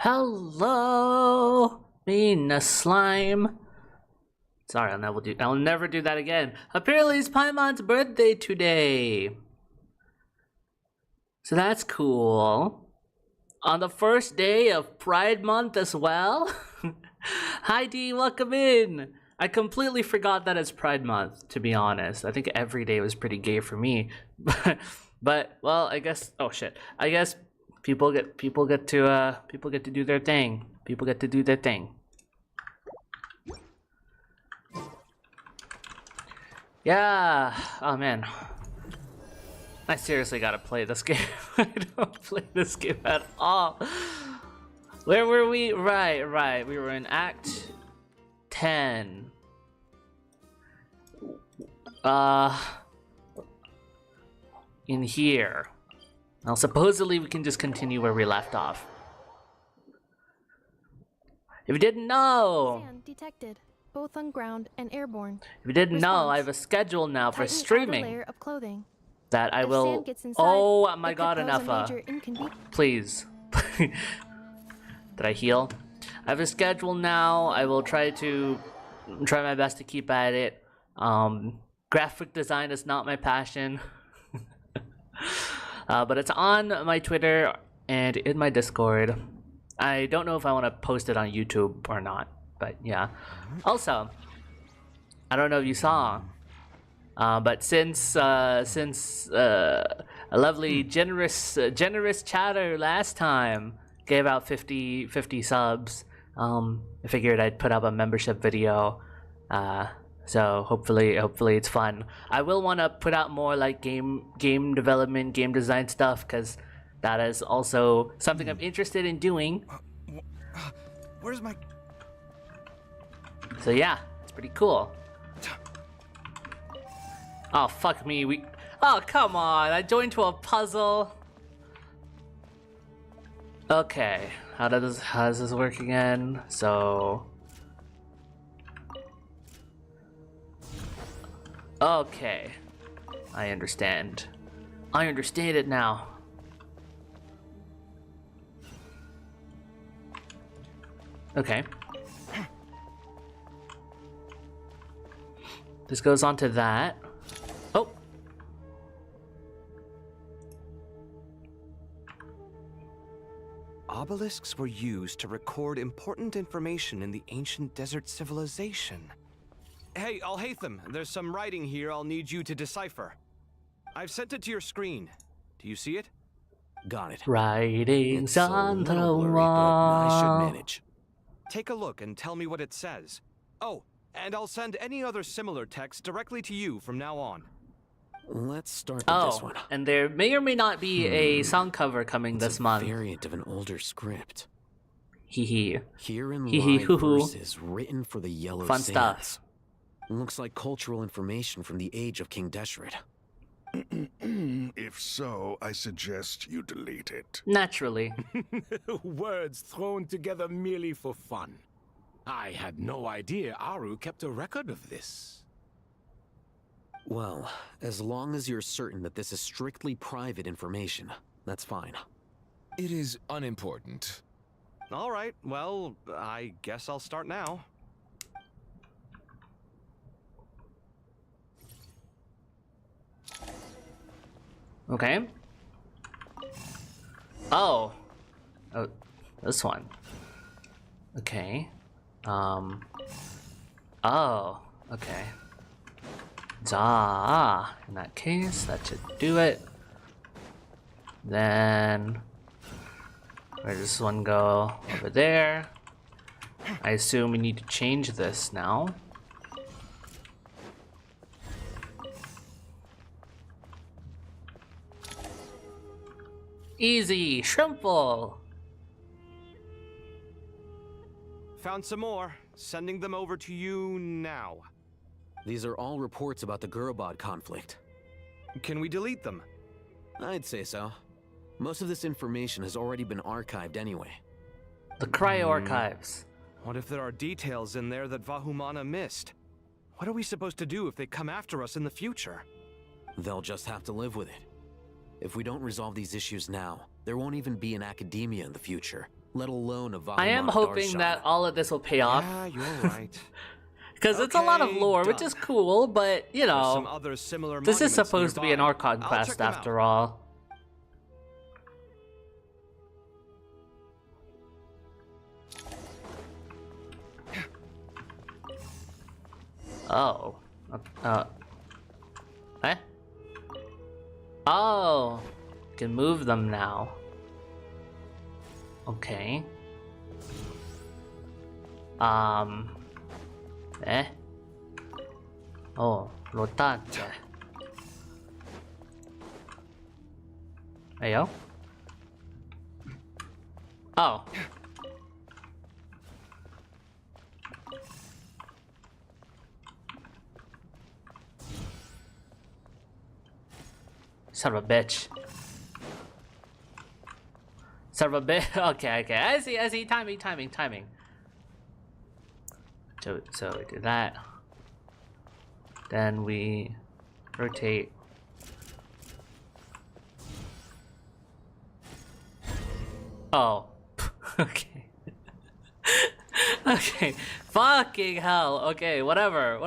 Hello, mean slime. Sorry, I'll never do that again. Apparently it's Paimon's birthday today. So that's cool. On the first day of Pride Month as well. Hi D, welcome in. I completely forgot that it's Pride Month, to be honest. I think every day was pretty gay for me. But well, I guess I guess people get to do their thing. People get to do their thing. Yeah. Oh man. I seriously gotta play this game. I don't play this game at all. Where were we? Right. We were in Act 10. In here. Now supposedly we can just continue where we left off. If you didn't know. Sand detected, both on ground and airborne. If you didn't know, I have a schedule now for streaming. Layer of clothing. That I will. Oh my god, enough. Please. Did I heal? I have a schedule now. I will try my best to keep at it. Graphic design is not my passion. But it's on my Twitter and in my Discord. I don't know if I want to post it on YouTube or not, but yeah. Also, I don't know if you saw, but since a lovely generous chatter last time gave out 50 subs, I figured I'd put up a membership video. So hopefully it's fun. I will want to put out more like game development, game design stuff, because that is also something I'm interested in doing. Where's my... So yeah, it's pretty cool. Oh fuck me, oh come on, I joined to a puzzle. Okay, how does this work again? So okay, I understand. I understand it now. Okay. This goes on to that. Oh. Obelisks were used to record important information in the ancient desert civilization. Hey, Al-Haytham, there's some writing here I'll need you to decipher. I've sent it to your screen. Do you see it? Got it. Writings on the blurry, wall. but I should manage. Take a look and tell me what it says. Oh, and I'll send any other similar text directly to you from now on. Let's start with this one. And there may or may not be a song cover coming this month. Variant of an older script. Hee hee. Here in hoo hoo. verses written for the yellow Fun sands. stuff. Looks like cultural information from the age of King Deshret. If so, I suggest you delete it. Naturally. Words thrown together merely for fun. I had no idea Aru kept a record of this. Well, as long as you're certain that this is strictly private information, that's fine. It is unimportant. All right, well, I guess I'll start now. Okay. Oh, this one. Okay. Oh, okay. In that case, that should do it. Then, where does this one go? Over there. I assume we need to change this now. Easy, shrimple. Found some more. Sending them over to you now. These are all reports about the Gurubad conflict. Can we delete them? I'd say so. Most of this information has already been archived anyway. The Cryo Archives. What if there are details in there that Vahumana missed? What are we supposed to do if they come after us in the future? They'll just have to live with it. If we don't resolve these issues now, there won't even be an academia in the future. let alone a I am Vahimana hoping Darshan. that all of this will pay off. Yeah, you're right. Because it's a lot of Okay, lore, which done. is cool, but, you There's some know, other similar this is monuments supposed to be an nearby. Archon I'll quest check them after out. all. Oh. Eh? Oh. Can move them now. Okay. Eh? Oh, rotante. Ayo? Oh. Son of a bitch. Son of a bitch. Okay, okay. I see. Timing. So we do that. Then we rotate. Oh. Okay. Okay. Fucking hell. Okay, whatever.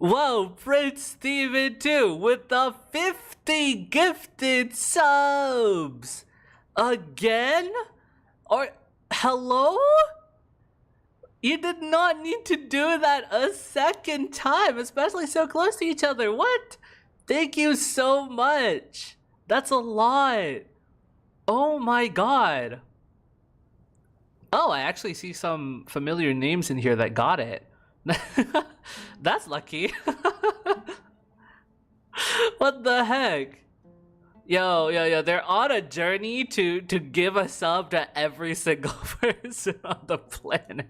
Whoa, Prince Steven 2 with the 50 gifted subs! Again? Or, hello? You did not need to do that a second time, especially so close to each other. What? Thank you so much. That's a lot. Oh my god. Oh, I actually see some familiar names in here that got it. That's lucky. What the heck? Yo, they're on a journey to give a sub to every single person on the planet.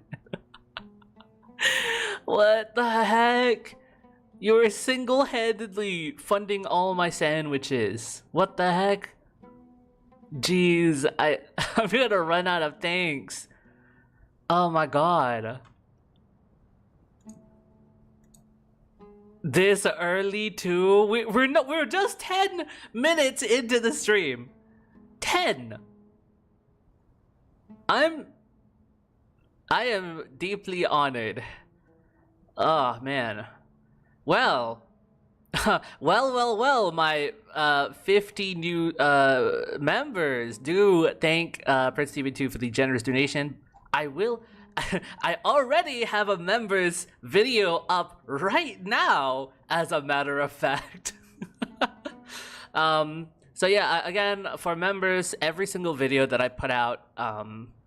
What the heck? You're single-handedly funding all my sandwiches. What the heck? Jeez, I'm gonna run out of thanks. Oh my god. This early too? We're just 10 minutes into the stream. 10. I am deeply honored. Oh man. Well, my 50 new members. Do thank Prince Steven 2 for the generous donation. I already have a members video up right now, as a matter of fact. So yeah, again, for members, every single video that I put out,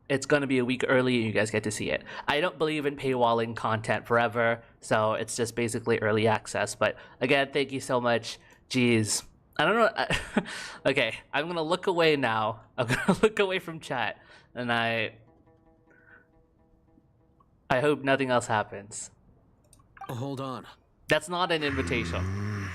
it's gonna be a week early and you guys get to see it. I don't believe in paywalling content forever, so it's just basically early access. But again, thank you so much. Jeez. I don't know. Okay, I'm gonna look away now. I'm gonna look away from chat, and I hope nothing else happens. Hold on. That's not an invitation.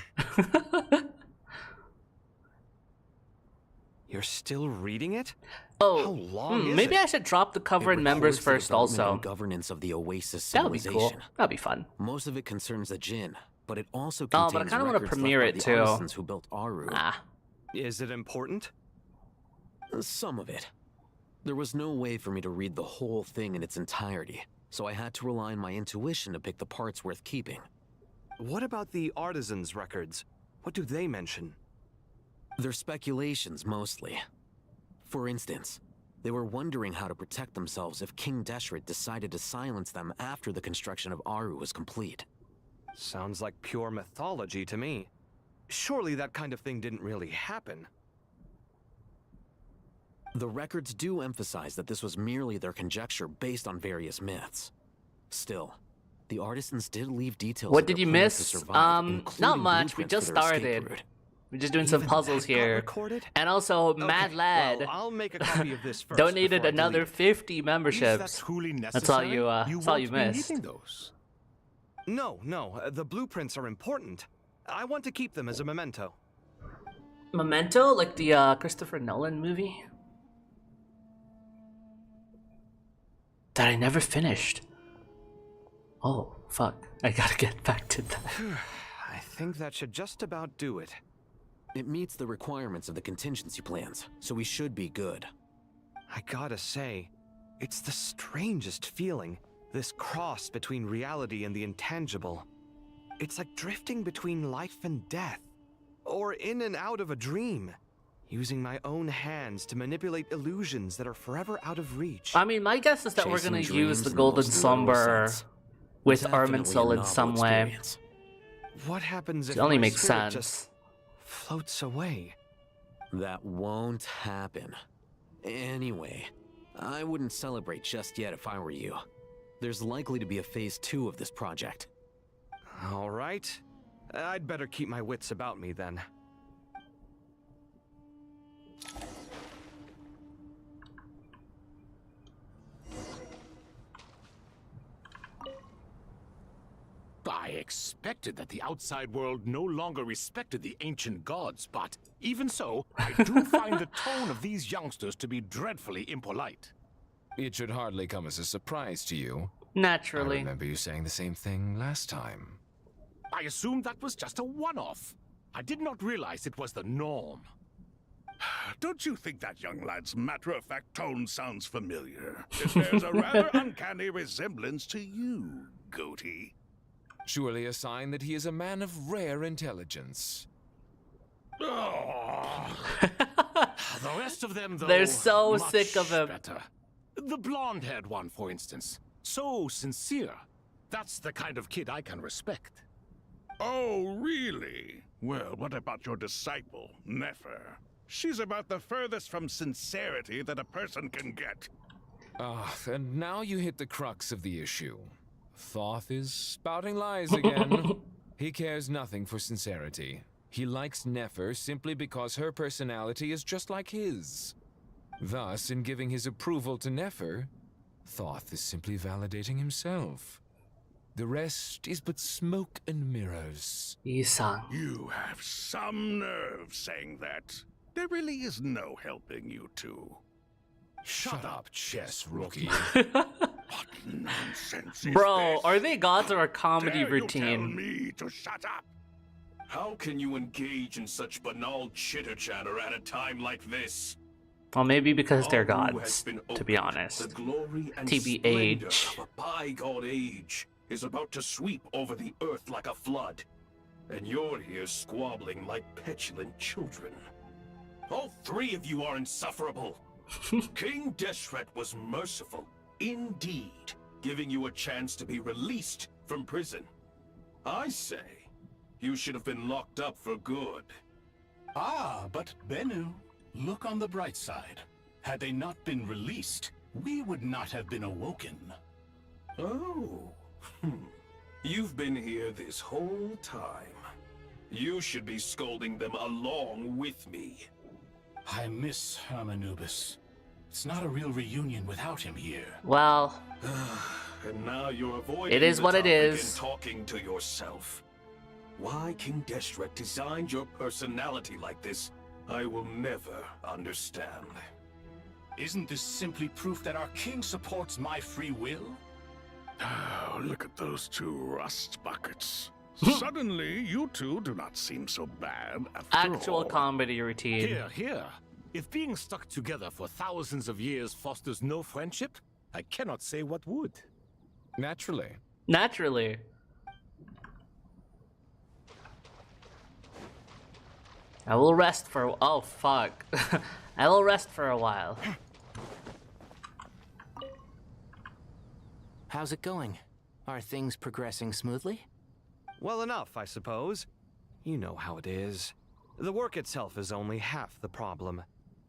You're still reading it? Oh, How long is maybe it? I should drop the cover It and members records the first development also. and governance of the Oasis That would be civilization. cool. That'd be fun. Most of it concerns the Jinn, but it also Oh, contains but I kinda wanna records premiere left by it the too. artisans who built Aru. Ah. Is it important? Some of it. There was no way for me to read the whole thing in its entirety, so I had to rely on my intuition to pick the parts worth keeping. What about the artisans' records? What do they mention? They're speculations, mostly. For instance, they were wondering how to protect themselves if King Deshret decided to silence them after the construction of Aru was complete. Sounds like pure mythology to me. Surely that kind of thing didn't really happen. The records do emphasize that this was merely their conjecture based on various myths. Still, the artisans did leave details What of did their you plans miss? to survive, Not including much. We blueprints just for their escape started. route. We're just doing some Even puzzles that got here. recorded? And also, Mad Okay, Lad well, I'll make a copy of this first donated before I another delete it. 50 Is that memberships. truly necessary? That's all you, that's all you won't be missed. needing those. No, the blueprints are important. I want to keep them as a memento. Memento, like the Christopher Nolan movie that I never finished. Oh, fuck. I gotta get back to that. I think that should just about do it. It meets the requirements of the contingency plans, so we should be good. I gotta say, it's the strangest feeling, this cross between reality and the intangible. It's like drifting between life and death, or in and out of a dream, using my own hands to manipulate illusions that are forever out of reach. I mean, my guess is that we're Chasing gonna dreams use the in Golden most literal Slumber sense. with Definitely Arminsul a in novel some way. experience. What happens if It only my makes spirit sense. just floats away? That won't happen. Anyway, I wouldn't celebrate just yet if I were you. There's likely to be a phase 2 of this project. All right. I'd better keep my wits about me then. I expected that the outside world no longer respected the ancient gods, but even so, I do find the tone of these youngsters to be dreadfully impolite. It should hardly come as a surprise to you. I Naturally. remember you saying the same thing last time. I assumed that was just a one-off. I did not realize it was the norm. Don't you think that young lad's matter-of-fact tone sounds familiar? It bears a rather uncanny resemblance to you, Goatee. Surely a sign that he is a man of rare intelligence. Oh. The rest of them, though, They're so much sick of him. better. The blonde-haired one, for instance. So sincere. That's the kind of kid I can respect. Oh, really? Well, what about your disciple, Nefer? She's about the furthest from sincerity that a person can get. Ah, and now you hit the crux of the issue. Thoth is spouting lies again. He cares nothing for sincerity. He likes Nefer simply because her personality is just like his. Thus, in giving his approval to Nefer, Thoth is simply validating himself. The rest is but smoke and mirrors. Isang. You have some nerve saying that. There really is no helping you two. Shut up, chess rookie. What nonsense is Bro, this? are they gods or a comedy Dare you tell routine? me to shut up? How can you engage in such banal chitter-chatter at a time like this? Well, maybe because they're Aru gods, has been to be opened. honest. The glory and TBH. splendor of a bygone age is about to sweep over the earth like a flood. And you're here squabbling like petulant children. All three of you are insufferable. King Deshret was merciful, indeed, giving you a chance to be released from prison. I say, you should have been locked up for good. Ah, but Bennu, look on the bright side. Had they not been released, we would not have been awoken. Oh, you've been here this whole time. You should be scolding them along with me. I miss Hermanubis. It's not a real reunion without him here. Well, And now you're avoiding It is the what it topic is. and talking to yourself. Why King Deshret designed your personality like this, I will never understand. Isn't this simply proof that our king supports my free will? Oh, look at those two rust buckets. Suddenly, you two do not seem so bad after actual all. comedy routine. Here. If being stuck together for thousands of years fosters no friendship, I cannot say what would. Naturally. Naturally. I will rest for. Oh, fuck. I will rest for a while. How's it going? Are things progressing smoothly? Well enough, I suppose. You know how it is. The work itself is only half the problem.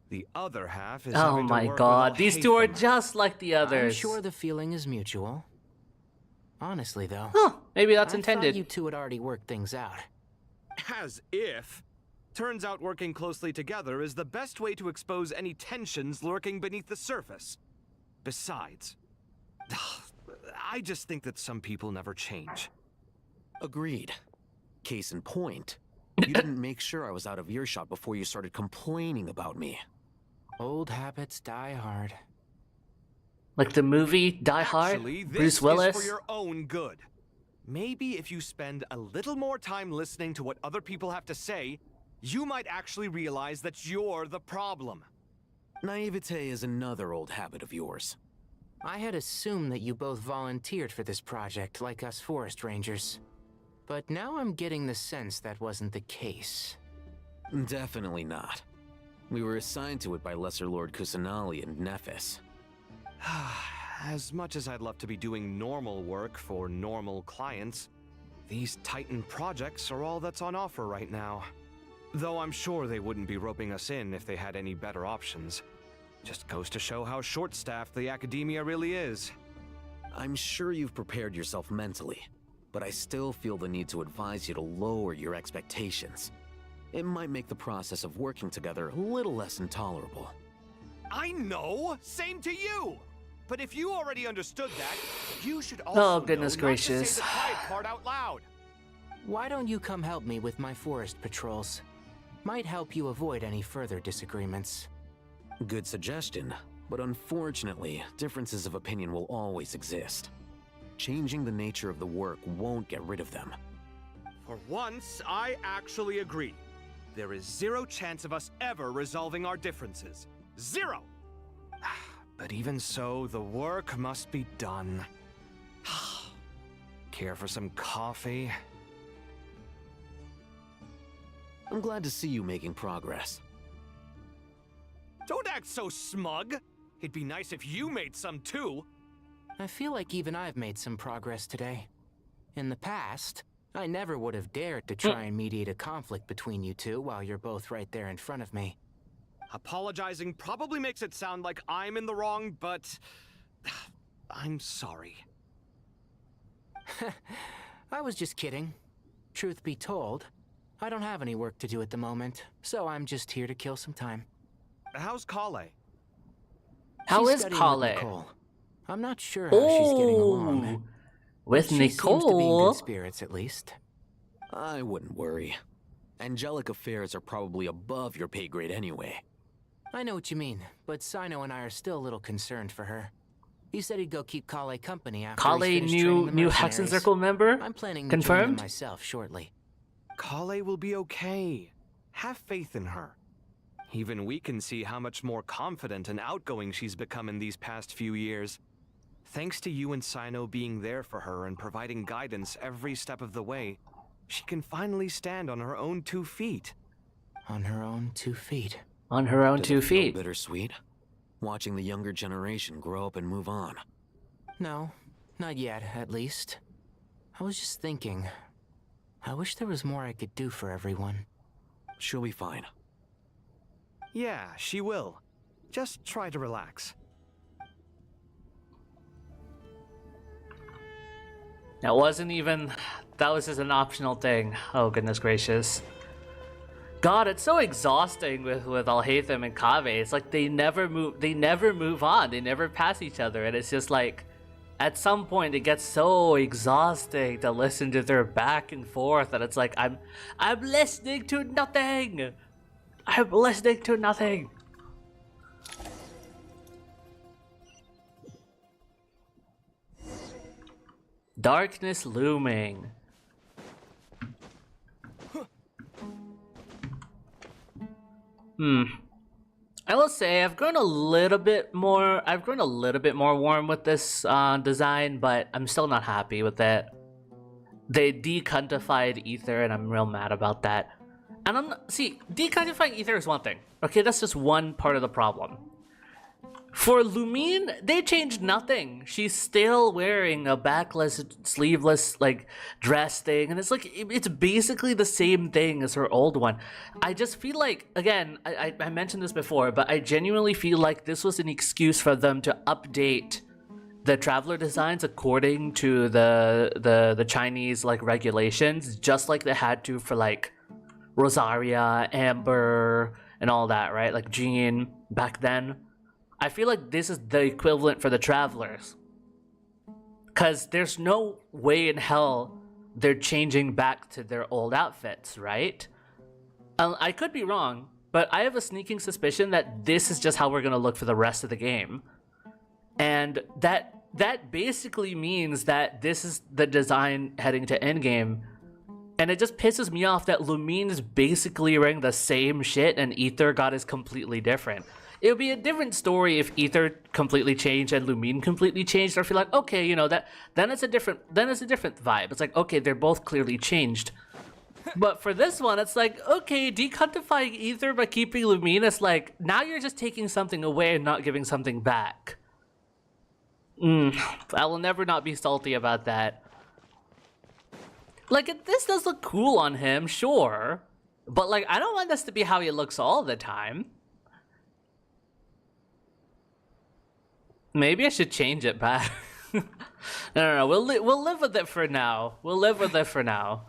The other half is Oh having to my work god, with these two are Haytham. just like the others. I'm sure the feeling is mutual. Honestly, though, Huh, maybe that's I intended. thought you two had already worked things out. As if. Turns out working closely together is the best way to expose any tensions lurking beneath the surface. Besides, I just think that some people never change. Agreed. Case in point, You didn't make sure I was out of earshot before you started complaining about me. Old habits die hard. Like the movie Die Hard? Actually, this Bruce Willis? is for your own good. Maybe if you spend a little more time listening to what other people have to say, you might actually realize that you're the problem. Naivete is another old habit of yours. I had assumed that you both volunteered for this project like us forest rangers. But now I'm getting the sense that wasn't the case. Definitely not. We were assigned to it by Lesser Lord Kusanali and Nephis. As much as I'd love to be doing normal work for normal clients, these Titan projects are all that's on offer right now. Though I'm sure they wouldn't be roping us in if they had any better options. Just goes to show how short-staffed the academia really is. I'm sure you've prepared yourself mentally, but I still feel the need to advise you to lower your expectations. It might make the process of working together a little less intolerable. I know! Same to you! But if you already understood that, you should also goodness know gracious. not to say the quiet part out loud. Why don't you come help me with my forest patrols? Might help you avoid any further disagreements. Good suggestion, but unfortunately, differences of opinion will always exist. Changing the nature of the work won't get rid of them. For once, I actually agree. There is zero chance of us ever resolving our differences. Zero! But even so, the work must be done. Care for some coffee? I'm glad to see you making progress. Don't act so smug! It'd be nice if you made some too! I feel like even I've made some progress today. In the past, I never would have dared to try and mediate a conflict between you two while you're both right there in front of me. Apologizing probably makes it sound like I'm in the wrong, but... I'm sorry. I was just kidding. Truth be told, I don't have any work to do at the moment, so I'm just here to kill some time. How's Kale? How She's is studying with Kale? Nicole. I'm not sure how she's getting along. With She seems to be in Nicole? good spirits, at least. I wouldn't worry. Angelic affairs are probably above your pay grade anyway. I know what you mean, but Sino and I are still a little concerned for her. He said he'd go keep Kale company after Kale, he's finished training the new Hexen mercenaries. Circle member? I'm planning to join them Confirmed? myself shortly. Kale will be okay. Have faith in her. Even we can see how much more confident and outgoing she's become in these past few years. Thanks to you and Sino being there for her and providing guidance every step of the way, she can finally stand on her own 2 feet. On her own 2 feet. On her own Does 2 it feel feet. bittersweet? Watching the younger generation grow up and move on. No, not yet, at least. I was just thinking. I wish there was more I could do for everyone. She'll be fine. Yeah, she will. Just try to relax. That wasn't even... That was just an optional thing. Oh, goodness gracious. God, it's so exhausting with Alhaitham and Kaveh. It's like they never move on. They never pass each other. And it's just like, at some point it gets so exhausting to listen to their back and forth. And it's like, I'm listening to nothing. I'm listening to nothing. Darkness looming. I will say I've grown a little bit more warm with this design, but I'm still not happy with it. They decuntified Ether and I'm real mad about that. And decuntifying Ether is one thing. Okay, that's just one part of the problem. For Lumine, they changed nothing. She's still wearing a backless, sleeveless, like, dress thing. And it's like, it's basically the same thing as her old one. I just feel like, again, I mentioned this before, but I genuinely feel like this was an excuse for them to update the Traveler designs according to the Chinese, like, regulations. Just like they had to for, like, Rosaria, Amber, and all that, right? Like, Jean back then. I feel like this is the equivalent for the Travelers. Because there's no way in hell they're changing back to their old outfits, right? I could be wrong, but I have a sneaking suspicion that this is just how we're gonna look for the rest of the game. And that basically means that this is the design heading to endgame. And it just pisses me off that Lumine's basically wearing the same shit and Ether God is completely different. It would be a different story if Ether completely changed and Lumine completely changed. I feel like, okay, you know, then it's a different vibe. It's like, okay, they're both clearly changed. But for this one, it's like, okay, decuntifying Ether by keeping Lumine, it's like, now you're just taking something away and not giving something back. I will never not be salty about that. Like, this does look cool on him, sure. But, like, I don't want this to be how he looks all the time. Maybe I should change it back. No. We'll live with it for now. We'll live with it for now.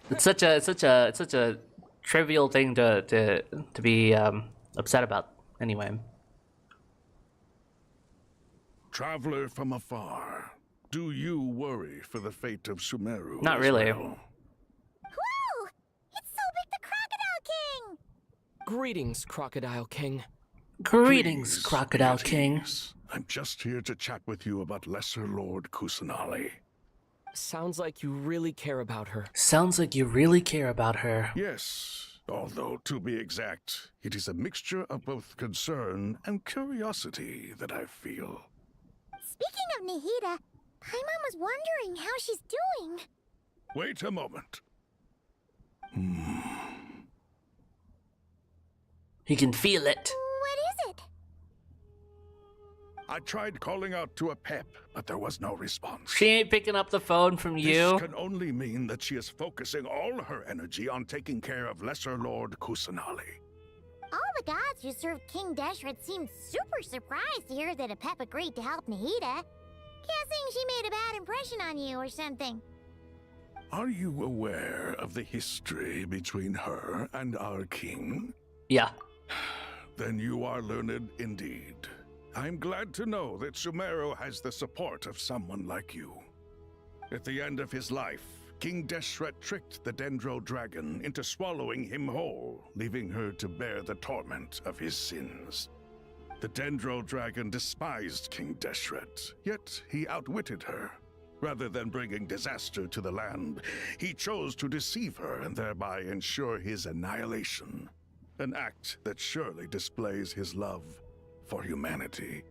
It's such a trivial thing to be upset about. Anyway. Traveler from afar, do you worry for the fate of Sumeru? Not really. Whoa! It's Sobek the Crocodile King! Greetings, Crocodile King. Greetings, Please, Crocodile greetings. King. I'm just here to chat with you about Lesser Lord Kusanali. Sounds like you really care about her. Sounds like you really care about her. Yes, although to be exact, it is a mixture of both concern and curiosity that I feel. Speaking of Nahida, Paimon was wondering how she's doing. Wait a moment. He can feel it. What is it? I tried calling out to a pep, but there was no response. She ain't picking up the phone from you. This can only mean that she is focusing all her energy on taking care of Lesser Lord Kusanali. All the gods who served King Deshret seemed super surprised to hear that a pep agreed to help Nahida. Guessing she made a bad impression on you or something. Are you aware of the history between her and our king? Yeah. Then you are learned indeed. I'm glad to know that Sumeru has the support of someone like you. At the end of his life, King Deshret tricked the Dendro Dragon into swallowing him whole, leaving her to bear the torment of his sins. The Dendro Dragon despised King Deshret, yet he outwitted her. Rather than bringing disaster to the land, he chose to deceive her and thereby ensure his annihilation. An act that surely displays his love for humanity.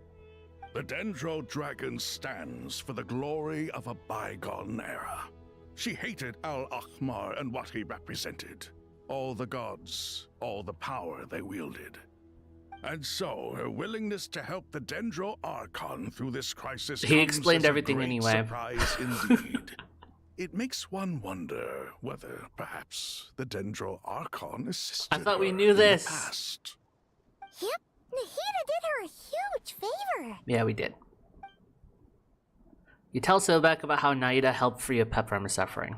The Dendro Dragon stands for the glory of a bygone era. She hated Al-Ahmar and what he represented. All the gods, all the power they wielded. And so, her willingness to help the Dendro Archon through this crisis He explained everything great anyway. Surprise indeed. It makes one wonder whether, perhaps, the Dendro Archon assisted I thought we her knew in the this. past. Yep, Nahida did her a huge favor. Yeah, we did. You tell Sobek about how Naida helped free a pep from her suffering.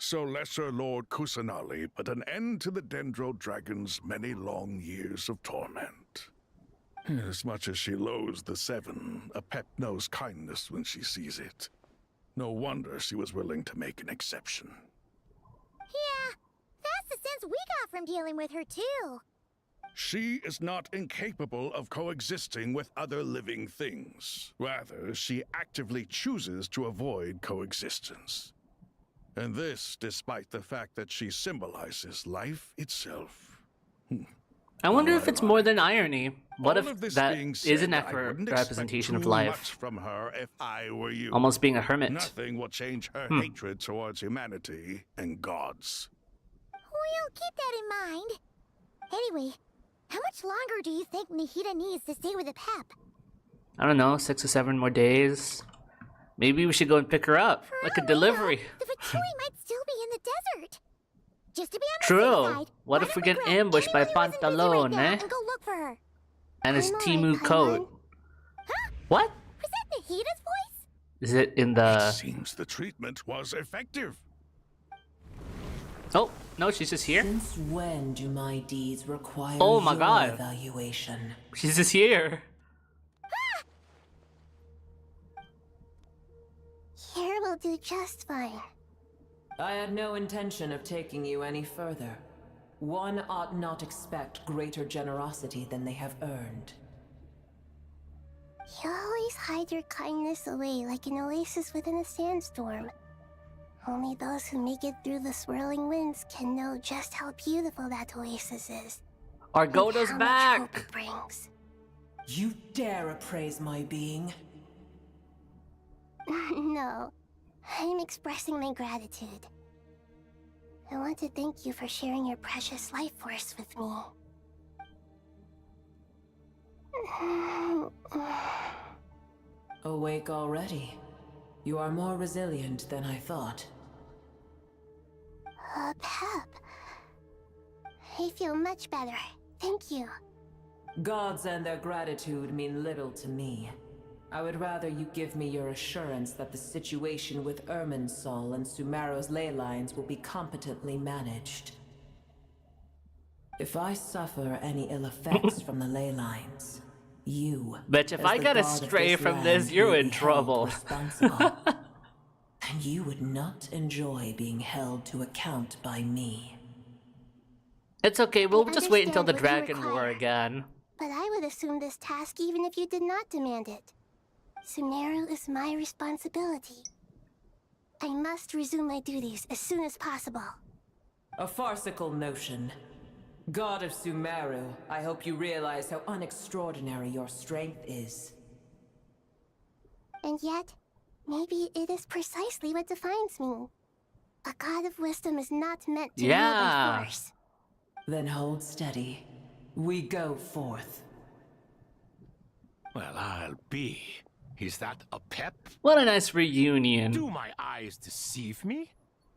So Lesser Lord Kusanali put an end to the Dendro Dragon's many long years of torment. As much as she loathes the Seven, a pep knows kindness when she sees it. No wonder she was willing to make an exception. Yeah, that's the sense we got from dealing with her too. She is not incapable of coexisting with other living things. Rather, she actively chooses to avoid coexistence. And this despite the fact that she symbolizes life itself. I wonder if it's more than irony. What All if of this that being is said, an I accurate wouldn't expect representation of too life? much from her if I were you. Almost being a hermit. Nothing will change her hatred towards humanity and gods. We'll keep that in mind. Anyway, how much longer do you think Nahida needs to stay with the pep? I don't know, 6 or 7 more days. Maybe we should go and pick her up, like a delivery. The Fatui might still be in the desert. Just to be on the True. safe side, What why if we don't get grab ambushed by anyone who isn't busy right Pantalone, now eh? and go look for her. And his Paimon, Timu Paimon. coat. Huh? What? Was that Nahida's voice? Is it in It the... seems the treatment was effective. Oh, no, she's just here? Since when do my deeds require Oh my your God. evaluation? She's just here. Here will do just fine. I had no intention of taking you any further. one ought not expect greater generosity than they have earned. You always hide your kindness away like an oasis within a sandstorm. Only those who make it through the swirling winds can know just how beautiful that oasis is. Argona's and how much back! hope it brings. You dare appraise my being? No, I'm expressing my gratitude. I want to thank you for sharing your precious life force with me. Awake already? You are more resilient than I thought. Pep. I feel much better. Thank you. Gods and their gratitude mean little to me. I would rather you give me your assurance that the situation with Irminsul and Sumeru's ley lines will be competently managed. If I suffer any ill effects from the ley lines, you, Bitch, if as I the gotta god of stray this from this, land, you're will in be held trouble. responsible. And you would not enjoy being held to account by me. It's okay, we'll I just wait until the understand what you Dragon War require. again. But I would assume this task even if you did not demand it. Sumeru is my responsibility. I must resume my duties as soon as possible. A farcical notion. God of Sumeru, I hope you realize how unextraordinary your strength is. And yet, maybe it is precisely what defines me. A god of wisdom is not meant to rule by force. Then hold steady. We go forth. Well, I'll be. Is that a pep? What a nice reunion. Do my eyes deceive me?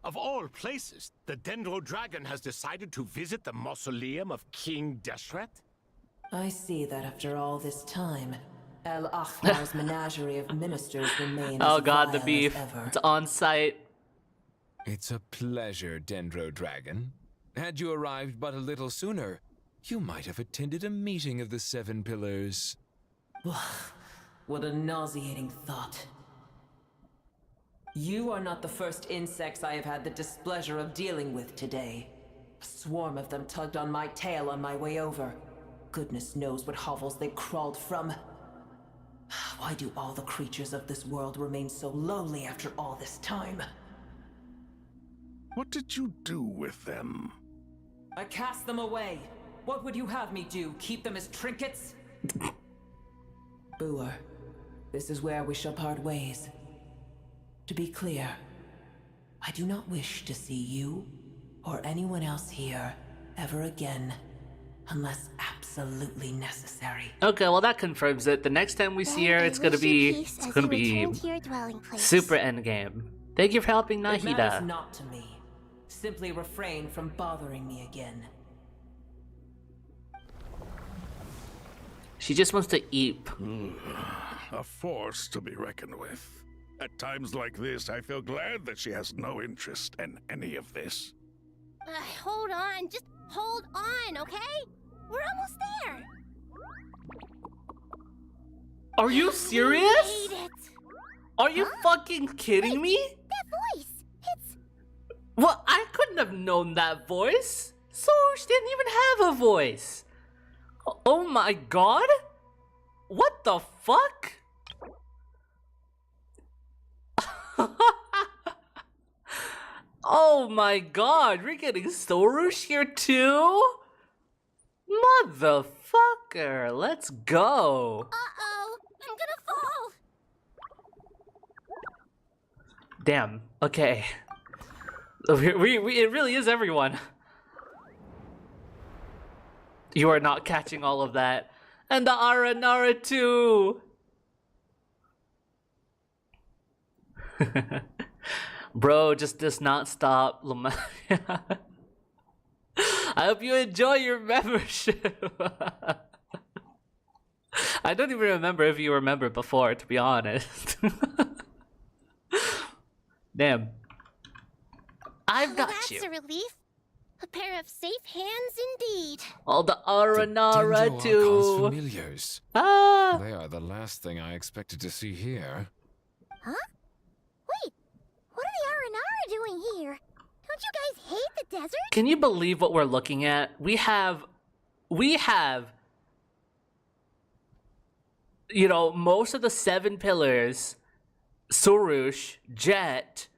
Of all places, the Dendro Dragon has decided to visit the mausoleum of King Deshret? I see that after all this time, El Ahmar's menagerie of ministers remain Oh as god, the vile beef. as ever. It's on site. It's a pleasure, Dendro Dragon. Had you arrived but a little sooner, you might have attended a meeting of the Seven Pillars. What a nauseating thought. You are not the first insects I have had the displeasure of dealing with today. A swarm of them tugged on my tail on my way over. Goodness knows what hovels they crawled from. Why do all the creatures of this world remain so lowly after all this time? What did you do with them? I cast them away. What would you have me do? Keep them as trinkets? Booer, this is where we shall part ways. To be clear, I do not wish to see you or anyone else here ever again, unless absolutely necessary. Okay, well that confirms it. The next time we see her, it's gonna be super endgame. Thank you for helping It matters Nahida. not to me. Simply refrain from bothering me again. She just wants to eat. A force to be reckoned with. At times like this, I feel glad that she has no interest in any of this. Hold on, just hold on, okay? We're almost there. Are you serious? Made it. Are you fucking kidding me? That voice, it's... Well, I couldn't have known that voice. Soch didn't even have a voice. Oh my god? What the fuck? Oh my god, we're getting Sorush here too? Motherfucker, let's go. Uh-oh, I'm gonna fall. Damn, okay. It really is everyone. You are not catching all of that. And the Aranara too! Bro just does not stop. I hope you enjoy your membership. I don't even remember if you remember before, to be honest. Damn. I've got That's you. a relief. A pair of safe hands indeed. All the Aranara Dendro too. Archon's familiars. Ah! They are the last thing I expected to see here. Huh? Wait, what are the Aranara doing here? Don't you guys hate the desert? Can you believe what we're looking at? We have, you know, most of the 7 pillars, Surush, Jet,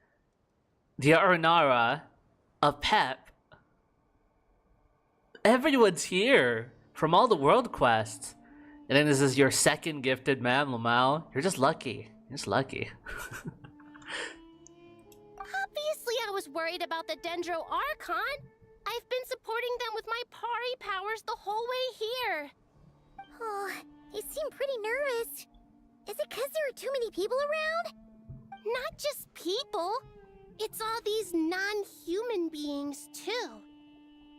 the Aranara, a Pep. Everyone's here from all the world quests. And then this is your second gifted man, Lamau. You're just lucky. You're just lucky. Obviously, I was worried about the Dendro Archon. I've been supporting them with my Pari powers the whole way here. Oh, they seem pretty nervous. Is it because there are too many people around? Not just people. It's all these non-human beings, too.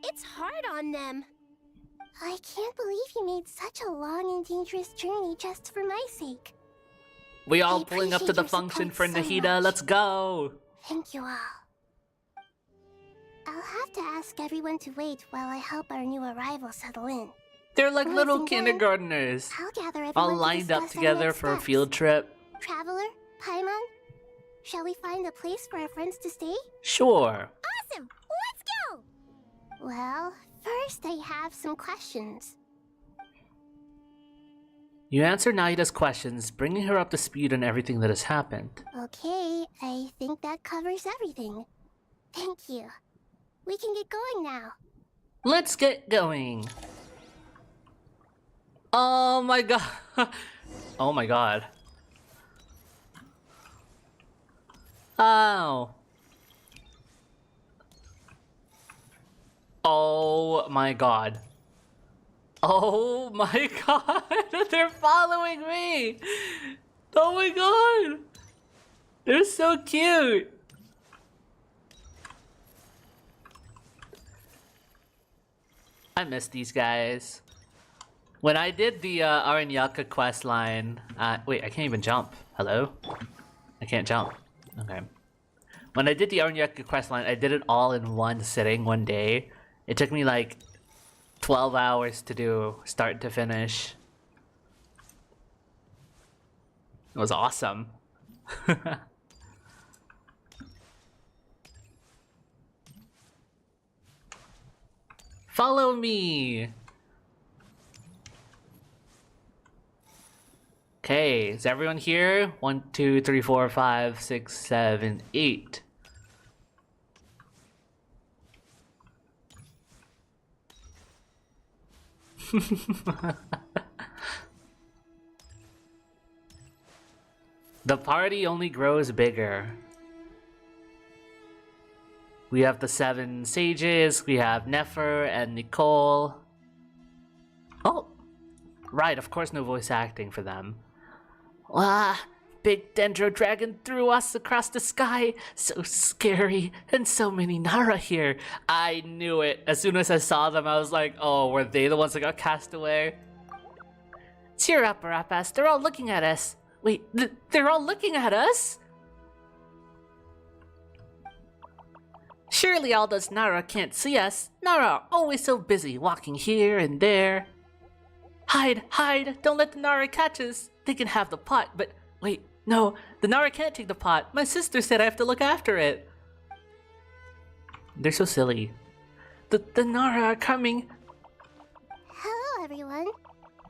It's hard on them. I can't believe you made such a long and dangerous journey just for my sake. We all pulling up to the function for Nahida. Let's go. Thank you all. I'll have to ask everyone to wait while I help our new arrivals settle in. They're like Once little I'm done, kindergartners, I'll gather everyone all to lined up discuss our together next for a steps. field trip. Traveler, Paimon, shall we find a place for our friends to stay? Sure. Awesome! Let's go! Well, first I have some questions. You answer Naida's questions, bringing her up to speed on everything that has happened. Okay, I think that covers everything. Thank you. We can get going now. Let's get going. Oh my god. Oh my god. Oh. Oh my god. Oh my god. They're following me. Oh my god. They're so cute. I miss these guys. When I did the Aranyaka questline, wait, I can't even jump. Hello? I can't jump. Okay. When I did the Aranyaka questline, I did it all in one sitting, one day. It took me like 12 hours to do, start to finish. It was awesome. Follow me! Okay, is everyone here? 1, 2, 3, 4, 5, 6, 7, 8. The party only grows bigger. We have the 7 sages, we have Nefer and Nicole. Oh! Right, of course no voice acting for them. Ah! Big Dendro Dragon threw us across the sky! So scary, and so many Nara here! I knew it! As soon as I saw them, I was like, oh, were they the ones that got cast away? Cheer up, Arapas, they're all looking at us! Wait, they're all looking at us?! Surely all those Nara can't see us. Nara are always so busy walking here and there. Hide, hide, don't let the Nara catch us. They can have the pot, but wait, no, the Nara can't take the pot. My sister said I have to look after it. They're so silly. The Nara are coming. Hello, everyone.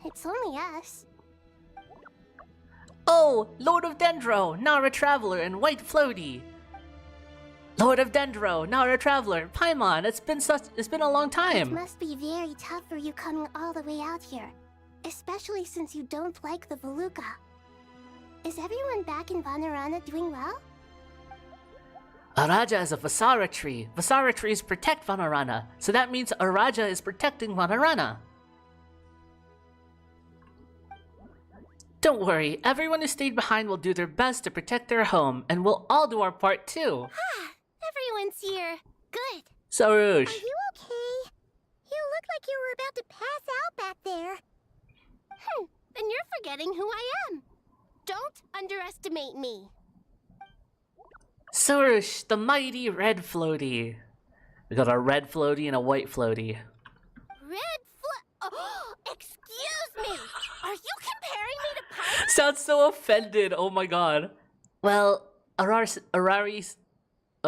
It's only us. Oh, Lord of Dendro, Nara Traveler, and White Floaty. Lord of Dendro, Nara Traveler, Paimon, it's been a long time. It must be very tough for you coming all the way out here, especially since you don't like the Veluca. Is everyone back in Vanarana doing well? Araja is a Vasara tree. Vasara trees protect Vanarana, so that means Araja is protecting Vanarana. Don't worry, everyone who stayed behind will do their best to protect their home, and we'll all do our part too. Everyone's here. Good. Sarouche. Are you okay? You look like you were about to pass out back there. Then you're forgetting who I am. Don't underestimate me. Sarouche, the mighty red floaty. We got a red floaty and a white floaty. Oh, excuse me. Are you comparing me to Paimon? Sounds so offended. Oh my god. Well, Araris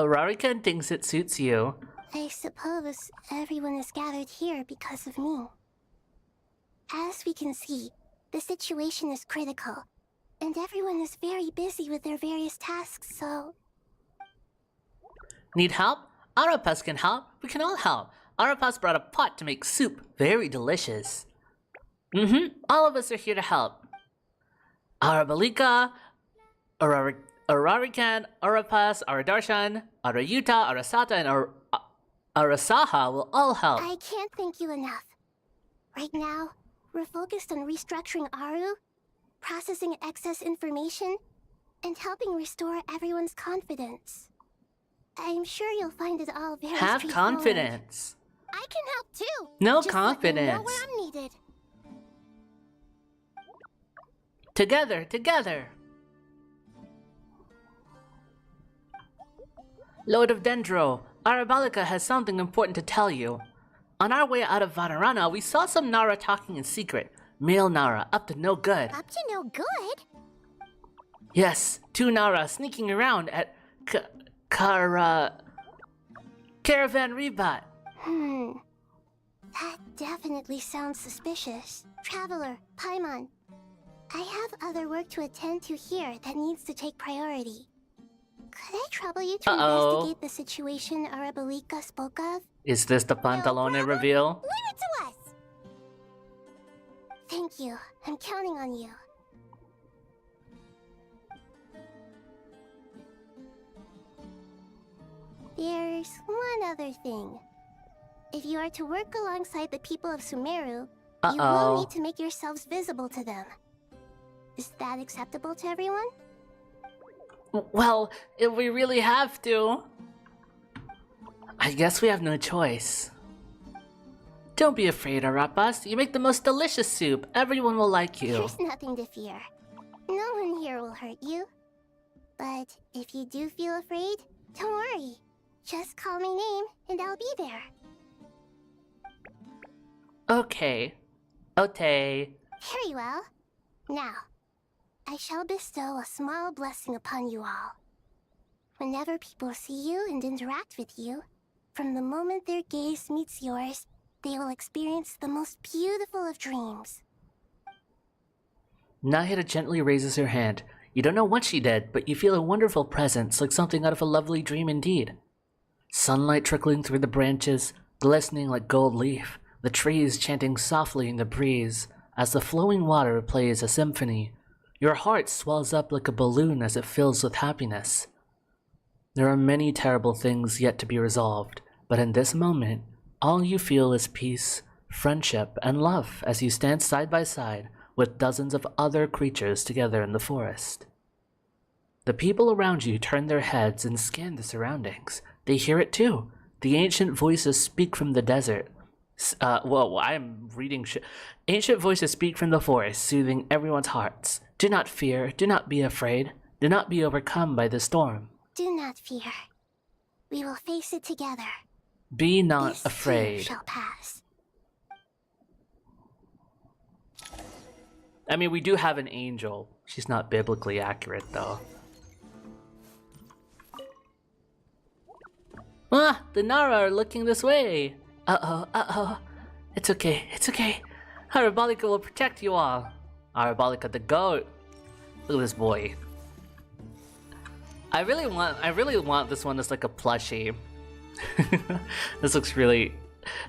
Rarikan thinks it suits you. I suppose everyone is gathered here because of me. As we can see, the situation is critical, and everyone is very busy with their various tasks, so... Need help? Arapas can help. We can all help. Arapas brought a pot to make soup. Very delicious. All of us are here to help. Arabalika, Ararikan, Arapas, Aradarshan, Arayuta, Arasata, and Arasaha will all help. I can't thank you enough. Right now, we're focused on restructuring Aru, processing excess information, and helping restore everyone's confidence. I'm sure you'll find it all very Have straightforward. confidence. I can help too. No Just confidence. Let me know where I'm needed. Together. Lord of Dendro, Arabalika has something important to tell you. On our way out of Vanarana, we saw some Nara talking in secret. Male Nara, up to no good. Up to no good? Yes, 2 Nara sneaking around at Caravan Rebat. That definitely sounds suspicious. Traveler, Paimon, I have other work to attend to here that needs to take priority. Could I trouble you to investigate the situation Arabalika spoke of? Is this the Pantalone reveal? Leave it to us! Thank you. I'm counting on you. There's one other thing. If you are to work alongside the people of Sumeru, you will need to make yourselves visible to them. Is that acceptable to everyone? Well, if we really have to, I guess we have no choice. Don't be afraid, Arapas. You make the most delicious soup. Everyone will like you. There's nothing to fear. No one here will hurt you. But if you do feel afraid, don't worry. Just call my name and I'll be there. Okay. Very well. Now, I shall bestow a small blessing upon you all. Whenever people see you and interact with you, from the moment their gaze meets yours, they will experience the most beautiful of dreams. Nahida gently raises her hand. You don't know what she did, but you feel a wonderful presence, like something out of a lovely dream indeed. Sunlight trickling through the branches, glistening like gold leaf, the trees chanting softly in the breeze, as the flowing water plays a symphony. Your heart swells up like a balloon as it fills with happiness. There are many terrible things yet to be resolved, but in this moment, all you feel is peace, friendship, and love as you stand side by side with dozens of other creatures together in the forest. The people around you turn their heads and scan the surroundings. They hear it too. The ancient voices speak from the desert. I'm reading shit. Ancient voices speak from the forest, soothing everyone's hearts. Do not fear, do not be afraid, do not be overcome by the storm. Do not fear. We will face it together. Be not This afraid. too shall pass. I mean, we do have an angel. She's not biblically accurate, though. Ah, the Nara are looking this way. Uh-oh. It's okay. Arabalika will protect you all. Arabalika the goat. Look at this boy. I really want this one as like a plushie. This looks really...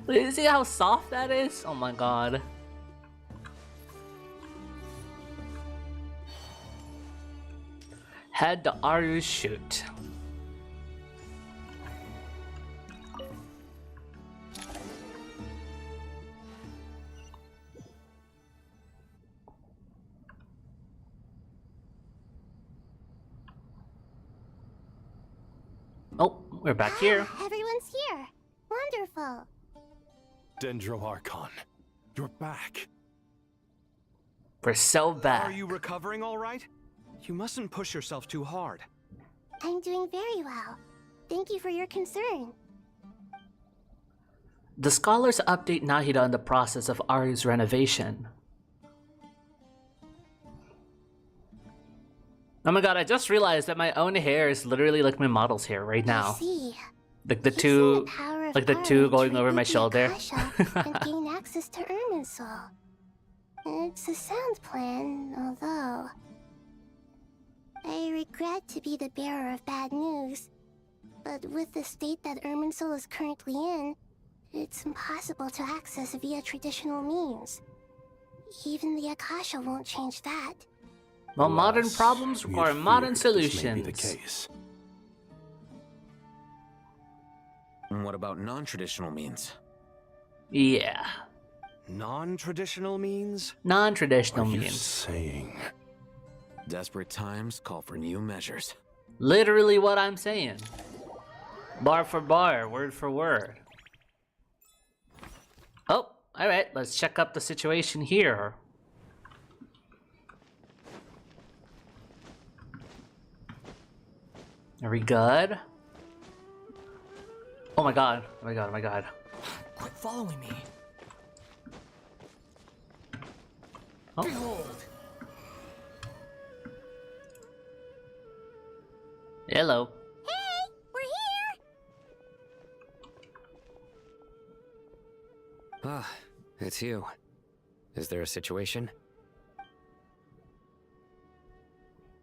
See how soft that is? Oh my god. Head to Aru's shoot. Oh, we're back here. Everyone's here. Wonderful. Dendro Archon, you're back. We're so back. Are you recovering all right? You mustn't push yourself too hard. I'm doing very well. Thank you for your concern. The scholars update Nahida on the process of Aru's renovation. Oh my god, I just realized that my own hair is literally like my model's hair right I now. see. Like the Using two, power of like the art two to going over my reboot the shoulder. Akasha and gain access to Irminsul. It's a sound plan, although I regret to be the bearer of bad news. But with the state that Irminsul is currently in, it's impossible to access via traditional means. Even the Akasha won't change that. Well, modern Alas, problems we require had modern feared this may solutions. be the case. And what about non-traditional means? Yeah, Non-traditional means? non-traditional Are you means. saying? Desperate times call for new measures. Literally what I'm saying. Bar for bar, word for word. Oh, alright, let's check up the situation here. Are we good? Oh my god, oh my god, oh my god. Quit following me. Oh. Behold. Hello. Hey, we're here! Ah, it's you. Is there a situation?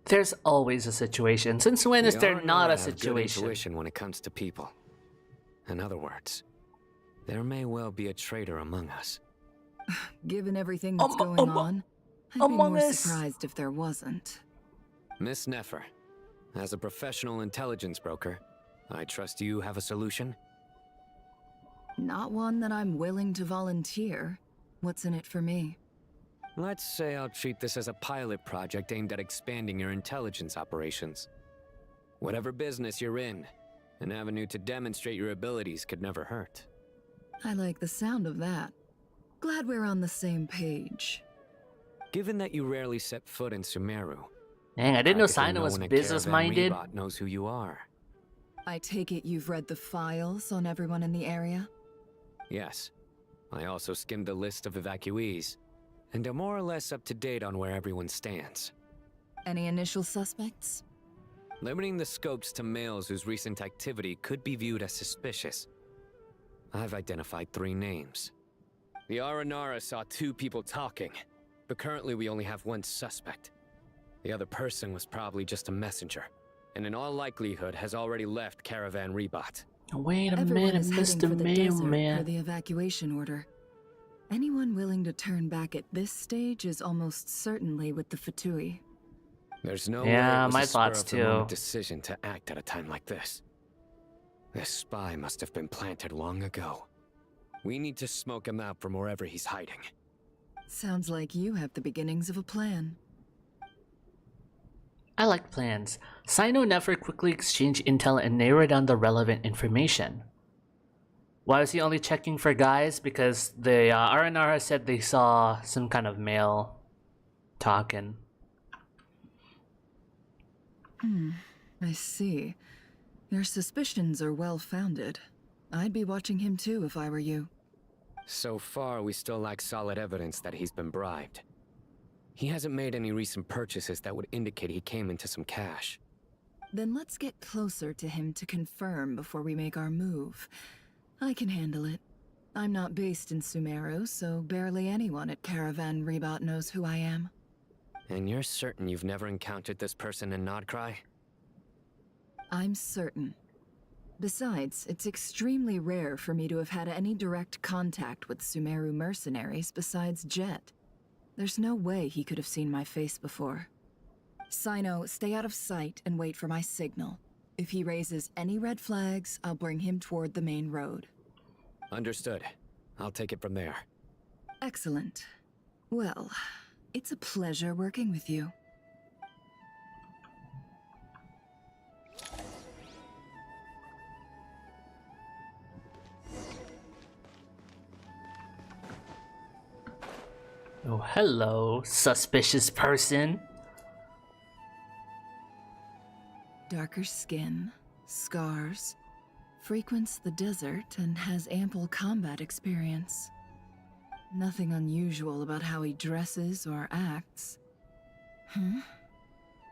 There's always a situation. Since when is The there R&R not a have good situation? intuition when it comes to people. In other words, there may well be a traitor among us. Given everything that's going on, I'd be Among more Us. surprised if there wasn't. Miss Nefer, as a professional intelligence broker, I trust you have a solution? Not one that I'm willing to volunteer. What's in it for me? Let's say I'll treat this as a pilot project aimed at expanding your intelligence operations. Whatever business you're in, an avenue to demonstrate your abilities could never hurt. I like the sound of that. Glad we're on the same page. Given that you rarely set foot in Sumeru, Dang, I didn't know practically Sino no was one at business-minded. Caravan Rebot knows who you are. I take it you've read the files on everyone in the area? Yes. I also skimmed the list of evacuees, and am more or less up to date on where everyone stands. Any initial suspects? Limiting the scopes to males whose recent activity could be viewed as suspicious. I've identified 3 names. The Aranara saw 2 people talking, but currently we only have 1 suspect. The other person was probably just a messenger, and in all likelihood has already left Caravan Rebot. Wait a Everyone minute, is heading Mr. for the desert per Mailman. the evacuation order. Anyone willing to turn back at this stage is almost certainly with the Fatui. There's no Yeah, way it was my a thoughts spur-of-the-moment too. decision to act at a time like this. This spy must have been planted long ago. We need to smoke him out from wherever he's hiding. Sounds like you have the beginnings of a plan. I like plans. Sino Nefer quickly exchanged intel and narrowed down the relevant information. Why was he only checking for guys? Because the Aranara said they saw some kind of male talking. I see. Your suspicions are well-founded. I'd be watching him too if I were you. So far, we still lack solid evidence that he's been bribed. He hasn't made any recent purchases that would indicate he came into some cash. Then let's get closer to him to confirm before we make our move. I can handle it. I'm not based in Sumeru, so barely anyone at Caravan Rebot knows who I am. And you're certain you've never encountered this person in Nodcry? I'm certain. Besides, it's extremely rare for me to have had any direct contact with Sumeru mercenaries besides Jet. There's no way he could have seen my face before. Sino, stay out of sight and wait for my signal. If he raises any red flags, I'll bring him toward the main road. Understood. I'll take it from there. Excellent. Well, it's a pleasure working with you. Oh, hello, suspicious person. Darker skin, scars, frequents the desert and has ample combat experience. Nothing unusual about how he dresses or acts.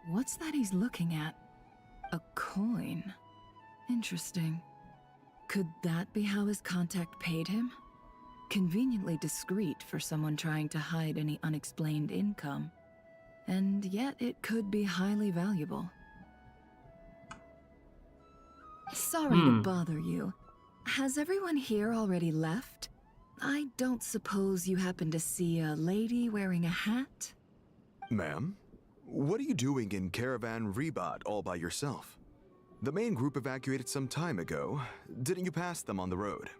What's that he's looking at? A coin. Interesting. Could that be how his contact paid him? Conveniently discreet for someone trying to hide any unexplained income. And yet it could be highly valuable. Sorry to bother you. Has everyone here already left? I don't suppose you happen to see a lady wearing a hat? Ma'am, what are you doing in Caravan Rebot all by yourself? The main group evacuated some time ago. Didn't you pass them on the road?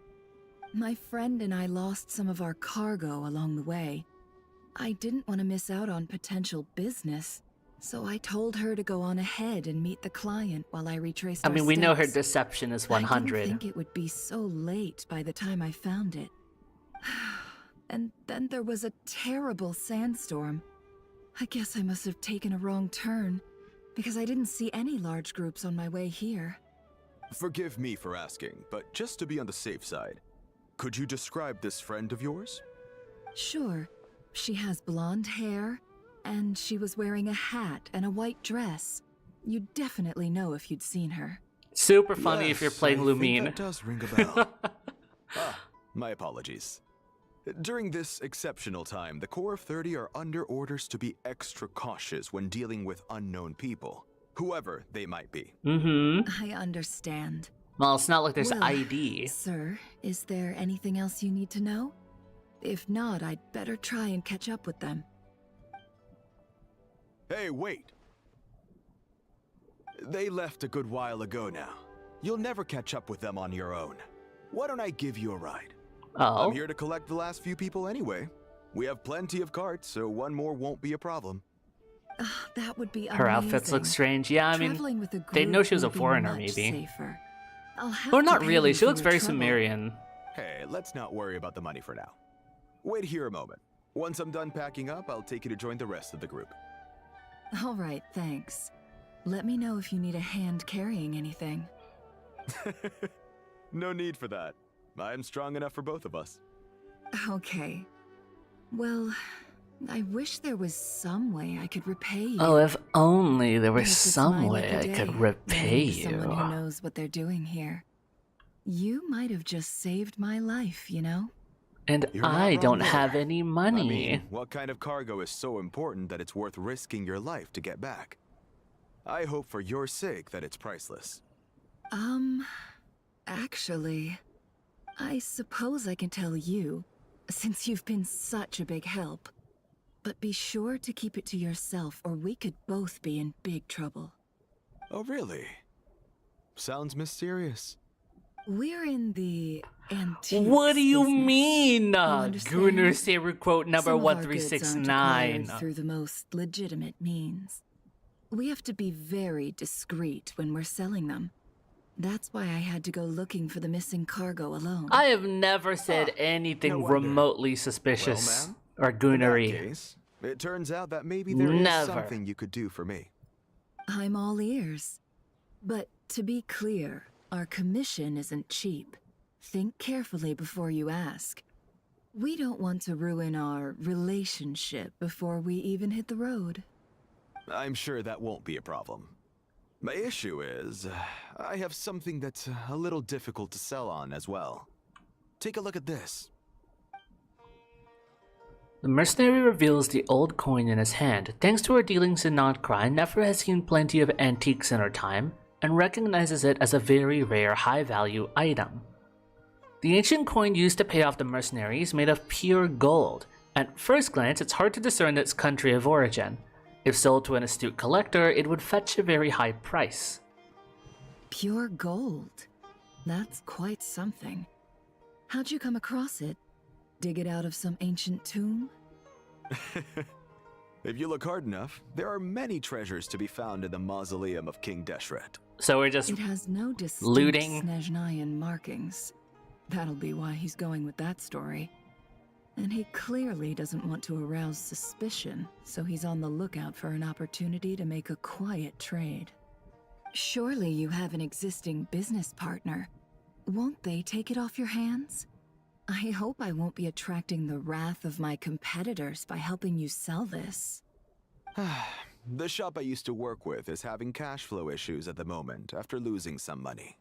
My friend and I lost some of our cargo along the way. I didn't want to miss out on potential business, so I told her to go on ahead and meet the client while I retraced I our mean, we know her steps. deception is I 100. didn't think it would be so late by the time I found it. And then there was a terrible sandstorm. I guess I must have taken a wrong turn, because I didn't see any large groups on my way here. Forgive me for asking, but just to be on the safe side, could you describe this friend of yours? Sure. She has blonde hair, and she was wearing a hat and a white dress. You'd definitely know if you'd seen her. Super funny if you're Yes, playing I think Lumine. that does ring a bell. My apologies. During this exceptional time, the Core of 30 are under orders to be extra cautious when dealing with unknown people, whoever they might be. I understand. Well, it's not like there's Well, ID. Sir, is there anything else you need to know? If not, I'd better try and catch up with them. Hey, wait! They left a good while ago now. You'll never catch up with them on your own. Why don't I give you a ride? Oh. I'm here to collect the last few people anyway. We have plenty of carts, so one more won't be a problem. That would be Her outfits look amazing. strange. Yeah, I mean, Traveling with a they know group she was a would be foreigner, much maybe. Safer. I'll have Or to not pay really. you She for looks your very trouble. Sumerian. Hey, let's not worry about the money for now. Wait here a moment. Once I'm done packing up, I'll take you to join the rest of the group. All right, thanks. Let me know if you need a hand carrying anything. No need for that. I'm strong enough for both of us. Okay. Well, I wish there was some way I could repay you. Oh, if only there was Guess it's some my way lucky I day, could running repay into Someone who you. knows what they're doing here. You might have just saved my life, you know? And You're not I wrong don't there. have any money. I mean, what kind of cargo is so important that it's worth risking your life to get back? I hope for your sake that it's priceless. Actually, I suppose I can tell you, since you've been such a big help. But be sure to keep it to yourself, or we could both be in big trouble. Oh, really? Sounds mysterious. We're in the antiques What do you business. mean? understand? Gunnar Saber quote number Some of our goods aren't 1369. acquired through the most legitimate means. We have to be very discreet when we're selling them. That's why I had to go looking for the missing cargo alone. I have never said anything no wonder. remotely suspicious Well, or In that Gunnary. case, it turns out that maybe there is Never. something you could do for me. I'm all ears. But to be clear, our commission isn't cheap. Think carefully before you ask. We don't want to ruin our relationship before we even hit the road. I'm sure that won't be a problem. My issue is, I have something that's a little difficult to sell on as well. Take a look at this. The mercenary reveals the old coin in his hand. Thanks to her dealings in non-crime, Nefer has seen plenty of antiques in her time and recognizes it as a very rare, high-value item. The ancient coin used to pay off the mercenary is made of pure gold. At first glance, it's hard to discern its country of origin. If sold to an astute collector, it would fetch a very high price. Pure gold. That's quite something. How'd you come across it? Dig it out of some ancient tomb? If you look hard enough, there are many treasures to be found in the mausoleum of King Deshret. So we're just It has no distinct looting. Snezhnayan markings. That'll be why he's going with that story. And he clearly doesn't want to arouse suspicion, so he's on the lookout for an opportunity to make a quiet trade. Surely you have an existing business partner. Won't they take it off your hands? I hope I won't be attracting the wrath of my competitors by helping you sell this. The shop I used to work with is having cash flow issues at the moment after losing some money.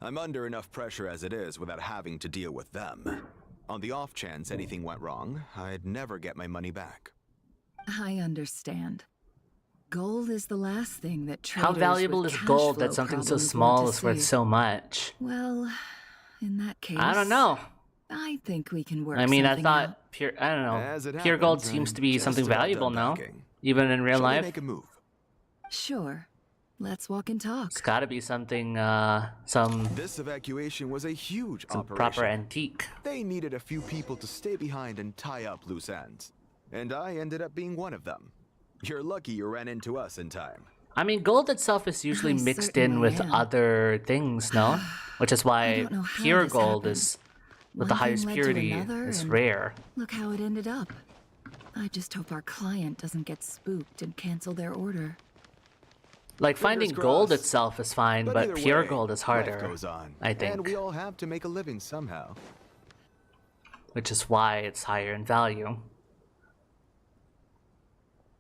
I'm under enough pressure as it is without having to deal with them. On the off chance anything went wrong, I'd never get my money back. I understand. Gold is the last thing that traders How valuable with is cash gold flow that something so problems small want to is worth see? so much? Well, in that case, I don't know. I think we can work. I mean, I something out. thought pure. I don't know. As it Pure gold happens, seems I'm to be just something about valuable done now, packing. even in real Shall we life. make a move? Sure. Let's walk and talk. It's got to be something. Some This evacuation was a huge operation. proper antique. They needed a few people to stay behind and tie up loose ends. And I ended up being one of them. You're lucky you ran into us in time. I mean, gold itself is usually I mixed in certainly with am. other things, no? Which is I why don't know how pure this gold happened. is, with One the thing highest led to purity, another, is and rare. Look how it ended up. I just hope our client doesn't get spooked and cancel their order. Like, finding gold crossed. itself is fine, but either pure way, gold is life harder, goes on, I and think. we all have to make a living somehow. Which is why it's higher in value.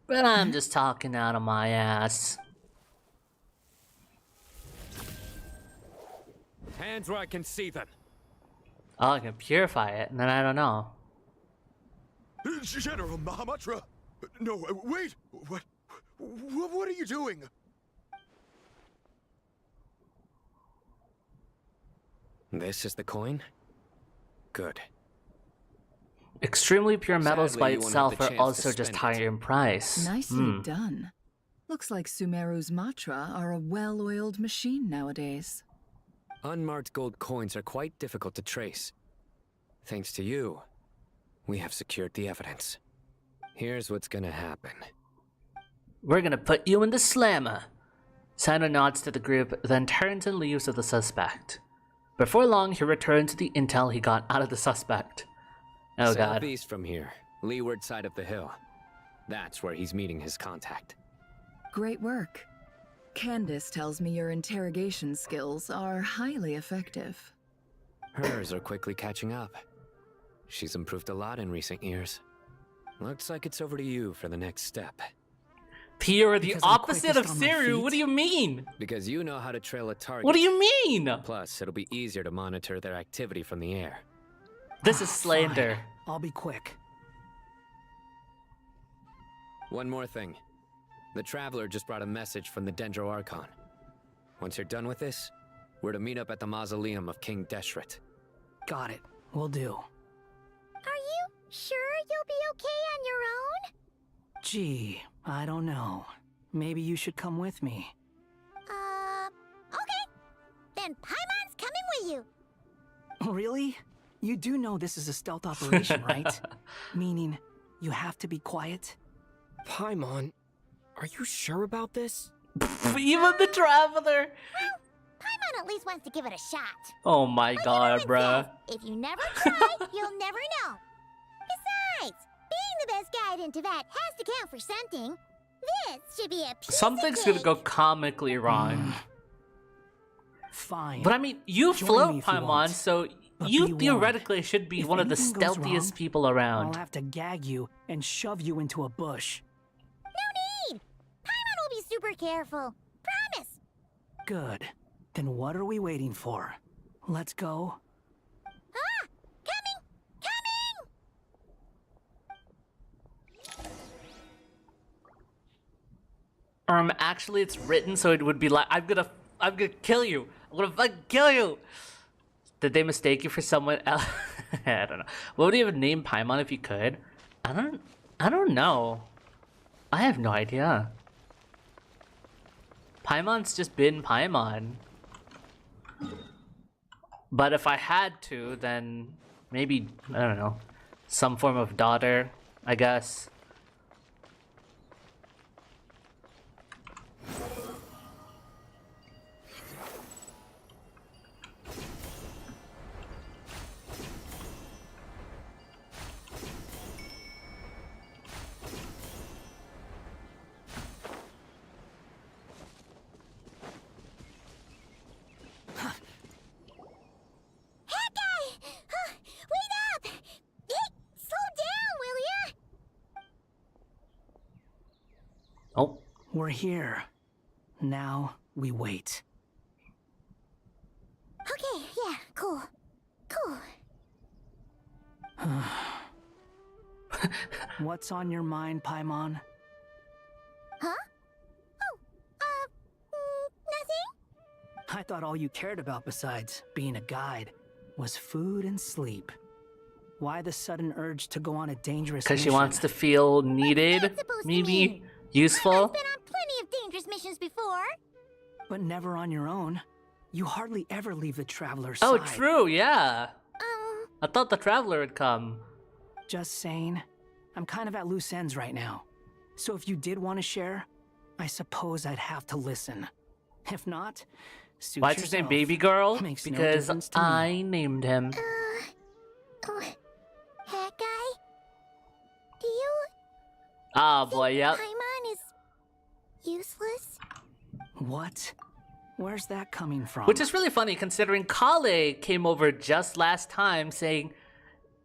But I'm just talking out of my ass. Hands where I can see them. Oh, I can purify it, and then I don't know. General Mahamudra! No, wait! What are you doing? This is the coin? Good. Extremely pure metals Sadly, by you won't have itself the are chance to also just spend it. higher in price. Nicely done. Looks like Sumeru's Matra are a well-oiled machine nowadays. Unmarked gold coins are quite difficult to trace. Thanks to you, we have secured the evidence. Here's what's gonna happen. We're gonna put you in the slammer. Sino nods to the group, then turns and leaves with the suspect. Before long, he returns to the intel he got out of the suspect. Oh god. Southeast from here, leeward side of the hill. That's where he's meeting his contact. Great work. Candace tells me your interrogation skills are highly effective. Hers are quickly catching up. She's improved a lot in recent years. Looks like it's over to you for the next step. You're the Because I'm opposite of quickest on my Seru. feet? What do you mean? Because you know how to trail a target. What do you mean? Plus, it'll be easier to monitor their activity from the air. This is slander. Fine. I'll be quick. One more thing. The Traveler just brought a message from the Dendro Archon. Once you're done with this, we're to meet up at the mausoleum of King Deshret. Got it. Will do. Are you sure you'll be okay on your own? Gee, I don't know. Maybe you should come with me. Okay. Then Paimon's coming with you. Really? You do know this is a stealth operation, right? Meaning, you have to be quiet? Paimon, are you sure about this? Even the Traveler. Paimon at least wants to give it a shot. Oh my god, Everyone bruh. says, if you never try, you'll never know. Besides, being the best guide in Tibet has to count for something. This should be a piece Something's of gonna cake. go comically wrong. Fine. But I mean, you Join float me if you Paimon, want. so But be you warned. theoretically should be If one of the anything goes stealthiest wrong, people I'll around. have to gag you and shove you into a bush. No need. Paimon will be super careful. Promise. Good. Then what are we waiting for? Let's go. Ah! Coming! Actually, it's written so it would be like, I'm gonna kill you. I'm gonna fucking kill you. Did they mistake you for someone else? I don't know. What would you even name Paimon if you could? I don't know. I have no idea. Paimon's just been Paimon. But if I had to, then maybe, I don't know, some form of daughter, I guess. Wait up! Hey, slow down, will ya? We're here. Now we wait. Okay, yeah, cool. Cool. What's on your mind, Paimon? Huh? Oh, nothing? I thought all you cared about besides being a guide was food and sleep. Why the sudden urge to go on a dangerous mission? Because she wants to feel needed, maybe useful. I've been on plenty of dangerous missions before. But never on your own. You hardly ever leave the Traveler's Oh, side. true, yeah. I thought the Traveler would come. Just saying. I'm kind of at loose ends right now. So if you did want to share, I suppose I'd have to listen. If not, suit Why's his name yourself. Baby Girl? Makes no Because difference to me. I named him. Hat guy? Do you Oh boy, yep. Paimon is useless? What? Where's that coming from? Which is really funny considering Kale came over just last time saying,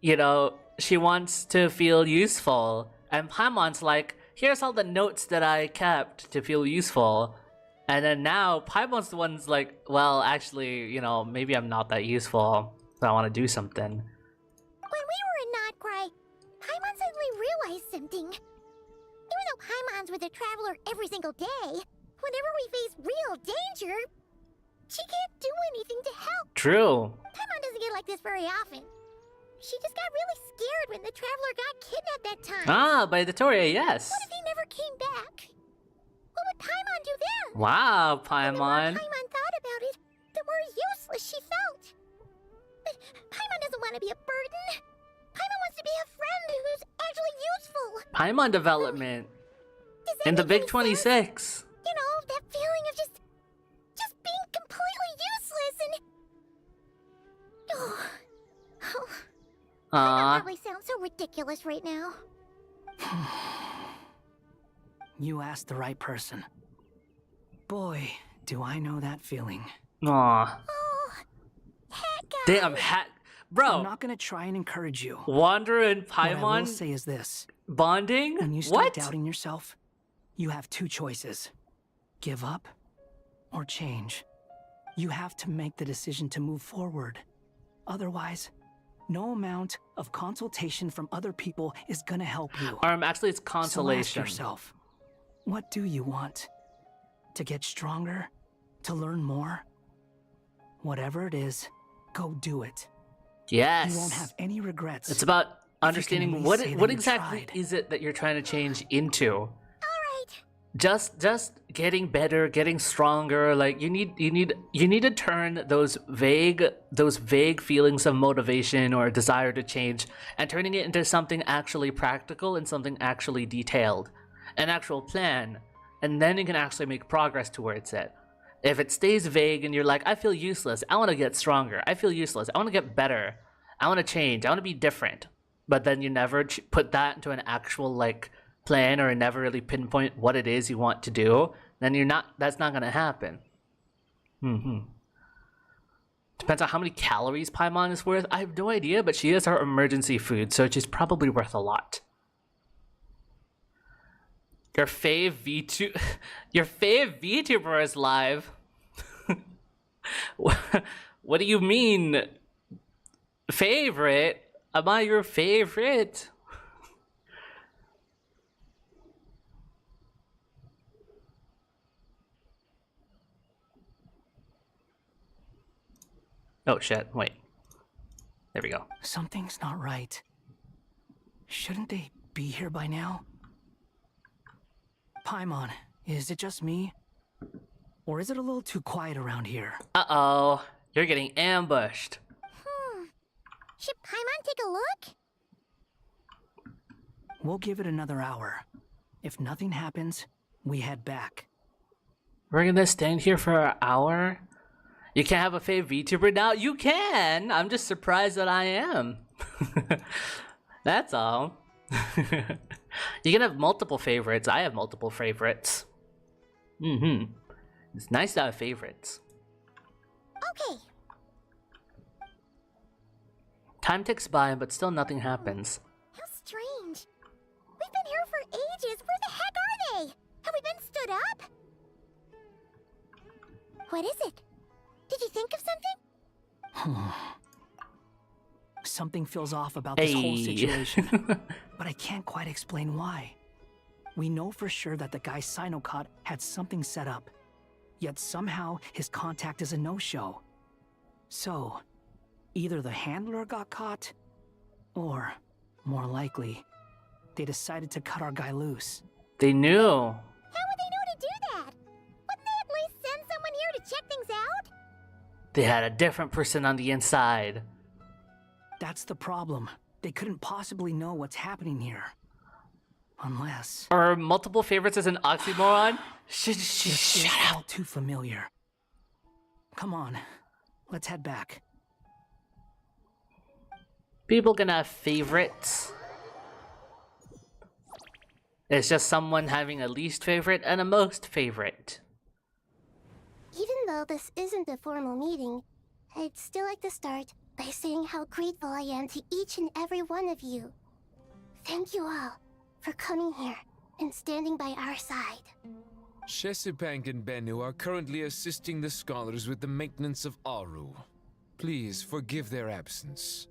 you know, she wants to feel useful. And Paimon's like, here's all the notes that I kept to feel useful. And then now Paimon's the one's like, well, actually, you know, maybe I'm not that useful. So I want to do something. When we were in Notcry, Paimon suddenly realized something. Even though Paimon's with a Traveler every single day, whenever we face real danger, she can't do anything to help. True. Paimon doesn't get like this very often. She just got really scared when the Traveler got kidnapped that time. Ah, by Vittoria, yes. What if he never came back? What would Paimon do then? Wow, The Paimon. more Paimon thought about it, the more useless she felt. But Paimon doesn't want to be a burden. Paimon wants to be a friend who's actually useful. Paimon development. In the Big 26. You know, that feeling of just being completely useless and... Oh. That probably sounds so ridiculous right now. You asked the right person. Boy, do I know that feeling. Aw. Damn, Bro. I'm not gonna try and encourage you. Wander and What I will Paimon say is this. bonding? When you start What? doubting yourself, you have two choices. Give up or change. You have to make the decision to move forward. Otherwise, no amount of consultation from other people is gonna help you. Actually, it's So ask consolation. yourself, what do you want? To get stronger? To learn more? Whatever it is, go do it. Yes. You won't have any regrets. It's about if you can understanding at what least say that what you exactly tried. is it that you're trying to change into. Just getting better, getting stronger. Like you need to turn those vague feelings of motivation or desire to change and turning it into something actually practical and something actually detailed, an actual plan, and then you can actually make progress towards it. If it stays vague and you're like, I feel useless, I want to get stronger, I feel useless, I want to get better, I want to change, I want to be different, but then you never put that into an actual like plan or never really pinpoint what it is you want to do, then that's not going to happen. Depends on how many calories Paimon is worth. I have no idea, but she is her emergency food, so she's probably worth a lot. Your fave VTuber is live. What do you mean? Favorite? Am I your favorite? Oh shit, wait. There we go. Something's not right. Shouldn't they be here by now? Paimon, is it just me? Or is it a little too quiet around here? Uh-oh. You're getting ambushed. Should Paimon take a look? We'll give it another hour. If nothing happens, we head back. We're gonna stand here for an hour? You can't have a fave VTuber now? You can! I'm just surprised that I am. That's all. You can have multiple favorites. I have multiple favorites. It's nice to have favorites. Okay. Time ticks by, but still nothing happens. How strange. We've been here for ages. Where the heck are they? Have we been stood up? What is it? Did you think of something? Something feels off about this whole situation, but I can't quite explain why. We know for sure that the guy Sinocot had something set up, yet somehow his contact is a no-show. So, either the handler got caught, or, more likely, they decided to cut our guy loose. They knew. How would they know to do that? Wouldn't they at least send someone here to check things out? They had a different person on the inside. That's the problem. They couldn't possibly know what's happening here. Unless... Are multiple favorites as an oxymoron? Shut up! All too familiar. Come on, let's head back. People gonna have favorites. It's just someone having a least favorite and a most favorite. Even though this isn't a formal meeting, I'd still like to start by saying how grateful I am to each and every one of you. Thank you all for coming here and standing by our side. Shesipank and Bennu are currently assisting the scholars with the maintenance of Aru. Please forgive their absence.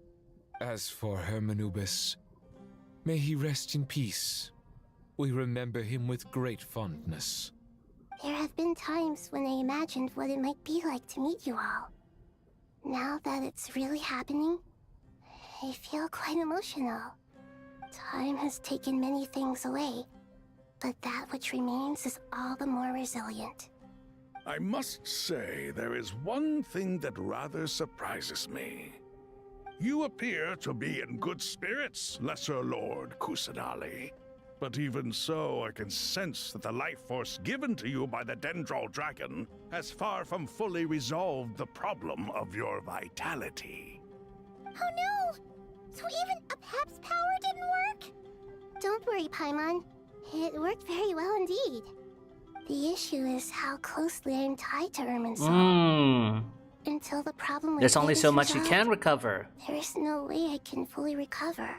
As for Hermanubis, may he rest in peace. We remember him with great fondness. There have been times when I imagined what it might be like to meet you all. Now that it's really happening, I feel quite emotional. Time has taken many things away, but that which remains is all the more resilient. I must say, there is one thing that rather surprises me. You appear to be in good spirits, Lesser Lord Kusanali. But even so, I can sense that the life force given to you by the Dendral Dragon has far from fully resolved the problem of your vitality. Oh no! So even Apep's power didn't work? Don't worry, Paimon. It worked very well indeed. The issue is how closely I'm tied to Irminsul. Until the problem There's only is so much you resolved, can recover. there is no way I can fully recover.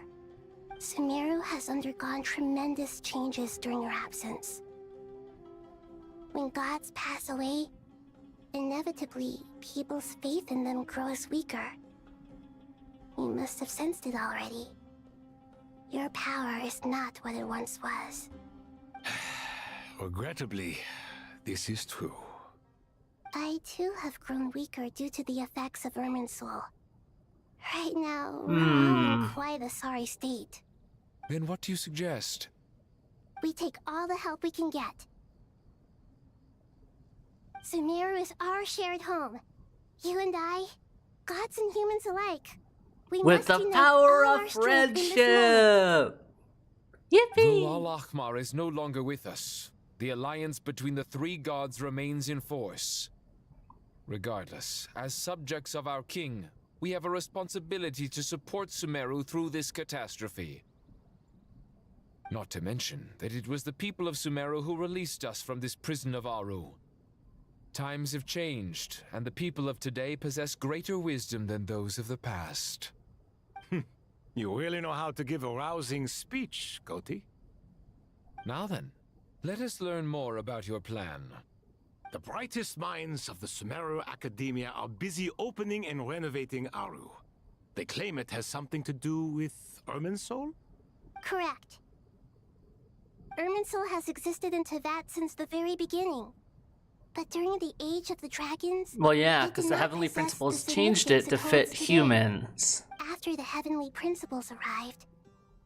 Sumeru has undergone tremendous changes during your absence. When gods pass away, inevitably, people's faith in them grows weaker. You must have sensed it already. Your power is not what it once was. Regrettably, this is true. I too have grown weaker due to the effects of Irminsul. Right now, we're all in quite a sorry state. Then what do you suggest? We take all the help we can get. Sumeru is our shared home. You and I, gods and humans alike. We With must the unite power all of our strength in this moment. friendship! Yippee! Though Al-Ahmar is no longer with us, the alliance between the three gods remains in force. Regardless, as subjects of our king, we have a responsibility to support Sumeru through this catastrophe. Not to mention that it was the people of Sumeru who released us from this prison of Aru. Times have changed, and the people of today possess greater wisdom than those of the past. You really know how to give a rousing speech, Koti. Now then, let us learn more about your plan. The brightest minds of the Sumeru Academia are busy opening and renovating Aru. They claim it has something to do with Irminsul? Correct. Irminsul has existed in Teyvat since the very beginning. But during the Age of the Dragons... Well, yeah, it because did the not Heavenly possess Principles the changed it to significance fit holds today. humans. After the Heavenly Principles arrived,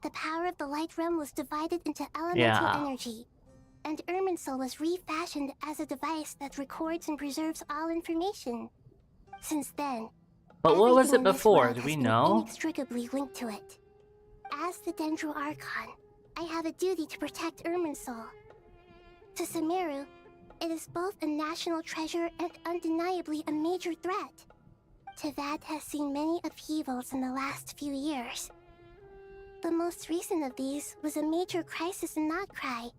the power of the Light Realm was divided into elemental Yeah. energy, and Irminsul was refashioned as a device that records and preserves all information. Since then, But what was it everything in this before? world Do has we been know? inextricably linked to it. As the Dendro Archon, I have a duty to protect Irminsul. To Sumeru, it is both a national treasure and undeniably a major threat. Teyvat has seen many upheavals in the last few years. The most recent of these was a major crisis in Notcry,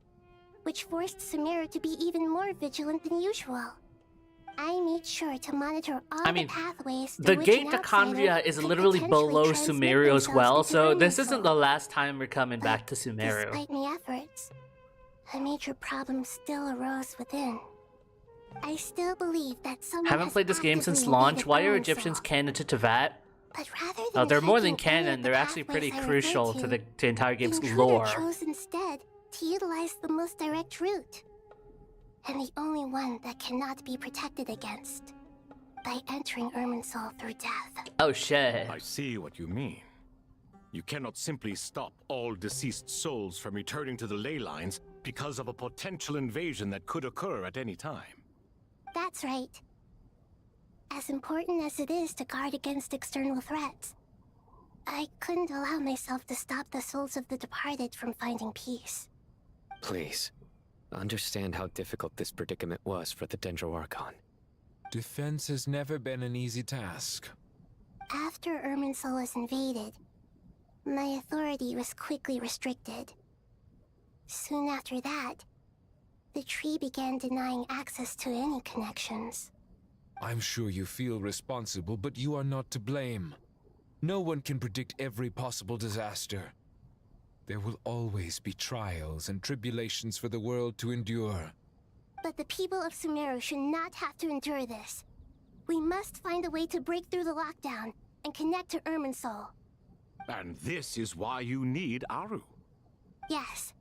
which forced Sumeru to be even more vigilant than usual. I made sure to monitor all the pathways The through which gate an to outsider Kandria is could literally potentially below transmit Sumeru as themselves well, into so this Irminsul. isn't the last time we're coming back to Sumeru. Despite my efforts, a major problem still arose within. I still believe that someone Haven't has played this game since actively launch. invaded Why are Irminsul. Egyptians canon to Tevat? But rather Oh, than they're more than taking any of canon. the They're actually pathways pretty I crucial referred to the entire the game's intruder lore. chose instead to utilize the most direct route, and the only one that cannot be protected against, by entering Irminsul through death. Oh shit. I see what you mean. You cannot simply stop all deceased souls from returning to the ley lines because of a potential invasion that could occur at any time. That's right. As important as it is to guard against external threats, I couldn't allow myself to stop the souls of the departed from finding peace. Please, understand how difficult this predicament was for the Dendro Archon. Defense has never been an easy task. After Irminsul was invaded, my authority was quickly restricted. Soon after that, the tree began denying access to any connections. I'm sure you feel responsible, but you are not to blame. No one can predict every possible disaster. There will always be trials and tribulations for the world to endure. But the people of Sumeru should not have to endure this. We must find a way to break through the lockdown and connect to Irminsul. And this is why you need Aru. Yes.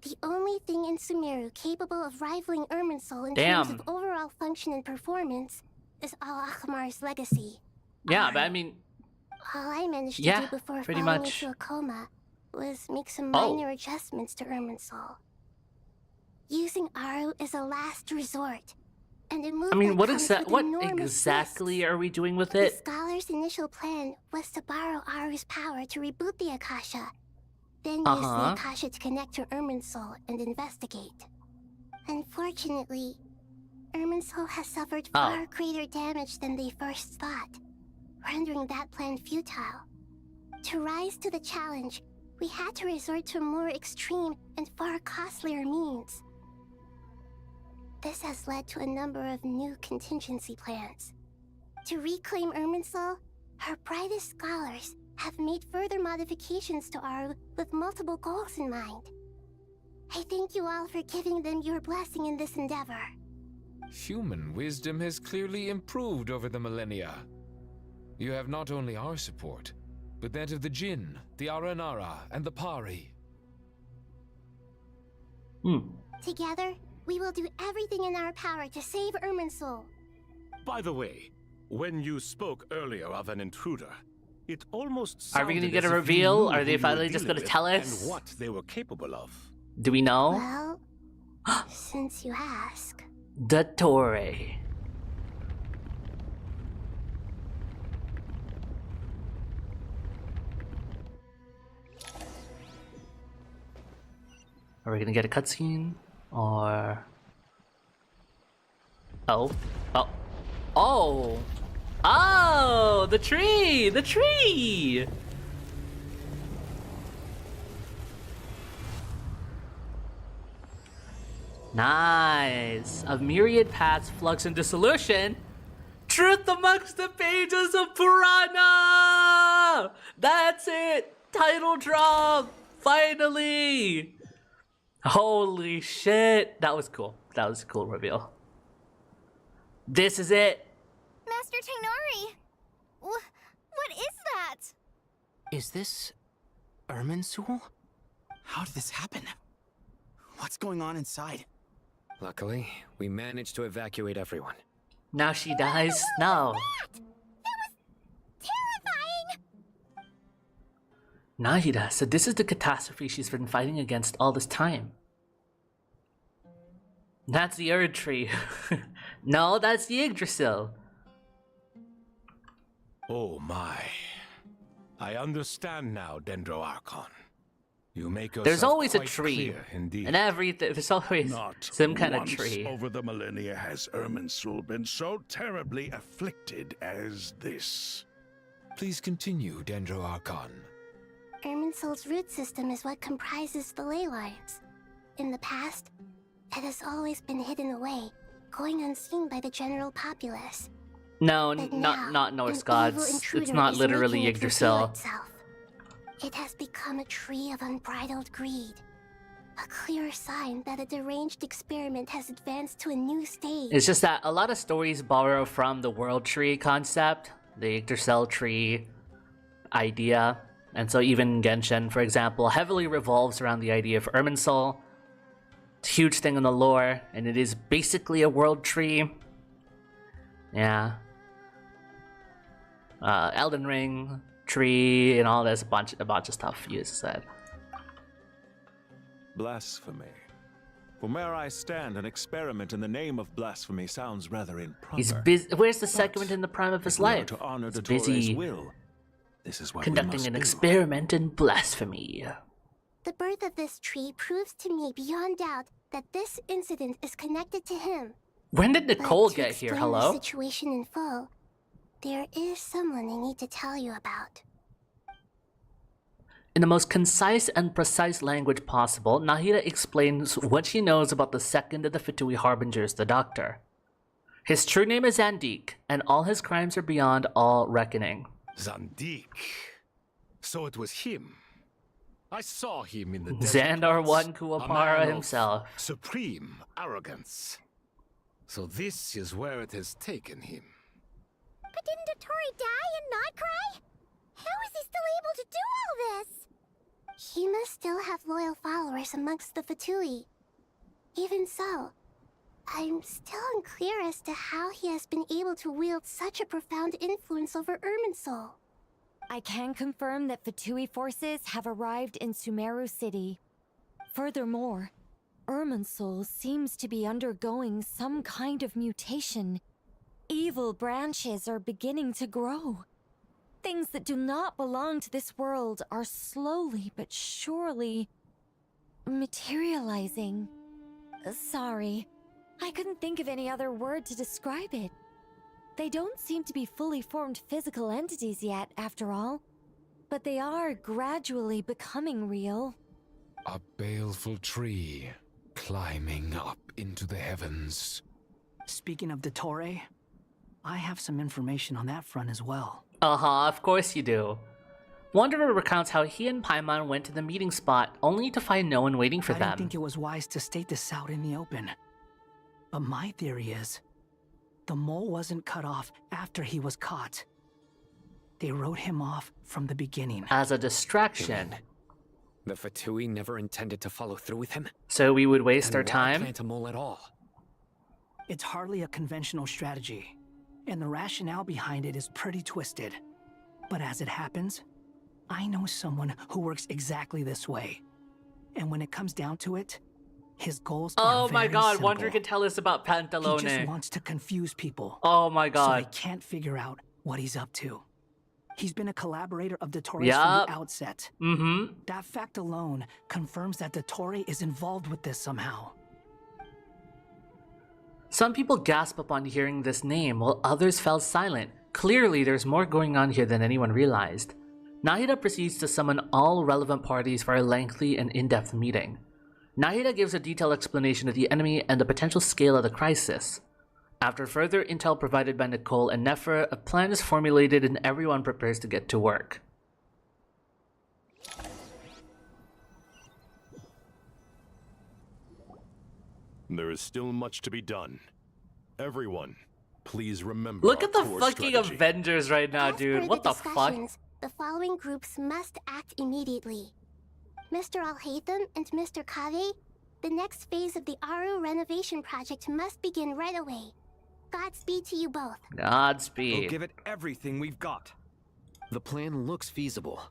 The only thing in Sumeru capable of rivaling Irminsul in Damn. terms of overall function and performance is Al-Akhmar's legacy. Yeah, but I mean, All I managed to Yeah, do before pretty falling much. into a coma was make some Oh. minor adjustments to Irminsul. Using Aru is a last resort, and a move I mean, that what comes with what enormous exactly are we doing with The it? scholar's initial plan was to borrow Aru's power to reboot the Akasha, then use Uh-huh. the Akasha to connect to Irminsul and investigate. Unfortunately, Irminsul has suffered far greater damage than they first thought, rendering that plan futile. To rise to the challenge, we had to resort to a more extreme and far costlier means. This has led to a number of new contingency plans. To reclaim Irminsul, her brightest scholars have made further modifications to Aru with multiple goals in mind. I thank you all for giving them your blessing in this endeavor. Human wisdom has clearly improved over the millennia. You have not only our support, but that of the Jinn, the Aranara, and the Pari. Together, we will do everything in our power to save Irminsul. By the way, when you spoke earlier of an intruder, it almost Are we gonna sounded get a as if you reveal? knew Are who they you were finally just dealing gonna with tell us? and what they were capable of. Do we know? Well, since you ask. Dottore. Are we gonna get a cutscene? Or... Oh. Oh. Oh! Oh! The tree! The tree! Nice! A myriad paths flux into solution. Truth amongst the pages of Purana! That's it! Title drop! Finally! Holy shit! That was cool. That was a cool reveal. This is it! Master Tainari! What is that? Is this Irminsul? How did this happen? What's going on inside? Luckily, we managed to evacuate everyone. Now she dies? No. Nahida, so this is the catastrophe she's been fighting against all this time. That's the Erd Tree. No, that's the Yggdrasil. Oh my. I understand now, Dendro Archon. You make yourself There's always a quite tree. clear indeed. And everything, there's always Not some kind of once tree. over the millennia has Irminsul been so terribly afflicted as this. Please continue, Dendro Archon. Irminsul's root system is what comprises the ley lines. In the past, it has always been hidden away, going unseen by the general populace. No, But not now, Norse an gods. evil intruder It's not is literally making it reveal Yggdrasil. itself. It has become a tree of unbridled greed. A clear sign that a deranged experiment has advanced to a new stage. It's just that a lot of stories borrow from the world tree concept, the Yggdrasil tree idea. And so even Genshin, for example, heavily revolves around the idea of Irminsul. It's a huge thing in the lore, and it is basically a world tree. Yeah. Elden Ring tree and all this, a bunch of stuff you said. Blasphemy. From where I stand, an experiment in the name of blasphemy sounds rather improper. He's busy. Where's the segment in the prime of his life? To honor He's the busy will. This is what conducting an experiment in blasphemy. The birth of this tree proves to me beyond doubt that this incident is connected to him. When did Nicole But to get here? explain Hello? The situation in full, there is someone I need to tell you about. In the most concise and precise language possible, Nahida explains what she knows about the second of the Fatui Harbingers, the Doctor. His true name is Zandik, and all his crimes are beyond all reckoning. Zandik. So it was him. I saw him in the Xandar One Kuwapara himself. Supreme arrogance. So this is where it has taken him. But didn't Dottore die and not cry? How is he still able to do all this? He must still have loyal followers amongst the Fatui. Even so, I'm still unclear as to how he has been able to wield such a profound influence over Irminsul. I can confirm that Fatui forces have arrived in Sumeru City. Furthermore, Irminsul seems to be undergoing some kind of mutation. Evil branches are beginning to grow. Things that do not belong to this world are slowly but surely materializing. Sorry, I couldn't think of any other word to describe it. They don't seem to be fully formed physical entities yet, after all, but they are gradually becoming real. A baleful tree climbing up into the heavens. Speaking of Dottore, I have some information on that front as well. Uh-huh, of course you do. Wanderer recounts how he and Paimon went to the meeting spot only to find no one waiting for I them. don't think it was wise to state this out in the open. But my theory is, the mole wasn't cut off after he was caught. They wrote him off from the beginning. As a distraction. The Fatui never intended to follow through with him? So we would waste Then our why time? plant a mole at all? It's hardly a conventional strategy, and the rationale behind it is pretty twisted. But as it happens, I know someone who works exactly this way. And when it comes down to it, his goals are Oh my very god, simple. Wanderer can tell us about Pantalone. He just wants to confuse people. Oh my So god. they can't figure out what he's up to. He's been a collaborator of Dottore's Yup. from the outset. Mm-hmm. That fact alone confirms that Dottore is involved with this somehow. Some people gasp upon hearing this name, while others fell silent. Clearly, there's more going on here than anyone realized. Nahida proceeds to summon all relevant parties for a lengthy and in-depth meeting. Nahida gives a detailed explanation of the enemy and the potential scale of the crisis. After further intel provided by Nicole and Nefer, a plan is formulated and everyone prepares to get to work. There is still much to be done. Everyone, please remember Look our at the core fucking strategy. Avengers right now, As dude. per What the fuck? discussions, the following groups must act immediately. Mr. Alhaitham and Mr. Kave, the next phase of the Aru renovation project must begin right away. Godspeed to you both. Godspeed. We'll give it everything we've got. The plan looks feasible,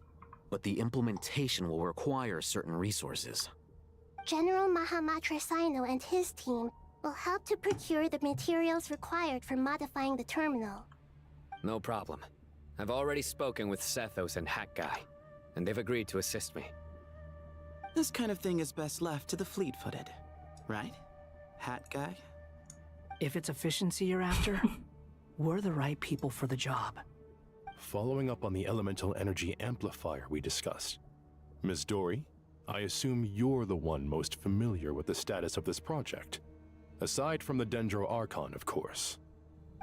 but the implementation will require certain resources. General Mahamatra Sino and his team will help to procure the materials required for modifying the terminal. No problem. I've already spoken with Sethos and Hat Guy, and they've agreed to assist me. This kind of thing is best left to the fleet-footed, right? Hat Guy? If it's efficiency you're after, we're the right people for the job. Following up on the elemental energy amplifier we discussed, Ms. Dory, I assume you're the one most familiar with the status of this project. Aside from the Dendro Archon, of course.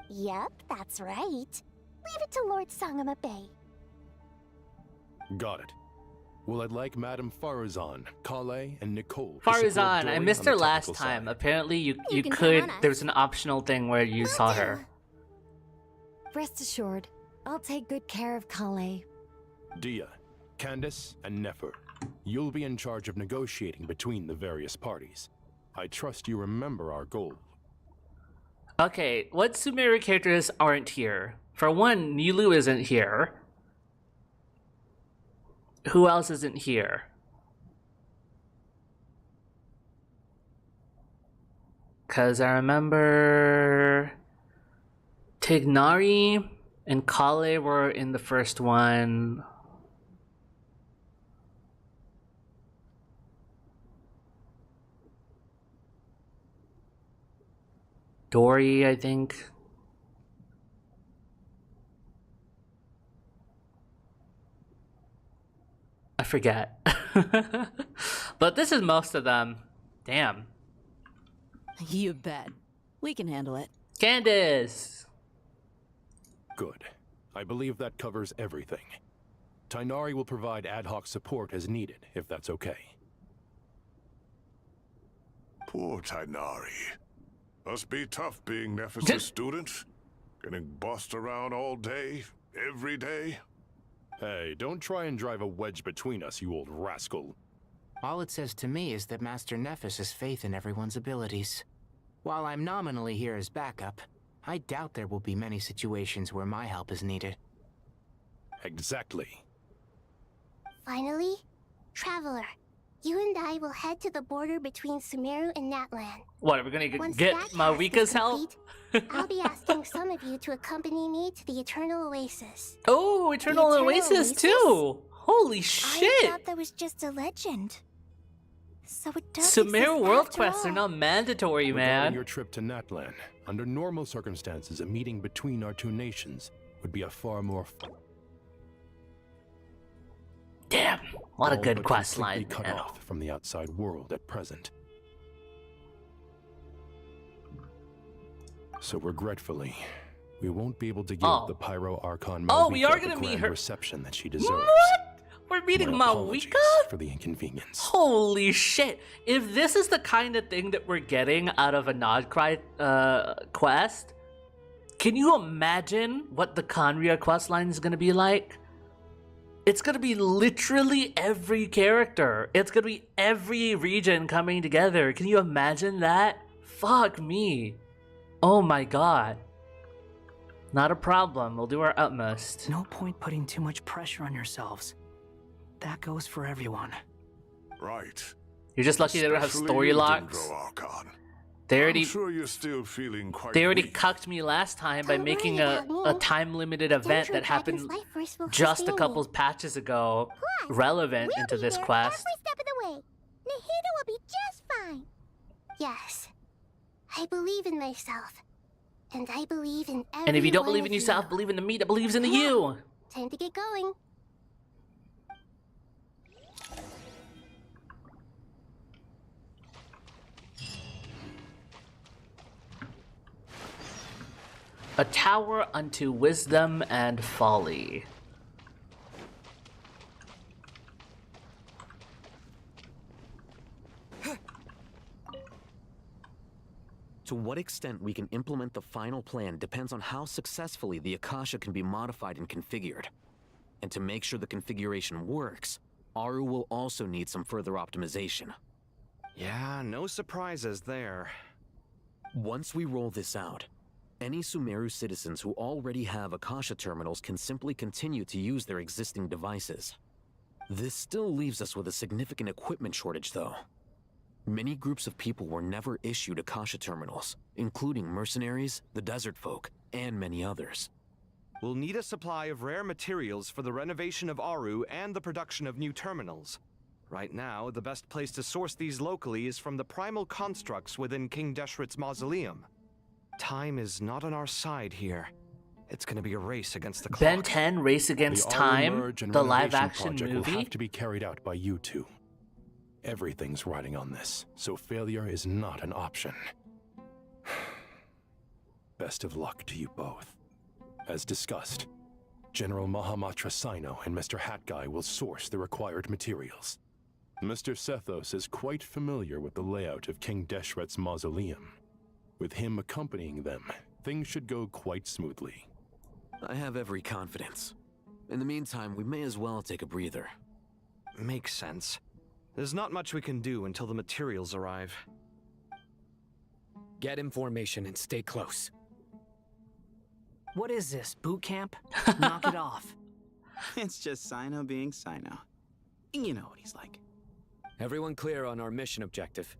Yep, that's right. Leave it to Lord Sangamabe. Got it. Well, I'd like Madame Farazan, Kale, and Nicole. to support Farazan, I Dory missed on the her last technical time. side. Apparently, you can count could. on us. There's an optional thing where you saw her. Rest assured, I'll take good care of Kale. Dia, Candace, and Nefer, you'll be in charge of negotiating between the various parties. I trust you remember our goal. Okay, what Sumeru characters aren't here? For one, Nilu isn't here. Who else isn't here? Cause I remember Tignari and Kale were in the first one. Dory, I think. I forget. But this is most of them. Damn. You bet. We can handle it. Candace! Good. I believe that covers everything. Tainari will provide ad hoc support as needed, if that's okay. Poor Tainari. Must be tough being Nephis' student. Getting bossed around all day, every day. Hey, don't try and drive a wedge between us, you old rascal. All it says to me is that Master Nephis has faith in everyone's abilities. While I'm nominally here as backup, I doubt there will be many situations where my help is needed. Exactly. Finally, Traveler, you and I will head to the border between Sumeru and Natlan. What, are we gonna Once get that task Marika's is help? complete, I'll be asking some of you to accompany me to the Eternal Oasis. Oh, Eternal Oasis too! Holy I shit! thought that was just a legend. So it does Sumeru exist World after Quests are all. not mandatory, Regarding man. your trip to Natlan, under normal circumstances, a meeting between our two nations would be a far more Damn, what a all good but quest completely line, cut man. off from the outside world at present. So regretfully, we won't be able to give the Pyro Archon Malvika we are the gonna meet grand her- reception that she deserves. What? We're meeting My apologies Malvika? for the inconvenience. Holy shit! If this is the kind of thing that we're getting out of a Nodcry quest, can you imagine what the Conria questline is gonna be like? It's gonna be literally every character. It's gonna be every region coming together. Can you imagine that? Fuck me. Oh my god. Not a problem. We'll do our utmost. No point putting too much pressure on yourselves. That goes for everyone. Right. You're just lucky they don't have Especially story you, locks. Dendro Archon. They already I'm sure you're still feeling quite They already weak. cucked me last time by Don't making worry a about me. time-limited event Dendro that happened Dragon's life force will just a sustain couple me. patches ago, Plus, relevant we'll into be this there quest. every step of the way. Nahida will be just fine. Yes. I believe in myself. And I believe in every And if you don't one believe in of yourself, you. believe in the me that believes in the you. Time to get going. A tower unto wisdom and folly. To what extent we can implement the final plan depends on how successfully the Akasha can be modified and configured. And to make sure the configuration works, Aru will also need some further optimization. Yeah, no surprises there. Once we roll this out, any Sumeru citizens who already have Akasha terminals can simply continue to use their existing devices. This still leaves us with a significant equipment shortage, though. Many groups of people were never issued Akasha terminals, including mercenaries, the desert folk, and many others. We'll need a supply of rare materials for the renovation of Aru and the production of new terminals. Right now, the best place to source these locally is from the primal constructs within King Deshret's mausoleum. Time is not on our side here. It's gonna be a race against the clock. Ben 10 Race Against The Aru Time, Merge and the renovation live-action project movie. will have to be carried out by you two. Everything's riding on this, so failure is not an option. Best of luck to you both. As discussed, General Mahamatra Sino and Mr. Hat Guy will source the required materials. Mr. Sethos is quite familiar with the layout of King Deshret's mausoleum. With him accompanying them, things should go quite smoothly. I have every confidence. In the meantime, we may as well take a breather. Makes sense. There's not much we can do until the materials arrive. Get information and stay close. What is this, boot camp? Knock it off. It's just Sino being Sino. You know what he's like. Everyone clear on our mission objective.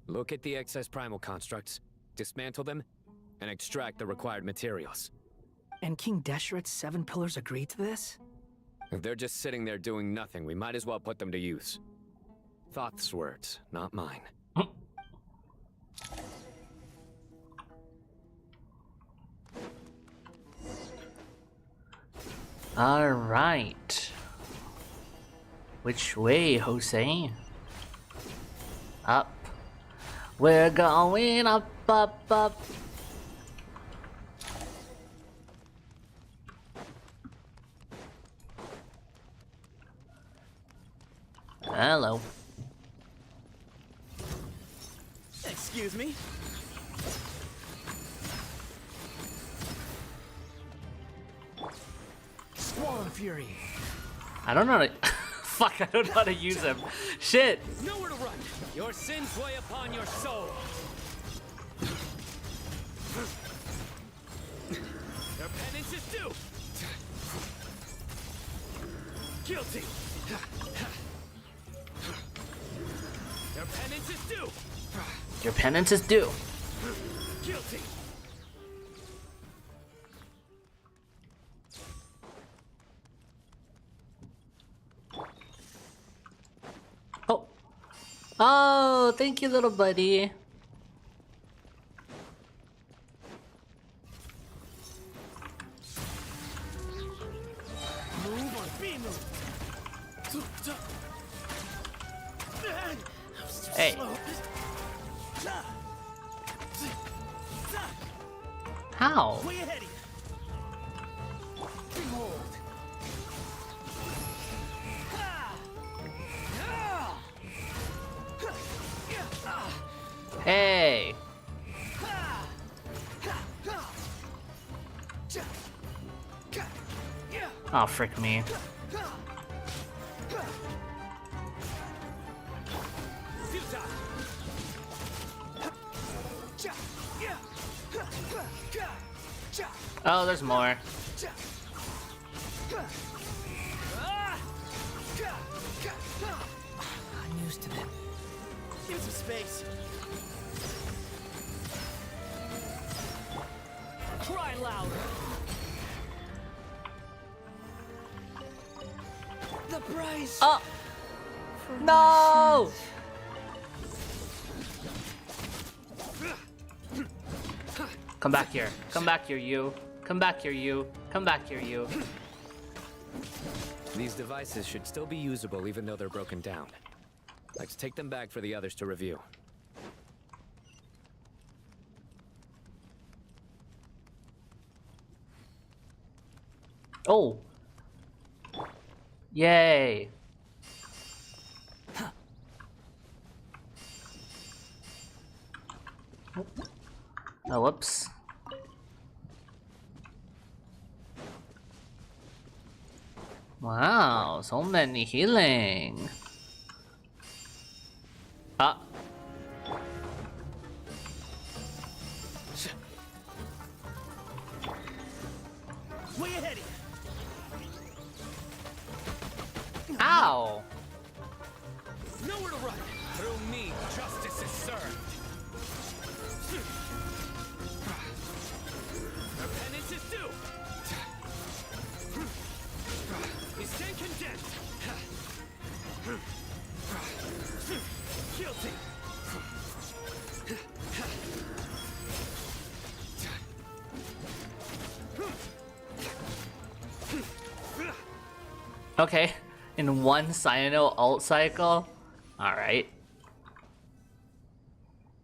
Look at the excess primal constructs, dismantle them, and extract the required materials. And King Deshret's 7 pillars agreed to this? If they're just sitting there doing nothing, we might as well put them to use. Thoth's words, not mine. All right. Which way, Jose? Up. We're going up, up, up. Hello. Excuse me? Squall Fury. I don't know how to... Fuck, I don't know how to use him. Shit. Nowhere to run. Your sins weigh upon your soul. Your penance is due. Guilty. Your penance is due. Your penance is due. Guilty. Oh. Oh, thank you, little buddy. Move or be moved. Hey. How? Way ahead of you. Behold. Hey. Oh, frick me. Oh, there's more. I'm used to them. Give some space. Cry louder. The price. Oh. No. Come back here. Come back here, you. Come back here, you. Come back here, you. These devices should still be usable even though they're broken down. Let's take them back for the others to review. Oh. Yay. Oh, whoops. Wow, so many healing. Ah. Way ahead of you. Ow. Nowhere to run. Through me, justice is served. Your penance is due. You stand condemned. Guilty. Okay, in one Cyano alt cycle? Alright.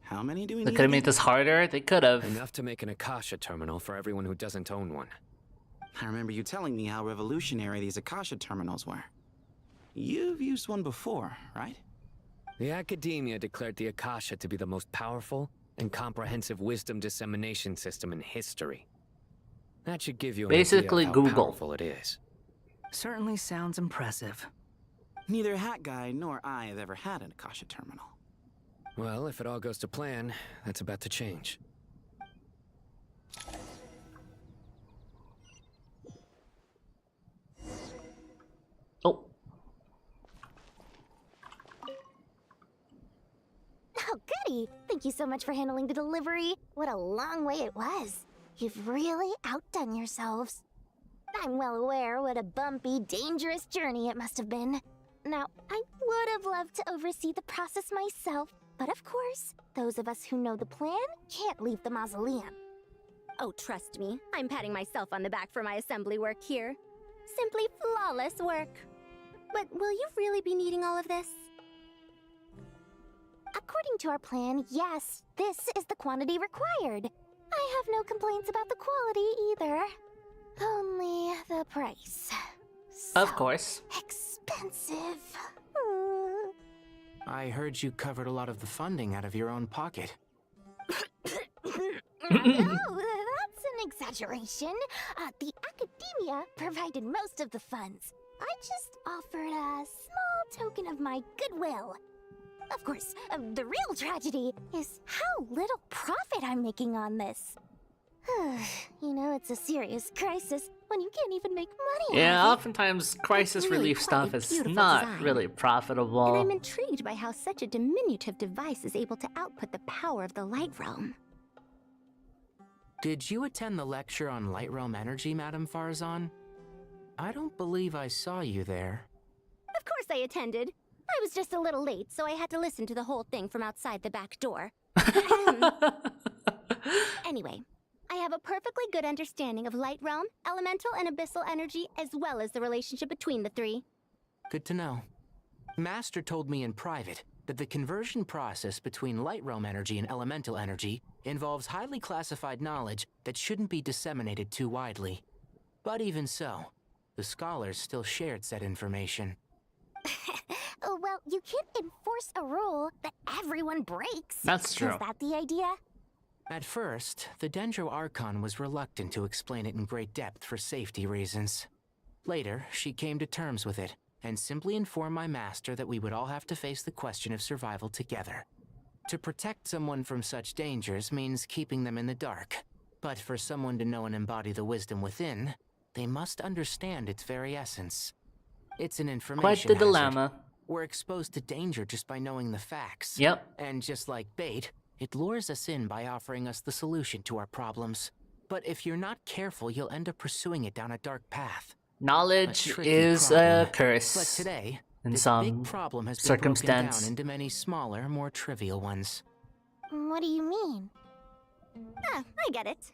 How many do we They need? could have made this harder, they could have. Enough to make an Akasha terminal for everyone who doesn't own one. I remember you telling me how revolutionary these Akasha terminals were. You've used one before, right? The academia declared the Akasha to be the most powerful and comprehensive wisdom dissemination system in history. That should give you an Basically idea of how Google. powerful it is. Certainly sounds impressive. Neither Hat Guy nor I have ever had an Akasha terminal. Well, if it all goes to plan, that's about to change. Oh. Oh, goody! Thank you so much for handling the delivery. What a long way it was. You've really outdone yourselves. I'm well aware what a bumpy, dangerous journey it must have been. Now, I would have loved to oversee the process myself, but of course, those of us who know the plan can't leave the mausoleum. Oh, trust me, I'm patting myself on the back for my assembly work here. Simply flawless work. But will you really be needing all of this? According to our plan, yes, this is the quantity required. I have no complaints about the quality either. Only the price. Of course. Expensive. I heard you covered a lot of the funding out of your own pocket. No, that's an exaggeration. The academia provided most of the funds. I just offered a small token of my goodwill. Of course, the real tragedy is how little profit I'm making on this. You know, it's a serious crisis when you can't even make money. Yeah, off it. oftentimes crisis really relief quite stuff a is beautiful not design. really profitable. And I'm intrigued by how such a diminutive device is able to output the power of the Light Realm. Did you attend the lecture on Light Realm energy, Madame Farzan? I don't believe I saw you there. Of course I attended. I was just a little late, so I had to listen to the whole thing from outside the back door. Anyway, I have a perfectly good understanding of Light Realm, elemental and abyssal energy, as well as the relationship between the three. Good to know. Master told me in private that the conversion process between Light Realm energy and elemental energy involves highly classified knowledge that shouldn't be disseminated too widely. But even so, the scholars still shared said information. Well, you can't enforce a rule that everyone breaks. That's true. Is that the idea? At first, the Dendro Archon was reluctant to explain it in great depth for safety reasons. Later, she came to terms with it, and simply informed my master that we would all have to face the question of survival together. To protect someone from such dangers means keeping them in the dark. But for someone to know and embody the wisdom within, they must understand its very essence. It's an information Quite the hazard. dilemma. We're exposed to danger just by knowing the facts. Yep. And just like bait, it lures us in by offering us the solution to our problems. But if you're not careful, you'll end up pursuing it down a dark path. Knowledge tricky is problem. a curse. But today, in this some big problem has been circumstance. broken down into many smaller, more trivial ones. What do you mean? Ah, I get it.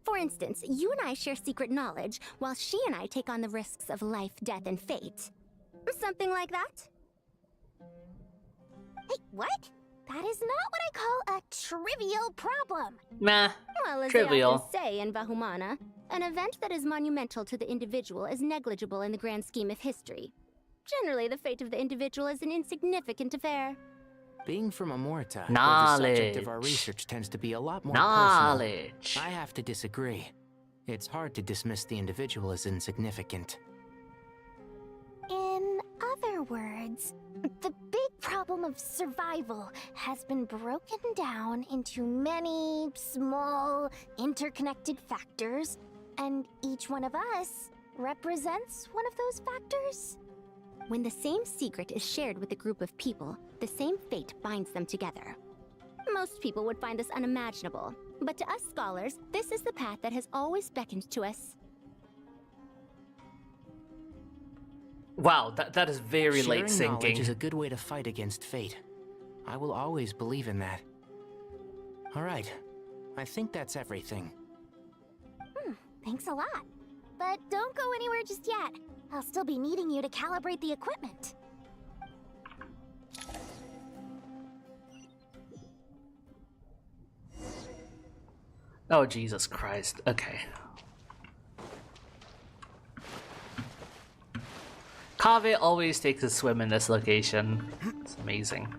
For instance, you and I share secret knowledge, while she and I take on the risks of life, death, and fate. Something like that? Hey, what? That is not what I call a trivial problem. Nah, Well, as trivial. they often say in Vahumana, an event that is monumental to the individual is negligible in the grand scheme of history. Generally, the fate of the individual is an insignificant affair. Being from Amorta, where the subject of our Knowledge. research tends to be a lot more Knowledge. personal, I have to disagree. It's hard to dismiss the individual as insignificant. In other words, the big problem of survival has been broken down into many small, interconnected factors, and each one of us represents one of those factors. When the same secret is shared with a group of people, the same fate binds them together. Most people would find this unimaginable, but to us scholars, this is the path that has always beckoned to us. Wow, that is very late Sharing knowledge sinking. is a good way to fight against fate. I will always believe in that. All right, I think that's everything. Thanks a lot. But don't go anywhere just yet. I'll still be needing you to calibrate the equipment. Oh, Jesus Christ. Okay. Kaveh always takes a swim in this location. It's amazing.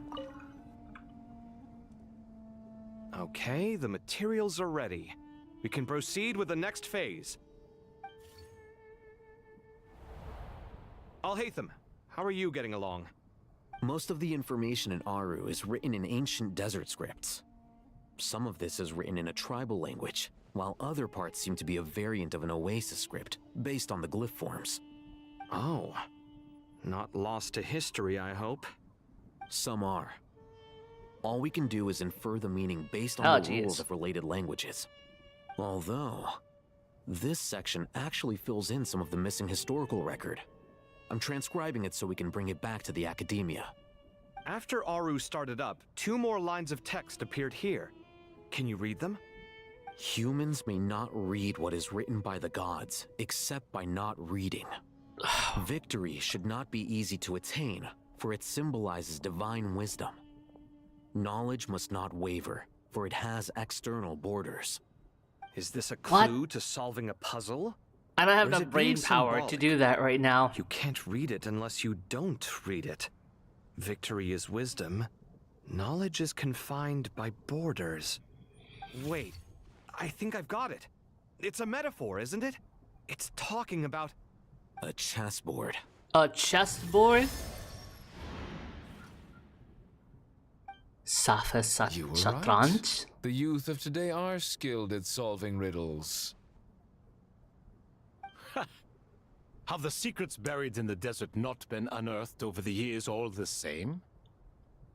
Okay, the materials are ready. We can proceed with the next phase. Alhaitham, how are you getting along? Most of the information in Aru is written in ancient desert scripts. Some of this is written in a tribal language, while other parts seem to be a variant of an Oasis script, based on the glyph forms. Oh. Not lost to history, I hope. Some are. All we can do is infer the meaning based on the rules of related languages. Although, this section actually fills in some of the missing historical record. I'm transcribing it so we can bring it back to the academia. After Aru started up, 2 more lines of text appeared here. Can you read them? Humans may not read what is written by the gods, except by not reading. Victory should not be easy to attain, for it symbolizes divine wisdom. Knowledge must not waver, for it has external borders. Is this a clue to solving a puzzle? I don't have Or is enough it being brain power to symbolic? do that right now. You can't read it unless you don't read it. Victory is wisdom. Knowledge is confined by borders. Wait, I think I've got it. It's a metaphor, isn't it? It's talking about... a chessboard. A chessboard? Shatranj? The youth of today are skilled at solving riddles. Have the secrets buried in the desert not been unearthed over the years all the same?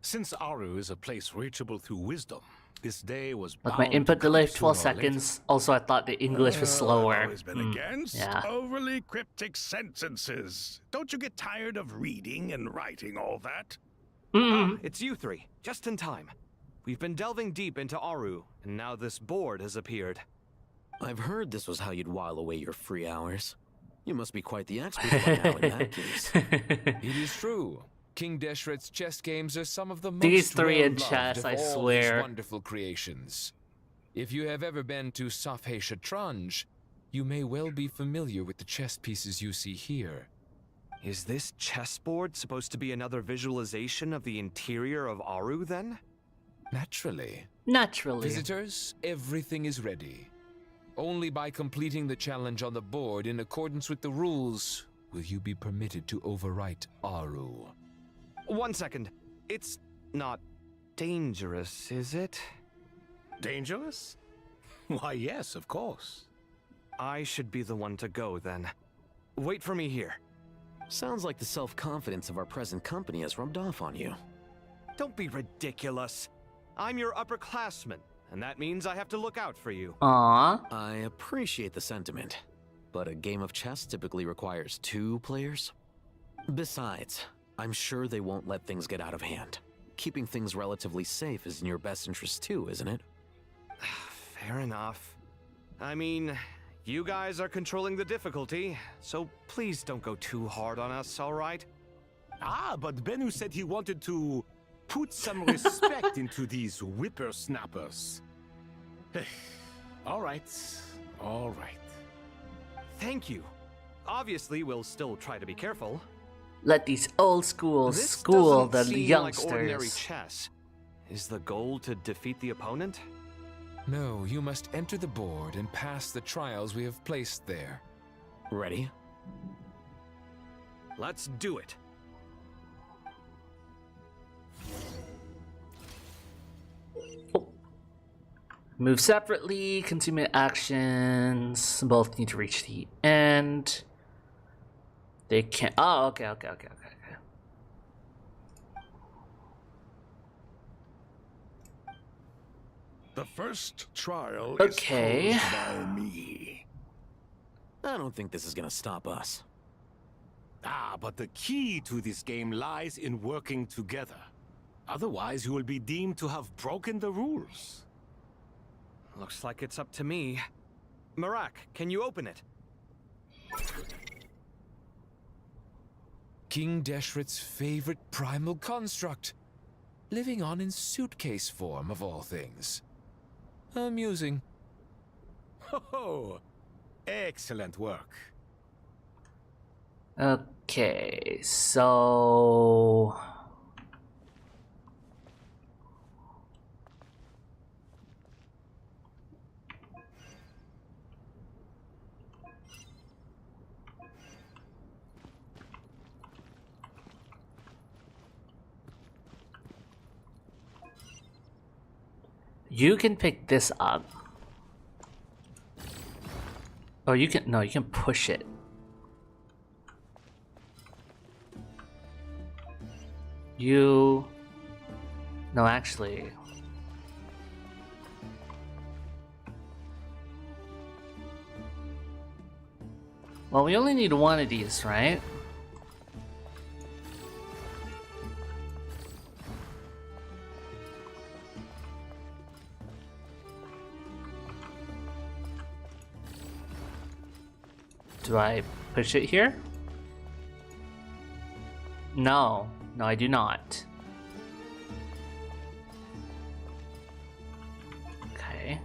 Since Aru is a place reachable through wisdom, this day was With my bound input to come delay of 12 sooner or later. seconds. Also, I thought the English was slower. I've always been against yeah. overly cryptic sentences. Don't you get tired of reading and writing all that? Ah, it's you 3, just in time. We've been delving deep into Aru, and now this board has appeared. I've heard this was how you'd while away your free hours. You must be quite the expert by now in that case. It is true. King Deshret's chess games are some of the most These 3 in well-loved chess, of I all swear. his wonderful creations. If you have ever been to Safhe Shatranj, you may well be familiar with the chess pieces you see here. Is this chessboard supposed to be another visualization of the interior of Aru, then? Naturally. Naturally. Visitors, everything is ready. Only by completing the challenge on the board in accordance with the rules will you be permitted to overwrite Aru. 1 second. It's not dangerous, is it? Dangerous? Why, yes, of course. I should be the one to go, then. Wait for me here. Sounds like the self-confidence of our present company has rubbed off on you. Don't be ridiculous. I'm your upperclassman, and that means I have to look out for you. Aww. I appreciate the sentiment, but a game of chess typically requires 2 players. Besides, I'm sure they won't let things get out of hand. Keeping things relatively safe is in your best interest too, isn't it? Fair enough. I mean, you guys are controlling the difficulty, so please don't go too hard on us, all right? Ah, but Bennu said he wanted to put some respect into these whippersnappers. All right, all right. Thank you. Obviously, we'll still try to be careful. Let these old schools This school the doesn't seem like ordinary youngsters. chess. Is the goal to defeat the opponent? No, you must enter the board and pass the trials we have placed there. Ready? Let's do it. Move separately, consume actions. Both need to reach the end. They can't. Oh, okay. The first trial Okay. is posed by me. I don't think this is gonna stop us. Ah, but the key to this game lies in working together. Otherwise, you will be deemed to have broken the rules. Looks like it's up to me. Marak, can you open it? King Deshret's favorite primal construct. Living on in suitcase form, of all things. Amusing. Ho ho! Excellent work. Okay, so you can pick this up. Oh, you can, no, you can push it. No, actually. Well, we only need one of these, right? Do I push it here? No, I do not. Okay.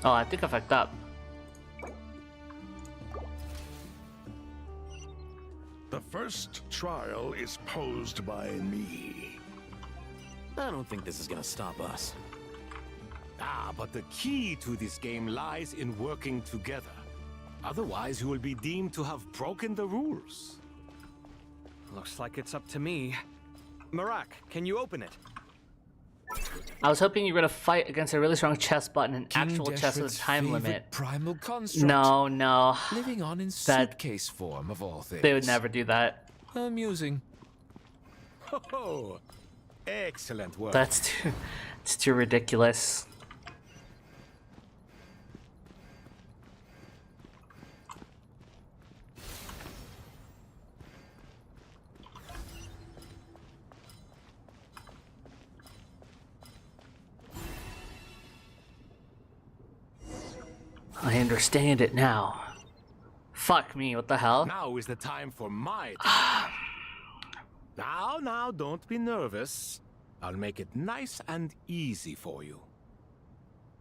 Oh, I think I fucked up. The first trial is posed by me. I don't think this is gonna stop us. Ah, but the key to this game lies in working together. Otherwise, you will be deemed to have broken the rules. Looks like it's up to me. Marak, can you open it? I was hoping you were gonna fight against a really strong chess button and actual chess with a time limit. Primal construct. No. Living on in suitcase form of all things. They would never do that. Amusing. Oh, excellent work. It's too ridiculous. I understand it now. Fuck me, what the hell? Now is the time for my Now, don't be nervous. I'll make it nice and easy for you.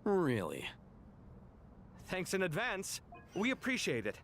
Really? Thanks in advance. We appreciate it.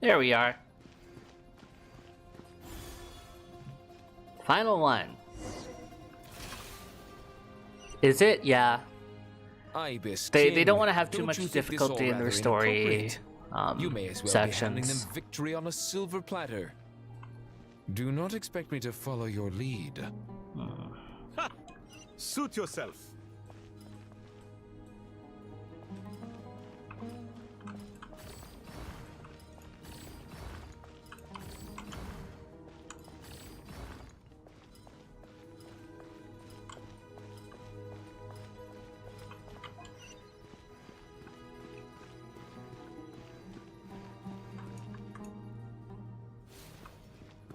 There we are. Final one. Is it? Yeah. Ibis They don't King, want to have too don't much you think this difficulty all in their rather story inappropriate? You may as well be handing them sections. victory on a silver platter. Do not expect me to follow your lead. Suit yourself.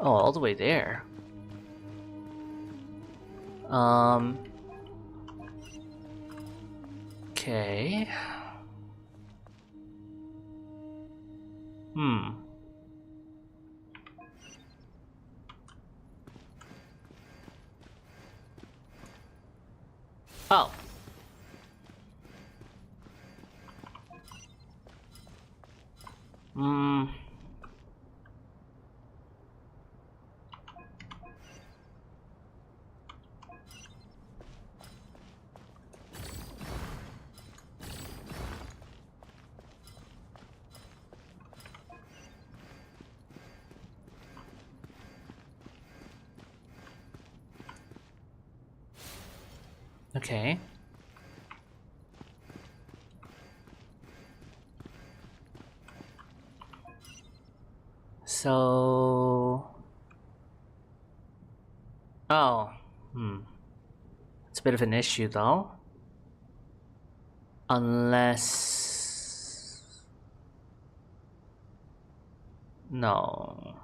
Oh, all the way there. Okay. Oh. Okay. So... Oh. It's a bit of an issue, though. Unless... No.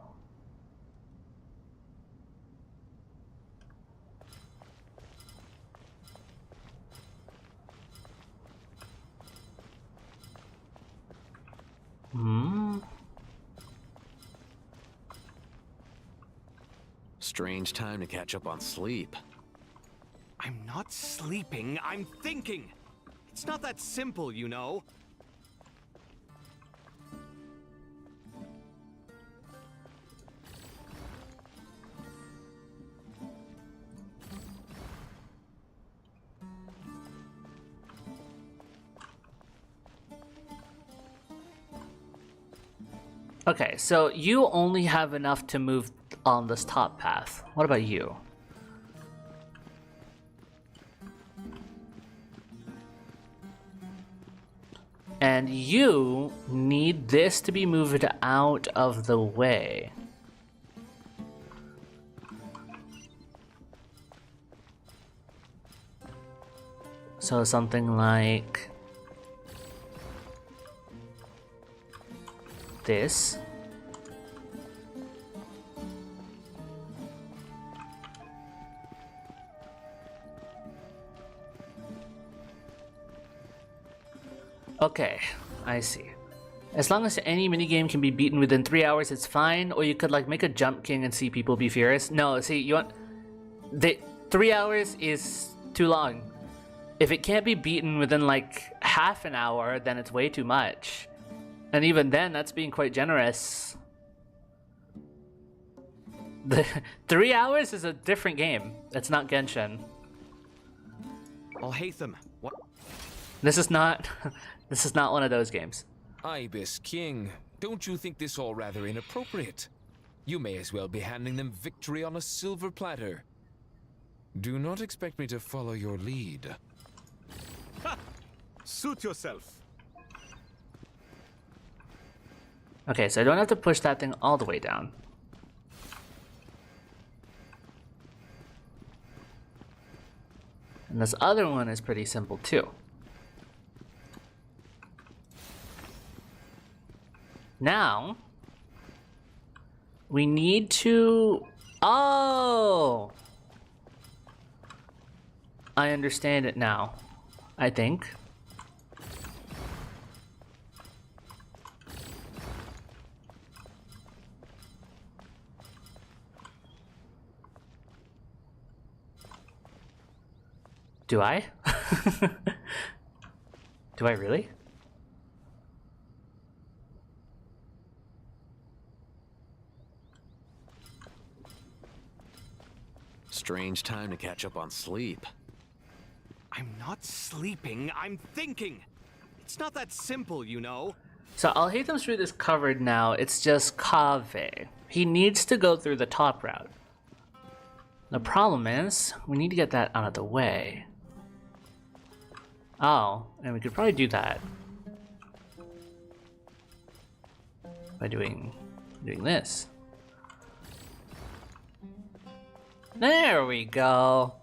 Strange time to catch up on sleep. I'm not sleeping, I'm thinking. It's not that simple, you know. Okay, so you only have enough to move on this top path. What about you? And you need this to be moved out of the way. So something like this. Okay, I see. As long as any minigame can be beaten within 3 hours, it's fine. Or you could like make a Jump King and see people be furious. No, see, you want... 3 hours is too long. If it can't be beaten within like half an hour, then it's way too much. And even then, that's being quite generous. The 3 hours is a different game. It's not Genshin. I'll hate them. What? This is not... This is not one of those games. Ibis King, don't you think this all rather inappropriate? You may as well be handing them victory on a silver platter. Do not expect me to follow your lead. Ha! Suit yourself. Okay, so I don't have to push that thing all the way down. And this other one is pretty simple too. Now, we need to... Oh! I understand it now, I think. Do I? Do I really? Strange time to catch up on sleep. I'm not sleeping, I'm thinking. It's not that simple, you know. So Alhaitham Street is covered now. It's just Kaveh. He needs to go through the top route. The problem is, we need to get that out of the way. Oh, and we could probably do that by doing this. There we go.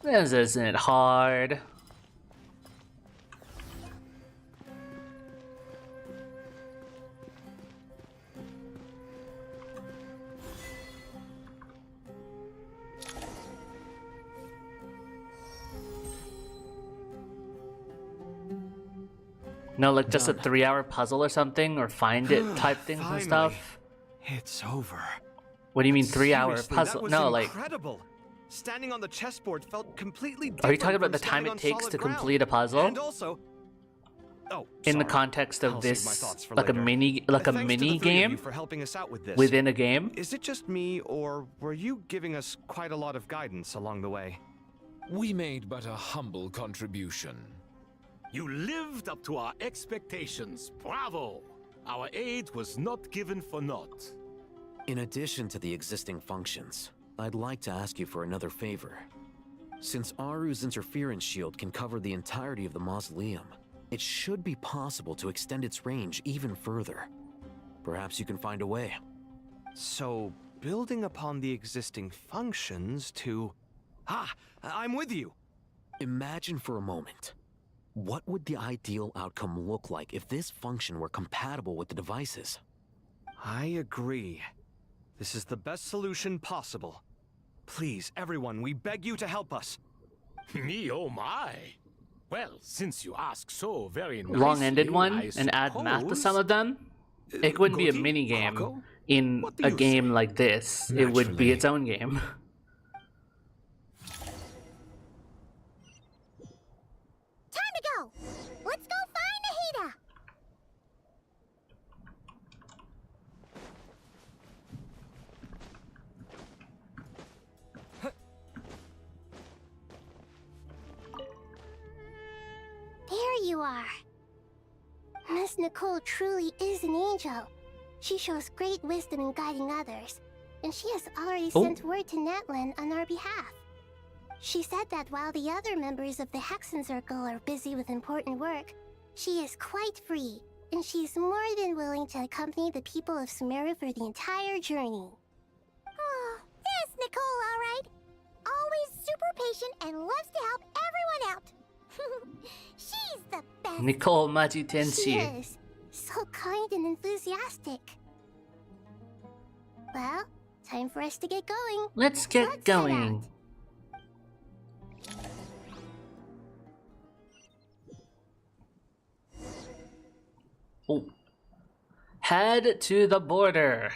This isn't hard. No, like just a 3-hour puzzle or something, or find it type things and stuff. It's over. What do you mean 3-hour Seriously, puzzle? That was No, incredible. Standing on the chessboard felt completely different. Are you talking about from the time standing it on takes solid to ground. complete a puzzle? And also, in the context of I'll this, save my thoughts for like a later. mini Thanks to the mini three of you game for helping us out with this. within a game. Is it just me, or were you giving us quite a lot of guidance along the way? We made but a humble contribution. You lived up to our expectations. Bravo! Our aid was not given for naught. In addition to the existing functions, I'd like to ask you for another favor. Since Aru's interference shield can cover the entirety of the mausoleum, it should be possible to extend its range even further. Perhaps you can find a way. So, building upon the existing functions to... I'm with you! Imagine for a moment. What would the ideal outcome look like if this function were compatible with the devices? I agree. This is the best solution possible. Please, everyone, we beg you to help us. Me, oh my. Well, since you ask so very nicely, Long-ended one I and add math to suppose- some of them. It wouldn't be a Goody, mini game Marco? in What do a you game say? like this. It would be Naturally. its own game. Time to go! Let's go find Nahida! There you are. Miss Nicole truly is an angel. She shows great wisdom in guiding others, and she has already sent word to Natlan on our behalf. She said that while the other members of the Hexen Circle are busy with important work, she is quite free, and she's more than willing to accompany the people of Sumeru for the entire journey. Oh, there's Nicole, all right. Always super patient and loves to help everyone out. She's the best. Nicole Maji She Tenshi. is. So kind and enthusiastic. Well, time for us to get going. Let's get head going. Oh. Head to the border.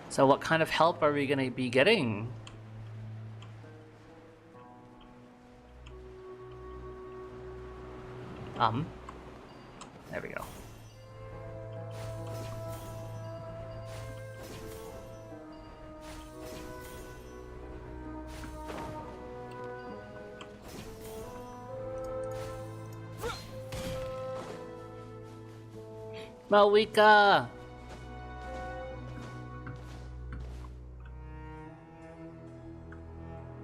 So what kind of help are we gonna be getting? There we go. Malwika!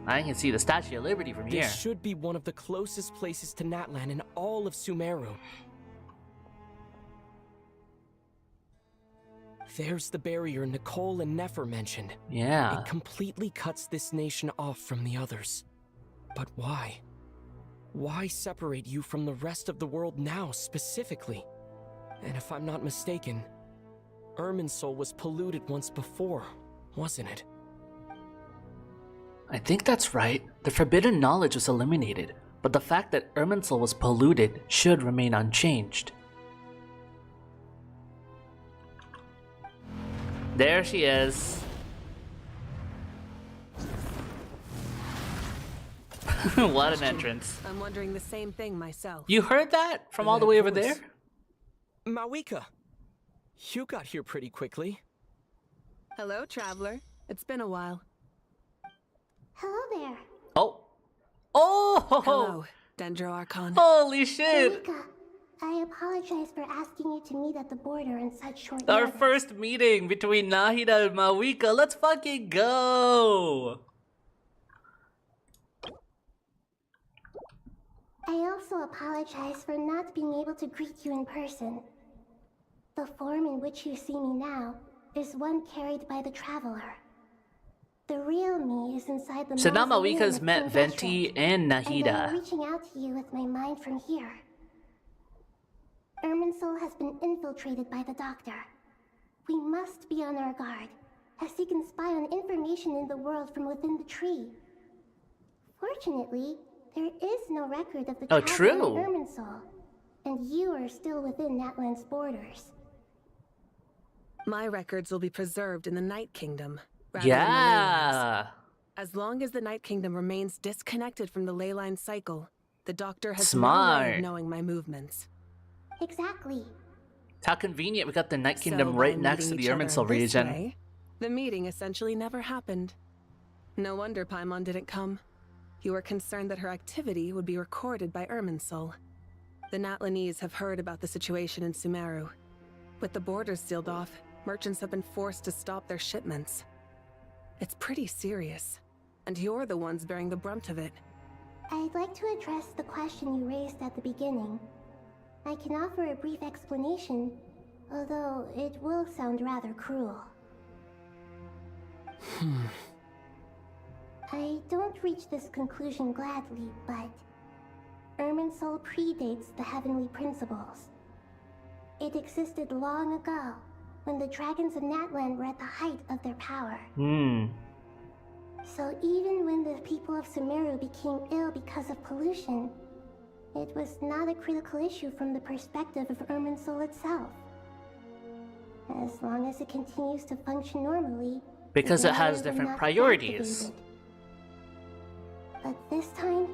I can see the Statue of Liberty from here. This should be one of the closest places to Natlan in all of Sumeru. There's the barrier Nicole and Nefer mentioned. Yeah. It completely cuts this nation off from the others. But why? Why separate you from the rest of the world now, specifically? And if I'm not mistaken, Irminsul was polluted once before, wasn't it? I think that's right. The forbidden knowledge was eliminated, but the fact that Irminsul was polluted should remain unchanged. There she is. What an entrance. I'm wondering the same thing myself. You heard that from all the way over there? Mawika, you got here pretty quickly. Hello, traveler. It's been a while. Hello there. Oh. Oh! Hello, Dendro Archon. Holy shit! Mika, I apologize for asking you to meet at the border in such short Our notice. first meeting between Nahida and Mawika. Let's fucking go! I also apologize for not being able to greet you in person. The form in which you see me now is one carried by the traveler. The real me is inside the So now mausoleum Mawika's of met King Venti Deshret, and I'm Nahida. reaching out to you with my mind from here. Irminsul has been infiltrated by the Doctor. We must be on our guard, as he can spy on information in the world from within the tree. Fortunately, there is no record of the Oh, traveler true. in Irminsul, and you are still within Natlan's borders. My records will be preserved in the Night Kingdom, rather than the Leylands. Yeah. As long as the Night Kingdom remains disconnected from the Leyline cycle, the Doctor has no way Smart. of knowing my movements. Exactly. How convenient, we got the Night So Kingdom by right next to meeting the each other Irminsul this region. way, the meeting essentially never happened. No wonder Paimon didn't come. You were concerned that her activity would be recorded by Irminsul. The Natlanese have heard about the situation in Sumeru. With the borders sealed off, merchants have been forced to stop their shipments. It's pretty serious, and you're the ones bearing the brunt of it. I'd like to address the question you raised at the beginning. I can offer a brief explanation, although it will sound rather cruel. I don't reach this conclusion gladly, but Irminsul predates the Heavenly Principles. It existed long ago, when the dragons of Natlan were at the height of their power. So even when the people of Sumeru became ill because of pollution, it was not a critical issue from the perspective of Irminsul itself. As long as it continues to function normally, Because the it has barrier will different not be priorities. activated. But this time,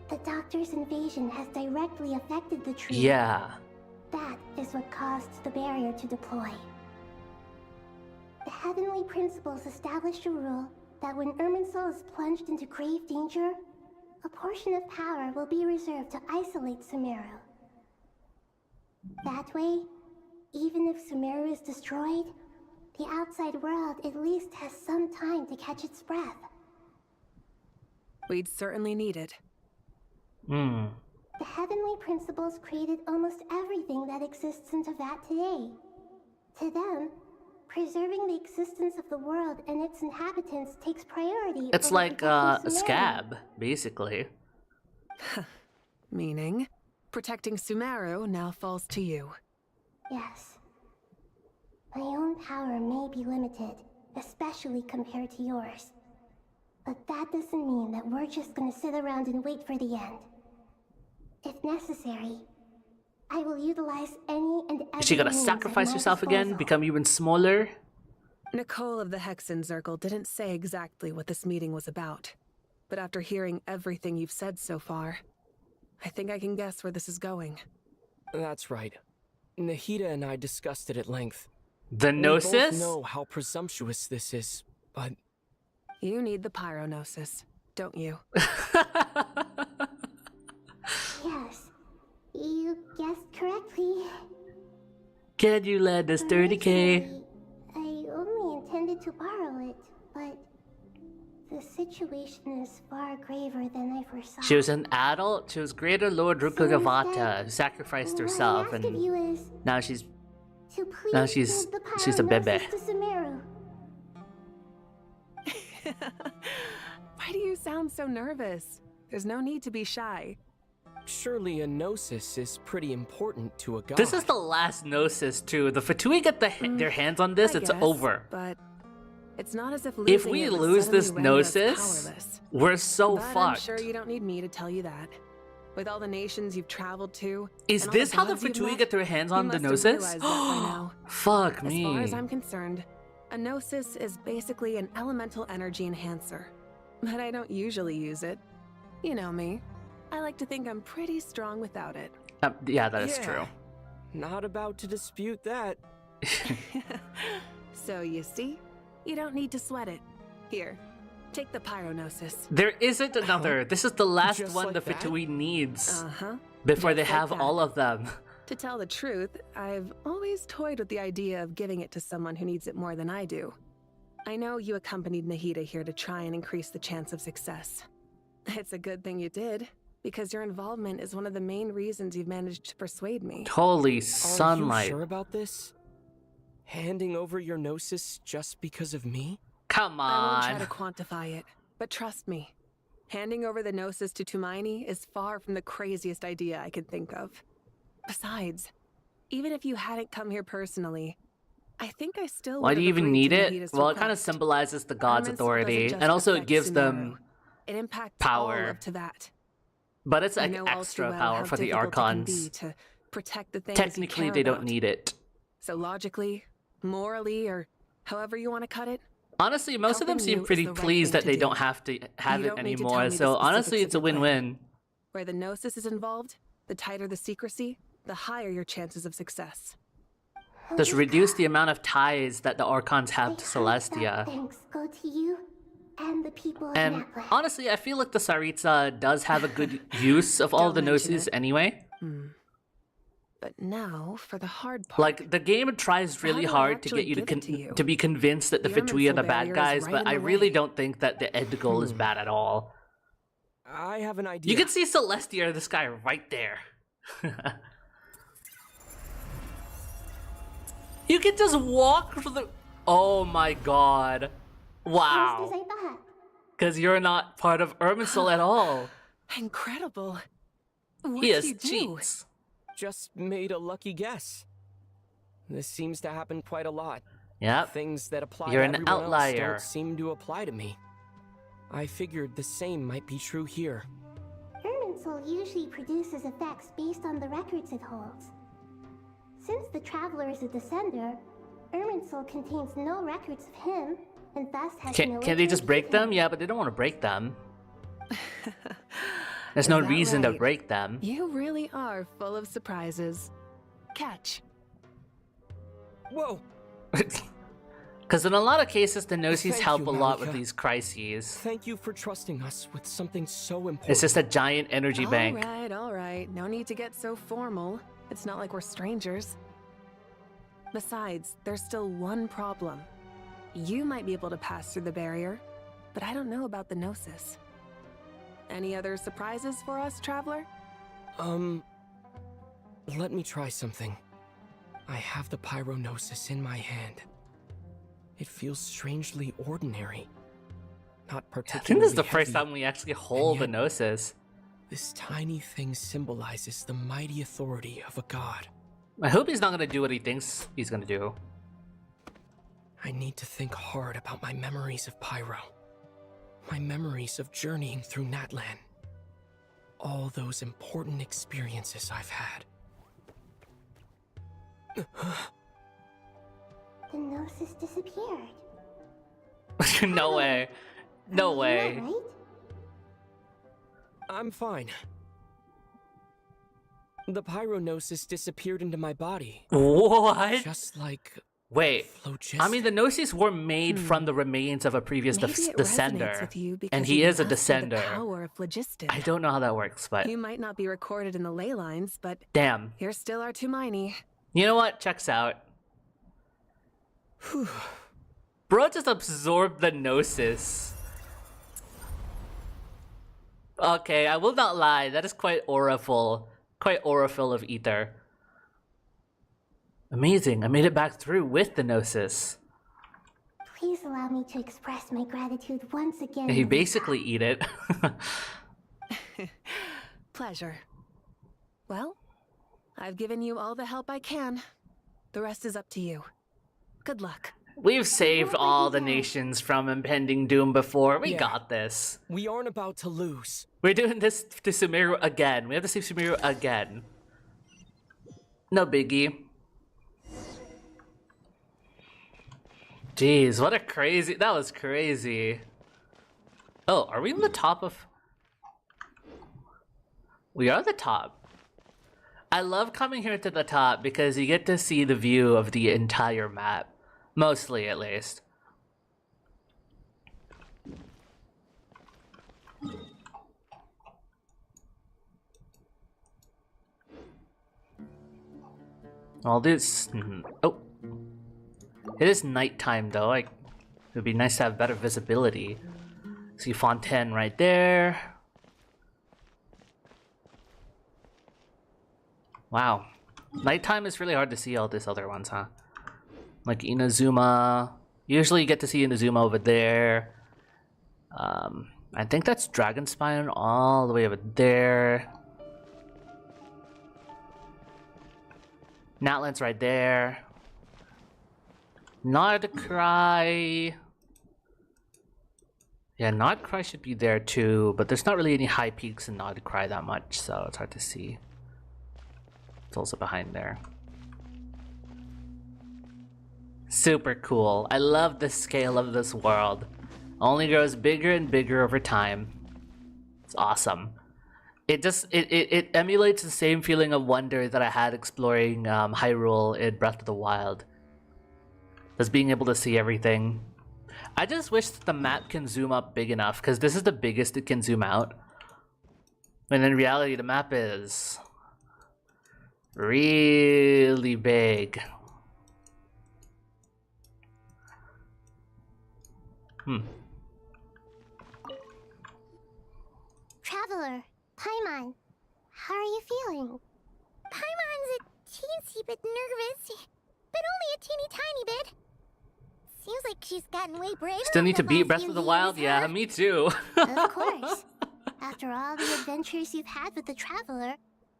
the Doctor's invasion has directly affected the tree. Yeah. That is what caused the barrier to deploy. The Heavenly Principles established a rule that when Irminsul is plunged into grave danger, a portion of power will be reserved to isolate Sumeru. That way, even if Sumeru is destroyed, the outside world at least has some time to catch its breath. We'd certainly need it. The Heavenly Principles created almost everything that exists in Teyvat today. To them, preserving the existence of the world and its inhabitants takes priority. It's over like protecting a Sumeru. scab, basically. Meaning, protecting Sumeru now falls to you. Yes. My own power may be limited, especially compared to yours. But that doesn't mean that we're just gonna sit around and wait for the end. If necessary, I will utilize any and every Is she gonna means at sacrifice my herself again? disposal. Become even smaller? Nicole of the Hexen Circle didn't say exactly what this meeting was about. But after hearing everything you've said so far, I think I can guess where this is going. That's right. Nahida and I discussed it at length. The We Gnosis? both know how presumptuous this is, but... You need the Pyronosis, don't you? Yes, you guessed correctly. Can you lend us 30k? I only intended to borrow it, but the situation is far graver than I foresaw. She was an adult. She was Greater Lord Rukagavata, who sacrificed herself, What I ask of and you is now she's to please now she's give the she's a bebe. Pyronosis to Sumeru. Why do you sound so nervous? There's no need to be shy. surely a gnosis is pretty important to a god. This is the last Gnosis too. The Fatui get their hands on this, I it's guess, over. But it's not as if If losing we it would lose this suddenly render us Gnosis, powerless. we're so But I'm fucked. sure you don't need me to tell you that. With all the nations you've traveled to, Is and all this how the gods you've Fatui met, get their hands you on the must have Gnosis? realized that by now. Fuck As far as me. I'm concerned, a Gnosis is basically an elemental energy enhancer. But I don't usually use it. You know me. I like to think I'm pretty strong without it. Yeah, that is Yeah. true. Not about to dispute that. So you see, you don't need to sweat it. Here, take the Pyronosis. There isn't another. This is the last Just one like the that? Fatui needs Uh-huh. before they Just like have that. all of them. To tell the truth, I've always toyed with the idea of giving it to someone who needs it more than I do. I know you accompanied Nahida here to try and increase the chance of success. It's a good thing you did, because your involvement is one of the main reasons you've managed to persuade me. Holy Are sunlight. you sure about this? Handing over your gnosis just because of me? Come I won't on. try to quantify it, but trust me, handing over the Gnosis to Tumaini is far from the craziest idea I could think of. Besides, even if you hadn't come here personally, I think I still Why do you would've even agreed need to it? Nahida's Well, it kind of request. symbolizes the god's Irminsul authority, doesn't just and also it affect gives Sumeru. them It impacts power. all up to that. But it's I like know all extra too well power how for the difficult it can Archons. be to protect the things you Technically, care they don't about. need it. So logically, morally, or however you want to cut it. Honestly, most of them seem pretty pleased that they don't have to have it anymore, so honestly it's a win-win. Where the Gnosis is involved, the tighter the secrecy, the higher your chances of success. Just reduce the amount of ties that the Archons have to Celestia. Thanks go to you and the people of And Naples. honestly, I feel like the Tsaritsa does have a good use of all the Gnosis anyway. But now for the hard part. Like, the game tries really How do I hard to actually get you give it to you? to be convinced that the Fatui are the bad barrier is guys, right but in I the really way. don't think that the end goal is bad at all. I have an idea. You can see Celestia, this guy right there. You can just walk through the... Oh my god. Wow. Just as I thought. Because you're not part of Irminsul at all. Incredible. What He has do you do? cheats. Just made a lucky guess. This seems to happen quite a lot. Yep. Things that apply You're to an everyone else outlier. don't seem to apply to me. I figured the same might be true here. Irminsul usually produces effects based on the records it holds. Since the Traveler is a Descender, Irminsul contains no records of him, and thus has no Can they just break them? Yeah, but they don't want to break them. There's no Is that reason to right? break them. You really are full of surprises. Catch. Whoa! Because in a lot of cases, the Gnosis Thank help you, a lot Malika. with these crises. Thank you for trusting us with something so important. It's just a giant energy bank. All right. No need to get so formal. It's not like we're strangers. Besides, there's still one problem. You might be able to pass through the barrier, but I don't know about the Gnosis. Any other surprises for us, Traveler? Let me try something. I have the Pyrognosis in my hand. It feels strangely ordinary. Not I particularly think this is the first heavy. time we actually hold the yet- Gnosis. This tiny thing symbolizes the mighty authority of a god. I hope he's not going to do what he thinks he's going to do. I need to think hard about my memories of Pyro. My memories of journeying through Natlan. All those important experiences I've had. The Gnosis disappeared. No way. No Are way. you all right? I'm fine. The Pyrognosis disappeared into my body. What? Just like Wait. Phlogiston. I mean, the Gnosis were made from the remains of a previous Maybe it resonates Descender. with you because And he you is a mastered the Descender. power of Phlogiston. I don't know how that works, but You might not be recorded in the ley lines, but damn. you're still our Tumini. You know what? Checks out. Bro just absorbed the Gnosis. Okay, I will not lie. That is quite auraful. Quite auraful of Ether. Amazing. I made it back through with the Gnosis. Please allow me to express my gratitude once again. You basically eat it. Pleasure. Well, I've given you all the help I can. The rest is up to you. Good luck. We've saved all the nations from impending doom before. We got this. We aren't about to lose. We're doing this to Sumeru again. We have to save Sumeru again. No biggie. Jeez, what a crazy... That was crazy. Oh, are we on the top of... We are the top. I love coming here to the top because you get to see the view of the entire map. Mostly, at least. All this... Oh. It is nighttime, though. It would be nice to have better visibility. See Fontaine right there. Wow. Nighttime is really hard to see all these other ones, huh? Like Inazuma. Usually you get to see Inazuma over there. I think that's Dragonspine all the way over there. Natlan's right there. Nordcry. Yeah, Nordcry should be there too, but there's not really any high peaks in Nordcry that much, so it's hard to see. It's also behind there. Super cool. I love the scale of this world. Only grows bigger and bigger over time. It's awesome. It emulates the same feeling of wonder that I had exploring Hyrule in Breath of the Wild. Just being able to see everything. I just wish that the map can zoom up big enough, because this is the biggest it can zoom out. When in reality, the map is really big. Traveler, Paimon, how are you feeling? Paimon's a teensy bit nervous, but only a teeny tiny bit. Seems like she's gotten way braver. Still need to over beat the Breath past of the few Wild? years, Yeah, huh? me too. Of course. After all the adventures you've had with the Traveler,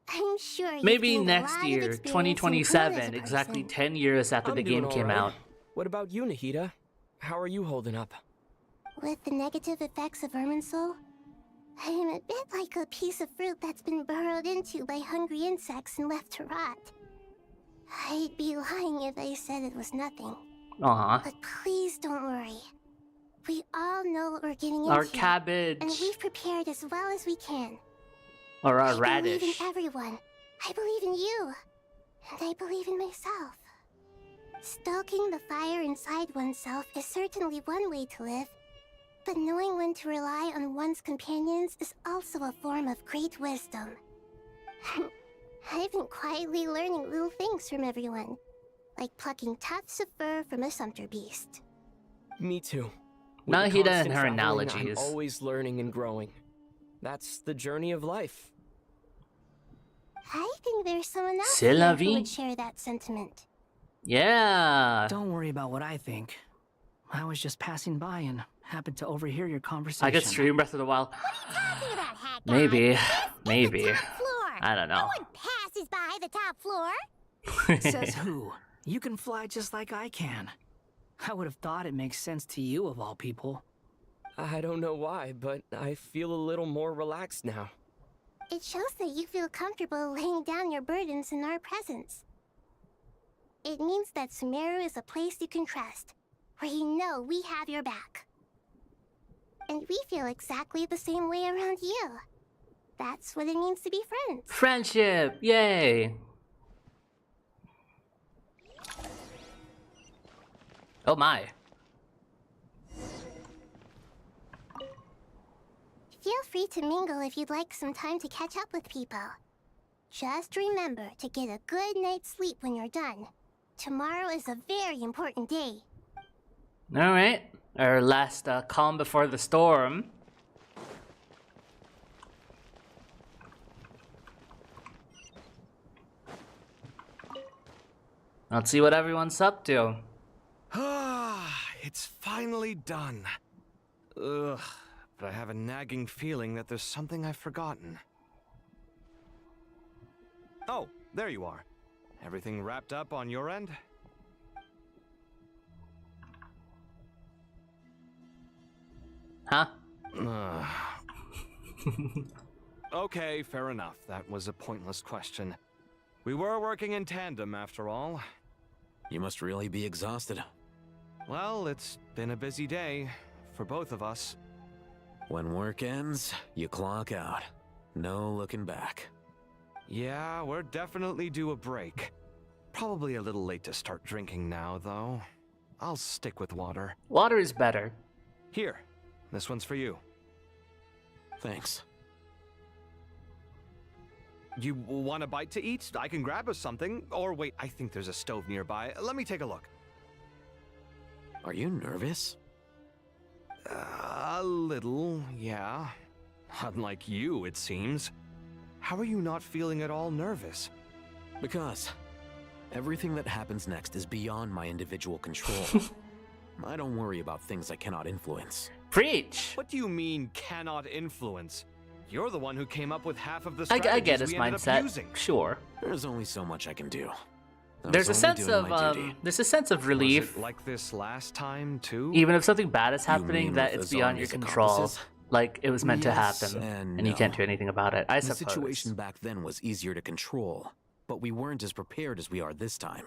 I'm sure you've Maybe gained a next lot of year, experience and grown as 2027, a exactly person. 10 years after the game came out. What about you, Nahida? How are you holding up? With the negative effects of Irminsul, I'm a bit like a piece of fruit that's been burrowed into by hungry insects and left to rot. I'd be lying if I said it was nothing. Aw. But please don't worry. We all know what we're getting into. Our cabbage. And we've prepared as well as we can. Or our I radish. believe in everyone. I believe in you. And I believe in myself. Stoking the fire inside oneself is certainly one way to live. But knowing when to rely on one's companions is also a form of great wisdom. I've been quietly learning little things from everyone. Like plucking tufts of fur from a sumpter beast. Me too. Nahida With the and constant her traveling, analogies. I'm always learning and growing. That's the journey of life. I think there's someone else C'est la here who vie. would share that sentiment. Yeah. Don't worry about what I think. I was just passing by and happened to overhear your conversation. I could stream Breath of the Wild. Maybe. Maybe. I don't know. No one passes by the top floor. Says who? You can fly just like I can. I would have thought it makes sense to you of all people. I don't know why, but I feel a little more relaxed now. It shows that you feel comfortable laying down your burdens in our presence. It means that Sumeru is a place you can trust, where you know we have your back. And we feel exactly the same way around you. That's what it means to be friends. Friendship! Yay! Oh my. Feel free to mingle if you'd like some time to catch up with people. Just remember to get a good night's sleep when you're done. Tomorrow is a very important day. Alright. Our last calm before the storm. Let's see what everyone's up to. It's finally done. Ugh, but I have a nagging feeling that there's something I've forgotten. Oh, there you are. Everything wrapped up on your end? Huh? Okay, fair enough. That was a pointless question. We were working in tandem, after all. You must really be exhausted. Well, it's been a busy day for both of us. When work ends, you clock out. No looking back. Yeah, we're definitely due a break. Probably a little late to start drinking now, though. I'll stick with water. Water is better. Here, this one's for you. Thanks. You want a bite to eat? I can grab us something. Or wait, I think there's a stove nearby. Let me take a look. Are you nervous? A little, yeah. Unlike you, it seems. How are you not feeling at all nervous? Because everything that happens next is beyond my individual control. I don't worry about things I cannot influence. Preach! What do you mean, cannot influence? You're the one who came up with half of the I strategies get his we ended up mindset. using. Sure. There's only so much I can do. There's a sense of relief. Was it like this last time too? Even if something bad is You happening, mean that with it's the beyond your zombies' control. accomplices? Like it was meant to Yes happen, and and you no. can't do anything about it. I The suppose. situation back then was easier to control, but we weren't as prepared as we are this time.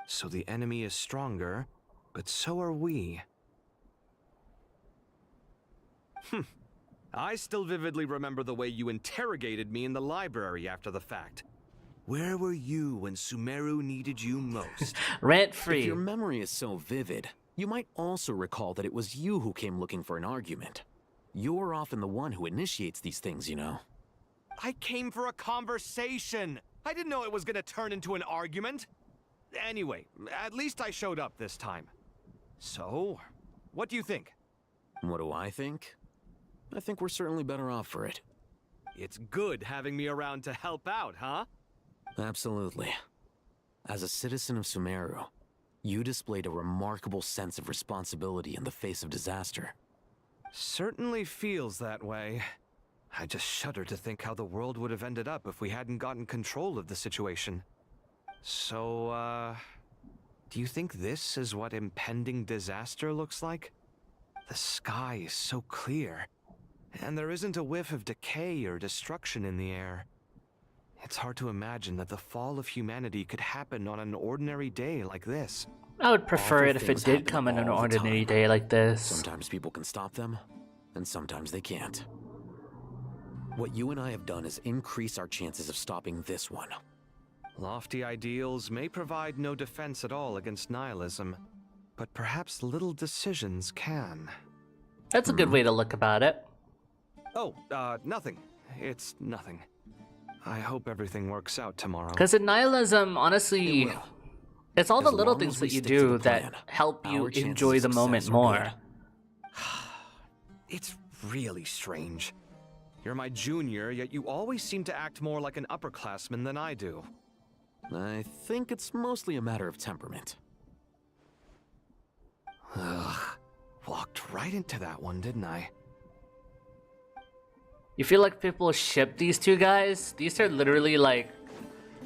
So the enemy is stronger, but so are we. I still vividly remember the way you interrogated me in the library after the fact. Where were you when Sumeru needed you most? Rent-free. If your memory is so vivid, you might also recall that it was you who came looking for an argument. You're often the one who initiates these things, you know. I came for a conversation. I didn't know it was gonna turn into an argument. Anyway, at least I showed up this time. So, what do you think? What do I think? I think we're certainly better off for it. It's good having me around to help out, huh? Absolutely. As a citizen of Sumeru, you displayed a remarkable sense of responsibility in the face of disaster. Certainly feels that way. I just shudder to think how the world would have ended up if we hadn't gotten control of the situation. So, do you think this is what impending disaster looks like? The sky is so clear, and there isn't a whiff of decay or destruction in the air. It's hard to imagine that the fall of humanity could happen on an ordinary day like this. I would prefer it if it did come in an ordinary day like this. Sometimes people can stop them, and sometimes they can't. What you and I have done is increase our chances of stopping this one. Lofty ideals may provide no defense at all against nihilism, but perhaps little decisions can. That's a good way to look about it. Oh, nothing. It's nothing. I hope everything works out tomorrow. Because in nihilism, honestly, it's all the little things that you do that help you enjoy the moment more. It's really strange. You're my junior, yet you always seem to act more like an upperclassman than I do. I think it's mostly a matter of temperament. Ugh. Walked right into that one, didn't I? You feel like people ship these two guys? These are literally like...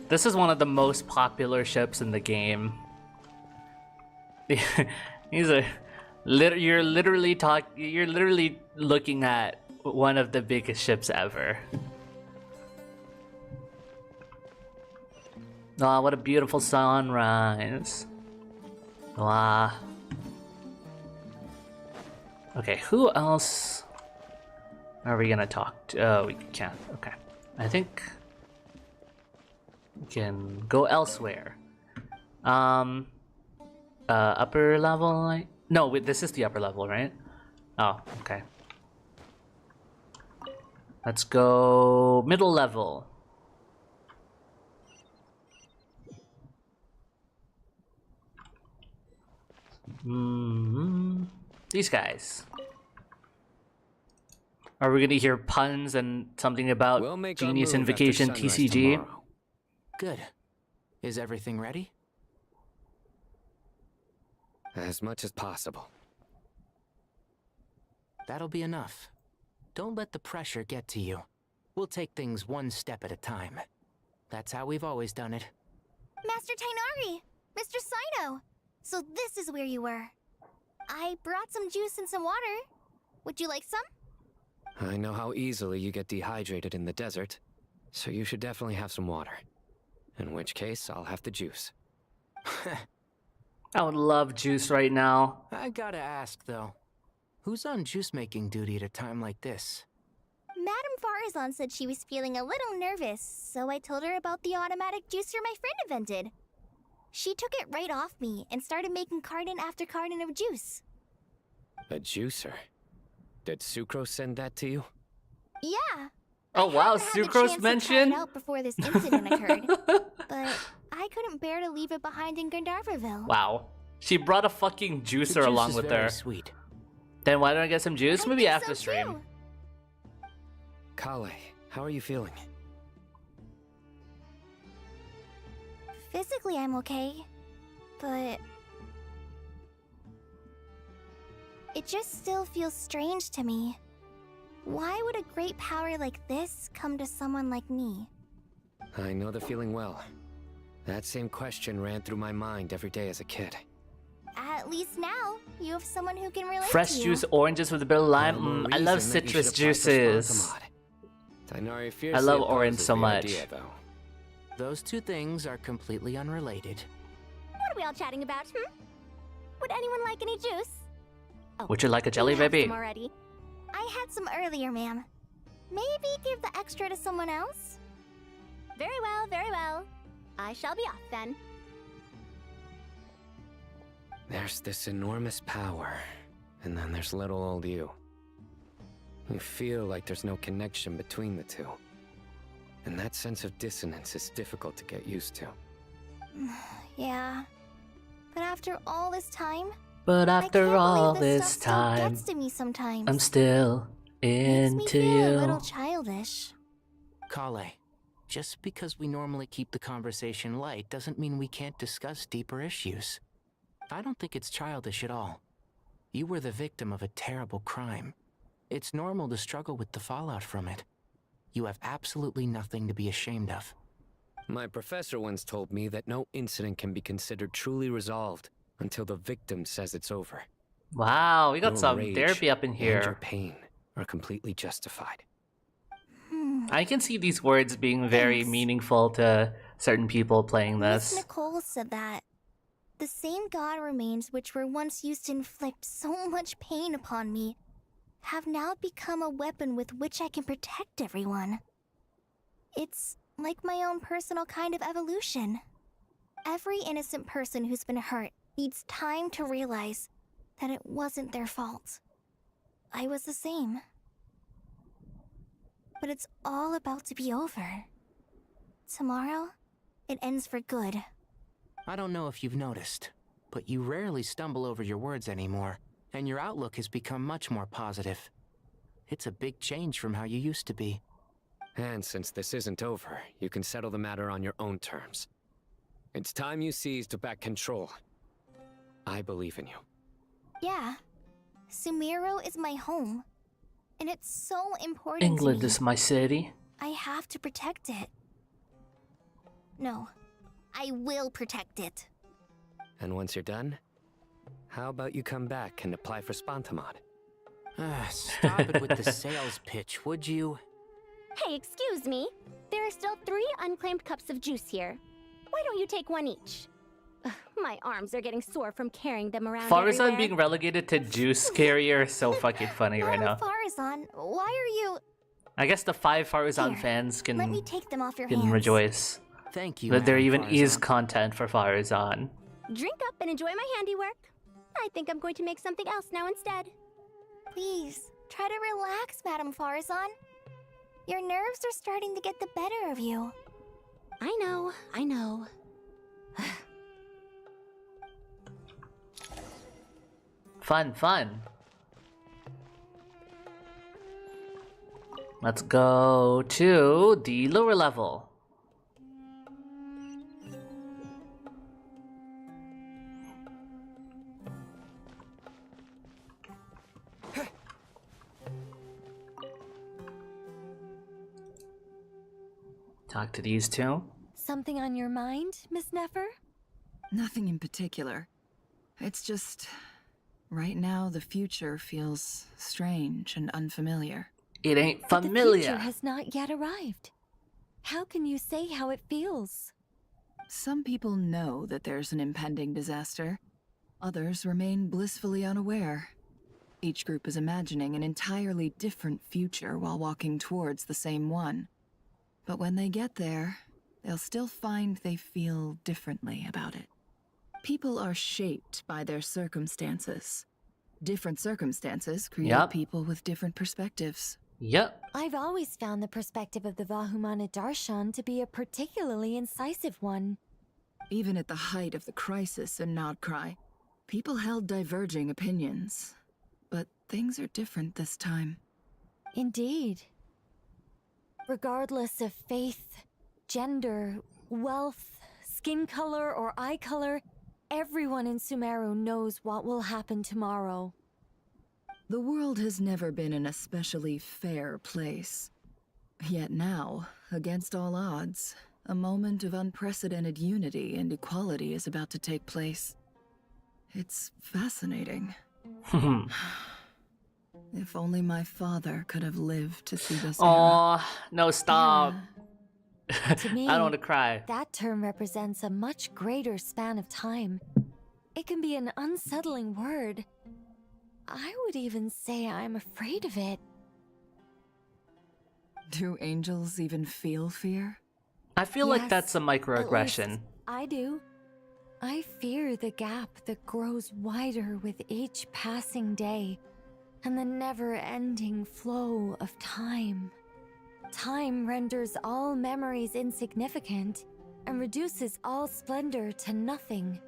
This is one of the most popular ships in the game. These are... You're literally looking at one of the biggest ships ever. Ah, what a beautiful sunrise. Wow. Okay, who else are we gonna talk to? Oh, we can't. Okay. I think we can go elsewhere. Upper level? No, wait, this is the upper level, right? Oh, okay. Let's go middle level. These guys. Are we gonna hear puns and something about Genius Invocation TCG? Good. Is everything ready? As much as possible. That'll be enough. Don't let the pressure get to you. We'll take things one step at a time. That's how we've always done it. Master Tainari! Mr. Saito! So this is where you were. I brought some juice and some water. Would you like some? I know how easily you get dehydrated in the desert, so you should definitely have some water. In which case, I'll have the juice. I would love juice right now. I gotta ask, though. Who's on juice-making duty at a time like this? Madame Farazan said she was feeling a little nervous, so I told her about the automatic juicer my friend invented. She took it right off me and started making carton after carton of juice. A juicer? Did Sucrose send that to you? Yeah. Oh wow, Sucrose mentioned? Out before this incident occurred, but I couldn't bear to leave it behind in Gandharvaville. Wow. She brought a fucking juicer along with her. Sweet. Then why don't I get some juice? Maybe after stream. Kale, how are you feeling? Physically, I'm okay, but it just still feels strange to me. Why would a great power like this come to someone like me? I know the feeling well. That same question ran through my mind every day as a kid. At least now, you have someone who can relate Fresh to you. juice, oranges with a bit of lime. I love citrus juices. I love orange so much. Those two things are completely unrelated. What are we all chatting about, Would anyone like any juice? Oh, Would you like a jelly we have baby? some already. I had some earlier, ma'am. Maybe give the extra to someone else? Very well, very well. I shall be off then. There's this enormous power, and then there's little old you. You feel like there's no connection between the two. And that sense of dissonance is difficult to get used to. Yeah. But after all this time, But after all this stuff still time, gets to me sometimes. I'm still Makes me into feel you. a little childish. Kale, just because we normally keep the conversation light doesn't mean we can't discuss deeper issues. I don't think it's childish at all. You were the victim of a terrible crime. It's normal to struggle with the fallout from it. You have absolutely nothing to be ashamed of. My professor once told me that no incident can be considered truly resolved until the victim says it's over. Wow, we got Your some rage therapy up in and your here. pain are completely justified. I can see these words being very meaningful to certain people playing Miss this. Nicole said that the same god remains which were once used to inflict so much pain upon me have now become a weapon with which I can protect everyone. It's like my own personal kind of evolution. Every innocent person who's been hurt needs time to realize that it wasn't their fault. I was the same. But it's all about to be over. Tomorrow, it ends for good. I don't know if you've noticed, but you rarely stumble over your words anymore, and your outlook has become much more positive. It's a big change from how you used to be. And since this isn't over, you can settle the matter on your own terms. It's time you seized back control. I believe in you. Yeah. Sumeru is my home. And it's so important England to me. is my city. I have to protect it. No. I will protect it. And once you're done, how about you come back and apply for Spontamod? Stop it with the sales pitch, would you? Hey, excuse me. There are still 3 unclaimed cups of juice here. Why don't you take one each? Ugh, my arms are getting sore from carrying them around Farazan everywhere. being relegated to juice carrier is so fucking funny right now. Farazan, why are you... I guess the 5 Farazan Here, fans let me can take them off your can hands. rejoice. Thank you, That there Madam even is Farazan. content for Farazan. Drink up and enjoy my handiwork. I think I'm going to make something else now instead. Please, try to relax, Madam Farazan. Your nerves are starting to get the better of you. I know, I know. Fun. Let's go to the lower level. Talk to these two. Something on your mind, Miss Nefer? Nothing in particular. It's just... right now, the future feels strange and unfamiliar. It ain't But the familiar. future has not yet arrived. How can you say how it feels? Some people know that there's an impending disaster. Others remain blissfully unaware. Each group is imagining an entirely different future while walking towards the same one. But when they get there, they'll still find they feel differently about it. People are shaped by their circumstances. Different circumstances create Yup. people with different perspectives. Yep. I've always found the perspective of the Vahumana Darshan to be a particularly incisive one. Even at the height of the crisis in Nodcry, people held diverging opinions. But things are different this time. Indeed. Regardless of faith, gender, wealth, skin color, or eye color, everyone in Sumeru knows what will happen tomorrow. The world has never been an especially fair place. Yet now, against all odds, a moment of unprecedented unity and equality is about to take place. It's fascinating. If only my father could have lived to see this era. Aw, no, stop. To me, I don't want to cry. that term represents a much greater span of time. It can be an unsettling word. I would even say I'm afraid of it. Do angels even feel fear? I feel like Yes, that's a microaggression. at least I do. I fear the gap that grows wider with each passing day and the never-ending flow of time. Time renders all memories insignificant and reduces all splendor to nothing.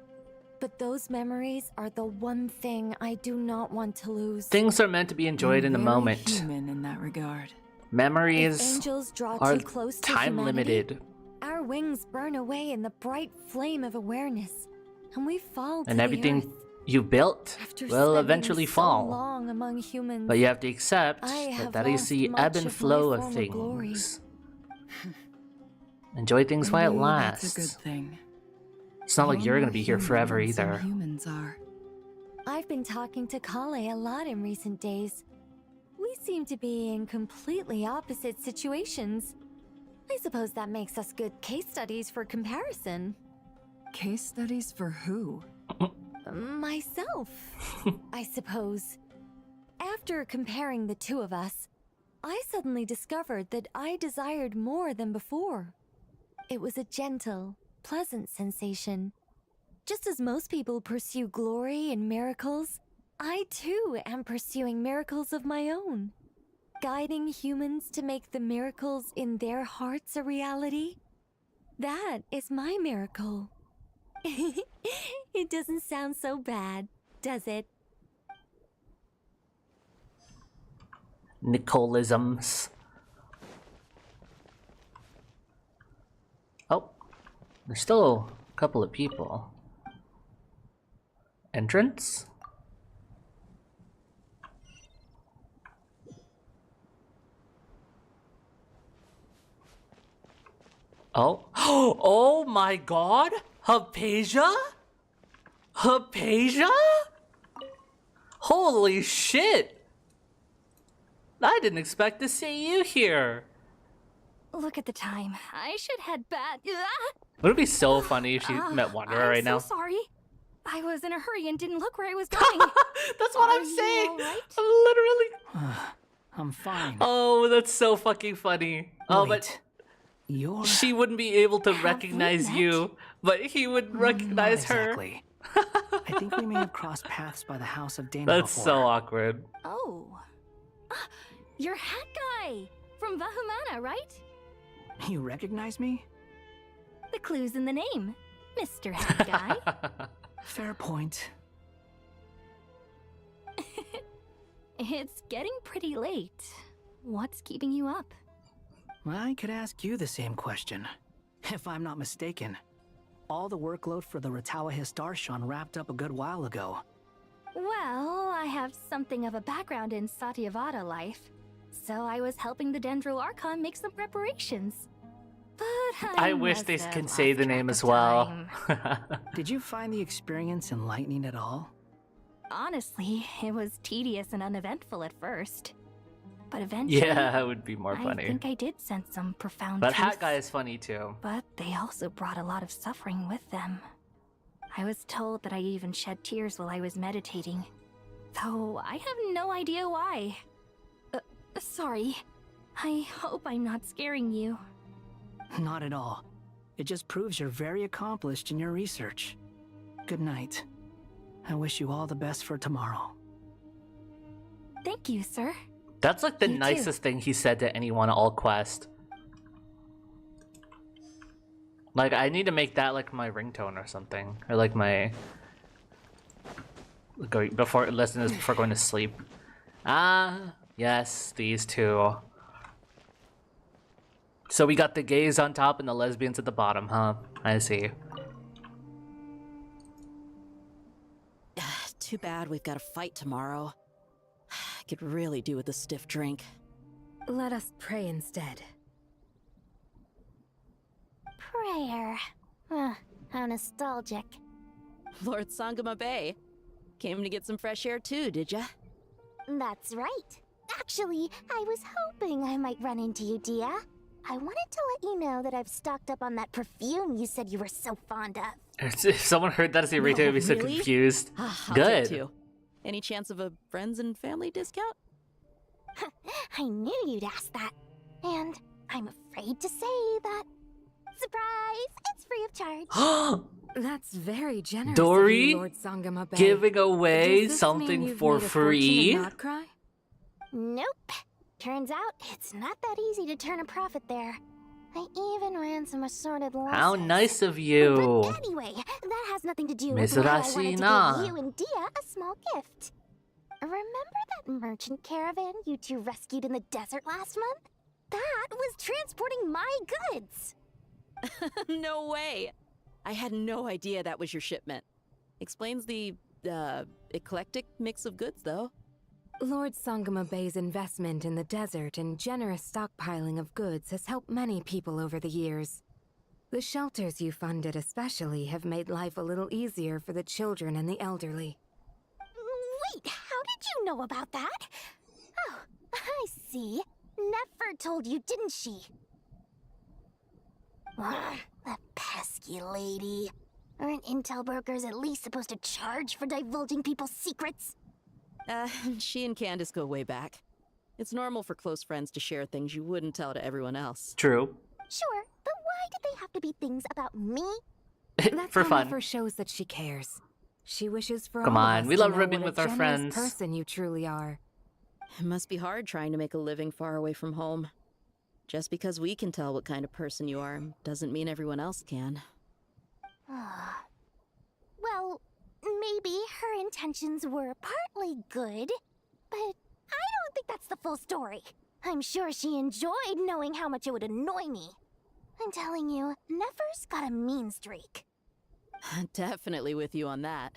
But those memories are the one thing I do not want to lose. Things are meant to be enjoyed in the Very moment. human in that regard. Memories If angels draw are too close to time humanity, limited, our wings burn away in the bright flame of awareness, and we fall to and the everything earth. you built After will spending evenally so fall. long among humans, But you have to accept I have that is lost the much ebb and of flow my of former glory. things. Enjoy things while it Maybe lasts. that's a good thing. It's not like you're more gonna be here human forever than some either. humans are. I've been talking to Kale a lot in recent days. We seem to be in completely opposite situations. I suppose that makes us good case studies for comparison. Case studies for who? Myself, I suppose. After comparing the two of us, I suddenly discovered that I desired more than before. It was a gentle, pleasant sensation. Just as most people pursue glory and miracles, I too am pursuing miracles of my own. Guiding humans to make the miracles in their hearts a reality. That is my miracle. It doesn't sound so bad, does it? Nicolisms. Oh, there's still a couple of people. Entrance? Oh. Oh my god! Hypatia? Hypatia? Holy shit! I didn't expect to see you here. Look at the time. I should head back. Would it be so funny if she met Wanderer right now? I'm so sorry. I was in a hurry and didn't look where I was going. That's what I'm saying. I'm literally. I'm fine. Oh, that's so fucking funny. Oh, Wait, but she wouldn't be able to recognize you, but he would recognize her. Exactly. I think we may have crossed paths by the house of Dana That's before. so awkward. Oh. You're Hat Guy from Vahumana, right? You recognize me? The clue's in the name, Mr. Hat Guy. Fair point. It's getting pretty late. What's keeping you up? I could ask you the same question. If I'm not mistaken, all the workload for the Ratawa Histarshan wrapped up a good while ago. Well, I have something of a background in Satyavada life, so I was helping the Dendro Archon make some preparations. But I wish they can say the name as well. Did you find the experience enlightening at all? Honestly, it was tedious and uneventful at first. But eventually, Yeah, it would be more funny. I think I did sense some profound But truths. Hat Guy is funny too. But they also brought a lot of suffering with them. I was told that I even shed tears while I was meditating, though I have no idea why. Sorry. I hope I'm not scaring you. Not at all. It just proves you're very accomplished in your research. Good night. I wish you all the best for tomorrow. Thank you, sir. That's like the You too. nicest thing he said to anyone at all quest. Like, I need to make that like my ringtone or something, or like my listen to this before going to sleep. Yes, these two. So we got the gays on top and the lesbians at the bottom, huh? I see. Too bad we've got a fight tomorrow. I could really do with a stiff drink. Let us pray instead. Prayer. How nostalgic. Lord Sangama Bay. Came to get some fresh air too, did ya? That's right. Actually, I was hoping I might run into you, Dia. I wanted to let you know that I've stocked up on that perfume you said you were so fond of. If someone heard that as a retail, No, would be so really? confused. I'll Good. take two. Any chance of a friends and family discount? I knew you'd ask that. And I'm afraid to say that. Surprise! It's free of charge. That's very generous Dory of you, Lord Sangama Bay. giving away Does this something mean you've for made a fortune free? and not cry? Nope. Turns out it's not that easy to turn a profit there. I even ran some assorted losses. How nice of you. But anyway, that has nothing to do with why I wanted to Mizurashina. give you and Dia a small gift. Remember that merchant caravan you two rescued in the desert last month? That was transporting my goods. No way! I had no idea that was your shipment. Explains the, eclectic mix of goods, though. Lord Sangama Bay's investment in the desert and generous stockpiling of goods has helped many people over the years. The shelters you funded especially have made life a little easier for the children and the elderly. Wait, how did you know about that? Oh, I see. Nefer told you, didn't she? That pesky lady. Aren't intel brokers at least supposed to charge for divulging people's secrets? She and Candace go way back. It's normal for close friends to share things you wouldn't tell to everyone else. True. Sure, but why did they have to be things about me? That's For how fun. Nefer shows that she cares. She wishes for Come all on, of us we to love know ribbing what with a our generous friends. person you truly are. It must be hard trying to make a living far away from home. Just because we can tell what kind of person you are doesn't mean everyone else can. Well, maybe her intentions were partly good, but I don't think that's the full story. I'm sure she enjoyed knowing how much it would annoy me. I'm telling you, Nefer's got a mean streak. Definitely with you on that.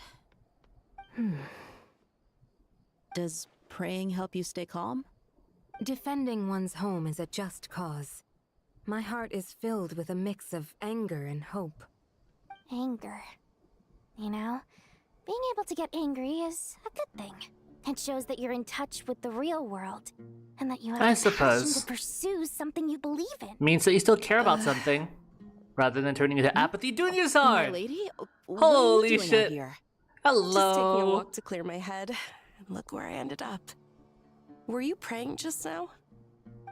Does praying help you stay calm? Defending one's home is a just cause. My heart is filled with a mix of anger and hope. Anger. You know, being able to get angry is a good thing. It shows that you're in touch with the real world, and that you have I the passion suppose. to pursue something you believe in. Means that you still care about something, rather than turning into apathy. Doing your My hard. lady? What Holy are you doing shit. out here? Hello. Just taking a walk to clear my head. And look where I ended up. Were you praying just now?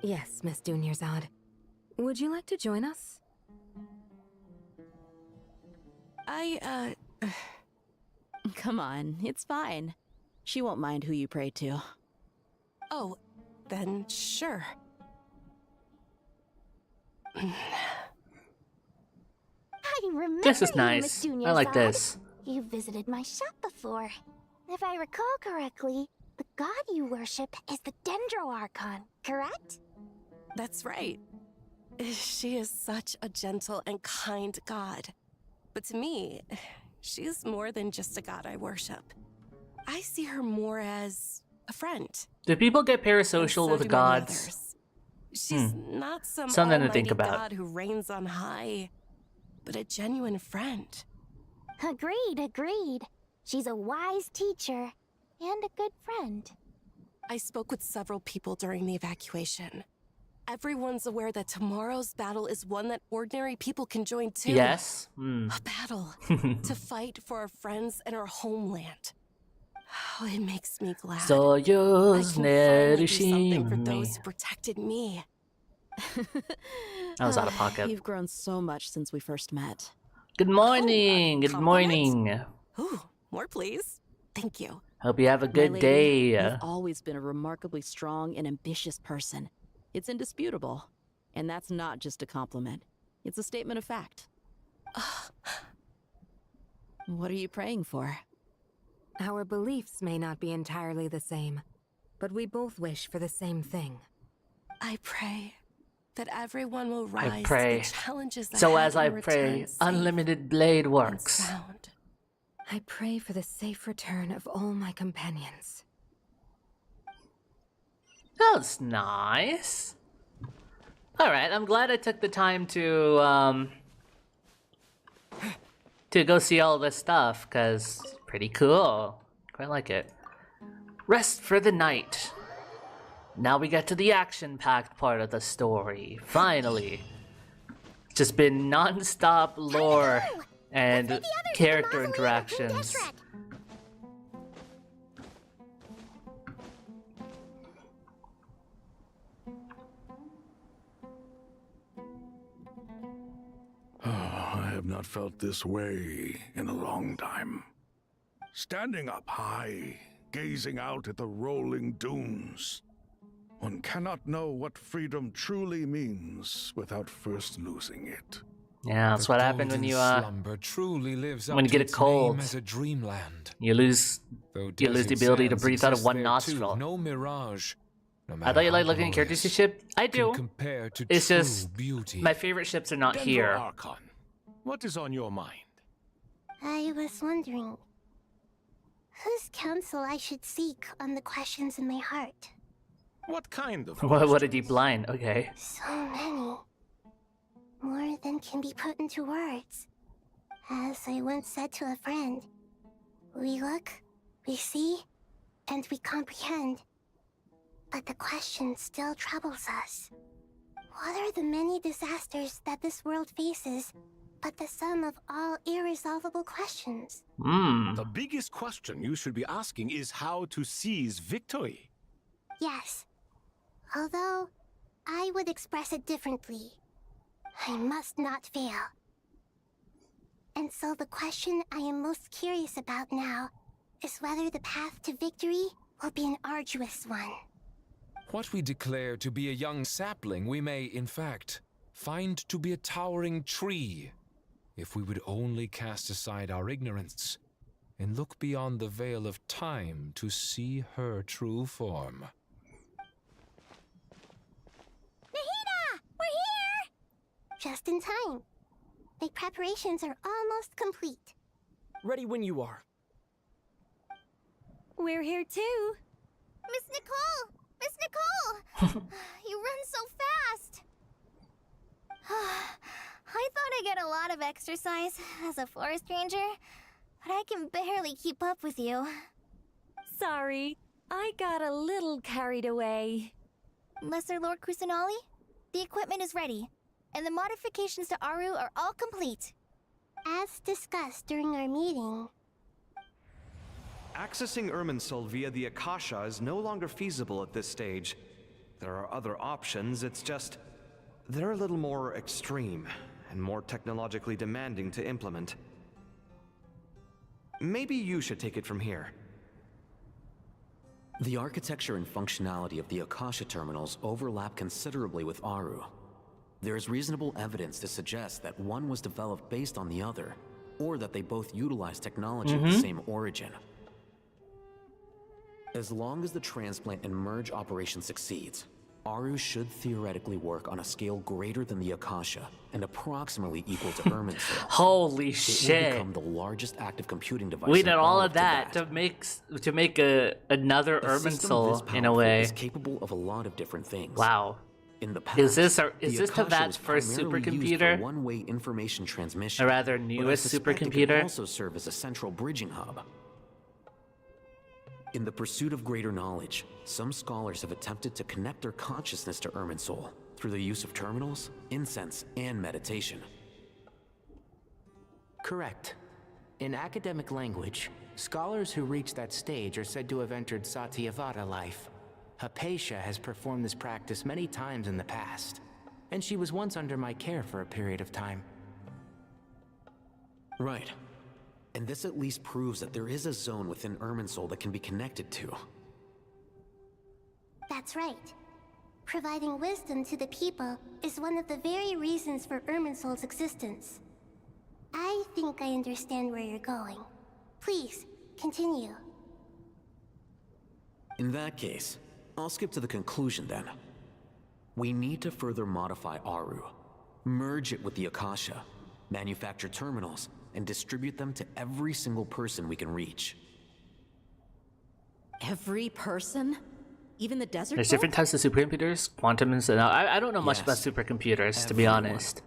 Yes, Miss Dunyarzad. Would you like to join us? Come on, it's fine. She won't mind who you pray to. Oh, then sure. I remember This is you, nice. Miss I like Dunyarzad. this. You visited my shop before. If I recall correctly, the god you worship is the Dendro Archon, correct? That's right. She is such a gentle and kind god. But to me, she's more than just a god I worship. I see her more as a friend. Do people get parasocial And so with do many gods? others. She's not some Something to almighty think about. god who reigns on high, but a genuine friend. Agreed. She's a wise teacher and a good friend. I spoke with several people during the evacuation. Everyone's aware that tomorrow's battle is one that ordinary people can join too. Yes. A battle to fight for our friends and our homeland. Oh, it makes me glad. So I can finally do something for me. those who protected me. I was out of pocket. You've grown so much since we first met. Good morning. Good morning. Ooh, more please. Thank you. Hope you have a My good lady, day. You've always been a remarkably strong and ambitious person. It's indisputable. And that's not just a compliment. It's a statement of fact. What are you praying for? Our beliefs may not be entirely the same, but we both wish for the same thing. I pray that everyone will rise I pray. to the challenges So ahead as I and pray, return safe unlimited blade and works. sound. I pray for the safe return of all my companions. That's nice. Alright, I'm glad I took the time to go see all this stuff, because it's pretty cool. Quite like it. Rest for the night. Now we get to the action-packed part of the story. Finally. Just been non-stop lore and character interactions. I have not felt this way in a long time. Standing up high, gazing out at the rolling dunes. One cannot know what freedom truly means without first losing it. Yeah, that's what happened when you truly lives when you get a cold. as a dreamland. You lose the ability to breathe out of one nostril. No mirage. I thought you liked looking at characters you ship. I do. It's just beauty. my favorite ships are not Dendro here. Archon, what is on your mind? I was wondering whose counsel I should seek on the questions in my heart. What kind of What a deep line. Okay. So many. More than can be put into words. As I once said to a friend, we look, we see, and we comprehend. But the question still troubles us. What are the many disasters that this world faces, but the sum of all irresolvable questions? The biggest question you should be asking is how to seize victory. Yes. Although, I would express it differently. I must not fail. And so the question I am most curious about now is whether the path to victory will be an arduous one. What we declare to be a young sapling, we may, in fact, find to be a towering tree, if we would only cast aside our ignorance and look beyond the veil of time to see her true form. Nahida! We're here! Just in time. The preparations are almost complete. Ready when you are. We're here too. Miss Nicole! Miss Nicole! You run so fast! I thought I'd get a lot of exercise as a forest ranger, but I can barely keep up with you. Sorry, I got a little carried away. Lesser Lord Kusanali, the equipment is ready, and the modifications to Aru are all complete. As discussed during our meeting, Accessing Irminsul via the Akasha is no longer feasible at this stage. There are other options, it's just... they're a little more extreme, and more technologically demanding to implement. Maybe you should take it from here. The architecture and functionality of the Akasha terminals overlap considerably with Aru. There is reasonable evidence to suggest that one was developed based on the other, or that they both utilize technology of the same origin. As long as the transplant and merge operation succeeds, Aru should theoretically work on a scale greater than the Akasha and approximately equal to Irminsul. Holy It shit! will become the largest active computing device. We in did all of of that to make another A system this Irminsul in a powerful way. is capable of a lot of different things. Wow. In the past, Is this the Akasha Tavat's was first primarily used supercomputer? for one-way information transmission, Or rather, but I newest suspect it supercomputer? can also serve as a central bridging hub. In the pursuit of greater knowledge, some scholars have attempted to connect their consciousness to Irminsul through the use of terminals, incense, and meditation. Correct. In academic language, scholars who reach that stage are said to have entered Satyavada life. Hypatia has performed this practice many times in the past, and she was once under my care for a period of time. Right. And this at least proves that there is a zone within Irminsul that can be connected to. that's right. Providing wisdom to the people is one of the very reasons for Irminsul's existence. I think I understand where you're going. Please, continue. In that case, I'll skip to the conclusion then. We need to further modify Aru, merge it with the Akasha, manufacture terminals, and distribute them to every single person we can reach. Every person? Even the desert There's folk? different types of supercomputers, quantum and so. I don't know much Yes. about supercomputers, to be Everyone. honest.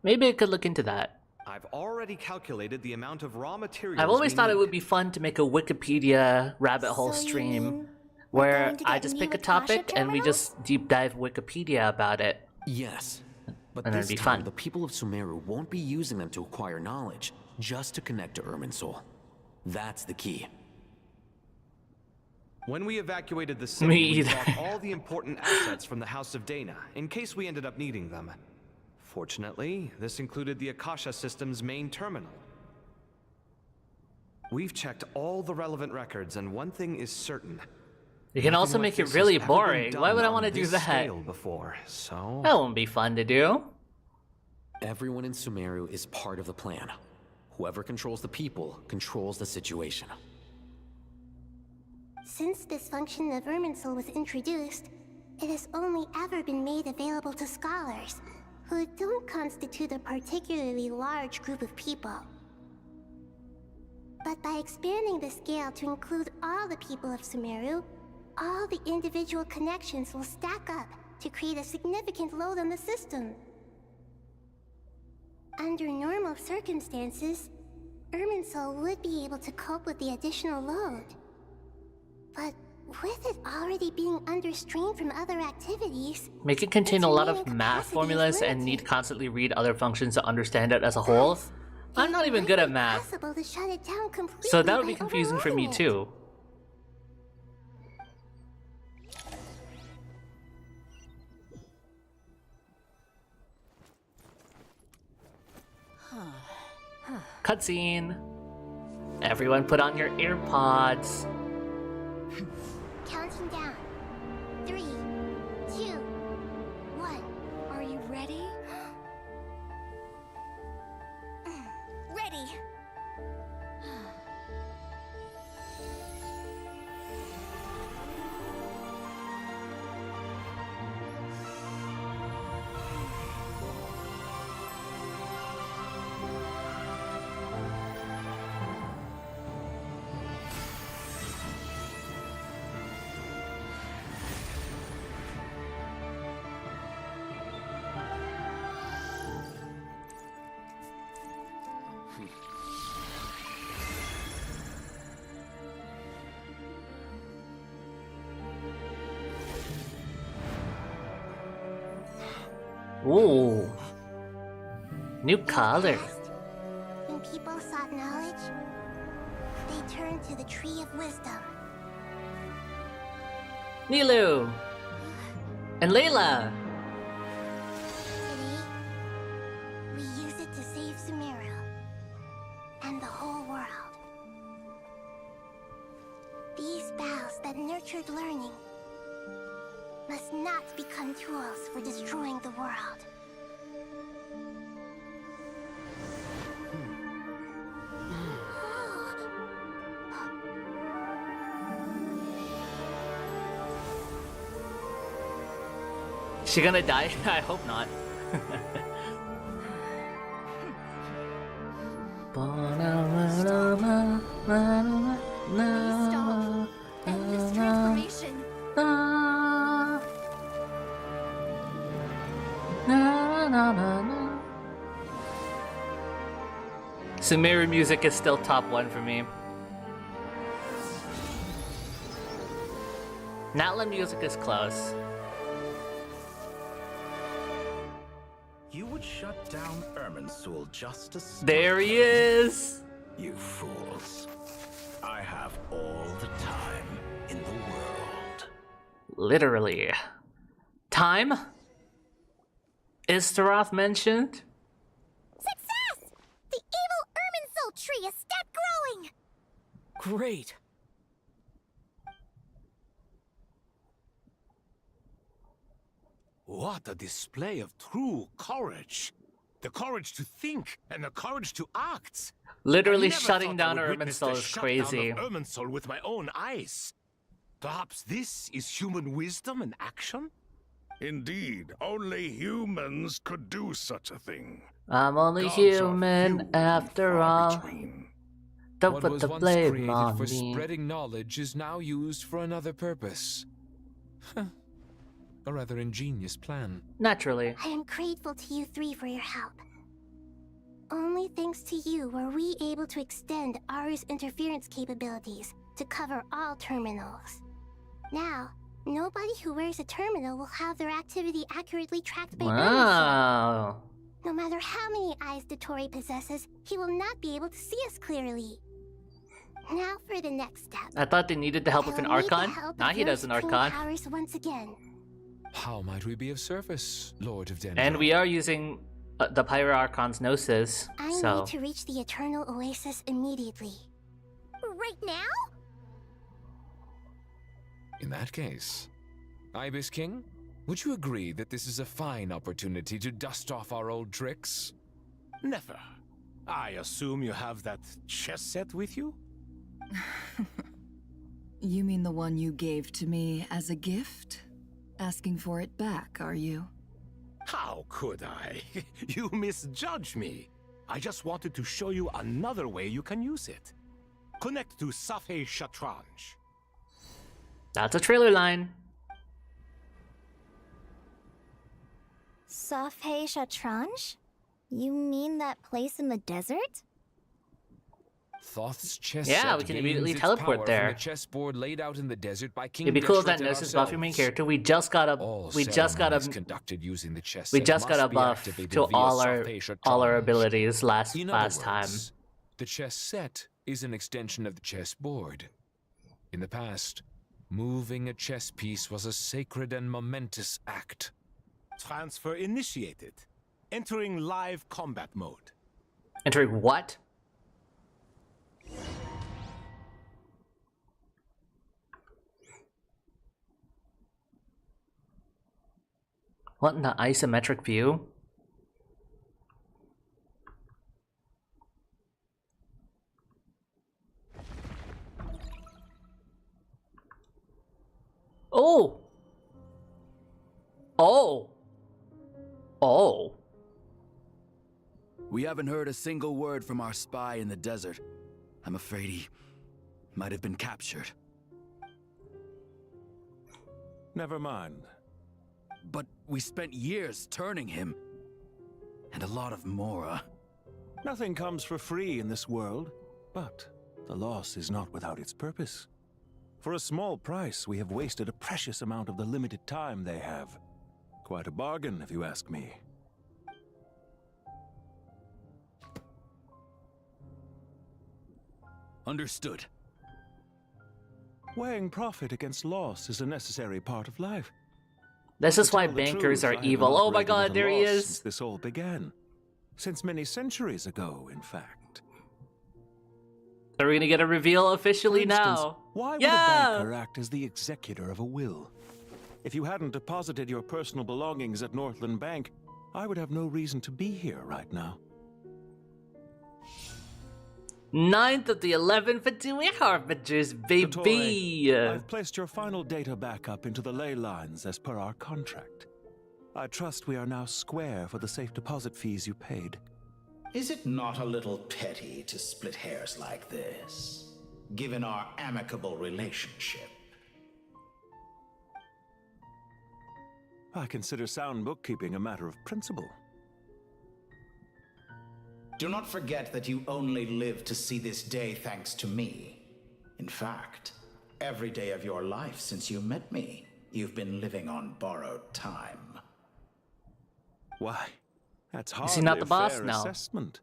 Maybe I could look into that. I've already calculated the amount of raw materials I've always we thought it need. would be fun to make a Wikipedia rabbit hole So you stream mean where going to I get just new pick a Akasha topic and we terminals? just deep dive Wikipedia about it. Yes. But And this it'd be time, fun. the people of Sumeru won't be using them to acquire knowledge, just to connect to Irminsul. That's the key. When we evacuated the Me city, we either. bought all the important assets from the House of Dana, in case we ended up needing them. Fortunately, this included the Akasha system's main terminal. We've checked all the relevant records, and one thing is certain. You can Nothing also like make it this really has ever been boring. Why done would I on want to do this that? scale before, so... That won't be fun to do. Everyone in Sumeru is part of the plan. Whoever controls the people controls the situation. Since this function of Irminsul was introduced, it has only ever been made available to scholars, who don't constitute a particularly large group of people. But by expanding the scale to include all the people of Sumeru, all the individual connections will stack up to create a significant load on the system. Under normal circumstances, Irminsul would be able to cope with the additional load. But with it already being under strain from other activities, Make it contain a lot of remaining math capacity is formulas and limited. need constantly read other functions to understand it as a whole. I'm not even good at math, Possible to shut it down completely so that would be by confusing for me overloading it. too. Cutscene. Everyone put on your earpods. Counting down. 3, 2, 1. Are you ready? Ready. Ooh. New color. When people sought knowledge, they turned to the Tree of Wisdom. Nilu. And Layla. Today, we use it to save Sumeru and the whole world. These boughs that nurtured learning must not become tools for destroying the world. She gonna die? I hope not. Stop. End this transformation. Sumeru music is still top 1 for me. Natla music is close. You would shut down Irminsul just to stop There he is! You fools. I have all the time in the world. Literally. Time? Is Staroth mentioned? Success! The evil Irminsul tree has stopped growing! Great. What a display of true courage. The courage to think and the courage to act. Literally I never shutting thought I down would witness the Irminsul is shutdown crazy. of Irminsul with my own eyes. Perhaps this is human wisdom in action? Indeed, only humans could do such a thing. I'm only Gods are few human and after far all. between. Don't What put was the once blame created on for me. spreading knowledge is now used for another purpose. A rather ingenious plan. Naturally. I am grateful to you three for your help. Only thanks to you were we able to extend Aru's interference capabilities to cover all terminals. Now, nobody who wears a terminal will have their activity accurately tracked by Wow. No matter how many eyes Dotori possesses, he will not be able to see us clearly. Now for the next step. I thought they needed the help of an Archon. Now he does an Archon. Powers once again. How might we be of service, Lord of Dendro? And we are using the Pyro Archon's Gnosis. I So need to reach the Eternal Oasis immediately. Right now? In that case, Ibis King, would you agree that this is a fine opportunity to dust off our old tricks? Never. I assume you have that chess set with you? You mean the one you gave to me as a gift? Asking for it back, are you? How could I? You misjudge me. I just wanted to show you another way you can use it. Connect to Safei Shatranj. that's a trailer line. Safei Shatranj? You mean that place in the desert? Thoth's chess Yeah, set we can gains immediately its teleport power there. From the chessboard laid out in the desert by King It'd be cool if Deshret that and Gnosis buff your main ourselves. character. We just got a Conducted using the chess we set just got must a be buff activated to via all Safei our Shatranj. abilities last In other time. words, the chess set is an extension of the chessboard. In the past, moving a chess piece was a sacred and momentous act. Transfer initiated. Entering live combat mode. Entering what? What in the isometric view? Oh! Oh! Oh! We haven't heard a single word from our spy in the desert. I'm afraid he might have been captured. Never mind. But we spent years turning him. And a lot of Mora. Nothing comes for free in this world, but the loss is not without its purpose. For a small price, we have wasted a precious amount of the limited time they have. Quite a bargain, if you ask me. Understood. Weighing profit against loss is a necessary part of life. This is To why tell the bankers truth, are I have evil. been Oh my operating god, at a there he loss is. Since this all began. Since many centuries ago, in fact. Are we gonna get a reveal officially For instance, now? Why would Yeah! a banker act as the executor of a will? If you hadn't deposited your personal belongings at Northland Bank, I would have no reason to be here right now. 9th of the 11th for doing Harbingers, baby! Dottore, I've placed your final data backup into the ley lines as per our contract. I trust we are now square for the safe deposit fees you paid. Is it not a little petty to split hairs like this, given our amicable relationship? I consider sound bookkeeping a matter of principle. Do not forget that you only live to see this day thanks to me. In fact, every day of your life since you met me, you've been living on borrowed time. Why, that's Is hardly he not the a boss fair now? assessment.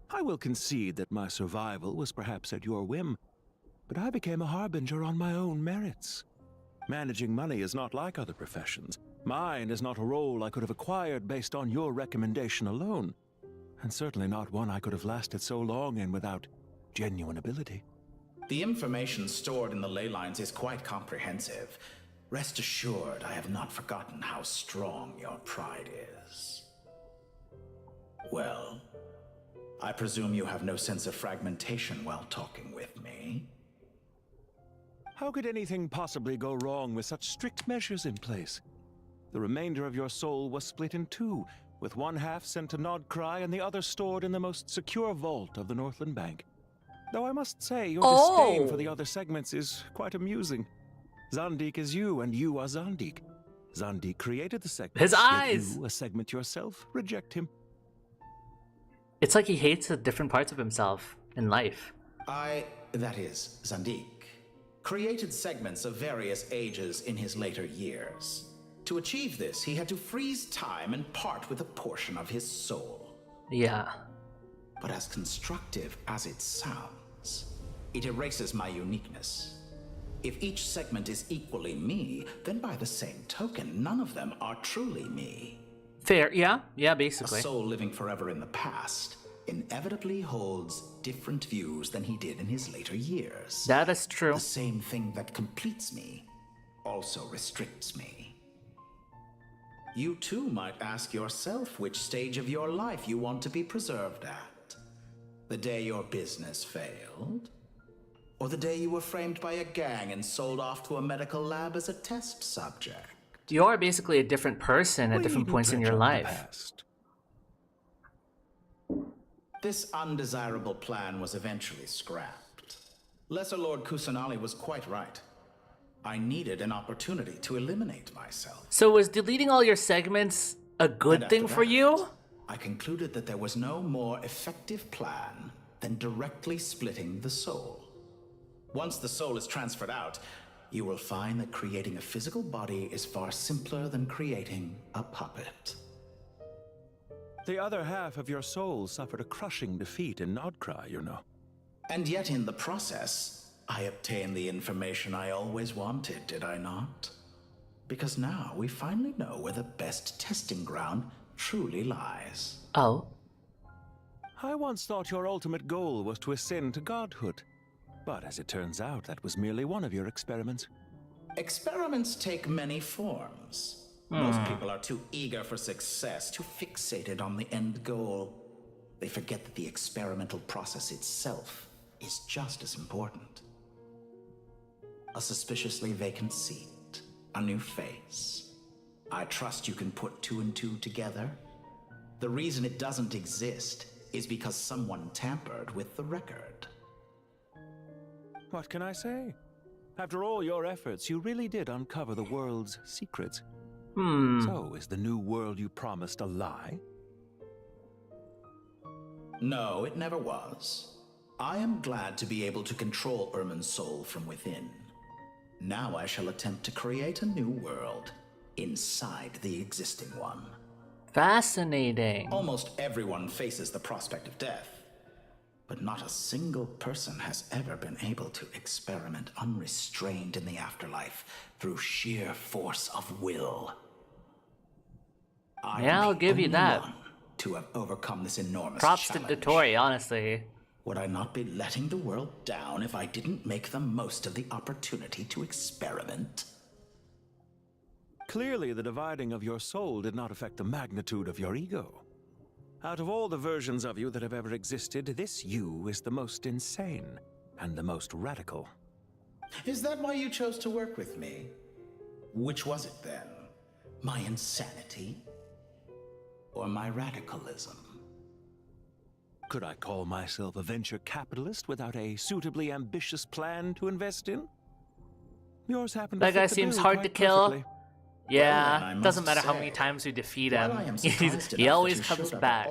I will concede that my survival was perhaps at your whim, but I became a harbinger on my own merits. Managing money is not like other professions. Mine is not a role I could have acquired based on your recommendation alone, and certainly not one I could have lasted so long in without genuine ability. The information stored in the ley lines is quite comprehensive. Rest assured, I have not forgotten how strong your pride is. Well, I presume you have no sense of fragmentation while talking with me. How could anything possibly go wrong with such strict measures in place? The remainder of your soul was split in two, with one half sent to Nodcry and the other stored in the most secure vault of the Northland Bank. Though I must say, your disdain for the other segments is quite amusing. Zandik is you, and you are Zandik. Zandik created the segment. His yet eyes! You, a segment yourself, reject him. It's like he hates the different parts of himself in life. That is, Zandik, created segments of various ages in his later years. To achieve this, he had to freeze time and part with a portion of his soul. Yeah. But as constructive as it sounds, it erases my uniqueness. If each segment is equally me, then by the same token, none of them are truly me. Fair, yeah, basically. A soul living forever in the past inevitably holds different views than he did in his later years. That is true. The same thing that completes me also restricts me. You too might ask yourself which stage of your life you want to be preserved at. The day your business failed? Or the day you were framed by a gang and sold off to a medical lab as a test subject? You are basically a different person at different points in your life. This undesirable plan was eventually scrapped. Lesser Lord Kusanali was quite right. I needed an opportunity to eliminate myself. So was deleting all your segments a good thing for you? I concluded that there was no more effective plan than directly splitting the soul. Once the soul is transferred out, you will find that creating a physical body is far simpler than creating a puppet. The other half of your soul suffered a crushing defeat in Nodcry, you know. And yet in the process, I obtained the information I always wanted, did I not? Because now we finally know where the best testing ground truly lies. Oh? I once thought your ultimate goal was to ascend to godhood. But as it turns out, that was merely one of your experiments. Experiments take many forms. Most people are too eager for success, too fixated on the end goal. They forget that the experimental process itself is just as important. A suspiciously vacant seat, a new face. I trust you can put two and two together. The reason it doesn't exist is because someone tampered with the record. What can I say? After all your efforts, you really did uncover the world's secrets. So, is the new world you promised a lie? No, it never was. I am glad to be able to control Irmin's soul from within. Now I shall attempt to create a new world inside the existing one. Fascinating. Almost everyone faces the prospect of death. But not a single person has ever been able to experiment unrestrained in the afterlife through sheer force of will. Yeah, I'll give you that. To have overcome this enormous Props challenge. to Dotori, honestly. Would I not be letting the world down if I didn't make the most of the opportunity to experiment? Clearly, the dividing of your soul did not affect the magnitude of your ego. Out of all the versions of you that have ever existed, this you is the most insane and the most radical. Is that why you chose to work with me? Which was it then? My insanity? Or my radicalism? Could I call myself a venture capitalist without a suitably ambitious plan to invest in? Yours happened to That guy fit the seems bill hard quite to kill. perfectly. Yeah, doesn't matter how many times we defeat him. He always comes back.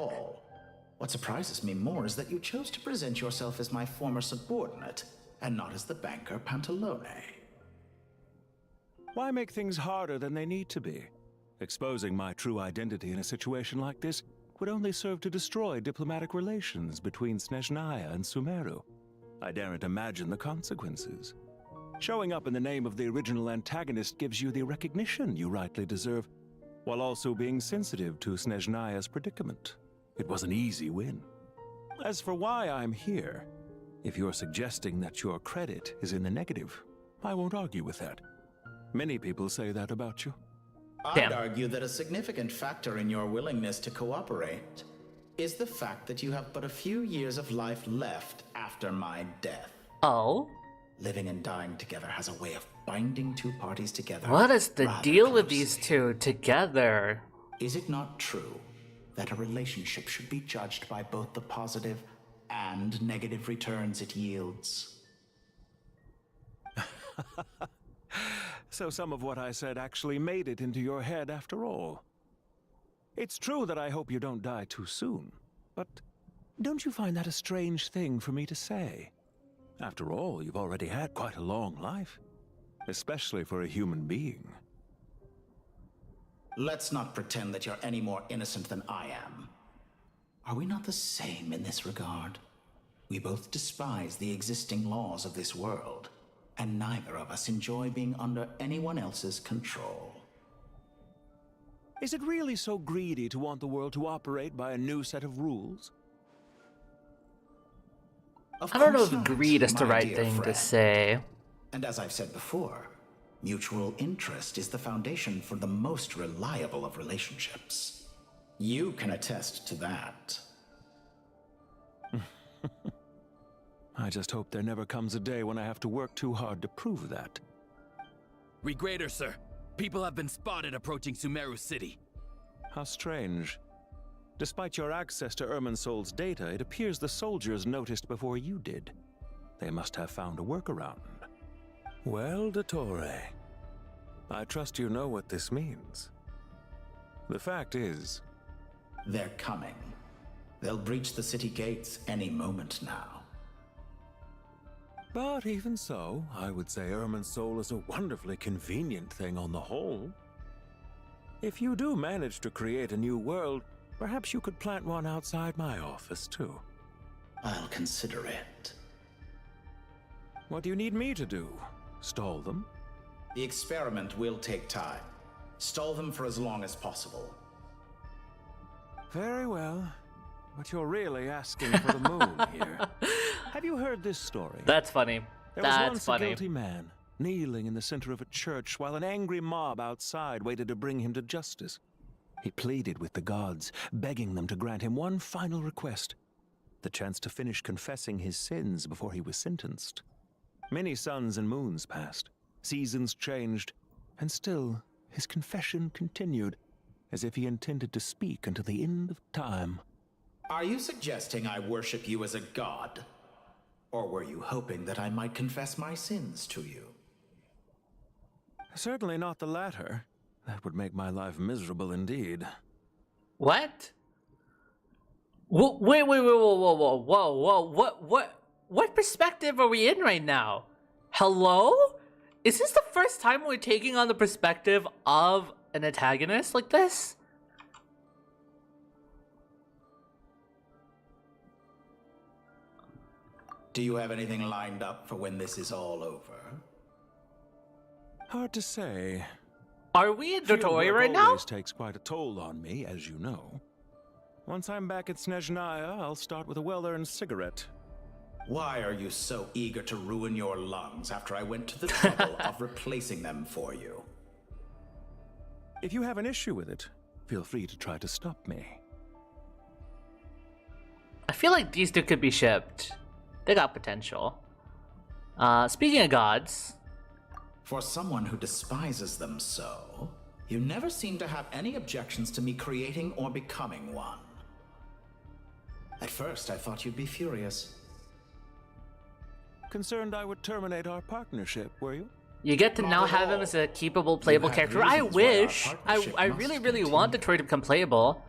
What surprises me more is that you chose to present yourself as my former subordinate, and not as the banker Pantalone. Why make things harder than they need to be? Exposing my true identity in a situation like this would only serve to destroy diplomatic relations between Snezhnaya and Sumeru. I daren't imagine the consequences. Showing up in the name of the original antagonist gives you the recognition you rightly deserve, while also being sensitive to Snezhnaya's predicament. It was an easy win. As for why I'm here, if you're suggesting that your credit is in the negative, I won't argue with that. Many people say that about you. I'd argue that a significant factor in your willingness to cooperate is the fact that you have but a few years of life left after my death. Oh? Living and dying together has a way of binding two parties together. What is the deal with these two together? Is it not true that a relationship should be judged by both the positive and negative returns it yields? So some of what I said actually made it into your head after all. It's true that I hope you don't die too soon, but don't you find that a strange thing for me to say? After all, you've already had quite a long life, especially for a human being. Let's not pretend that you're any more innocent than I am. Are we not the same in this regard? We both despise the existing laws of this world, and neither of us enjoy being under anyone else's control. Is it really so greedy to want the world to operate by a new set of rules? I don't know course if not, greed is the my right dear thing to friend. say. And as I've said before, mutual interest is the foundation for the most reliable of relationships. You can attest to that. I just hope there never comes a day when I have to work too hard to prove that. Regrader, sir. People have been spotted approaching Sumeru City. How strange. Despite your access to Irminsol's data, it appears the soldiers noticed before you did. They must have found a workaround. Well, Dottore, I trust you know what this means. The fact is... They're coming. They'll breach the city gates any moment now. But even so, I would say Irminsol is a wonderfully convenient thing on the whole. If you do manage to create a new world, perhaps you could plant one outside my office, too. I'll consider it. What do you need me to do? Stall them? The experiment will take time. Stall them for as long as possible. Very well. But you're really asking for the moon here. Have you heard this story? That's funny. There was That's once funny. a guilty man, kneeling in the center of a church while an angry mob outside waited to bring him to justice. He pleaded with the gods, begging them to grant him one final request, the chance to finish confessing his sins before he was sentenced. Many suns and moons passed, seasons changed, and still his confession continued, as if he intended to speak until the end of time. Are you suggesting I worship you as a god? Or were you hoping that I might confess my sins to you? Certainly not the latter. That would make my life miserable indeed. What? Wait, whoa, what perspective are we in right now? Hello? Is this the first time we're taking on the perspective of an antagonist like this? Do you have anything lined up for when this is all over? Hard to say. Are we in Dottore Fieldwork right now? always takes quite a toll on me, as you know. Once I'm back at Snezhnaya, I'll start with a well-earned cigarette. Why are you so eager to ruin your lungs after I went to the trouble of replacing them for you? If you have an issue with it, feel free to try to stop me. I feel like these two could be shipped. They got potential. Speaking of gods... For someone who despises them so, you never seem to have any objections to me creating or becoming one. At first, I thought you'd be furious. Concerned I would terminate our partnership, were you? You get to now have him as a keepable, playable character. I wish. I really want Detroit to become playable.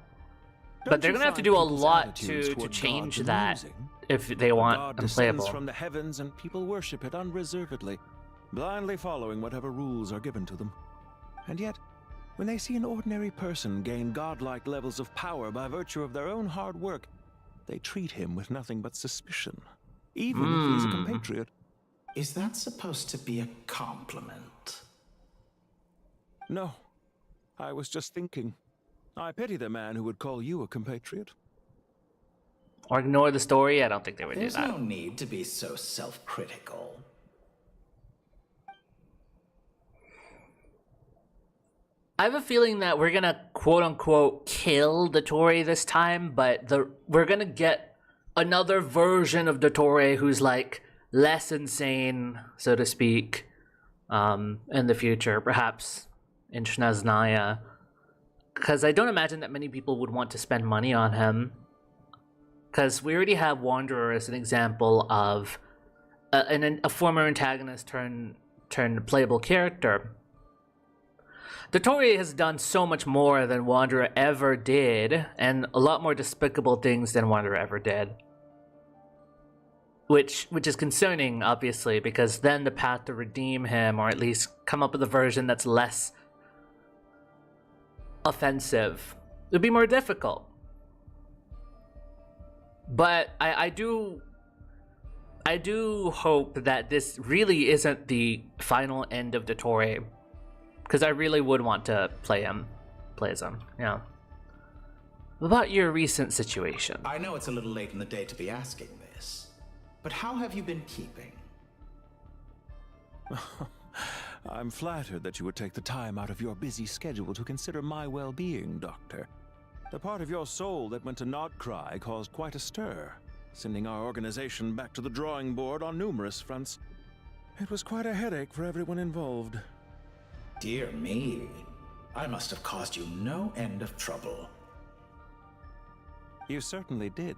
But they're gonna have to do a lot to change that if they want them playable. From the heavens and people worship it unreservedly, blindly following whatever rules are given to them. And yet, when they see an ordinary person gain godlike levels of power by virtue of their own hard work, they treat him with nothing but suspicion, even if he's a compatriot. Is that supposed to be a compliment? No. I was just thinking. I pity the man who would call you a compatriot. Or ignore the story? I don't think they would There's do that. no need to be so self-critical. I have a feeling that we're gonna quote-unquote kill Dottore this time, but we're gonna get another version of Dottore who's like less insane, so to speak, in the future, perhaps in Snezhnaya. Because I don't imagine that many people would want to spend money on him. Because we already have Wanderer as an example of a former antagonist turned playable character. Dottore has done so much more than Wanderer ever did, and a lot more despicable things than Wanderer ever did. which is concerning, obviously, because then the path to redeem him, or at least come up with a version that's less offensive, would be more difficult. But I do hope that this really isn't the final end of Dottore, because I really would want to play as him. Yeah. What about your recent situation? I know it's a little late in the day to be asking this, but how have you been keeping? I'm flattered that you would take the time out of your busy schedule to consider my well-being, Doctor. The part of your soul that went to Nodcry caused quite a stir, sending our organization back to the drawing board on numerous fronts. It was quite a headache for everyone involved. Dear me, I must have caused you no end of trouble. You certainly did.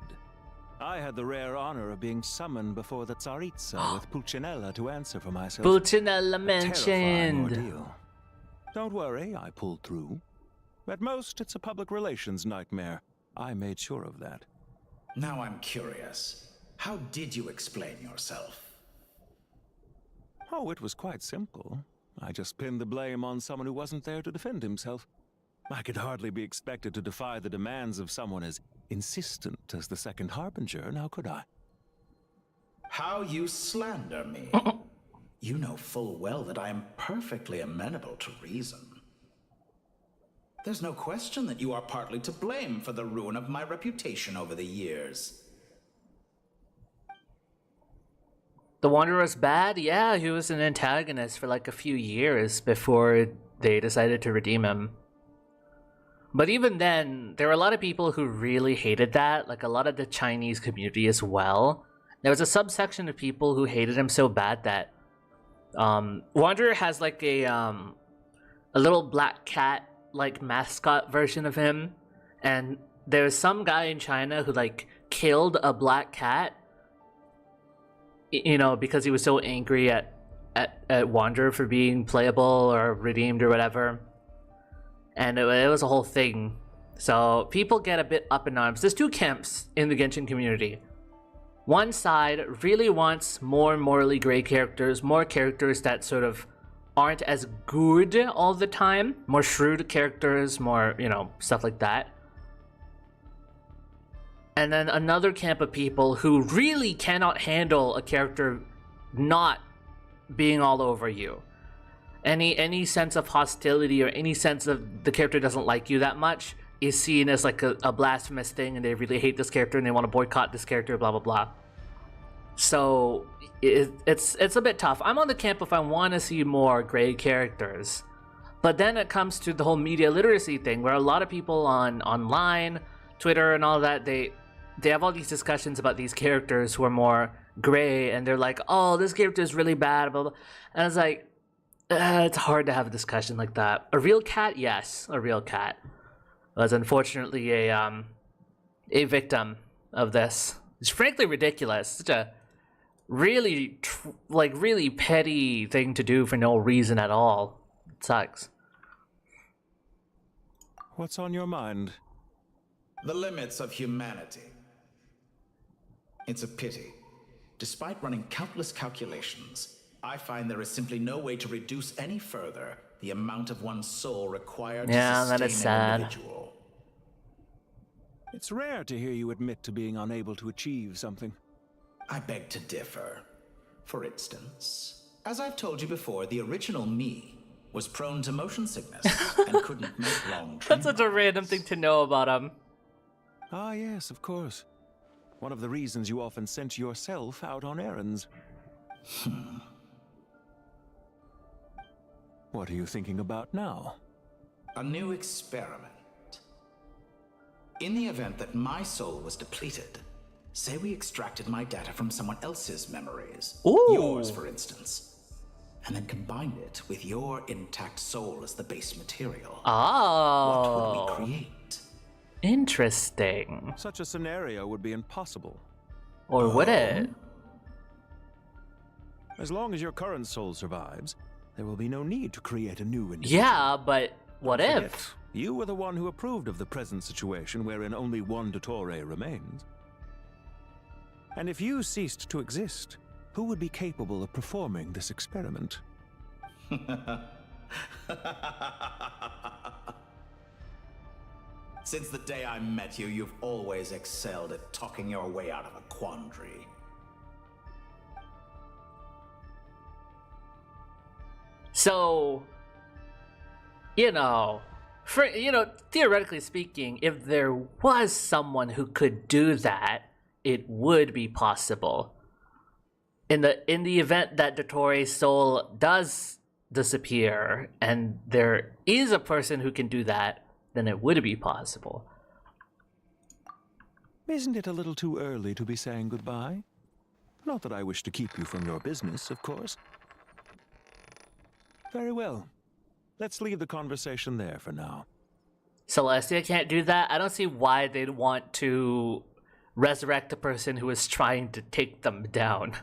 I had the rare honor of being summoned before the Tsaritsa with Pulcinella to answer for myself. Pulcinella Terrifying mentioned. ordeal. Don't worry, I pulled through. At most, it's a public relations nightmare. I made sure of that. Now I'm curious. How did you explain yourself? Oh, it was quite simple. I just pinned the blame on someone who wasn't there to defend himself. I could hardly be expected to defy the demands of someone as insistent as the Second Harbinger, now could I? How you slander me. You know full well that I am perfectly amenable to reason. There's no question that you are partly to blame for the ruin of my reputation over the years. The Wanderer's bad? Yeah, he was an antagonist for like a few years before they decided to redeem him. But even then, there were a lot of people who really hated that, like a lot of the Chinese community as well. There was a subsection of people who hated him so bad that Wanderer has like a little black cat like mascot version of him, and there's some guy in China who like killed a black cat, you know, because he was so angry at Wanderer for being playable or redeemed or whatever. And it was a whole thing. So people get a bit up in arms. There's two camps in the Genshin community. One side really wants more morally gray characters, more characters that sort of aren't as good all the time, more shrewd characters, more, you know, stuff like that. And then another camp of people who really cannot handle a character not being all over you. Any sense of hostility or any sense of the character doesn't like you that much is seen as like a blasphemous thing, and they really hate this character and they want to boycott this character, blah blah blah. So it's a bit tough. I'm on the camp if I want to see more gray characters, but then it comes to the whole media literacy thing, where a lot of people online, Twitter and all that, they have all these discussions about these characters who are more gray, and they're like, oh, this character is really bad, blah blah. And it's like, it's hard to have a discussion like that. A real cat, yes, a real cat was unfortunately a victim of this. It's frankly ridiculous. Such a really really petty thing to do for no reason at all. It sucks. What's on your mind? The limits of humanity. It's a pity. Despite running countless calculations, I find there is simply no way to reduce any further the amount of one's soul required to that is sustain sad. an individual. It's rare to hear you admit to being unable to achieve something. I beg to differ. For instance, as I've told you before, the original me was prone to motion sickness and couldn't make long train That's such a random thing to know about him. Ah, yes, of course. One of the reasons you often sent yourself out on errands. What are you thinking about now? A new experiment. In the event that my soul was depleted, say we extracted my data from someone else's memories, yours for instance, and then combined it with your intact soul as the base material. Oh. What would we create? Interesting. Such a scenario would be impossible. Or would it? As long as your current soul survives, there will be no need to create a new individual. Yeah, but what Don't if? forget, you were the one who approved of the present situation wherein only one Dottore remains. And if you ceased to exist, who would be capable of performing this experiment? Since the day I met you, you've always excelled at talking your way out of a quandary. So, theoretically speaking, if there was someone who could do that, it would be possible. In the event that Dottoro's soul does disappear, and there is a person who can do that, then it would be possible. Isn't it a little too early to be saying goodbye? Not that I wish to keep you from your business, of course. Very well. Let's leave the conversation there for now. Celestia can't do that? I don't see why they'd want to resurrect a person who is trying to take them down.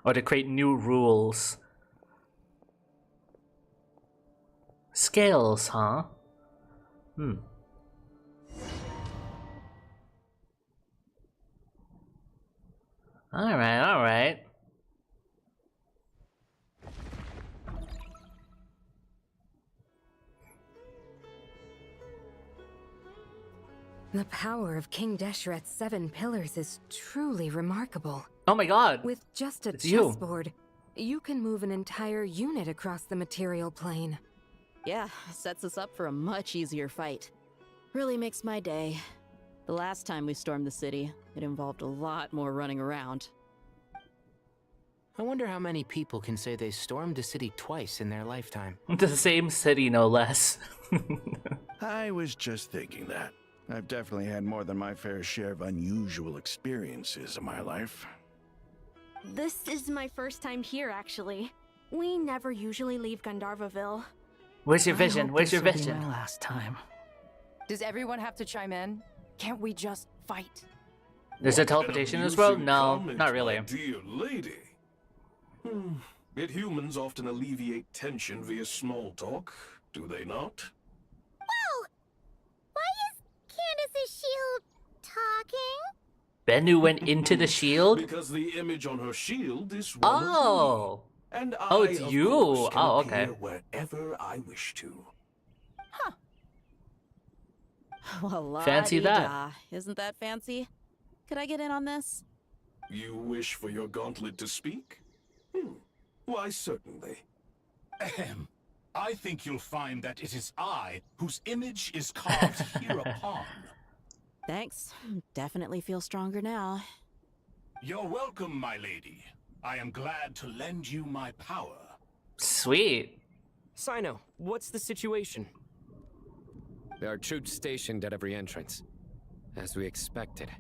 Or to create new rules. Scales, huh? Alright. The power of King Deshret's 7 pillars is truly remarkable. Oh my god! With just a It's you. chessboard, you can move an entire unit across the material plane. Yeah, sets us up for a much easier fight. Really makes my day. The last time we stormed the city, it involved a lot more running around. I wonder how many people can say they stormed a city twice in their lifetime. The same city, no less. I was just thinking that. I've definitely had more than my fair share of unusual experiences in my life. This is my first time here, actually. We never usually leave Gandharvaville. Where's your vision? Where's your vision? My last time. Does everyone have to chime in? Can't we just fight? There's a teleportation in this world? No, not really. Dear lady. Yet humans often alleviate tension via small talk, do they not? Whoa! Why is Candace's shield talking? Bennu went into the shield? Because the image on her shield is one Oh! of me. And Oh, I, it's of you. course, can Oh, okay. appear wherever I wish to. Well, Fancy that. la-di-da. Isn't that fancy? Could I get in on this? You wish for your gauntlet to speak? Why, certainly. Ahem. I think you'll find that it is I whose image is carved hereupon. Thanks. Definitely feel stronger now. You're welcome, my lady. I am glad to lend you my power. Sweet. Sino, what's the situation? There are troops stationed at every entrance. As we expected.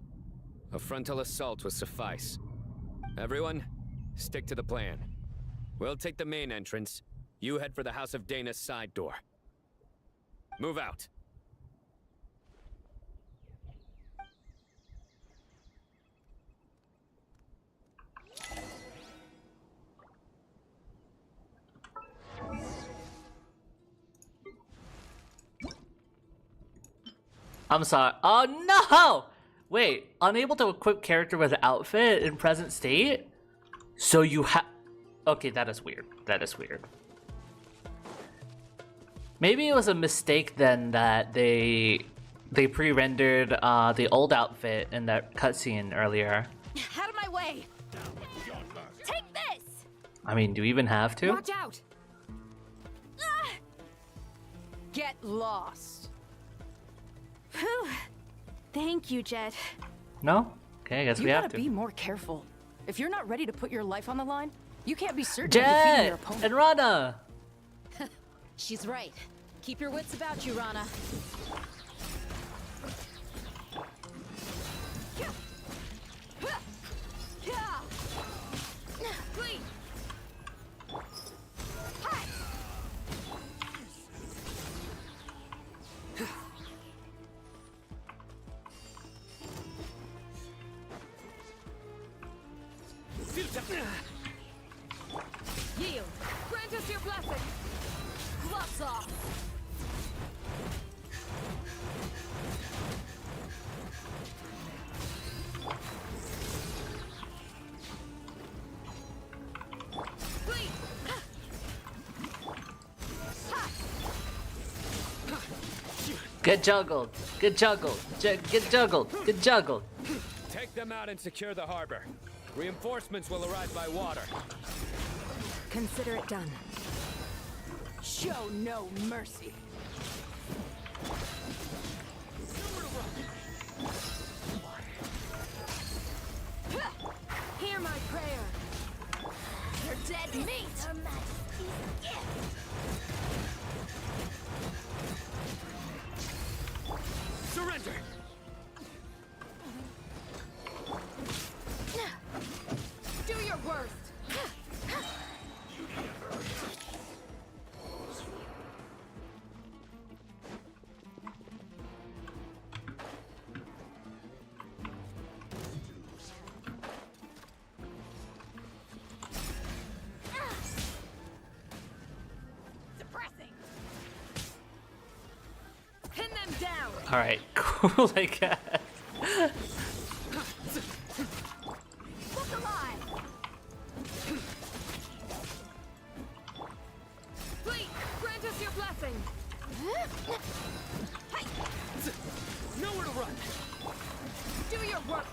A frontal assault will suffice. Everyone, stick to the plan. We'll take the main entrance. You head for the House of Dana's side door. Move out. I'm sorry. Oh no! Wait, unable to equip character with outfit in present state? So you have... Okay, that is weird. That is weird. Maybe it was a mistake then that they pre-rendered the old outfit in that cutscene earlier. Out of my way! Take this! I mean, do we even have to? Watch out! Get lost. Whew. Thank you, Jet. No? Okay, I guess You we have gotta to. be more careful. If you're not ready to put your life on the line, you can't be certain of defeating your Jet! opponent. And Rana! She's right. Keep your wits about you, Rana. Yield. Grant us your blessing. Gloves off. Get juggled. Get juggled. Get juggled. Get juggled. Take them out and secure the harbor. Reinforcements will arrive by water. Consider it done. Show no mercy. Hear my prayer. You're dead meat. Surrender! Do your worst. Suppressing. Pin them down. All right, cool. I guess. Look alive. Please grant us your blessing. Nowhere to run. Do your work.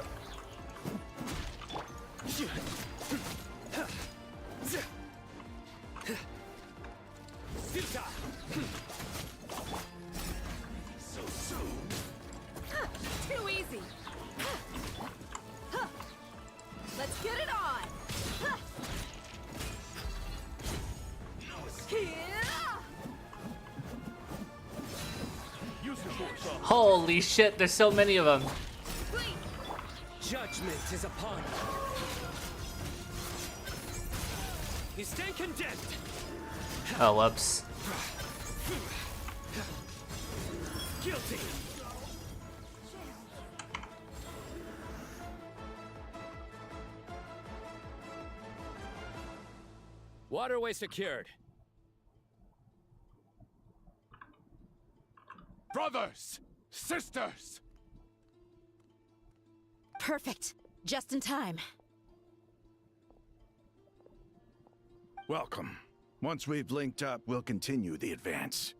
Futile. So soon. Too easy. Let's get it on. Holy shit, there's so many of them. Judgment is upon you. You stand condemned. Oh, whoops. Guilty. Waterway secured. Brothers! Sisters! Perfect. Just in time. Welcome. Once we've linked up, we'll continue the advance.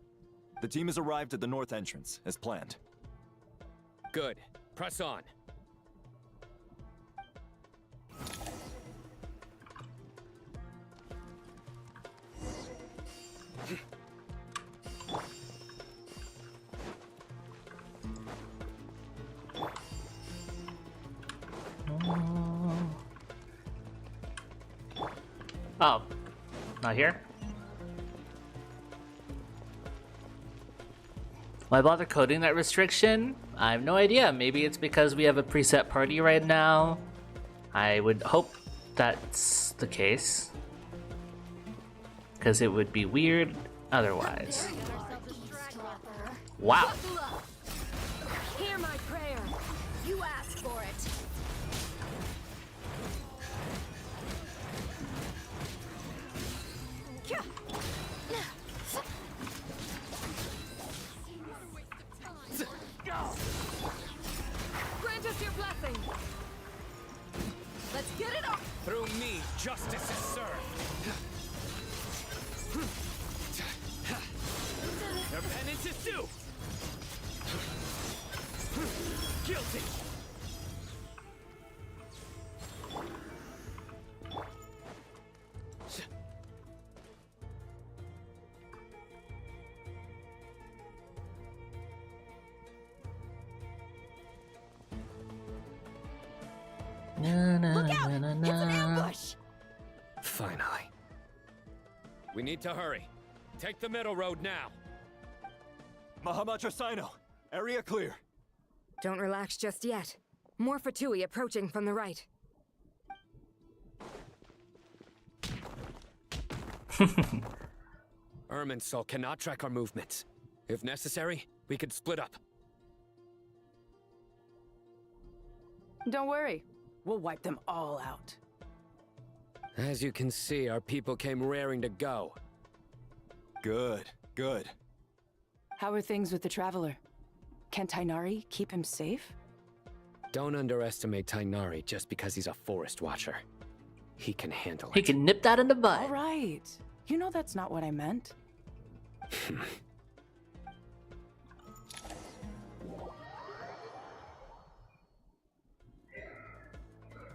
The team has arrived at the north entrance, as planned. Good. Press on. Oh, not here? Why bother coding that restriction? I have no idea. Maybe it's because we have a preset party right now. I would hope that's the case. Because it would be weird otherwise. Wow. Hear my prayer. You asked for it. Grant us your blessing. Let's get it on. Through me, justice is served. Their penance is due. Guilty. Look out! It's an ambush! Finally. We need to hurry. Take the middle road now. Mahamacha Sino, area clear. Don't relax just yet. More Fatui approaching from the right. Irminsul cannot track our movements. If necessary, we could split up. Don't worry. We'll wipe them all out. As you can see, our people came raring to go. Good, good. How are things with the Traveler? Can Tainari keep him safe? Don't underestimate Tainari just because he's a forest watcher. He can handle it. He can nip that in the bud. All right. You know that's not what I meant.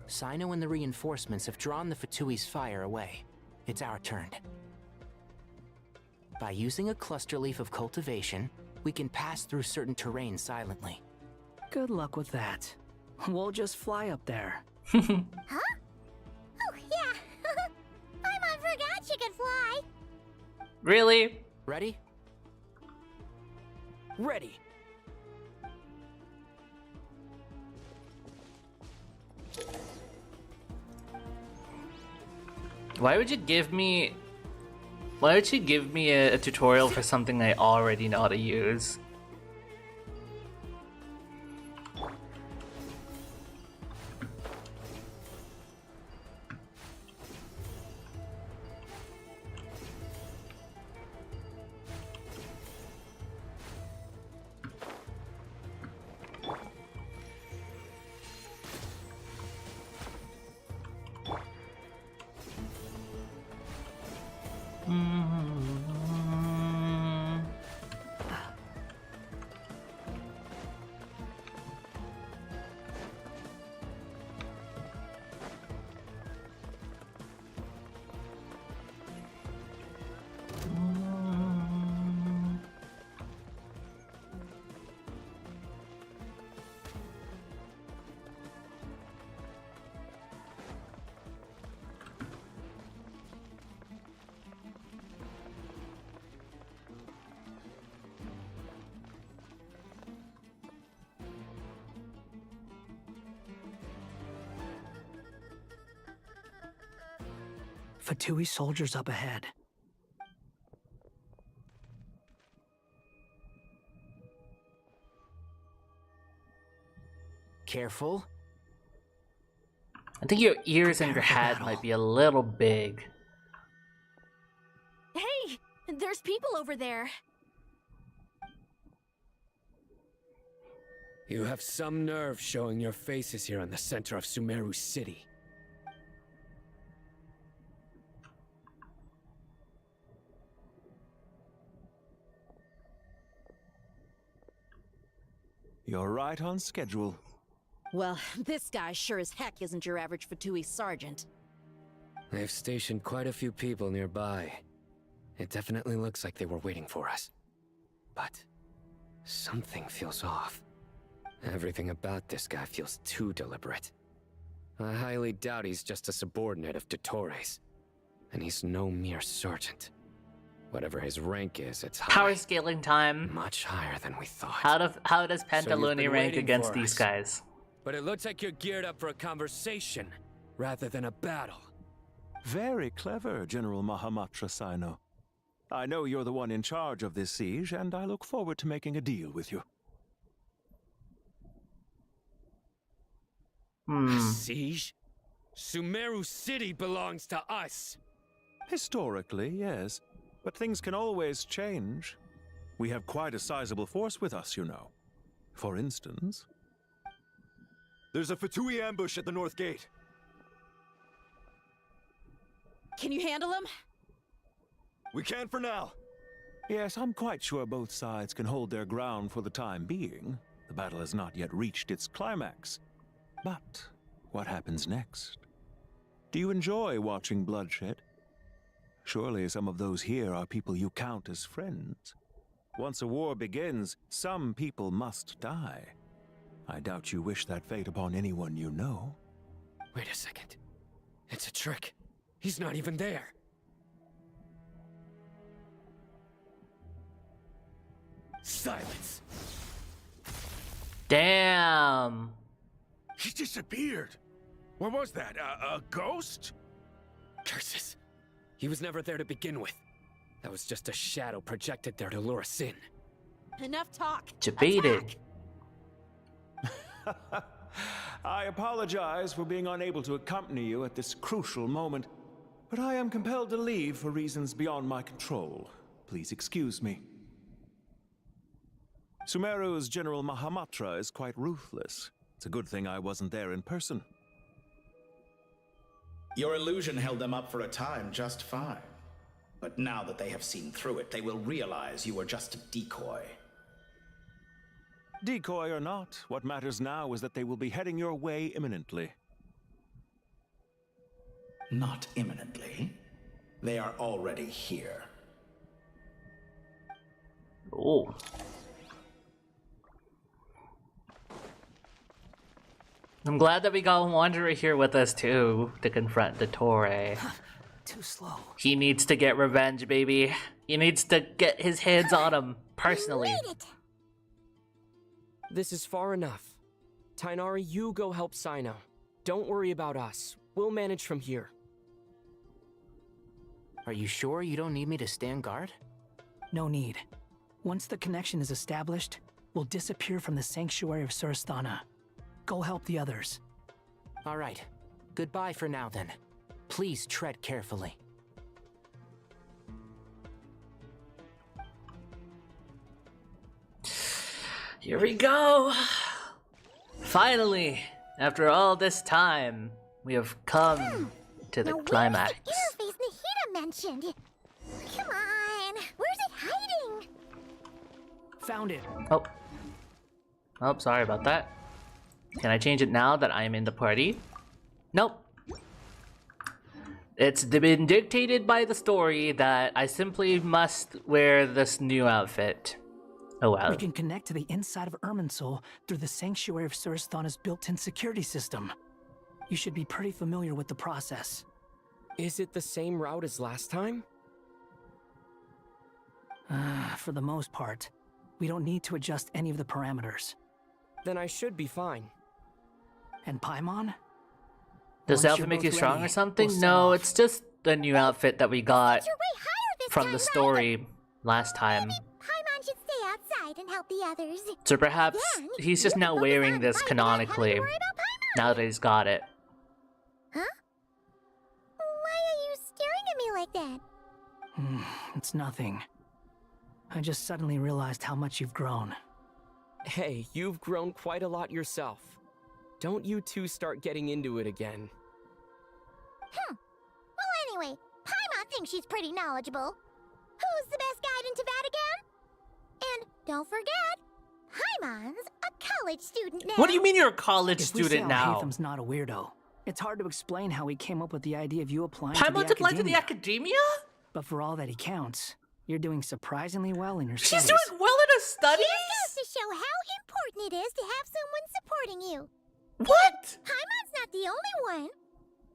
Sino and the reinforcements have drawn the Fatui's fire away. It's our turn. By using a cluster leaf of cultivation, we can pass through certain terrain silently. Good luck with that. We'll just fly up there. Huh? Oh, yeah. Paimon forgot she could fly. Really? Ready? Ready. Why would you give me a tutorial for something I already know how to use? Fatui soldiers up ahead. Careful. I think your ears and your head might be a little big. Hey! There's people over there. You have some nerve showing your faces here in the center of Sumeru City. You're right on schedule. Well, this guy sure as heck isn't your average Fatui sergeant. They've stationed quite a few people nearby. It definitely looks like they were waiting for us. But something feels off. Everything about this guy feels too deliberate. I highly doubt he's just a subordinate of Dottores. And he's no mere sergeant. Whatever his rank is, it's high. Power scaling time. Much higher than we thought. How does Pantalone been rank waiting against for these us. guys? But it looks like you're geared up for a conversation, rather than a battle. Very clever, General Mahamatra Sino. I know you're the one in charge of this siege, and I look forward to making a deal with you. A siege? Sumeru City belongs to us. Historically, yes. But things can always change. We have quite a sizable force with us, you know. For instance... There's a Fatui ambush at the north gate. Can you handle him? We can for now. Yes, I'm quite sure both sides can hold their ground for the time being. The battle has not yet reached its climax. But what happens next? Do you enjoy watching bloodshed? Surely some of those here are people you count as friends. Once a war begins, some people must die. I doubt you wish that fate upon anyone you know. Wait a second. It's a trick. He's not even there. Silence! Damn! He disappeared. What was that? A ghost? Curses. He was never there to begin with. That was just a shadow projected there to lure us in. Enough talk. Debated. I apologize for being unable to accompany you at this crucial moment, but I am compelled to leave for reasons beyond my control. Please excuse me. Sumeru's General Mahamatra is quite ruthless. It's a good thing I wasn't there in person. Your illusion held them up for a time just fine. But now that they have seen through it, they will realize you were just a decoy. Decoy or not, what matters now is that they will be heading your way imminently. Not imminently. They are already here. Oh. I'm glad that we got Wanderer here with us too to confront the Torre. Too slow. He needs to get revenge, baby. He needs to get his hands on him personally. This is far enough. Tainari, you go help Sino. Don't worry about us. We'll manage from here. Are you sure you don't need me to stand guard? No need. Once the connection is established, we'll disappear from the sanctuary of Surasthana. Go help the others. All right. Goodbye for now, then. Please tread carefully. Here we go! Finally, after all this time, we have come to the climax. Where's the Nahida mentioned? Come on, where's it hiding? Found it. Oh. Oh, sorry about that. Can I change it now that I am in the party? Nope. It's been dictated by the story that I simply must wear this new outfit. Oh well. We can connect to the inside of Irminsul through the sanctuary of Surasthana's built-in security system. You should be pretty familiar with the process. Is it the same route as last time? For the most part. We don't need to adjust any of the parameters. Then I should be fine. And Paimon? Does the outfit make you strong or something? No, it's just the new outfit that we got from the story last time. Paimon should stay outside and help the others. So perhaps he's just now wearing this canonically, now that he's got it. Huh? Why are you staring at me like that? It's nothing. I just suddenly realized how much you've grown. Hey, you've grown quite a lot yourself. Don't you two start getting into it again. Well, anyway, Paimon thinks she's pretty knowledgeable. Who's the best guide into Vatican? And don't forget, Paimon's a college student now. What do you mean you're a college If we say student now? Alhaitham's not a weirdo, it's hard to explain how he came up with the idea of you applying Paimon's to the applied to the academia. academia? But for all that he counts, you're doing surprisingly well in your She's studies. doing well in her studies? Just goes to show how important it is to have someone supporting you. What? Paimon's not the only one.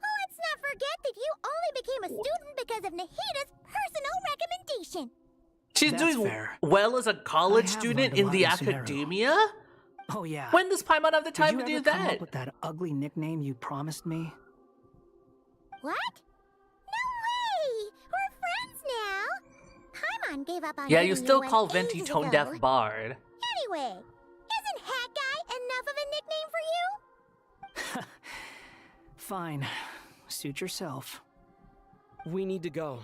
Let's not forget that you only became a student because of Nahida's personal recommendation. She's That's doing fair. well as a college I have student learned a in lot the in Sumeru. academia? Oh yeah. When does Paimon have the time to Did you do ever come that? up with that ugly nickname you promised me? What? No way! We're friends now. Paimon gave up on Yeah, giving you still one call Venti ages Tone ago. Deaf Bard. Anyway, isn't Hat Guy enough of a nickname for you? Fine. Suit yourself. We need to go.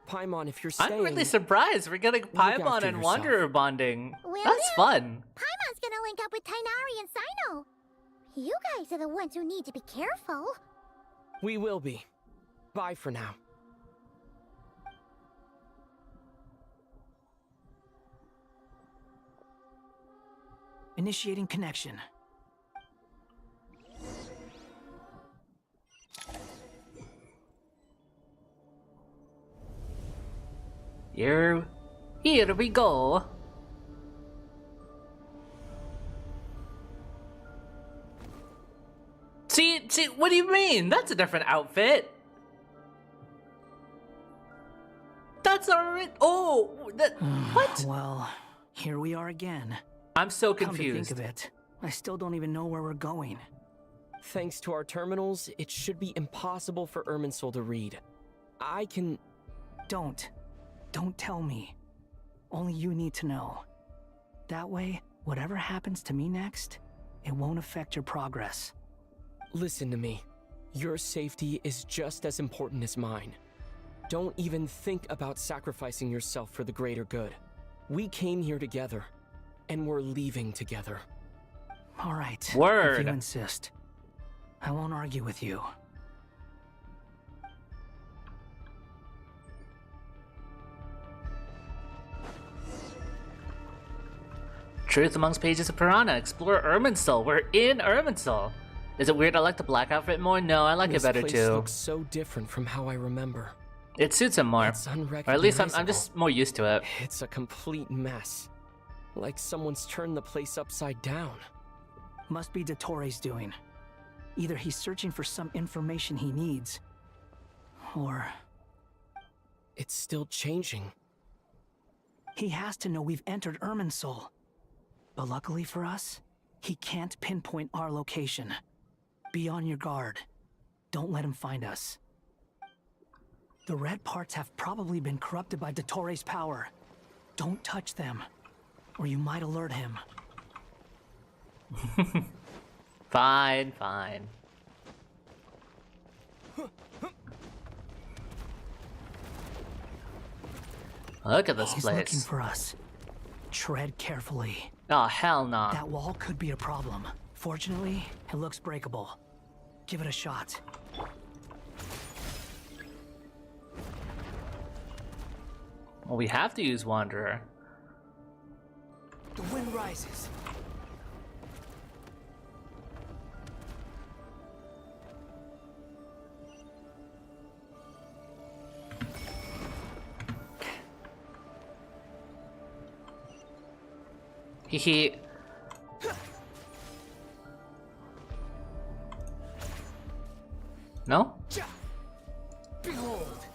Paimon, if you're staying... I'm really surprised we're getting Paimon after and yourself. Wanderer bonding. Will That's do. fun. Paimon's gonna link up with Tainari and Sino. You guys are the ones who need to be careful. We will be. Bye for now. Initiating connection. Here we go. See, what do you mean? That's a different outfit. That's a what? Well, here we are again. I'm so Come to confused. think of it, I still don't even know where we're going. Thanks to our terminals, it should be impossible for Irminsul to read. I can... Don't tell me. Only you need to know. That way, whatever happens to me next, it won't affect your progress. Listen to me. Your safety is just as important as mine. Don't even think about sacrificing yourself for the greater good. We came here together, and we're leaving together. All right. Word. If you insist. I won't argue with you. Truth amongst pages of Piranha. Explore Irminsul. We're in Irminsul. Is it weird I like the black outfit more? No, I like it better This too. place looks so different from how I remember. It suits him more. It's Or at least I'm unrecognizable. just more used to it. It's a complete mess. Like someone's turned the place upside down. Must be Dottoro's doing. Either he's searching for some information he needs, or... It's still changing. He has to know we've entered Irminsul. But luckily for us, he can't pinpoint our location. Be on your guard. Don't let him find us. The red parts have probably been corrupted by Dottoro's power. Don't touch them, or you might alert him. Fine, fine. Look at this He's place. looking for us. Tread carefully. Oh, hell no. That wall could be a problem. Fortunately, it looks breakable. Give it a shot. Well, we have to use Wanderer. The wind rises. Hehe. No? Behold.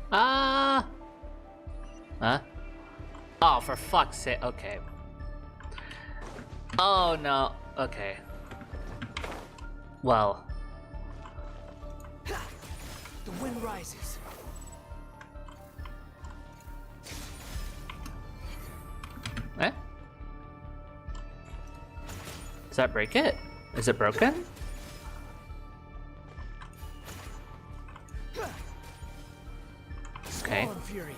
Ah! Huh? Oh, for fuck's sake. Okay. Oh, no. Okay. Well. The wind rises. Eh? Does that break it? Is it broken? Okay. Storm Fury.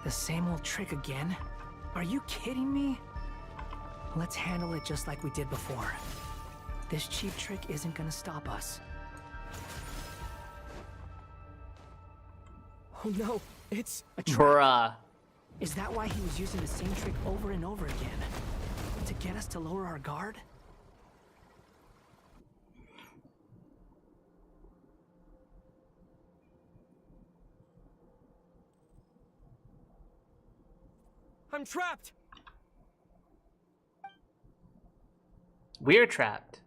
The same old trick again? Are you kidding me? Let's handle it just like we did before. This cheap trick isn't gonna stop us. Oh no, it's a trap. Bruh. Is that why he was using the same trick over and over again? To get us to lower our guard? I'm trapped. We're trapped.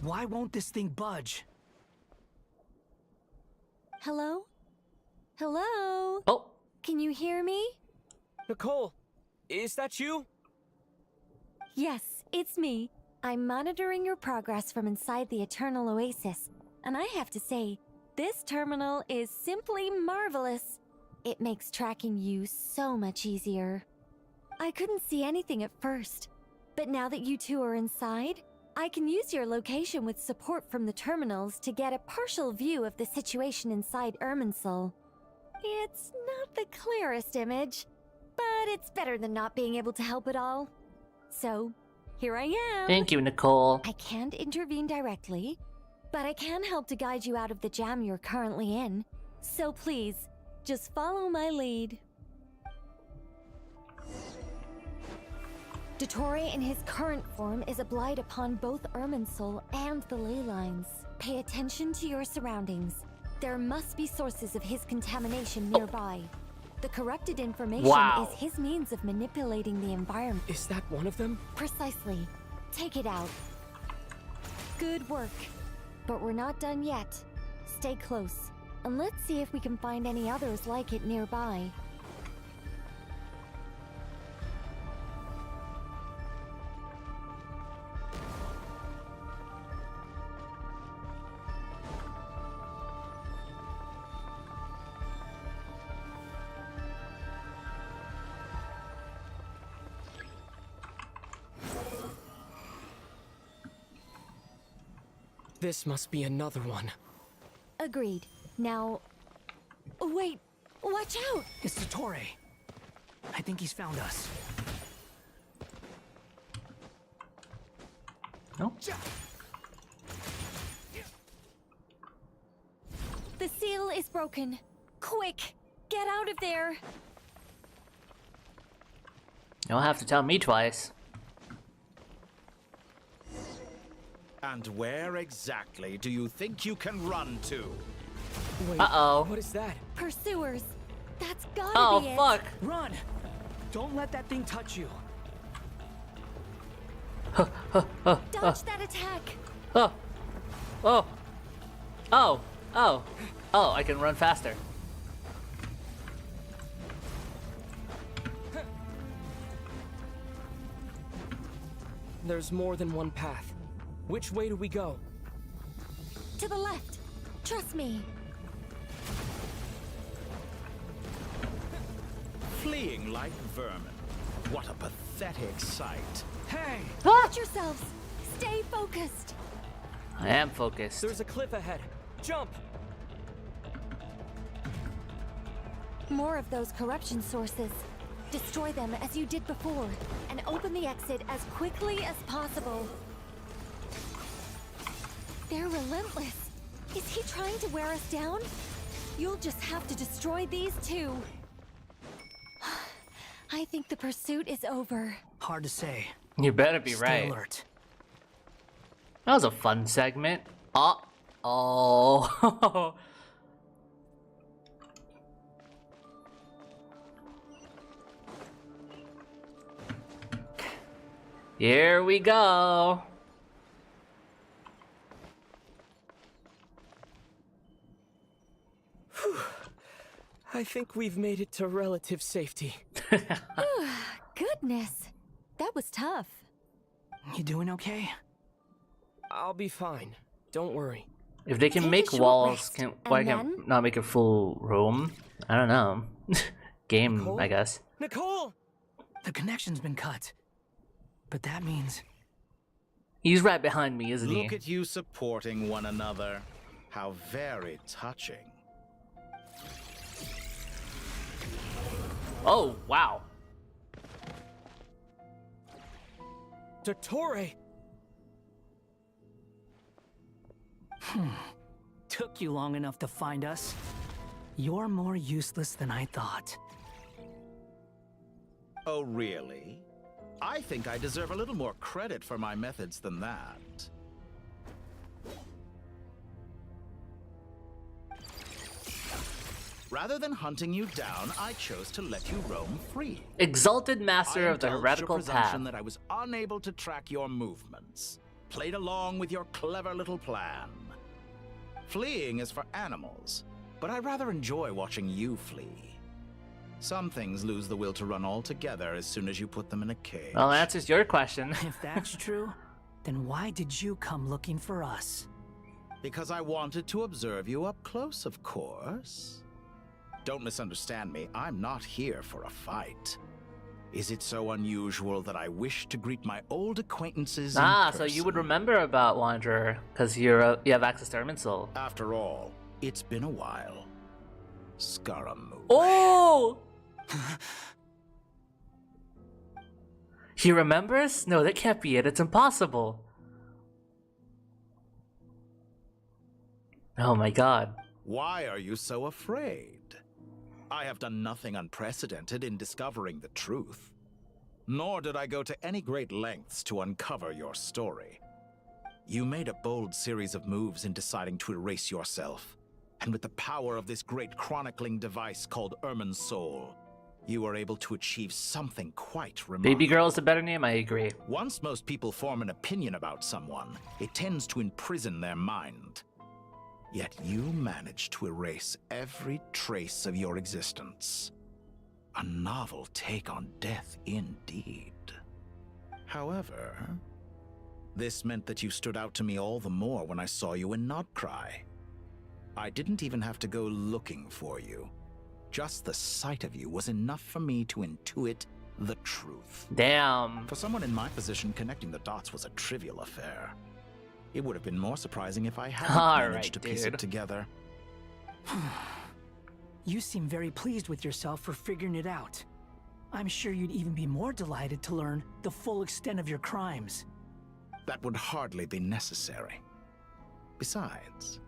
Why won't this thing budge? Hello? Hello? Oh. Can you hear me? Nicole, is that you? Yes, it's me. I'm monitoring your progress from inside the Eternal Oasis, and I have to say, this terminal is simply marvelous. It makes tracking you so much easier. I couldn't see anything at first, but now that you two are inside, I can use your location with support from the terminals to get a partial view of the situation inside Irminsul. It's not the clearest image, but it's better than not being able to help at all. So, here I am. Thank you, Nicole. I can't intervene directly, but I can help to guide you out of the jam you're currently in. So please, just follow my lead. Dottore in his current form is a blight upon both Irminsul and the ley lines. Pay attention to your surroundings. There must be sources of his contamination nearby. The corrupted information is his means of manipulating the environment. Is that one of them? Precisely. Take it out. Good work. But we're not done yet. Stay close, and let's see if we can find any others like it nearby. This must be another one. Agreed. Now... Wait! Watch out! It's Dottore. I think he's found us. No? The seal is broken. Quick, get out of there. You don't have to tell me twice. And where exactly do you think you can run to? Wait, uh-oh. What is that? Pursuers. That's gotta Oh, be it. fuck. Run! Don't let that thing touch you. Dodge that attack. Oh. Oh. Oh. Oh. Oh, I can run faster. There's more than one path. Which way do we go? To the left. Trust me. Fleeing like vermin. What a pathetic sight. Hey! Watch yourselves. Stay focused. I am focused. There's a cliff ahead. Jump! More of those corruption sources. Destroy them as you did before, and open the exit as quickly as possible. They're relentless. Is he trying to wear us down? You'll just have to destroy these two. I think the pursuit is over. Hard to say. You better be Stay right. alert. That was a fun segment. Oh. Here we go. I think we've made it to relative safety. Goodness, that was tough. You doing okay? I'll be fine. Don't worry. If they can Take a make short walls, rest, why and can't then- not make a full room? I don't know. Game, Nicole? I guess. Nicole! The connection's been cut. But that means... He's right behind me, isn't he? Look at you supporting one another. How very touching. Oh, wow. Dottore! Took you long enough to find us. You're more useless than I thought. Oh, really? I think I deserve a little more credit for my methods than that. Rather than hunting you down, I chose to let you roam free. Exalted master of the I indulged heretical your presumption path. that I was unable to track your movements. Played along with your clever little plan. Fleeing is for animals, but I rather enjoy watching you flee. Some things lose the will to run altogether as soon as you put them in a cage. Well, that answers your question. If that's true, then why did you come looking for us? Because I wanted to observe you up close, of course. Don't misunderstand me, I'm not here for a fight. Is it so unusual that I wish to greet my old acquaintances in So person? you would remember about Wanderer, because you have access to Ermin's soul. After all, it's been a while. Scaramouche. Oh! He remembers? No, that can't be it. It's impossible. Oh my god. Why are you so afraid? I have done nothing unprecedented in discovering the truth. Nor did I go to any great lengths to uncover your story. You made a bold series of moves in deciding to erase yourself. And with the power of this great chronicling device called Ermin's Soul, you were able to achieve something quite remarkable. Baby girl is a better name, I agree. Once most people form an opinion about someone, it tends to imprison their mind. Yet you managed to erase every trace of your existence. A novel take on death indeed. However, this meant that you stood out to me all the more when I saw you in Nodcry. I didn't even have to go looking for you. Just the sight of you was enough for me to intuit the truth. Damn. For someone in my position, connecting the dots was a trivial affair. It would have been more surprising if I hadn't managed to piece it together. You seem very pleased with yourself for figuring it out. I'm sure you'd even be more delighted to learn the full extent of your crimes. That would hardly be necessary. Besides,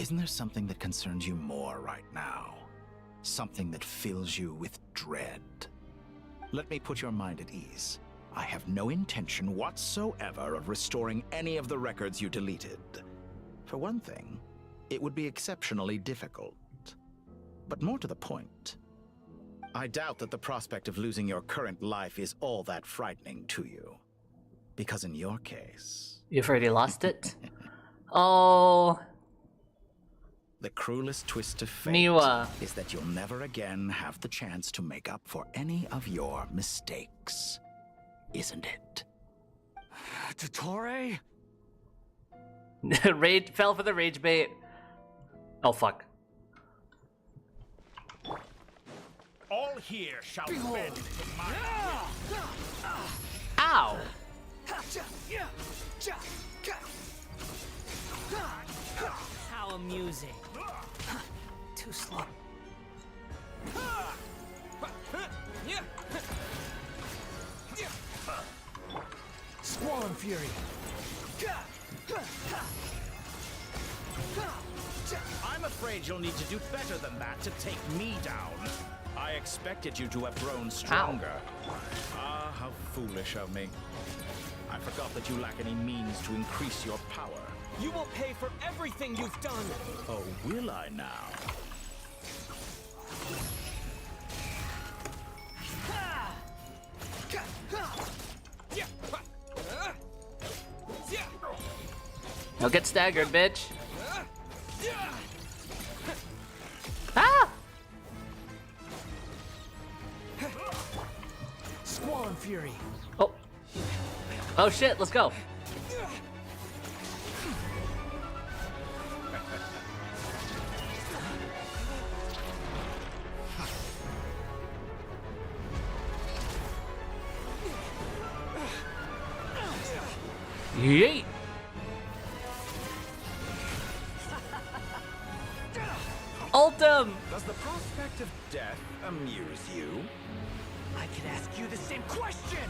Isn't there something that concerns you more right now? Something that fills you with dread? Let me put your mind at ease. I have no intention whatsoever of restoring any of the records you deleted. For one thing, it would be exceptionally difficult. But more to the point, I doubt that the prospect of losing your current life is all that frightening to you. Because in your case... You've already lost it? Oh... The cruelest twist of fate Niwa. is that you'll never again have the chance to make up for any of your mistakes. Isn't it? Dottore? Rage fell for the rage bait. Oh fuck. All here shall bend to my Ow! How amusing. Too slow. Squall Fury. I'm afraid you'll need to do better than that to take me down. I expected you to have grown stronger. Ah, how foolish of me. I forgot that you lack any means to increase your power. You will pay for everything you've done! Oh, will I now? Now get staggered, bitch. Ah! Squall Fury. Oh. Oh shit, let's go. Yeet! Ultim! Does the prospect of death amuse you? I could ask you the same question!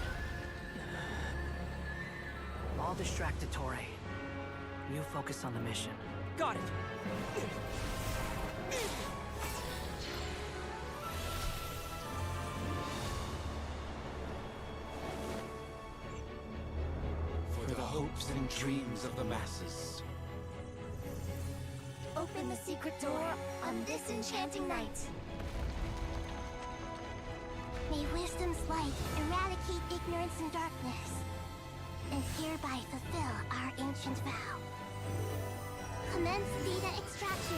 I'll distract Dottore. You focus on the mission. Got it! For the hopes and dreams of the masses. Open the secret door on this enchanting night. May wisdom's light eradicate ignorance and darkness, and hereby fulfill our ancient vow. Commence data extraction.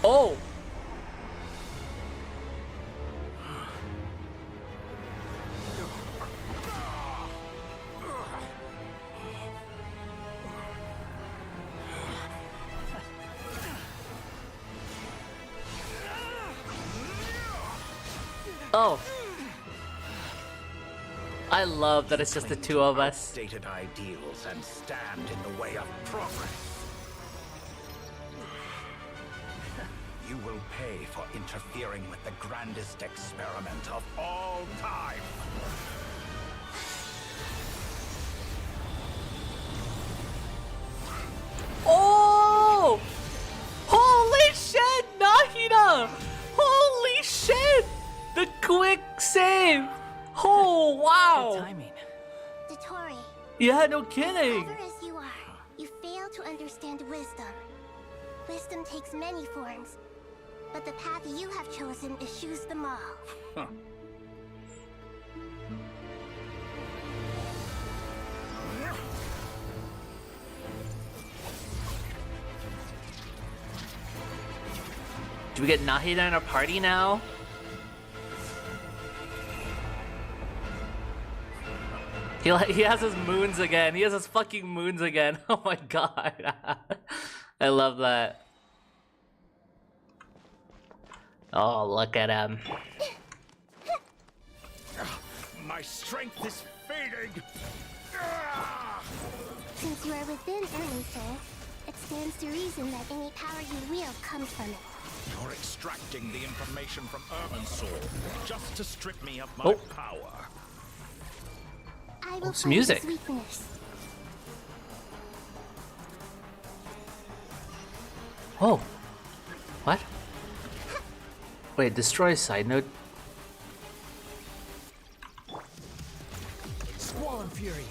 Oh! Oh. I love that it's just the two of us. Outdated ideals and stand in the way of progress. You will pay for interfering with the grandest experiment of all time. Oh! Holy shit, Nahida! Holy shit! The quick save! Oh, wow! Good timing. Dottore. Yeah, no kidding. Clever as you are, you fail to understand wisdom. Wisdom takes many forms, but the path you have chosen eschews them all. Huh. Do we get Nahida in our party now? He has his moons again. He has his fucking moons again. Oh my god. I love that. Oh, look at him. My strength is fading. Since you are within Ermin's soul, it stands to reason that any power you wield comes from it. You're extracting the information from Irminsul just to strip me of my power. I will It's find music. his weakness. Oh. What? Wait, destroy side node. Squall and Fury.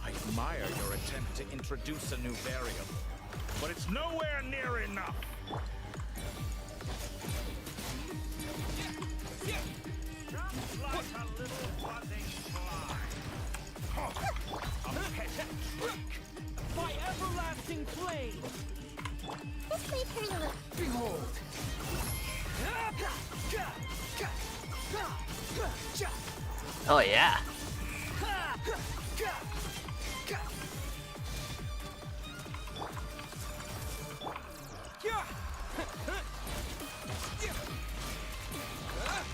I admire your attempt to introduce a new variable, but it's nowhere near enough. Just like a little buzzing fly. A pet trick. My everlasting flame. This may hurt a little. Behold. Oh yeah.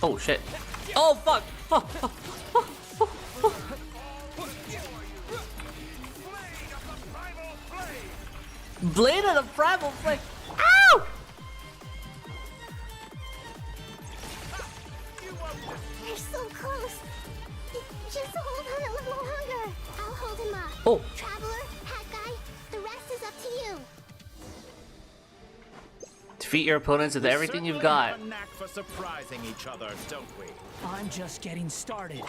Oh shit. Oh fuck. Blade of the primal flame. Ow! You're so close. Just hold on a little longer. I'll hold him up. Oh. Traveler, Hat Guy, the rest is up to you. Defeat your opponents with everything you've got. We have a knack for surprising each other, don't we? I'm just getting started.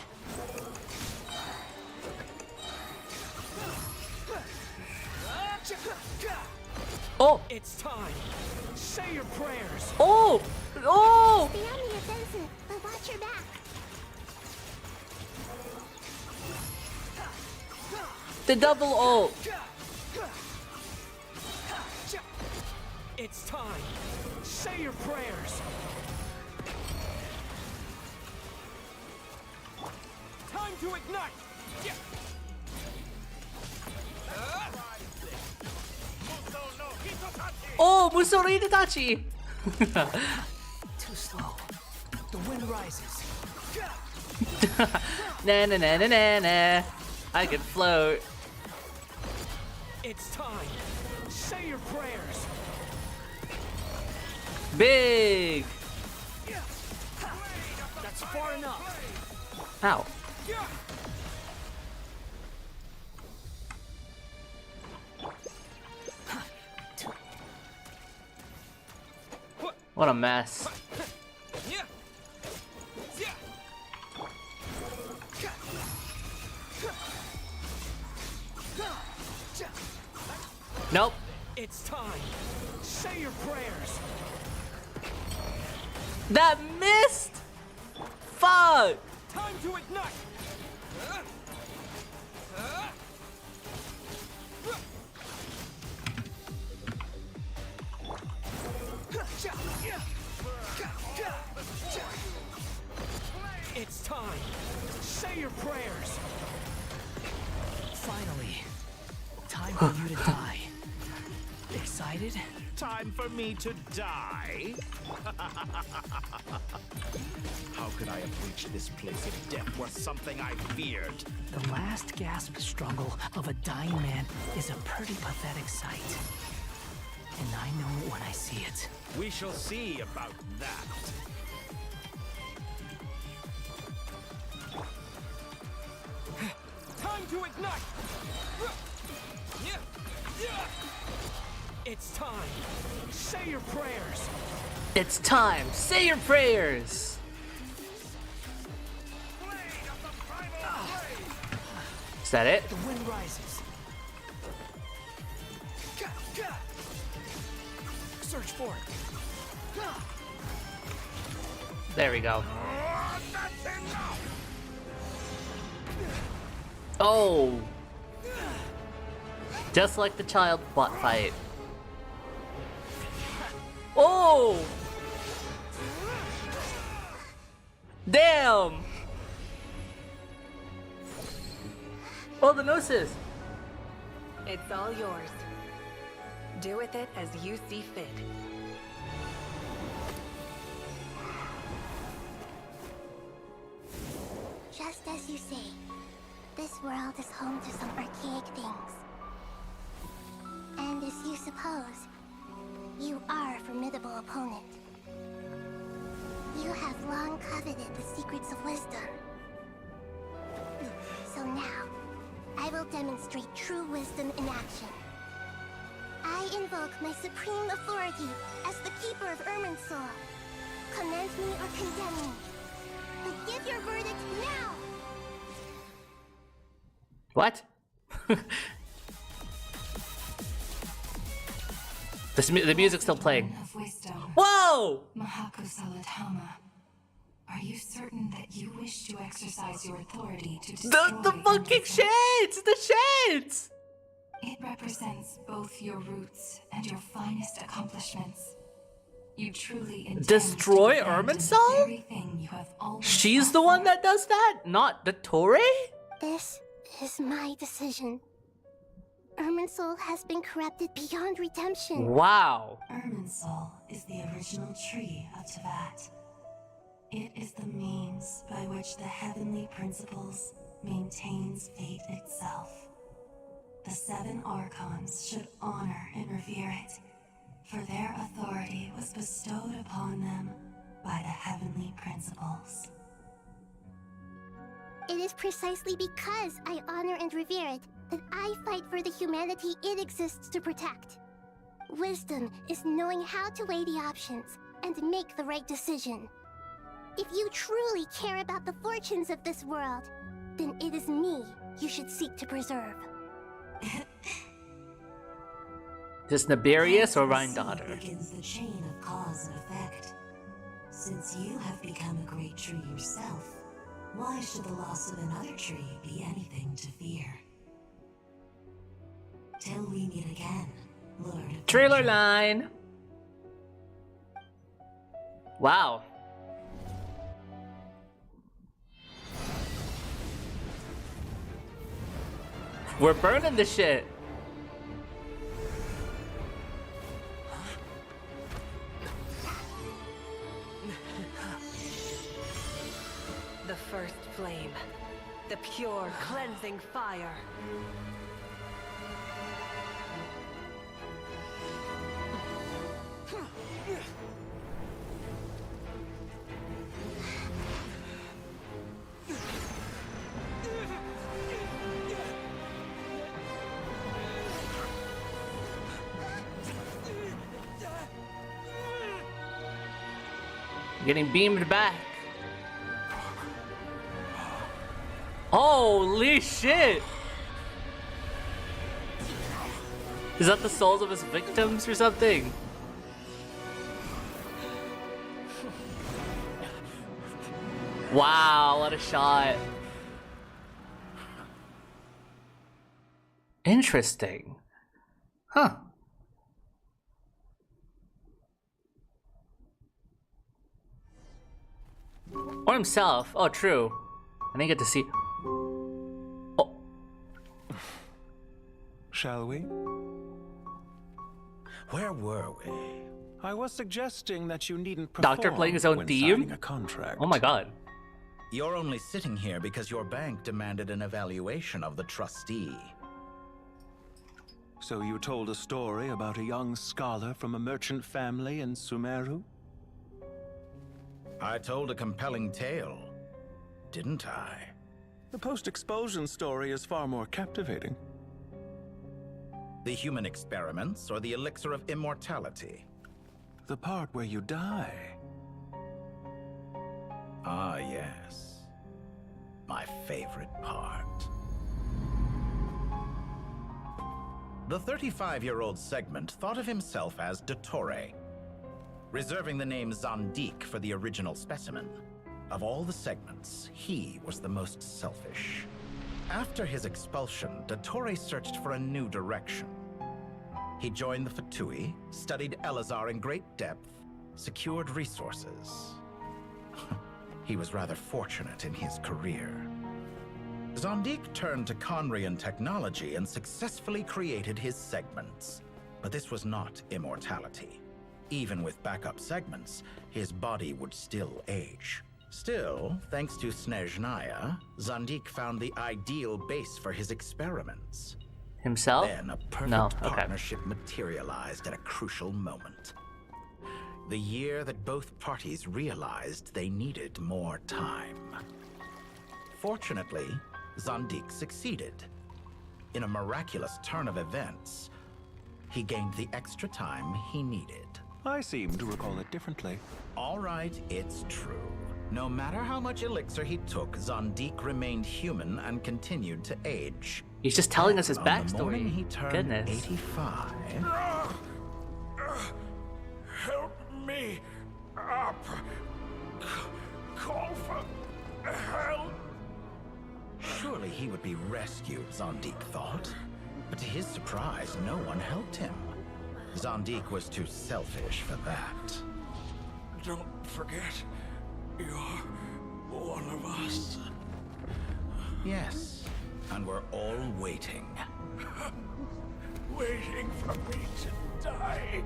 Oh! It's time. Say your prayers. Oh! Oh! The enemy is innocent, but watch your back. The double ult. It's time. Say your prayers. Time to ignite. Oh, Musori Itachi! Too slow. The wind rises. Na na na na na na. I can float. It's time. Say your prayers. Big! That's far enough. Ow. What a mess. Nope. It's time. Say your prayers. That missed! Fuck! Time to ignite. It's time. Say your prayers. Finally. Time for you to die. Excited? Time for me to die? How could I have reached this place if death was something I feared? The last gasp struggle of a dying man is a pretty pathetic sight. And I know it when I see it. We shall see about that. Time to ignite! It's time. Say your prayers. It's time. Say your prayers. Is that it? The wind rises. Search for it. There we go. Oh! Just like the child bot fight. Oh! Damn! Oh, the gnosis! It's all yours. Do with it as you see fit. Just as you say, this world is home to some archaic things. And suppose. You are a formidable opponent. You have long coveted the secrets of wisdom. So now, I will demonstrate true wisdom in action. I invoke my supreme authority as the keeper of Irminsul. Commend me or condemn me. But give your verdict now! What? The music's still playing. Whoa! Are you certain that you wish to exercise your authority to destroy The fucking shades! The shades! It represents both your roots and your finest accomplishments. You truly intend Destroy to abandon Irminsul? the very thing you have always She's the one that does that, not the Tory? This is my decision. Irminsul has been corrupted beyond redemption. Wow. Irminsul is the original tree of Teyvat. It is the means by which the heavenly principles maintains fate itself. The 7 Archons should honor and revere it, for their authority was bestowed upon them by the heavenly principles. It is precisely because I honor and revere it that I fight for the humanity it exists to protect. Wisdom is knowing how to weigh the options and make the right decision. If you truly care about the fortunes of this world, then it is me you should seek to preserve. This Naberius or Rhine-Daughter? Begins the chain of cause and effect. Since you have become a great tree yourself, why should the loss of another tree be anything to fear? Till we meet again, Lord of Trailer line! Wow. We're burning the shit. The first flame. The pure, cleansing fire. Getting beamed back. Holy shit! Is that the souls of his victims or something? Wow, what a shot. Interesting. Huh. Or himself. Oh, true. I didn't get to see. Oh. Shall we? Where were we? I was suggesting that you needn't Doctor perform playing his own when theme? signing a contract. Oh my god. You're only sitting here because your bank demanded an evaluation of the trustee. So you told a story about a young scholar from a merchant family in Sumeru? I told a compelling tale, didn't I? The post-expulsion story is far more captivating. The human experiments or the elixir of immortality? The part where you die. Ah, yes. My favorite part. The 35-year-old Segment thought of himself as Dottore, reserving the name Zandik for the original specimen. Of all the segments, he was the most selfish. After his expulsion, Dottore searched for a new direction. He joined the Fatui, studied Elazar in great depth, secured resources. He was rather fortunate in his career. Zandik turned to Conrian technology and successfully created his segments. But this was not immortality. Even with backup segments, his body would still age. Still, thanks to Snezhnaya, Zandik found the ideal base for his experiments. Himself? Then a perfect No, okay. partnership materialized at a crucial moment. The year that both parties realized they needed more time. Fortunately, Zandik succeeded. In a miraculous turn of events, he gained the extra time he needed. I seem to recall it differently. All right, it's true. No matter how much elixir he took, Zandik remained human and continued to age. He's just telling us his On the morning backstory. he turned Goodness. 85. Help me up. Call for help. Surely he would be rescued, Zandik thought. But to his surprise, no one helped him. Zandik was too selfish for that. Don't forget, you're one of us. Yes, and we're all waiting. Waiting for me to die.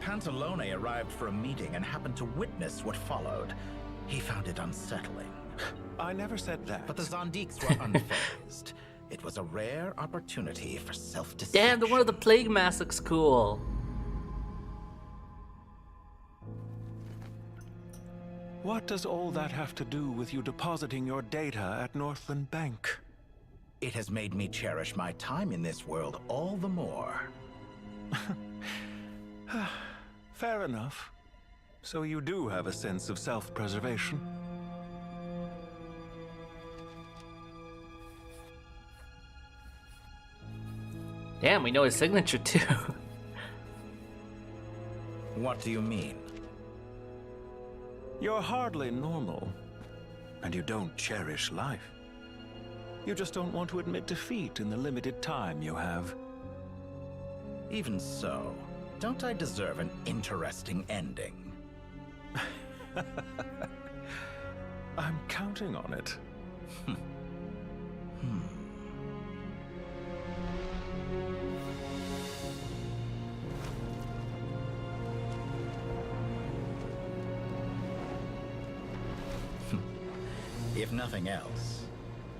Pantalone arrived for a meeting and happened to witness what followed. He found it unsettling. I never said that. But the Zandiks were unfazed. It was a rare opportunity for self-deception. Damn, the one of the plague mask looks cool. What does all that have to do with you depositing your data at Northland Bank? It has made me cherish my time in this world all the more. Fair enough. So you do have a sense of self-preservation. Damn, we know his signature too. What do you mean? You're hardly normal, and you don't cherish life. You just don't want to admit defeat in the limited time you have. Even so, don't I deserve an interesting ending? I'm counting on it. If nothing else,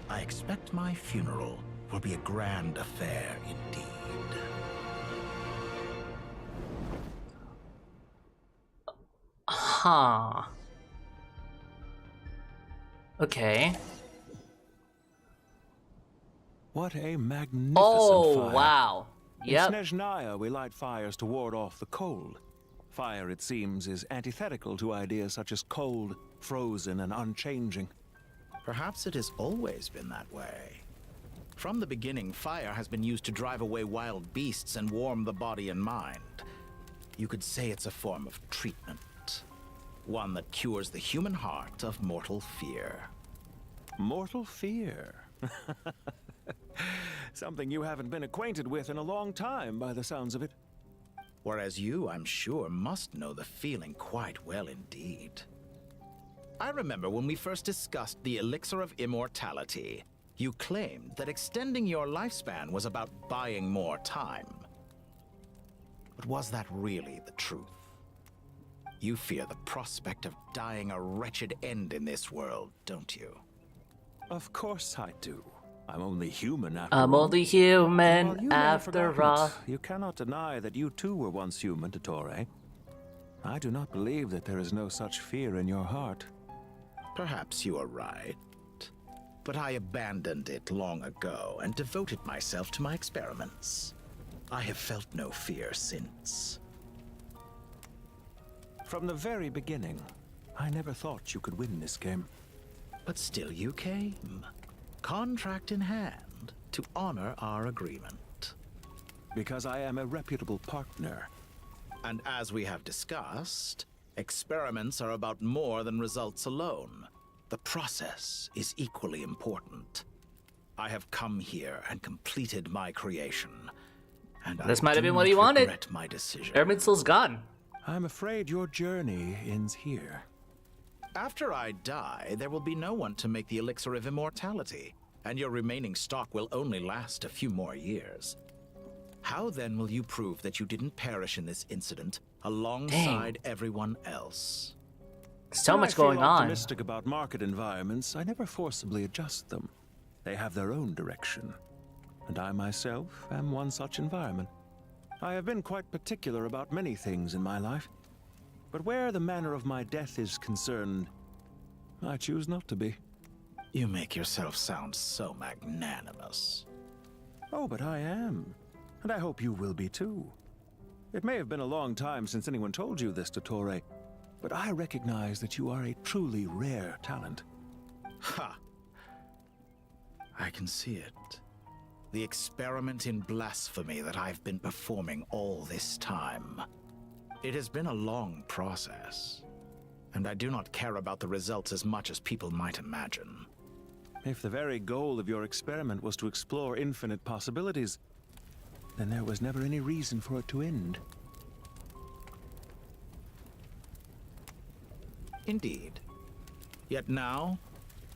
I expect my funeral will be a grand affair indeed. Huh. Okay. What a magnificent Oh, fire. wow. Yep. In Snezhnaya, we light fires to ward off the cold. Fire, it seems, is antithetical to ideas such as cold, frozen, and unchanging. Perhaps it has always been that way. From the beginning, fire has been used to drive away wild beasts and warm the body and mind. You could say it's a form of treatment. One that cures the human heart of mortal fear. Mortal fear? Something you haven't been acquainted with in a long time, by the sounds of it. Whereas you, I'm sure, must know the feeling quite well indeed. I remember when we first discussed the elixir of immortality, you claimed that extending your lifespan was about buying more time. But was that really the truth? You fear the prospect of dying a wretched end in this world, don't you? Of course I do. I'm only human after all. I'm only While you human may have after forgotten all. it, you cannot deny that you too were once human, Dottore. I do not believe that there is no such fear in your heart. Perhaps you are right. But I abandoned it long ago and devoted myself to my experiments. I have felt no fear since. From the very beginning, I never thought you could win this game. But still you came, contract in hand, to honor our agreement. Because I am a reputable partner. And as we have discussed, experiments are about more than results alone. The process is equally important. I have come here and completed my creation. And This I might have do been what not he wanted. regret my decision. Erminsul's gone. I'm afraid your journey ends here. After I die, there will be no one to make the elixir of immortality, and your remaining stock will only last a few more years. How then will you prove that you didn't perish in this incident alongside everyone else? So When much I feel going on. optimistic about market environments, I never forcibly adjust them. They have their own direction, and I myself am one such environment. I have been quite particular about many things in my life, but where the manner of my death is concerned, I choose not to be. You make yourself sound so magnanimous. Oh, but I am, and I hope you will be too. It may have been a long time since anyone told you this, Dottore, but I recognize that you are a truly rare talent. Ha! I can see it. The experiment in blasphemy that I've been performing all this time. It has been a long process, and I do not care about the results as much as people might imagine. If the very goal of your experiment was to explore infinite possibilities, then there was never any reason for it to end. Indeed. Yet now,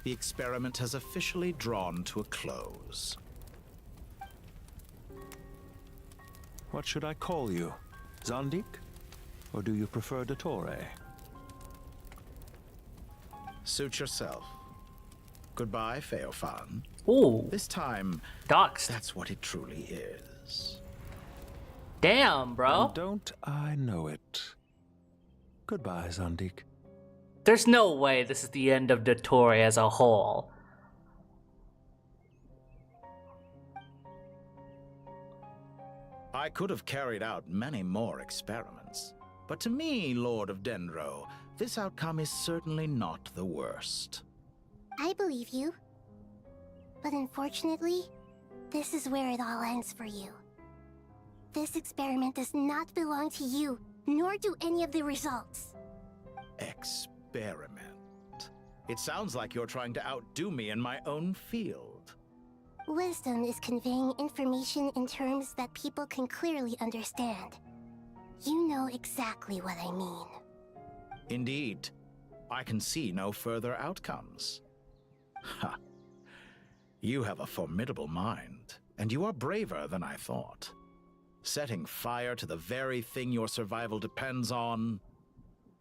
the experiment has officially drawn to a close. What should I call you? Zandik? Or do you prefer Dottore? Suit yourself. Goodbye, Feofan. Ooh. This time, doxed. That's what it truly is. Damn, bro. And don't I know it? Goodbye, Zandik. There's no way this is the end of Dottore as a whole. I could have carried out many more experiments, but to me, Lord of Dendro, this outcome is certainly not the worst. I believe you. But unfortunately, this is where it all ends for you. This experiment does not belong to you, nor do any of the results. Experiment? It sounds like you're trying to outdo me in my own field. Wisdom is conveying information in terms that people can clearly understand. You know exactly what I mean. Indeed. I can see no further outcomes. Ha. You have a formidable mind, and you are braver than I thought. Setting fire to the very thing your survival depends on.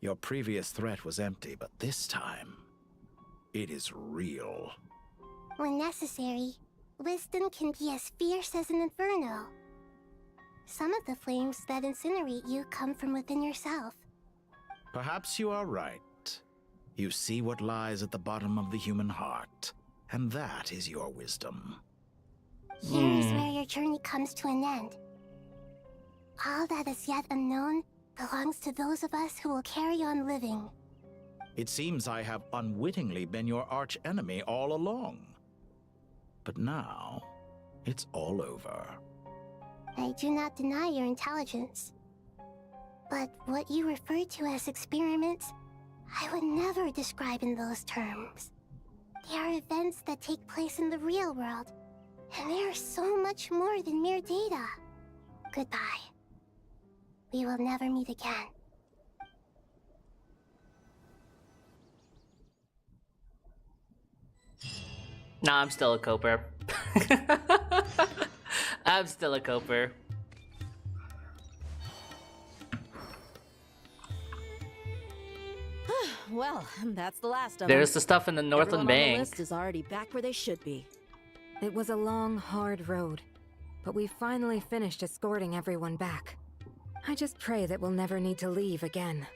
Your previous threat was empty, but this time, it is real. When necessary, wisdom can be as fierce as an inferno. Some of the flames that incinerate you come from within yourself. Perhaps you are right. You see what lies at the bottom of the human heart, and that is your wisdom. Here is where your journey comes to an end. All that is yet unknown belongs to those of us who will carry on living. It seems I have unwittingly been your arch-enemy all along. But now, it's all over. I do not deny your intelligence. But what you refer to as experiments, I would never describe in those terms. They are events that take place in the real world, and they are so much more than mere data. Goodbye. We will never meet again. Nah, I'm still a coper. I'm still a coper. Well, that's the last of There's them. the stuff in the Northland Everyone on Bank. the list is already back where they should be. It was a long, hard road, but we finally finished escorting everyone back. I just pray that we'll never need to leave again.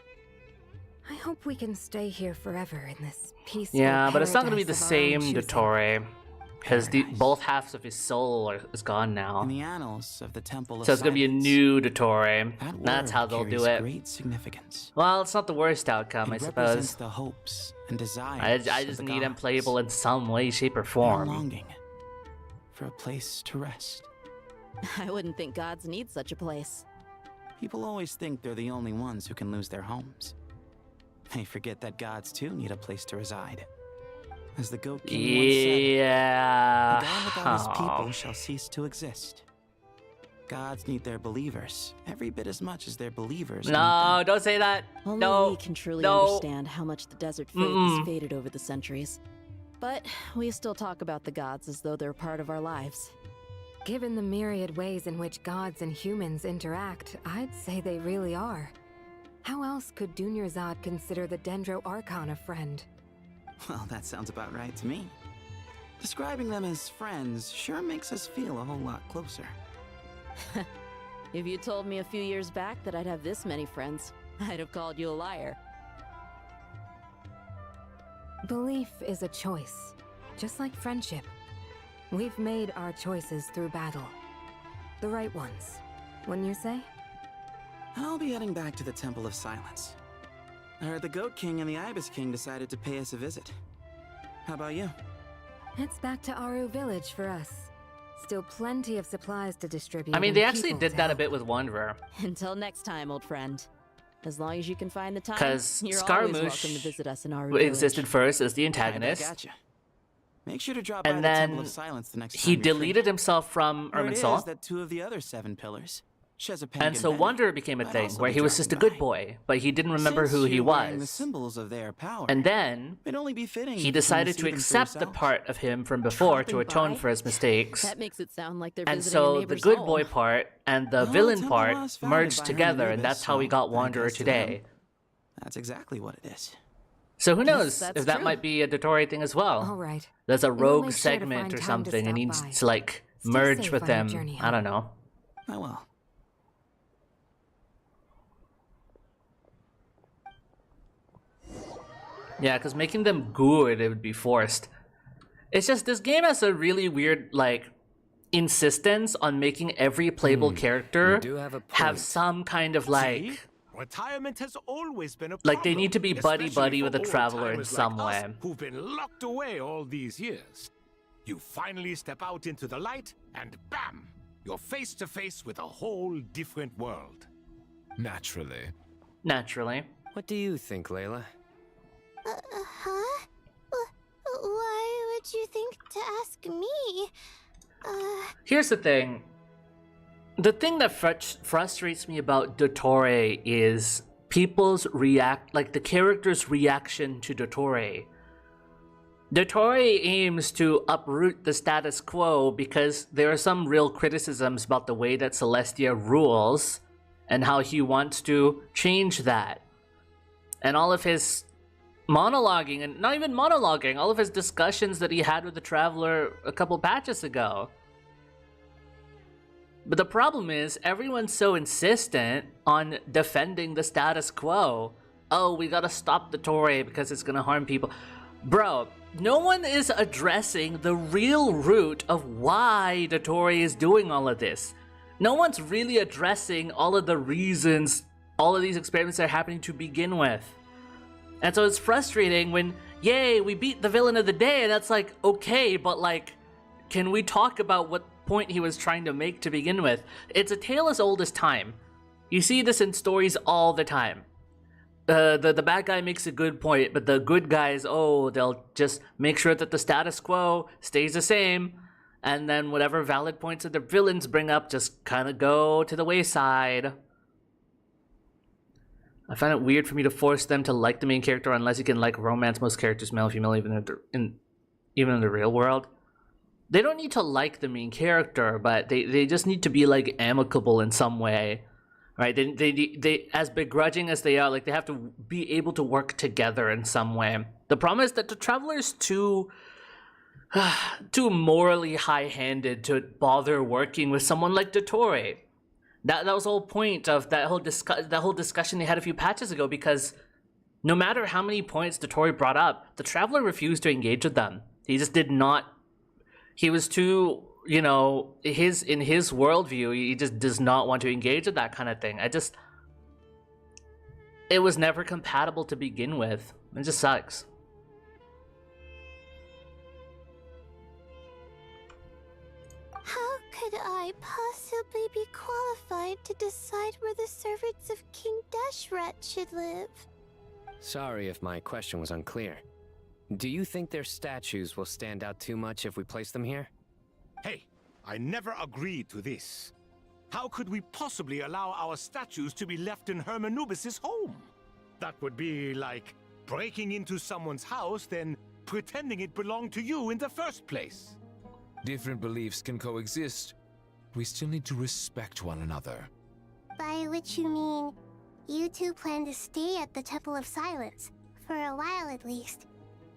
I hope we can stay here forever in this peaceful Yeah, but it's not gonna be the paradise of our own same choosing. Dottore, because both halves of his soul is gone now. In the annals of the Temple of So it's gonna be a Silence, new Dottore. that That's word how they'll do carries it. great significance. Well, it's not the worst outcome, I It represents suppose. the hopes and desires I of just the need him gods. playable in some way, shape, or They're form. longing for a place to rest. I wouldn't think gods need such a place. People always think they're the only ones who can lose their homes. They forget that gods too need a place to reside. As the Goat King once said, Yeah. "A god without his people shall cease to exist." Gods need their believers every bit as much as their believers need them. No, don't say that. Only No. we can truly No. understand how much the desert faith has faded over the centuries. But we still talk about the gods as though they're part of our lives. Given the myriad ways in which gods and humans interact, I'd say they really are. How else could Dunyarzad consider the Dendro Archon a friend? Well, that sounds about right to me. Describing them as friends sure makes us feel a whole lot closer. If you told me a few years back that I'd have this many friends, I'd have called you a liar. Belief is a choice, just like friendship. We've made our choices through battle. The right ones, wouldn't you say? I'll be heading back to the Temple of Silence. I heard the Goat King and the Ibis King decided to pay us a visit. How about you? It's back to Aru Village for us. Still plenty of supplies to distribute. I mean, and they actually people did to that a help. bit with Wanderer. Until next time, old friend. As long as you can find the time, Because you're always welcome to Scaramouche visit us in Aru Village. existed first as the antagonist. Gotcha. Make sure to drop by And the Temple then of Silence the next time he you're free. deleted himself from Word is Irminsul. that 2 of the other 7 pillars, Shezepang And so Benny, Wanderer became a might thing also where be he was dropping just a good boy, but he didn't remember Since who he you're wearing the was. symbols of their power, And then it'd only be fitting if he you decided see to them for accept the yourself. part of him from before to Dropping atone by? for his mistakes. That makes it sound like they're And visiting a so the neighbor's good home. boy part and the Well, villain Temple part was founded merged by together, and Hermanubis, that's how we so got I Wanderer guess to them, today. That's exactly what it is. So who Yes, knows that's if that true. might be a Dottore thing as well. All right. There's a We'll rogue make sure to segment find or time to something, and he stop needs by. to like Stay merge safe with on your them. journey I don't know. I will. Yeah, because making them good, it would be forced. It's just this game has a really weird like insistence on making every playable character do have a have point. some kind of like Retirement has always been a like they problem, need to be buddy especially buddy for with a traveler in old-timers some like us way. who've been locked away all these years. You finally step out into the light, and bam! You're face to face with a whole different world. Naturally. Naturally. What do you think, Layla? Huh? Why would you think to ask me? Here's the thing. The thing that frustrates me about Dottore is people's the character's reaction to Dottore. Dottore aims to uproot the status quo because there are some real criticisms about the way that Celestia rules and how he wants to change that. And all of his monologuing, and not even monologuing, all of his discussions that he had with the Traveler a couple patches ago. But the problem is, everyone's so insistent on defending the status quo. Oh, we gotta stop the Dottore because it's gonna harm people. Bro, no one is addressing the real root of why the Dottore is doing all of this. No one's really addressing all of the reasons all of these experiments are happening to begin with. And so it's frustrating when, yay, we beat the villain of the day, and that's like, okay, but like, can we talk about what point he was trying to make to begin with? It's a tale as old as time. You see this in stories all the time. The bad guy makes a good point, but the good guys, they'll just make sure that the status quo stays the same, and then whatever valid points that the villains bring up just kind of go to the wayside. I find it weird for me to force them to like the main character unless you can like romance most characters, male, female, even in the real world. They don't need to like the main character, but they just need to be like amicable in some way, right? They as begrudging as they are, like they have to be able to work together in some way. The problem is that the Traveler's too morally high-handed to bother working with someone like Dottore. That was the whole point of that whole discussion they had a few patches ago, because no matter how many points Dottore brought up, the Traveler refused to engage with them. He just did not. He was too, in his worldview, he just does not want to engage with that kind of thing. It was never compatible to begin with. It just sucks. How could I possibly be qualified to decide where the servants of King Deshret should live? Sorry if my question was unclear. Do you think their statues will stand out too much if we place them here? Hey, I never agreed to this. How could we possibly allow our statues to be left in Hermanubis' home? That would be like breaking into someone's house, then pretending it belonged to you in the first place. Different beliefs can coexist. We still need to respect one another. By which you mean, you two plan to stay at the Temple of Silence, for a while at least.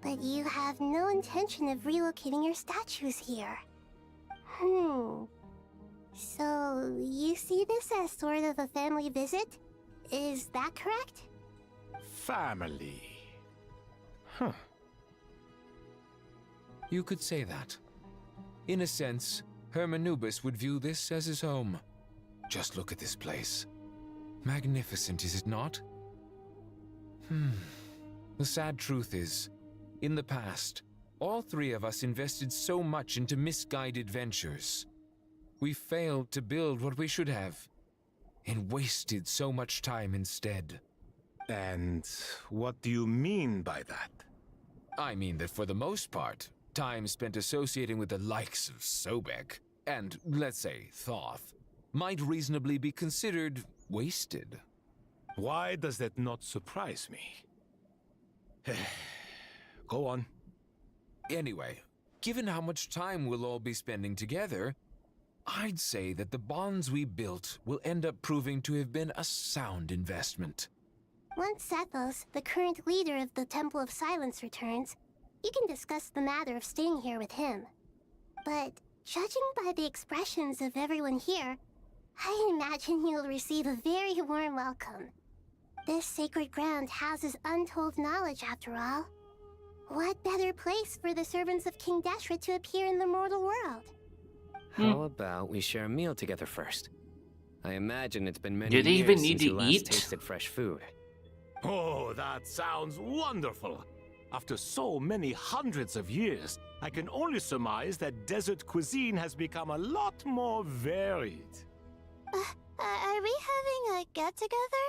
But you have no intention of relocating your statues here. So, you see this as sort of a family visit? Is that correct? Family. Huh. You could say that. In a sense, Hermanubis would view this as his home. Just look at this place. Magnificent, is it not? The sad truth is, in the past, all three of us invested so much into misguided ventures. We failed to build what we should have, and wasted so much time instead. And what do you mean by that? I mean that for the most part, time spent associating with the likes of Sobek, and, let's say, Thoth, might reasonably be considered wasted. Why does that not surprise me? Go on. Anyway, given how much time we'll all be spending together, I'd say that the bonds we built will end up proving to have been a sound investment. Once Sethos, the current leader of the Temple of Silence, returns, you can discuss the matter of staying here with him. But judging by the expressions of everyone here, I imagine you'll receive a very warm welcome. This sacred ground houses untold knowledge, after all. What better place for the servants of King Deshra to appear in the mortal world? How about we share a meal together first? I imagine it's been many Do they years even need since you to last eat? tasted fresh food. Oh, that sounds wonderful. After so many hundreds of years, I can only surmise that desert cuisine has become a lot more varied. Are we having a get-together?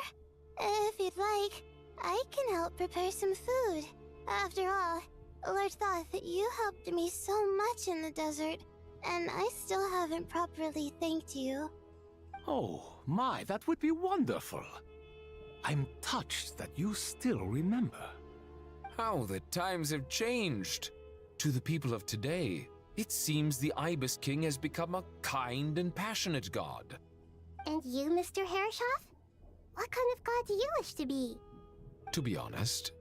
If you'd like, I can help prepare some food. After all, Lord Thoth, you helped me so much in the desert, and I still haven't properly thanked you. Oh, my, that would be wonderful. I'm touched that you still remember. How the times have changed. To the people of today, it seems the Ibis King has become a kind and passionate god. And you, Mr. Herreshoff? What kind of god do you wish to be? To be honest,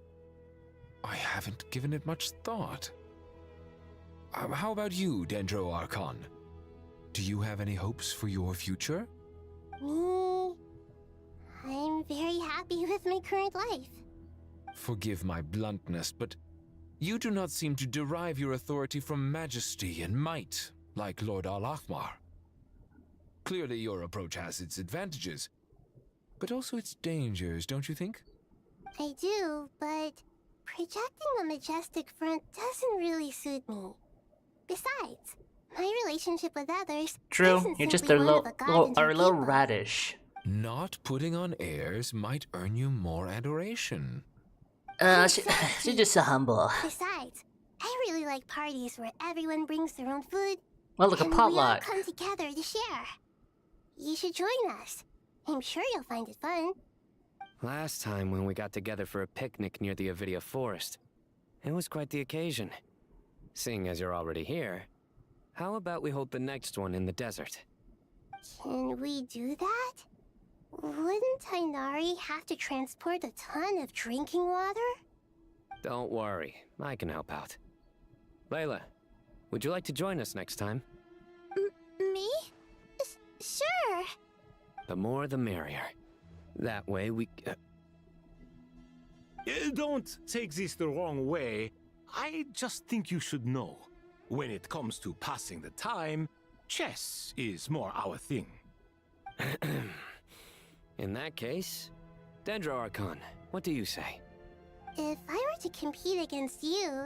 I haven't given it much thought. How about you, Dendro Archon? Do you have any hopes for your future? Me? I'm very happy with my current life. Forgive my bluntness, but you do not seem to derive your authority from majesty and might, like Lord Al-Ahmar. Clearly your approach has its advantages, but also its dangers, don't you think? I do, but projecting a majestic front doesn't really suit me. Besides, my relationship with others True, isn't you're just simply a one of little, god's a little people. radish. Not putting on airs might earn you more adoration. She's just so humble. Besides, I really like parties where everyone brings their own food. Well, like a and we all potluck. come together to share. You should join us. I'm sure you'll find it fun. Last time when we got together for a picnic near the Avidia Forest, it was quite the occasion. Seeing as you're already here, how about we hold the next one in the desert? Can we do that? Wouldn't Tainari have to transport a ton of drinking water? Don't worry, I can help out. Layla, would you like to join us next time? Me? Sure. The more the merrier. That way we... Don't take this the wrong way. I just think you should know. When it comes to passing the time, chess is more our thing. In that case, Dendro Archon, what do you say? If I were to compete against you,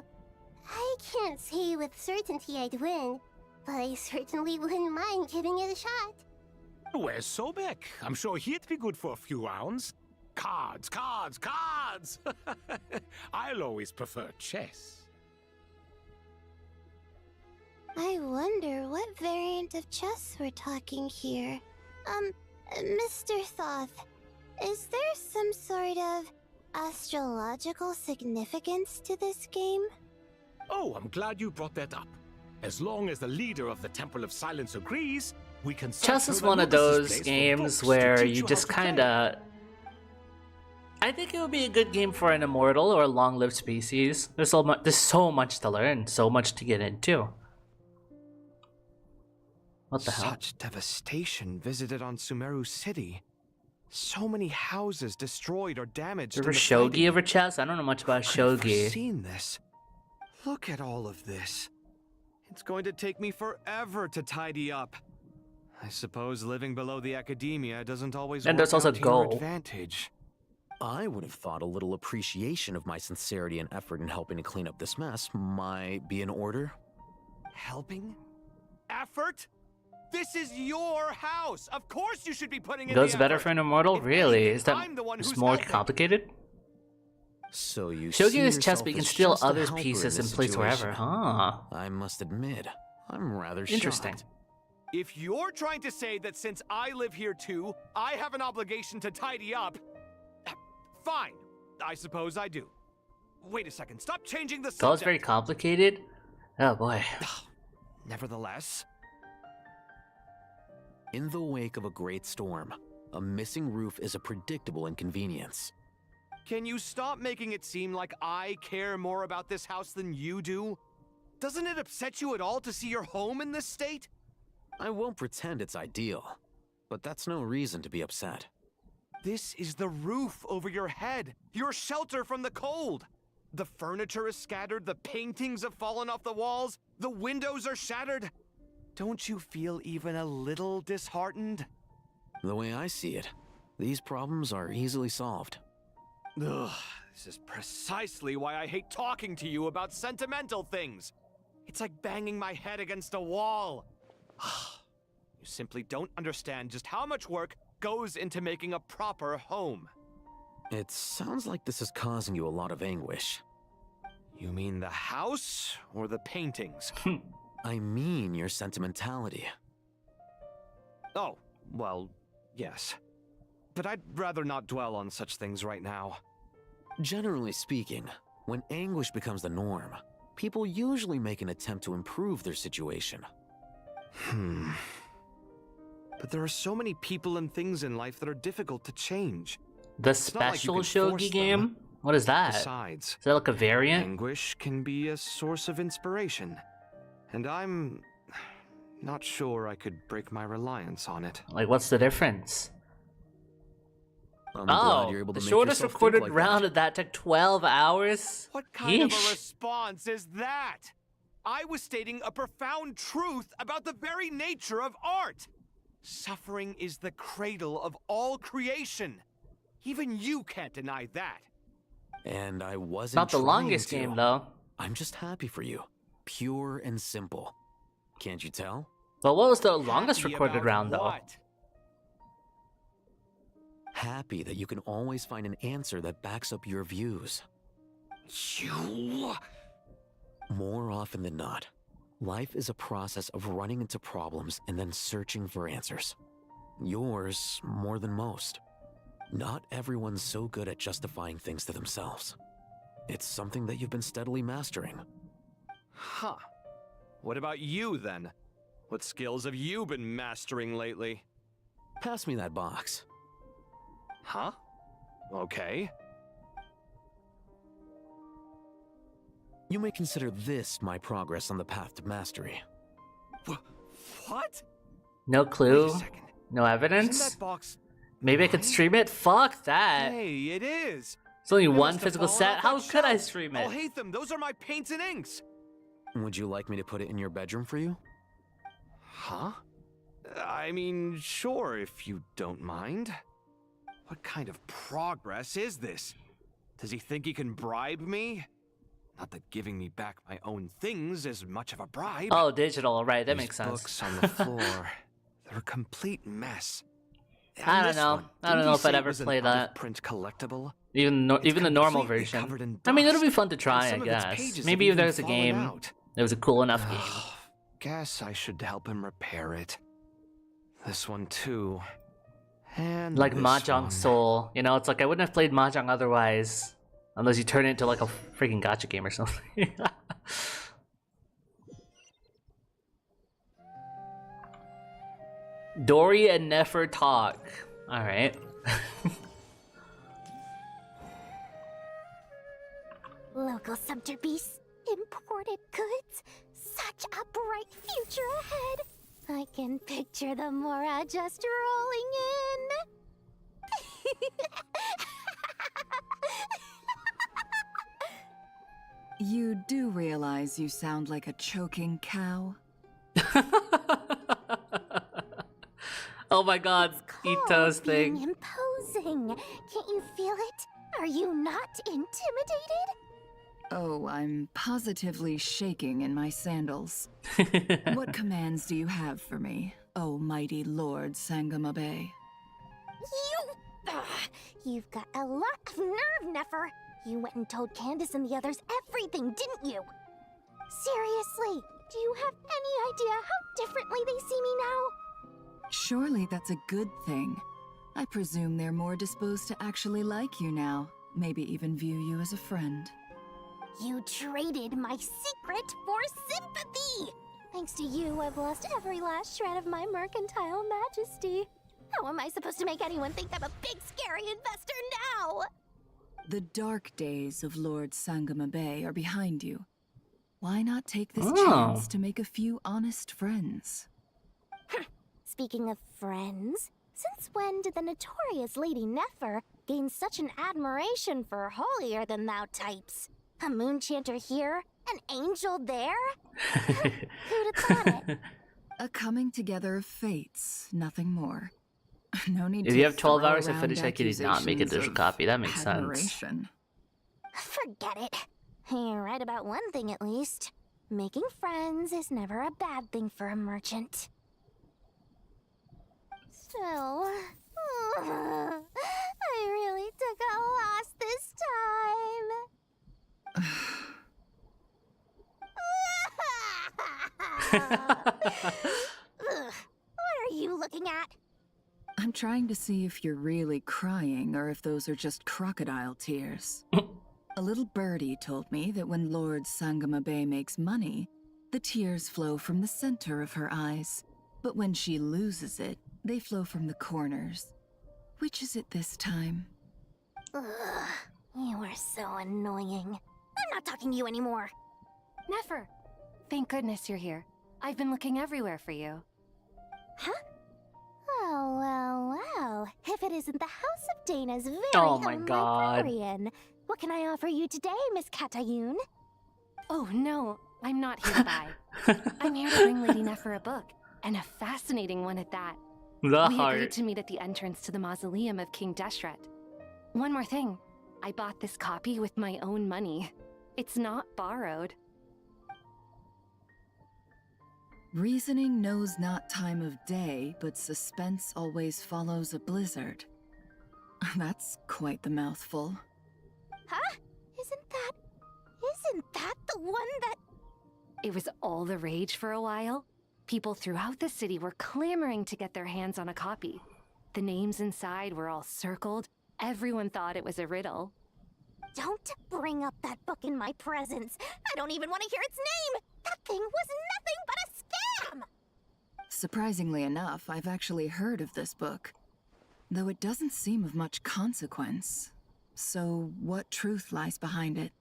I can't say with certainty I'd win, but I certainly wouldn't mind giving it a shot. Where's Sobek? I'm sure he'd be good for a few rounds. Cards, cards, cards! I'll always prefer chess. I wonder what variant of chess we're talking here. Mr. Thoth, is there some sort of astrological significance to this game? Oh, I'm glad you brought that up. As long as the leader of the Temple of Silence agrees, we can... Chess is one of those games where you just kinda... I think it would be a good game for an immortal or a long-lived species. There's so much to learn, so much to get into. What the hell? Such devastation visited on Sumeru City. So many houses destroyed or damaged. Ever shogi over chess? I don't know much about shogi. I've seen this. Look at all of this. It's going to take me forever to tidy up. I suppose living below the academia doesn't always And work there's also out to your goal. advantage. I would have thought a little appreciation of my sincerity and effort in helping to clean up this mess might be in order. Helping? Effort? This is your house. Of course you should be putting in Goes the better effort. for an immortal? Really? Is that I'm the one just who's more helping. complicated? So you Shogi see is chess, yourself but you can as steal just a others' helper in pieces this and place wherever. situation. Huh. I must admit, I'm rather Interesting. shocked. If you're trying to say that since I live here too, I have an obligation to tidy up, fine. I suppose I do. Wait a second. Stop changing the subject. Goal's very complicated? Oh boy. Nevertheless, In the wake of a great storm, a missing roof is a predictable inconvenience. can you stop making it seem like I care more about this house than you do? Doesn't it upset you at all to see your home in this state? I won't pretend it's ideal, but that's no reason to be upset. This is the roof over your head, your shelter from the cold. The furniture is scattered, the paintings have fallen off the walls, the windows are shattered. Don't you feel even a little disheartened? The way I see it, these problems are easily solved. Ugh, this is precisely why I hate talking to you about sentimental things. It's like banging my head against a wall. You simply don't understand just how much work goes into making a proper home. It sounds like this is causing you a lot of anguish. You mean the house or the paintings? I mean your sentimentality. Oh, well, yes. But I'd rather not dwell on such things right now. Generally speaking, when anguish becomes the norm, people usually make an attempt to improve their situation. But there are so many people and things in life that are difficult to change. The It's not like you special can force shogi them. game? What is that? Besides, Is that like a variant? anguish can be a source of inspiration. And I'm not sure I could break my reliance on it. Like, what's the difference? I'm glad Oh, you're able to the make shortest yourself think recorded like round of that took 12 hours? What kind of a Yeesh. response is that? I was stating a profound truth about the very nature of art. Suffering is the cradle of all creation. Even you can't deny that. And I wasn't Not the trying longest to. game, though. I'm just happy for you. Pure and simple. Can't you tell? But what was the longest Happy recorded about round, though? what? Happy that you can always find an answer that backs up your views. You... More often than not, life is a process of running into problems and then searching for answers. Yours more than most. Not everyone's so good at justifying things to themselves. It's something that you've been steadily mastering. Huh. What about you, then? What skills have you been mastering lately? Pass me that box. Huh? Okay. You may consider this my progress on the path to mastery. What? No clue? Wait a second. No evidence? Isn't that box... Maybe I could stream it? Fuck that. Hey, it is. It's only It one must have physical fallen set. off How that could I shelf. stream I'll it? hate them. Those are my paints and inks. Would you like me to put it in your bedroom for you? Huh? I mean, sure, if you don't mind. What kind of progress is this? Does he think he can bribe me? Not that giving me back my own things is much of a bribe. Oh, digital, right, that These makes sense. books on the floor, they're a complete mess. I And don't this know. one, I don't didn't know he if I'd say it ever was an play that. out-of-print collectible? Even the normal completely version. covered in I mean, it'll be dust, fun to and try, I some of its guess. pages Maybe have if even there's a fallen game out. that was a cool enough game. Guess I should help him repair it. This one too. And Like this Mahjong one. Soul. You know, it's like I wouldn't have played Mahjong otherwise. Unless you turn it into like a freaking gacha game or something. Dory and Nefer talk. Alright. sumpter beasts, imported goods. Such a bright future ahead. I can picture the Mora just rolling in. You do realize you sound like a choking cow? Oh my god, Ito's Being thing. imposing. Can't you feel it? Are you not intimidated? Oh, I'm positively shaking in my sandals. What commands do you have for me, oh mighty Lord Sangamabe? You've got a lot of nerve, Nefer. You went and told Candace and the others everything, didn't you? Seriously, do you have any idea how differently they see me now? Surely that's a good thing. I presume they're more disposed to actually like you now, maybe even view you as a friend. You traded my secret for sympathy! Thanks to you, I've lost every last shred of my mercantile majesty. How am I supposed to make anyone think I'm a big, scary investor now? The dark days of Lord Sangamabe are behind you. Why not take this Oh. chance to make a few honest friends? Speaking of friends, since when did the notorious Lady Nefer gain such an admiration for holier-than-thou types? A moon chanter here? An angel there? Who'd have thought it? A coming together of fates, nothing more. No need If to you have 12 throw hours to around finish that, you did not make a accusations digital of copy. That makes sense. admiration. Forget it. You're right about one thing at least. Making friends is never a bad thing for a merchant. Still, I really took a loss this time. What are you looking at? I'm trying to see if you're really crying or if those are just crocodile tears. A little birdie told me that when Lord Sangamabe makes money, the tears flow from the center of her eyes. But when she loses it, they flow from the corners. Which is it this time? Ugh, you are so annoying. I'm not talking to you anymore. Nefer, thank goodness you're here. I've been looking everywhere for you. Huh? Well. If it isn't the House of Dana's very Oh my own God. librarian. What can I offer you today, Miss Katayun? Oh no, I'm not here to buy. I'm here to bring Lady Nefer a book, and a fascinating one at that. The we heart. agreed to meet at the entrance to the mausoleum of King Deshret. One more thing, I bought this copy with my own money. It's not borrowed. Reasoning knows not time of day, but suspense always follows a blizzard. That's quite the mouthful. Huh? Isn't that the one that... It was all the rage for a while. People throughout the city were clamoring to get their hands on a copy. The names inside were all circled. Everyone thought it was a riddle. Don't bring up that book in my presence. I don't even want to hear its name. That thing was nothing but a scam. Surprisingly enough, I've actually heard of this book, though it doesn't seem of much consequence. So, what truth lies behind it?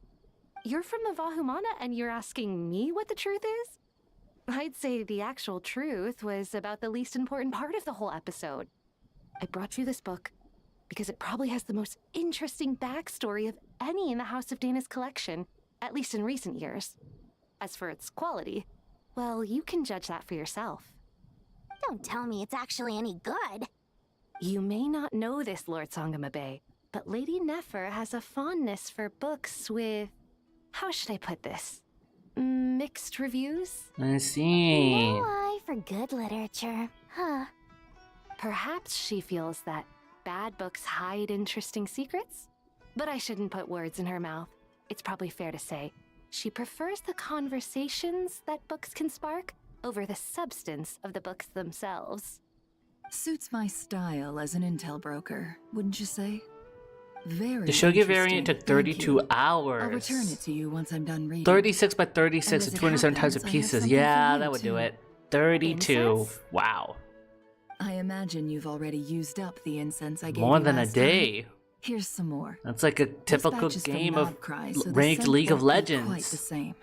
You're from the Vahumana and you're asking me what the truth is? I'd say the actual truth was about the least important part of the whole episode. I brought you this book because it probably has the most interesting backstory of any in the House of Dana's collection, at least in recent years. As for its quality, well, you can judge that for yourself. Don't tell me it's actually any good. You may not know this, Lord Sangamabe, but Lady Nefer has a fondness for books with... how should I put this? Mixed reviews? I see. No eye for good literature, huh? Perhaps she feels that bad books hide interesting secrets? But I shouldn't put words in her mouth. It's probably fair to say she prefers the conversations that books can spark over the substance of the books themselves. Suits my style as an intel broker, wouldn't you say? Very The Shogi variant interesting, took thank 32 you. hours. I'll return it to you once I'm done reading. 36 by 36 And and as it 27 types happens, of I have pieces. something Yeah, for you, that would do too. it. 32. Incense? Wow. I imagine you've already used up the incense I gave More you than a last day. time. Here's some more. That's like a typical This batch is from game of Nodcry, so the ranked scent League of won't be Legends. quite the same.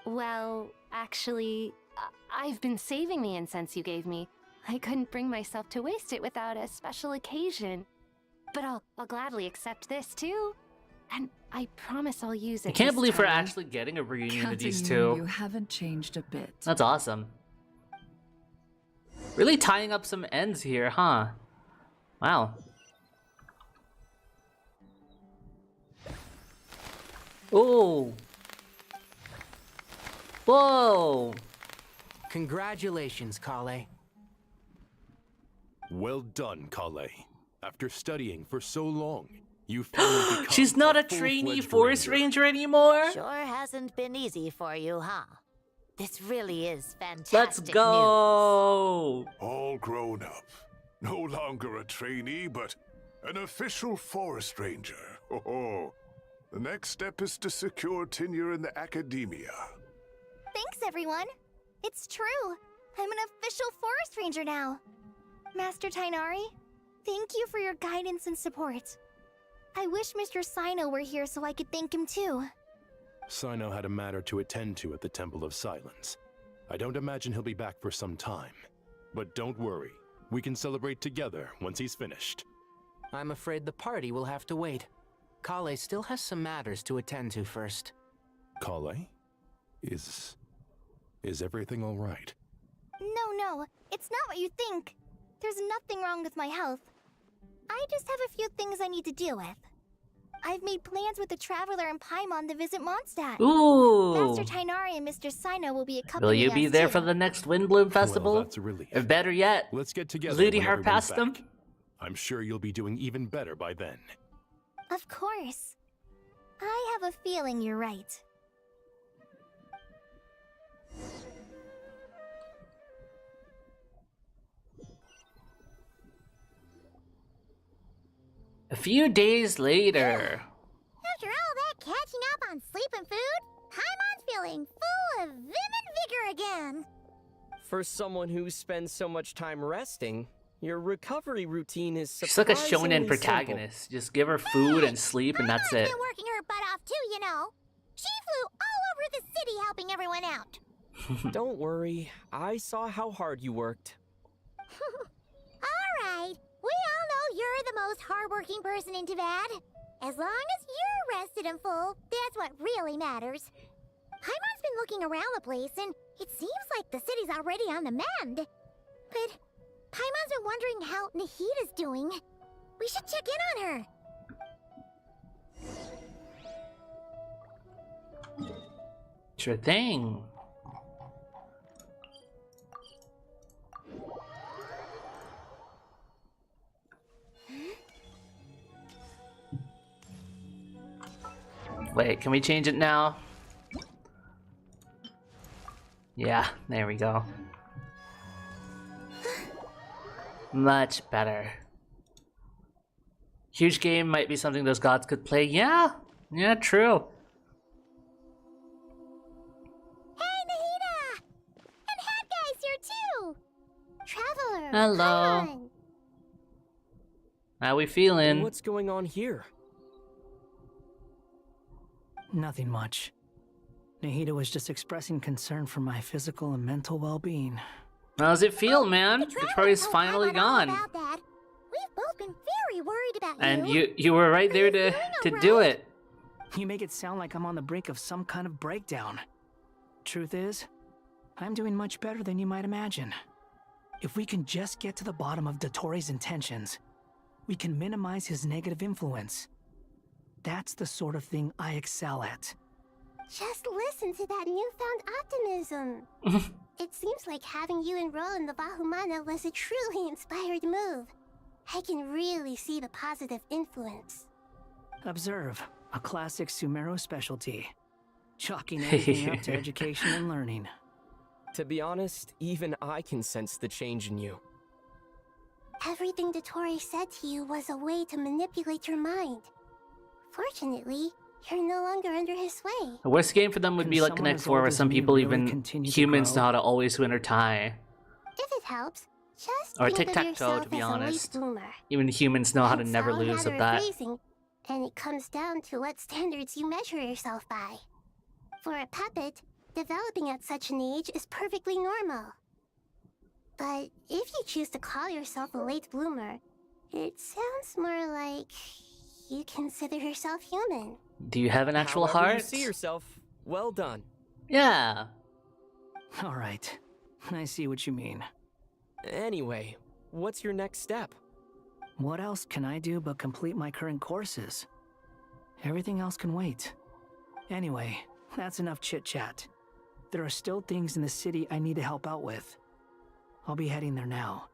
Well, actually, I've been saving the incense you gave me. I couldn't bring myself to waste it without a special occasion. But I'll gladly accept this too. And I promise I'll use it. I can't this believe we're time. actually getting a reunion of these Katayumi, two. You haven't changed a bit. That's awesome. Really tying up some ends here, huh? Wow. Oh. Whoa. Congratulations, Kale. Well done, Kale. After studying for so long, you finally become She's not a full-fledged trainee forest ranger anymore? Sure hasn't been easy for you, huh? This really is fantastic. Let's go! All grown up. No longer a trainee, but an official forest ranger. Oh, the next step is to secure tenure in the academia. Thanks, everyone. It's true. I'm an official forest ranger now. Master Tainari, thank you for your guidance and support. I wish Mr. Sino were here so I could thank him too. Sino had a matter to attend to at the Temple of Silence. I don't imagine he'll be back for some time. But don't worry, we can celebrate together once he's finished. I'm afraid the party will have to wait. Kale still has some matters to attend to first. Kale? Is everything all right? No, it's not what you think. There's nothing wrong with my health. I just have a few things I need to deal with. I've made plans with the Traveler and Paimon to visit Mondstadt. Ooh. Master Tainari and Mr. Sino will be Will accompanying you be us there too. for the next Windbloom Festival? Well, that's a relief. Or better yet, Let's get together looting when her everyone's past them? back. I'm sure you'll be doing even better by then. Of course. I have a feeling you're right. A few days later. After all that catching up on sleep and food, Paimon's feeling full of vim and vigor again. For someone who spends so much time resting, your recovery routine is She's like a surprisingly shonen protagonist. Just give her food and sleep and that's it. Been working her butt off too, you know. She flew all over the city helping everyone out. simple. Don't worry, I saw how hard you worked. All right, we all know you're the most hardworking person in Tavad. As long as you're rested and full, that's what really matters. Paimon's been looking around the place, and it seems like the city's already on the mend. But Paimon's been wondering how Nahida's doing. We should check in on her. Sure thing. Wait, can we change it now? Yeah, there we go. Much better. Huge game might be something those gods could play. Yeah, true. Hey, Nahida! And Hat Guy's here too! Traveler! Hello. Paimon. How we feeling? What's going on here? Nothing much. Nahida was just expressing concern for my physical and mental well-being. How's it feel, man? Victoria's finally gone. About that. We've both been very worried about And you were right there to do it. You make it sound like I'm on the brink of some kind of breakdown. Truth is, I'm doing much better than you might imagine. If we can just get to the bottom of Dottoro's intentions, we can minimize his negative influence. That's the sort of thing I excel at. Just listen to that newfound optimism. It seems like having you enroll in the Vahumana was a truly inspired move. I can really see the positive influence. Observe, a classic Sumeru specialty. Chalking everything up to education and learning. To be honest, even I can sense the change in you. Everything Dottori said to you was a way to manipulate your mind. Fortunately, you're no longer under his sway. The worst game for them would be like Connect 4, where some people, even humans, know how to always win or tie. If it helps, Just Or think of tic-tac-toe, yourself to be as a late honest. bloomer. Even humans know how to It's never all a lose matter at of that. phrasing, and it comes down to what standards you measure yourself by. For a puppet, developing at such an age is perfectly normal. But if you choose to call yourself a late bloomer, it sounds more like you consider yourself human. Do you have an actual However heart? you see yourself, well done. Yeah. Alright, I see what you mean. Anyway, what's your next step? What else can I do but complete my current courses? Everything else can wait. Anyway, that's enough chit-chat. There are still things in the city I need to help out with. I'll be heading there now.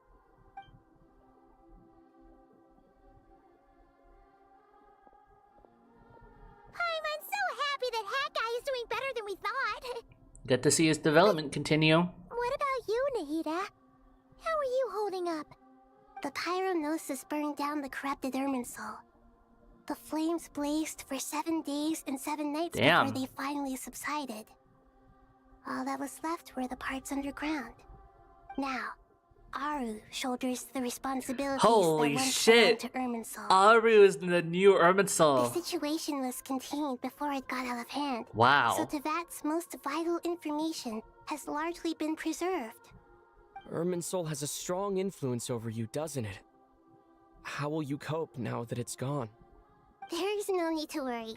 I'm so happy that Hat Guy is doing better than we thought. Get to see his development continue. What about you, Nahida? How are you holding up? The pyronosis burned down the corrupted Irminsul. The flames blazed for 7 days and 7 nights Damn. before they finally subsided. All that was left were the parts underground. Now, Aru shoulders the responsibilities Holy that once shit! belonged to Irminsul. Aru is the new The Irminsul. situation was contained before it got out of hand. Wow. So Tevat's most vital information has largely been preserved. Irminsul has a strong influence over you, doesn't it? How will you cope now that it's gone? There is no need to worry.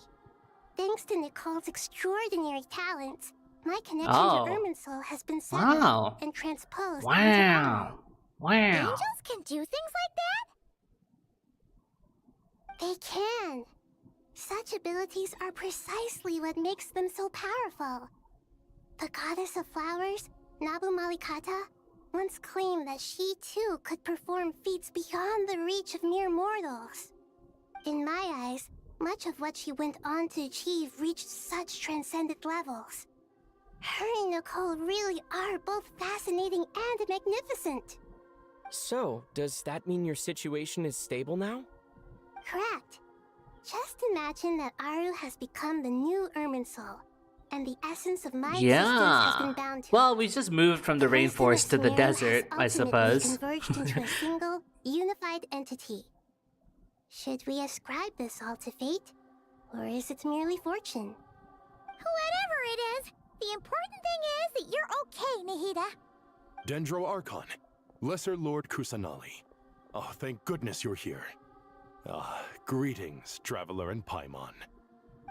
Thanks to Nicole's extraordinary talents, my connection Oh. to Irminsul has been severed Wow. and transposed. Wow. Wow. Angels can do things like that? They can. Such abilities are precisely what makes them so powerful. The goddess of flowers, Nabu Malikata, once claimed that she too could perform feats beyond the reach of mere mortals. In my eyes, much of what she went on to achieve reached such transcendent levels. Her and Nicole really are both fascinating and magnificent. So, does that mean your situation is stable now? Correct. Just imagine that Aru has become the new Irminsul, and the essence of my existence has been Yeah. bound to Well, we just moved from the rainforest to the desert, I suppose. converged into a single, unified entity. Should we ascribe this all to fate, or is it merely fortune? Whatever it is, the important thing is that you're okay, Nahida. Dendro Archon, Lesser Lord Kusanali. Oh, thank goodness you're here. Greetings, Traveler and Paimon.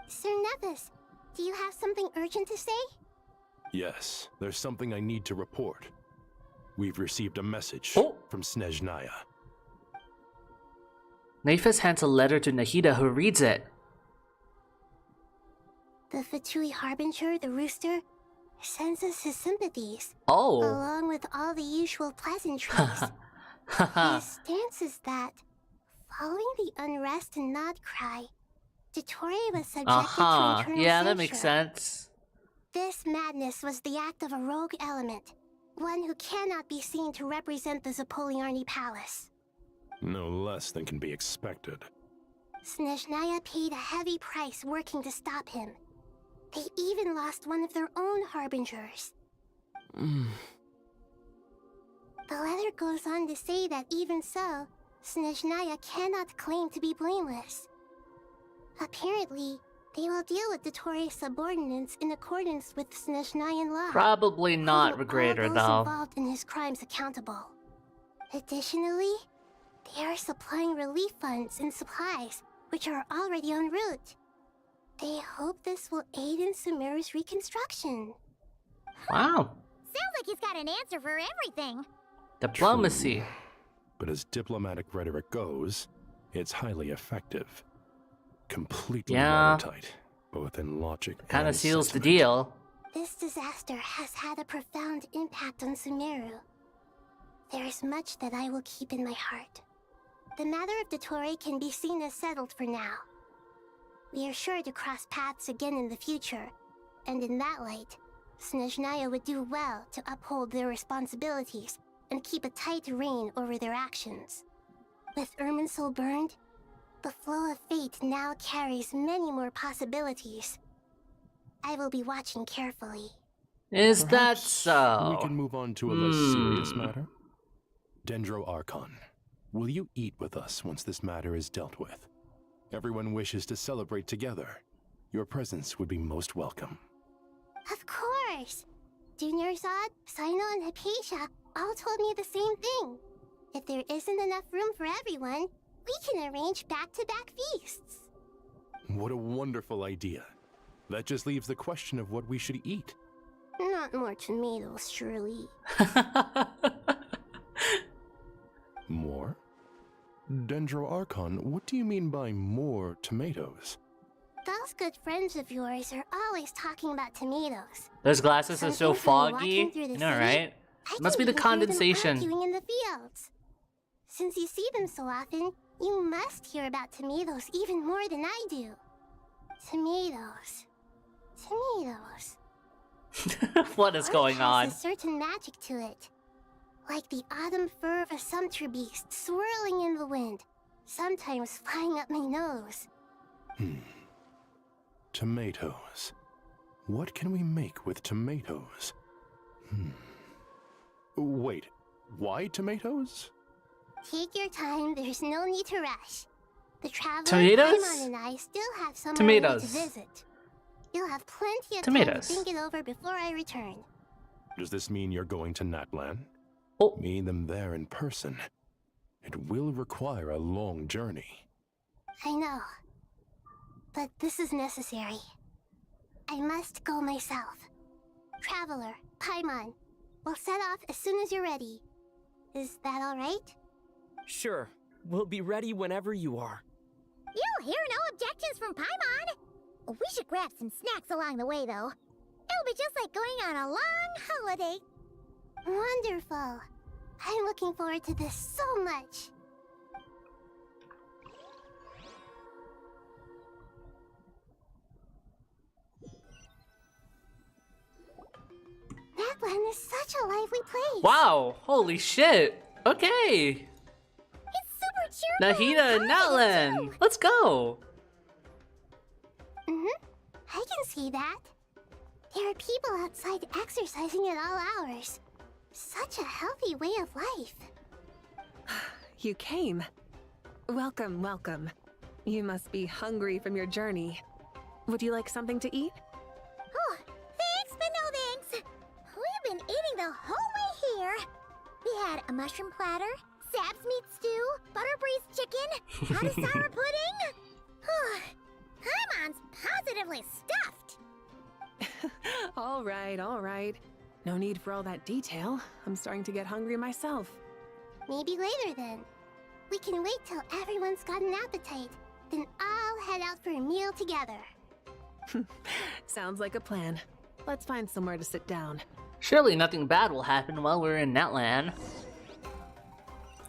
Sir Nevis, do you have something urgent to say? Yes, there's something I need to report. We've received a message from Snezhnaya. Nephis hands a letter to Nahida, who reads it. The Fatui Harbinger, the rooster, sends us his sympathies. Oh. Along with all the usual pleasantries. His stance is that, following the unrest and Nod Cry, Dottore was subjected to internal Yeah, that makes censure. sense. This madness was the act of a rogue element, one who cannot be seen to represent the Zapoliarni Palace. No less than can be expected. Snezhnaya paid a heavy price working to stop him. They even lost one of their own harbingers. The letter goes on to say that even so, Snezhnaya cannot claim to be blameless. Apparently, they will deal with Dottore's subordinates in accordance with Snezhnayan law. Probably not Regrator, All those though. involved in his crimes accountable. Additionally, they are supplying relief funds and supplies, which are already en route. They hope this will aid in Sumeru's reconstruction. Wow. Sounds like he's got an answer for everything. Diplomacy. But as diplomatic rhetoric goes, it's highly effective. Completely Yeah. watertight, both in logic Kinda and seals the sentiment. deal. This disaster has had a profound impact on Sumeru. There is much that I will keep in my heart. The matter of Dottore can be seen as settled for now. We are sure to cross paths again in the future, and in that light, Snezhnaya would do well to uphold their responsibilities and keep a tight rein over their actions. With Irminsul burned, the flow of fate now carries many more possibilities. I will be watching carefully. Is that Perhaps so? We can move on to a less serious matter. Dendro Archon, will you eat with us once this matter is dealt with? Everyone wishes to celebrate together. Your presence would be most welcome. Of course! Junior Zod, Sino, and Hypatia all told me the same thing. If there isn't enough room for everyone, we can arrange back-to-back feasts. What a wonderful idea. That just leaves the question of what we should eat. Not more tomatoes, surely. More? Dendro Archon, what do you mean by more tomatoes? Those good friends of yours are always talking about tomatoes. Those glasses are so Sometimes when foggy. walking through the I know, city, right? I Must be can the even hear them condensation. arguing in the fields. Since you see them so often, you must hear about tomatoes even more than I do. Tomatoes. Tomatoes. What is going Has on? a certain magic to it. Like the autumn fur of a sumpter beast swirling in the wind, sometimes flying up my nose. Tomatoes. What can we make with tomatoes? Wait, why tomatoes? Take your time, there's no need to rush. The traveler Tomatoes? Paimon and I still have somewhere Tomatoes. to visit. You'll have plenty of Tomatoes. time to think it over before I return. Does this mean you're going to Natlan? Oh. Meet them there in person. It will require a long journey. I know. But this is necessary. I must go myself. Traveler, Paimon, we'll set off as soon as you're ready. Is that alright? Sure. We'll be ready whenever you are. You'll hear no objections from Paimon. We should grab some snacks along the way, though. It'll be just like going on a long holiday. Wonderful. I'm looking forward to this so much. Natlan is such a lively place. Wow! Holy shit! Okay! It's super cheerful. Nahida and Natlan! Let's go! I can see that. There are people outside exercising at all hours. Such a healthy way of life. You came. Welcome, welcome. You must be hungry from your journey. Would you like something to eat? Oh, thanks, but no thanks. We've been eating the whole way here. We had a mushroom platter, Sab's meat stew, butter braised chicken, hot sour pudding. Paimon's positively stuffed. All right, all right. No need for all that detail. I'm starting to get hungry myself. Maybe later then. We can wait till everyone's got an appetite. Then I'll head out for a meal together. Sounds like a plan. Let's find somewhere to sit down. Surely nothing bad will happen while we're in Natlan.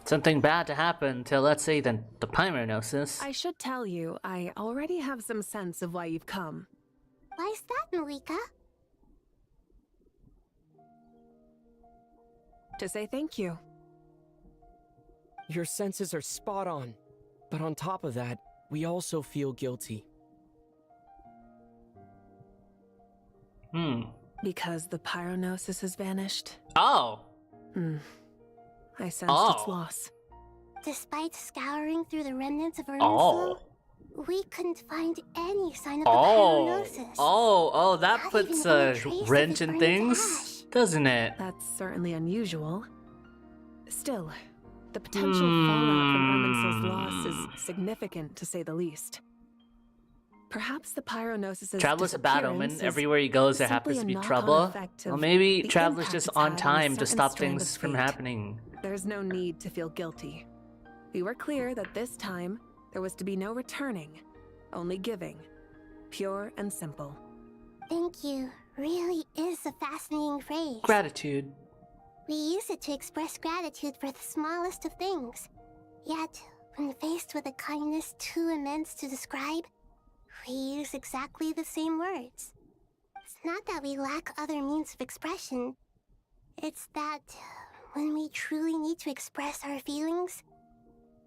Something bad to happen to, let's say, the Pymornosis. I should tell you, I already have some sense of why you've come. Why's that, Malika? To say thank you. Your senses are spot on. But on top of that, we also feel guilty. Because the Pyronosis has vanished. Oh! I sensed its loss. Despite scouring through the remnants of Irminsul, we couldn't find any sign of the Pyronosis. Oh, that Not puts even a any trace of wrench it in burning to things, doesn't it? That's certainly unusual. Still, the potential fallout from Irminsul's loss is significant, to say the least. Perhaps the Pyronosis' Traveler's a bad omen. Everywhere he goes, there happens to be trouble. Well, maybe Traveler's just on time to stop things from happening. There's no need to feel guilty. We were clear that this time, there was to be no returning, only giving. Pure and simple. Thank you really is a fascinating phrase. Gratitude. We use it to express gratitude for the smallest of things. Yet, when faced with a kindness too immense to describe, we use exactly the same words. It's not that we lack other means of expression. It's that when we truly need to express our feelings,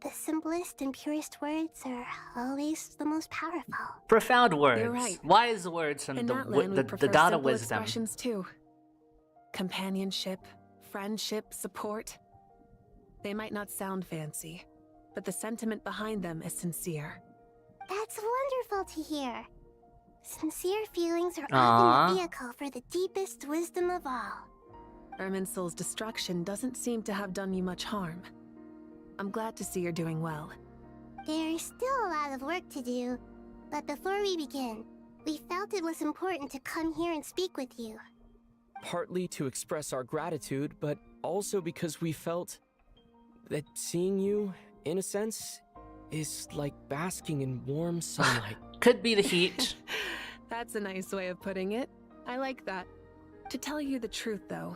the simplest and purest words are always the most powerful. Profound words. You're right. Wise words from In the Natlan, we prefer Dada simple wisdom. expressions too. Companionship, friendship, support. They might not sound fancy, but the sentiment behind them is sincere. That's wonderful to hear. Sincere feelings are Aww. often the vehicle for the deepest wisdom of all. Irminsul's destruction doesn't seem to have done you much harm. I'm glad to see you're doing well. There's still a lot of work to do, but before we begin, we felt it was important to come here and speak with you. Partly to express our gratitude, but also because we felt that seeing you, in a sense, is like basking in warm sunlight. Could be the heat. That's a nice way of putting it. I like that. To tell you the truth, though,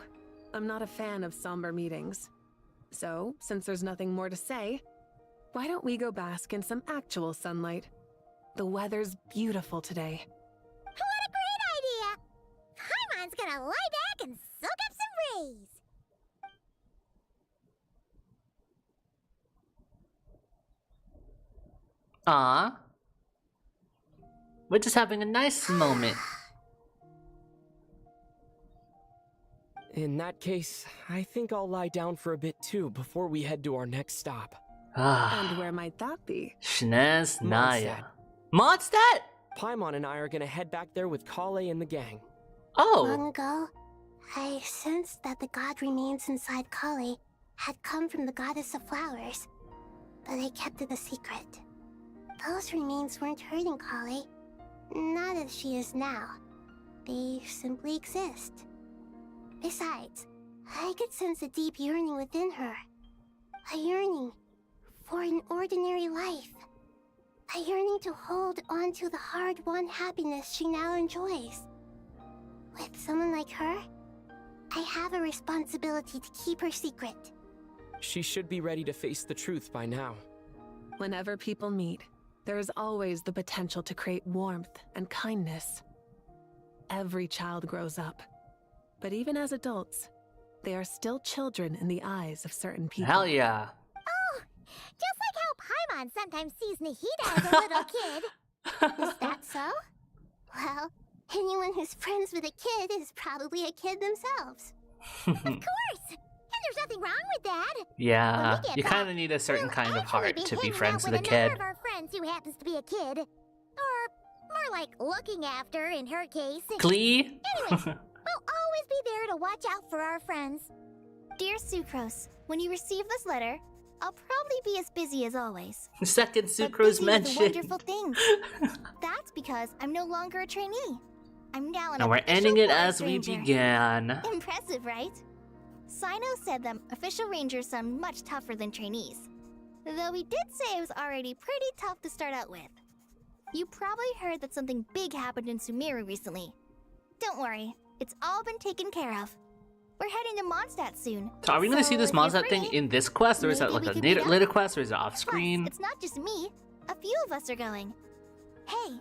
I'm not a fan of somber meetings. So, since there's nothing more to say, why don't we go bask in some actual sunlight? The weather's beautiful today. What a great idea! Paimon's gonna lie back and soak up some rays. Ah, we're just having a nice moment. In that case, I think I'll lie down for a bit too before we head to our next stop. And where might that be? Schneznaya. Mondstadt? Paimon and I are gonna head back there with Kale and the gang. Long ago, I sensed that the god remains inside Kali had come from the goddess of flowers, but I kept it a secret. Those remains weren't hurting Kali, not as she is now. They simply exist. Besides, I could sense a deep yearning within her. A yearning for an ordinary life. A yearning to hold on to the hard-won happiness she now enjoys. With someone like her, I have a responsibility to keep her secret. She should be ready to face the truth by now. Whenever people meet, there is always the potential to create warmth and kindness. Every child grows up. But even as adults, they are still children in the eyes of certain people. Hell yeah. Oh, just like how Paimon sometimes sees Nahida as a little kid. Is that so? Well, anyone who's friends with a kid is probably a kid themselves. Of course! And there's nothing wrong with that. Yeah, you kind of need a certain kind of heart to be friends with a kid. One of our friends who happens to be a kid. Or more like looking after, in her case. Glee? Anyways, we'll always be there to watch out for our friends. Dear Sucrose, when you receive this letter, I'll probably be as busy as always. Second But Sucrose busy with the mentioned. wonderful things. That's because I'm no longer a trainee. I'm now an And we're official ending it forest as we ranger. began. Impressive, right? Sino said them official rangers sound much tougher than trainees. Though he did say it was already pretty tough to start out with. You probably heard that something big happened in Sumeru recently. Don't worry, it's all been taken care of. We're heading to Mondstadt soon. So are we gonna see this if you're Mondstadt thing free, in this quest, or is that maybe like we a could meet up? later quest, or is it off screen? It's not just me. A few of us are going. Hey,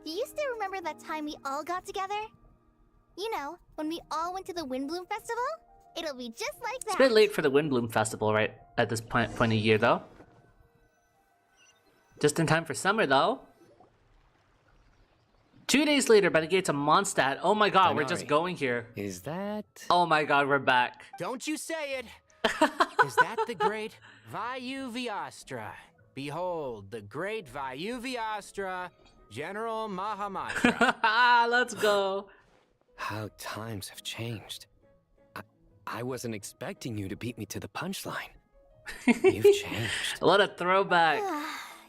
do you still remember that time we all got together? You know, when we all went to the Windbloom Festival? It'll be just like that. It's a bit late for the Windbloom Festival, right? At this point of year, though. Just in time for summer, though. 2 days later, by the gates of Mondstadt. Oh my god, we're just Denari. going here. Is that... Oh my god, we're back. Don't you say it! Is that the great VII? Behold, the great VII, General Mahamatra. Let's go. How times have changed. I wasn't expecting you to beat me to the punchline. You've changed. A lot of throwback.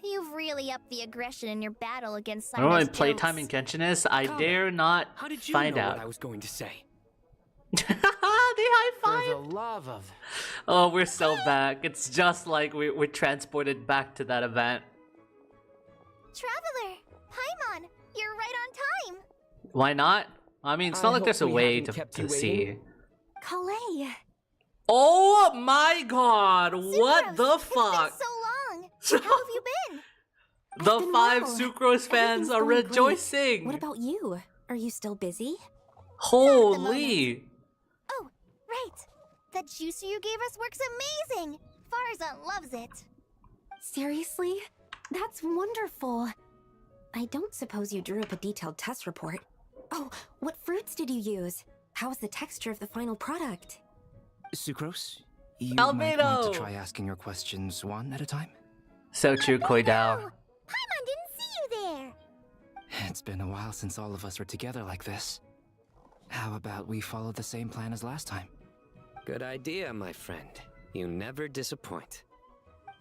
You've really upped the aggression in your battle against I don't know Sino's what playtime in jokes. Genshin is. I dare not How did you find know out. what I was going to say? They high five. For the love of... Oh, we're so back. It's just like we're transported back to that event. Traveler, Paimon, you're right on time. Why not? I mean, it's I not like hope there's a we way haven't kept to you see. waiting. Kalei. Oh my god, what the fuck? It's been so long. How have you been? The been 5 well. Sucrose fans Everything's are going great. rejoicing. What about you? Are you still busy? Holy. Oh, right. That juicer you gave us works amazing. Farzan loves it. Seriously? That's wonderful. I don't suppose you drew up a detailed test report. Oh, what fruits did you use? How was the texture of the final product? Sucrose, You might want Albedo! to try asking your questions one at a time. So true, Koidao. Paimon didn't see you there. It's been a while since all of us are together like this. How about we follow the same plan as last time? Good idea, my friend. You never disappoint.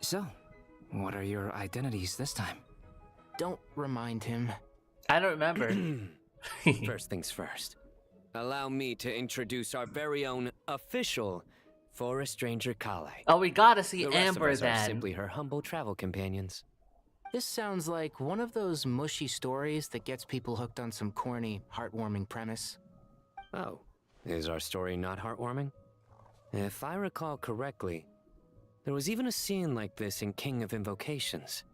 So, what are your identities this time? Don't remind him. I don't remember. First things first. Allow me to introduce our very own official Forest Ranger Kale. Oh, we gotta see The rest Amber of us are then. simply her humble travel companions. This sounds like one of those mushy stories that gets people hooked on some corny, heartwarming premise. Oh, is our story not heartwarming? If I recall correctly, there was even a scene like this in King of Invocations.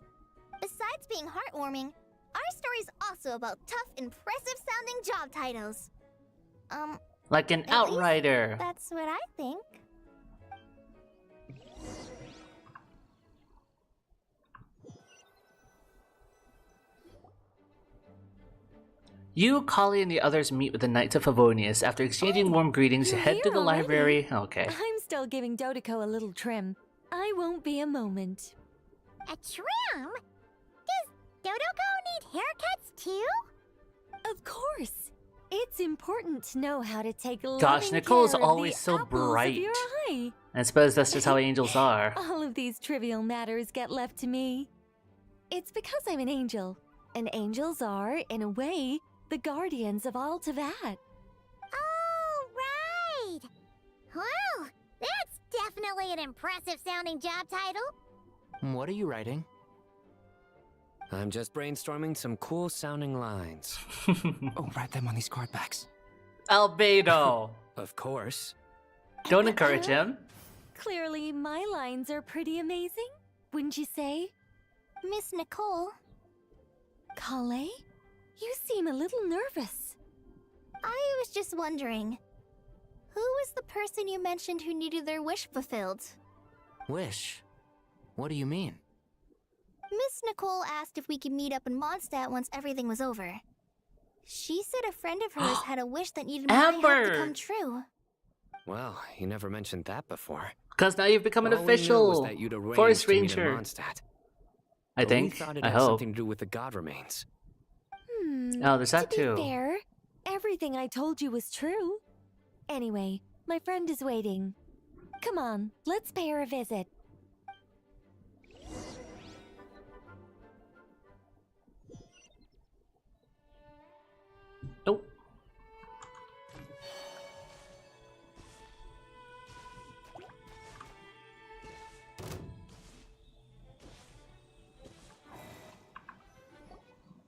Besides being heartwarming, our story's also about tough, impressive-sounding job titles. Like an At outrider. least that's what I think. You, Kali, and the others meet with the Knights of Favonius. After exchanging warm greetings, you're head to here the already. library. Okay. I'm still giving Dodeko a little trim. I won't be a moment. A trim? Does Dodoko need haircuts too? Of course. It's important to know how to take Gosh, loving Nicole's care of always the so apples of bright. your eye. I suppose that's just how angels are. All of these trivial matters get left to me. It's because I'm an angel. And angels are, in a way, the guardians of all Teyvat. Oh, right! Wow, that's definitely an impressive-sounding job title. What are you writing? I'm just brainstorming some cool-sounding lines. Oh, write them on these card backs. Albedo! Of course. Don't encourage him. Clearly, my lines are pretty amazing, wouldn't you say? Miss Nicole. Kale? You seem a little nervous. I was just wondering, who was the person you mentioned who needed their wish fulfilled? Wish? What do you mean? Miss Nicole asked if we could meet up in Mondstadt once everything was over. She said a friend of hers had a wish that needed my help to Amber! come true. Well, you never mentioned that before. Because now you've become an All we knew was official that you'd arranged Forest to meet in Ranger. Mondstadt. I But think. We thought it I had hope. something to do with the god remains. Oh, there's that to too. be fair, everything I told you was true. Anyway, my friend is waiting. Come on, let's pay her a visit. Nope.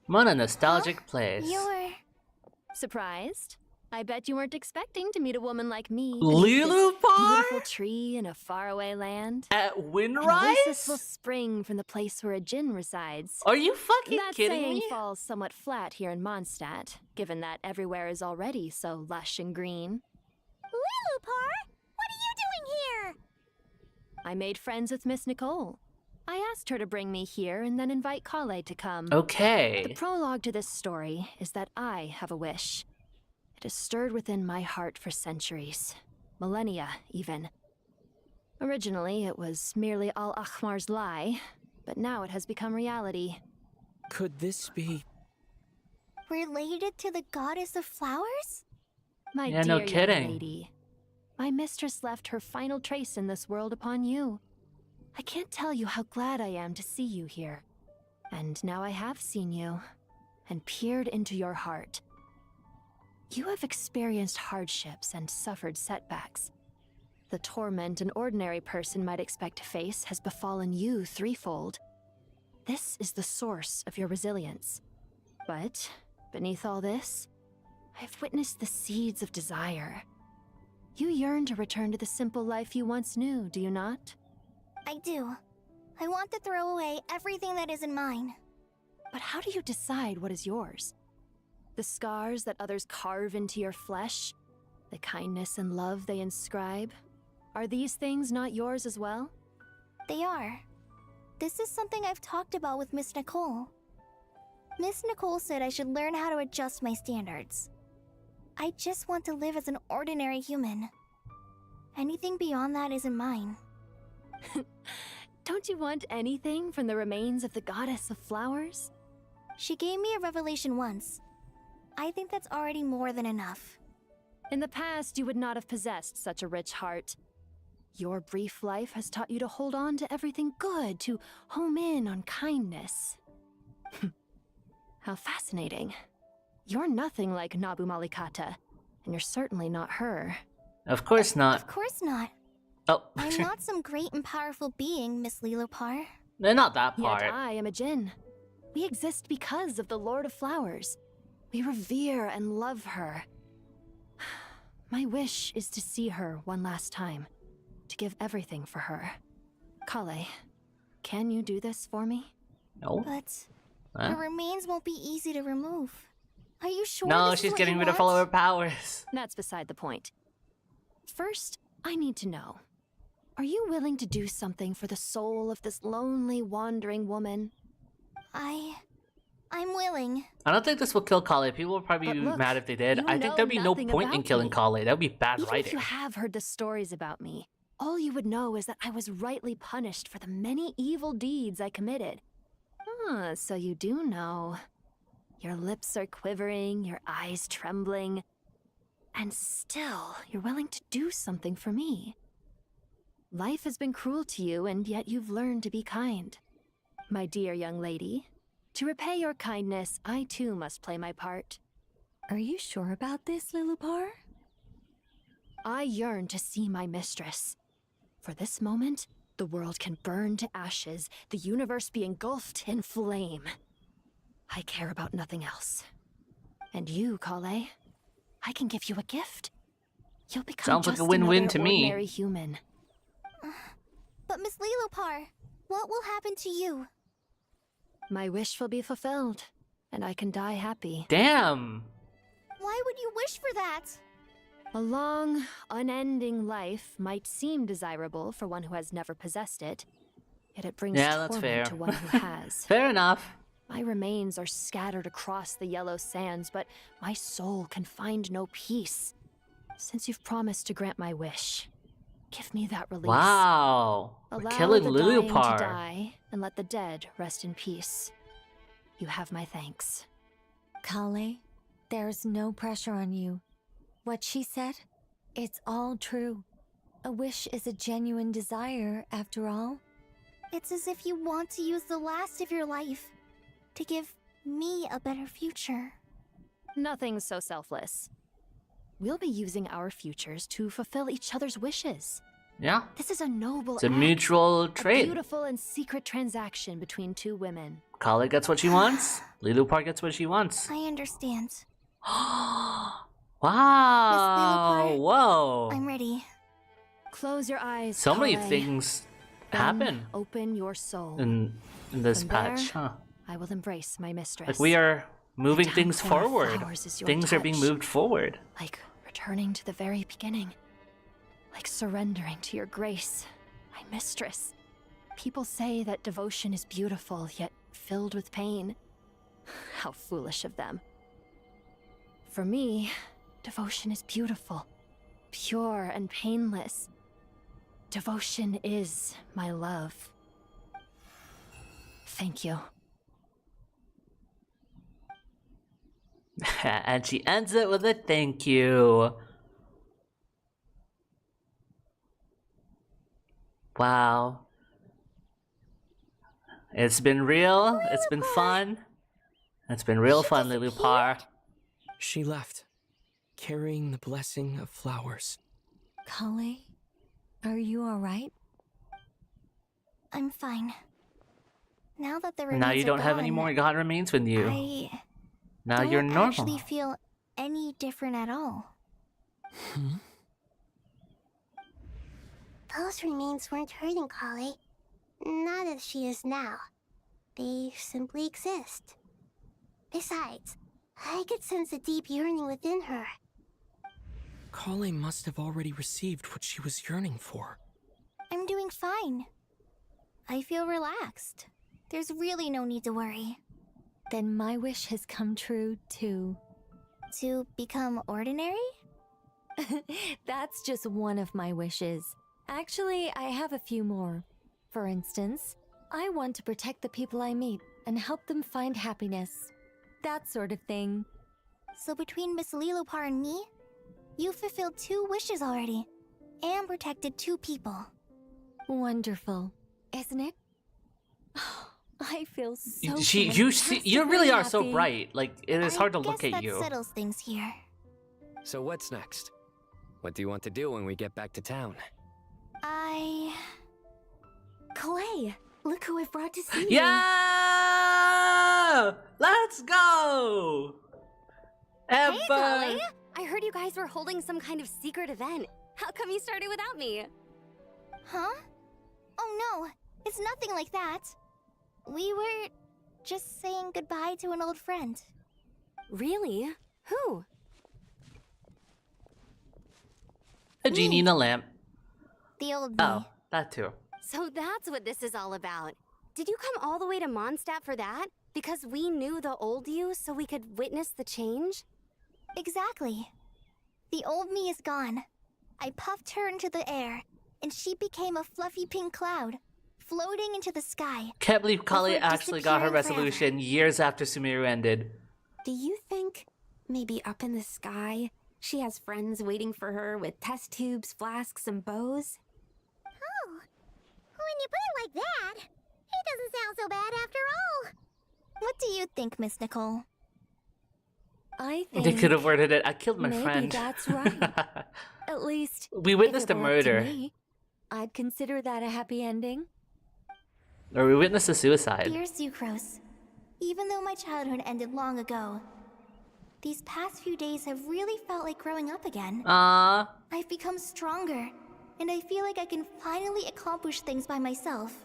What a nostalgic place. You're... Surprised? I bet you weren't expecting to meet a woman like me. Lulu This beautiful tree in a faraway land. At An Windrise? oasis will spring from the place where a djinn resides. Are you fucking that kidding saying me? falls somewhat flat here in Mondstadt, given that everywhere is already so lush and green. Lilupar? What are you doing here? I made friends with Miss Nicole. I asked her to bring me here and then invite Kale to come. Okay. The prologue to this story is that I have a wish. It has stirred within my heart for centuries. Millennia, even. Originally, it was merely Al-Ahmar's lie, but now it has become reality. Could this be... Related to the goddess of flowers? My Yeah, dear no kidding. young lady, my mistress left her final trace in this world upon you. I can't tell you how glad I am to see you here. And now I have seen you, and peered into your heart. You have experienced hardships and suffered setbacks. The torment an ordinary person might expect to face has befallen you threefold. This is the source of your resilience. But, beneath all this, I've witnessed the seeds of desire. You yearn to return to the simple life you once knew, do you not? I do. I want to throw away everything that isn't mine. But how do you decide what is yours? The scars that others carve into your flesh? The kindness and love they inscribe? Are these things not yours as well? They are. This is something I've talked about with Miss Nicole. Miss Nicole said I should learn how to adjust my standards. I just want to live as an ordinary human. Anything beyond that isn't mine. Don't you want anything from the remains of the goddess of flowers? She gave me a revelation once. I think that's already more than enough. In the past, you would not have possessed such a rich heart. Your brief life has taught you to hold on to everything good, to home in on kindness. How fascinating. You're nothing like Nabu Malikata, and you're certainly not her. Of course not. Of course not. Oh. I'm not some great and powerful being, Miss Lilopar. They're not that part. Yet I am a djinn. We exist because of the Lord of Flowers. We revere and love her. My wish is to see her one last time, to give everything for her. Kale, can you do this for me? No. But her remains won't be easy to remove. Are you sure? No, this is she's what getting you rid of want? all her powers. That's beside the point. First, I need to know. Are you willing to do something for the soul of this lonely, wandering woman? I'm willing. I don't think this will kill Kale. People will probably be look, mad if they did. you I think know there'd be no nothing point in about killing me. Kale. That would be bad Even writing. if you have heard the stories about me, all you would know is that I was rightly punished for the many evil deeds I committed. Ah, so you do know. Your lips are quivering, your eyes trembling, and still you're willing to do something for me. Life has been cruel to you, and yet you've learned to be kind. My dear young lady, to repay your kindness, I too must play my part. Are you sure about this, Lilopar? I yearn to see my mistress. For this moment, the world can burn to ashes, the universe be engulfed in flame. I care about nothing else. And you, Kale, I can give you a gift. You'll become Sounds like just a win-win another to me. ordinary human. But Miss Lilopar, what will happen to you? My wish will be fulfilled, and I can die happy. Damn. Why would you wish for that? A long, unending life might seem desirable for one who has never possessed it, yet it brings Yeah, that's torment fair. to one who has. Fair enough. My remains are scattered across the yellow sands, but my soul can find no peace. Since you've promised to grant my wish, give me that release. Wow. We're Allow killing the dying to Lilopar. die, and let the dead rest in peace. You have my thanks. Kale, there's no pressure on you. What she said, it's all true. A wish is a genuine desire, after all. It's as if you want to use the last of your life to give me a better future. Nothing so selfless. We'll be using our futures to fulfill each other's wishes. Yeah. This is a noble It's a act, mutual a trade. beautiful and secret transaction between two women. Kale gets what she wants. Lilopar gets what she wants. I understand. Wow. Whoa. I'm ready. Close your eyes. So many Kale. things Then happen Open your soul. in this From patch, there, huh? I will embrace my mistress. Like we are moving The things Tower of forward. Flowers is your Things are being touch. moved forward. Like returning to the very beginning. Like surrendering to your grace, my mistress. People say that devotion is beautiful, yet filled with pain. How foolish of them. For me, devotion is beautiful, pure and painless. Devotion is my love. Thank you. And she ends it with a thank you. Wow. It's been real. It's been fun. It's been real fun, Lilopar. She left, carrying the blessing of flowers. Kale, are you alright? I'm fine. Now that the And remains now you are don't have any gone, more God remains with you. I Now don't you're normal. actually feel any different at all. Those remains weren't hurting Kale. Not as she is now. They simply exist. Besides, I could sense a deep yearning within her. Kale must have already received what she was yearning for. I'm doing fine. I feel relaxed. There's really no need to worry. Then my wish has come true, too. To become ordinary? That's just one of my wishes. Actually, I have a few more. For instance, I want to protect the people I meet and help them find happiness. That sort of thing. So between Miss Lilopar and me, you fulfilled 2 wishes already, and protected 2 people. Wonderful, isn't it? I feel so You really are so happy. bright. Like, it is hard to look at That you. settles things here. So what's next? What do you want to do when we get back to town? Clay, look who I've brought to see you. Yeah! Let's go! Hey, Chloe! I heard you guys were holding some kind of secret event. How come you started without me? Huh? Oh no, it's nothing like that. We were just saying goodbye to an old friend. Really? Who? A genie in a lamp. The old me. Oh, that too. So that's what this is all about. Did you come all the way to Mondstadt for that? Because we knew the old you so we could witness the change? Exactly. The old me is gone. I puffed her into the air, and she became a fluffy pink cloud, floating into the sky. Can't believe Kali before actually got her disappearing resolution years after Sumeru ended. Do you think maybe up in the sky she has friends waiting for her with test tubes, flasks, and bows? Oh, when you put it like that, it doesn't sound so bad after all. What do you think, Miss Nicole? I think They could have worded it, I killed my maybe friend. that's right. At least, We witnessed if a it were up to murder. me, I'd consider that a happy ending. Or we witnessed a suicide. Dear Sucrose, even though my childhood ended long ago, these past few days have really felt like growing up again. I've become stronger, and I feel like I can finally accomplish things by myself.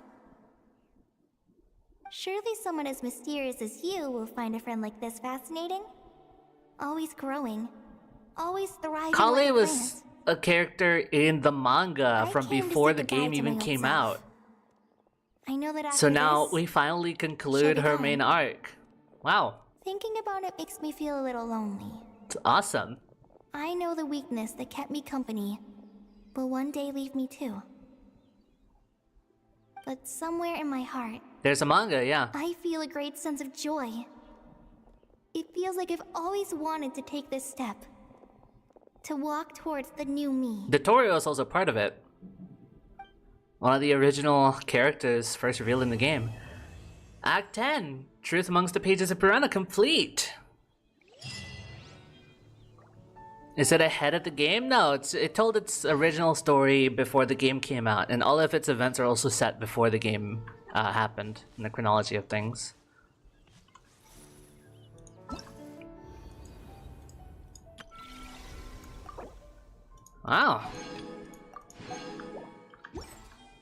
Surely someone as mysterious as you will find a friend like this fascinating. Always growing, always thriving. Kale like a was plant. a character in the manga from came to before say the goodbye game to even my came old self. out. I know that after So now this, we finally conclude be her gone. main arc. Wow, thinking about it makes me feel a little lonely. it's awesome. I know the weakness that kept me company will one day leave me too. But somewhere in my heart, There's a manga, yeah. I feel a great sense of joy. It feels like I've always wanted to take this step. To walk towards the new me. Dotorio is also part of it. One of the original characters first revealed in the game. Act 10, Truth Amongst the Pages of Piranha complete. Is it ahead of the game? No, it told its original story before the game came out, and all of its events are also set before the game happened in the chronology of things. Wow.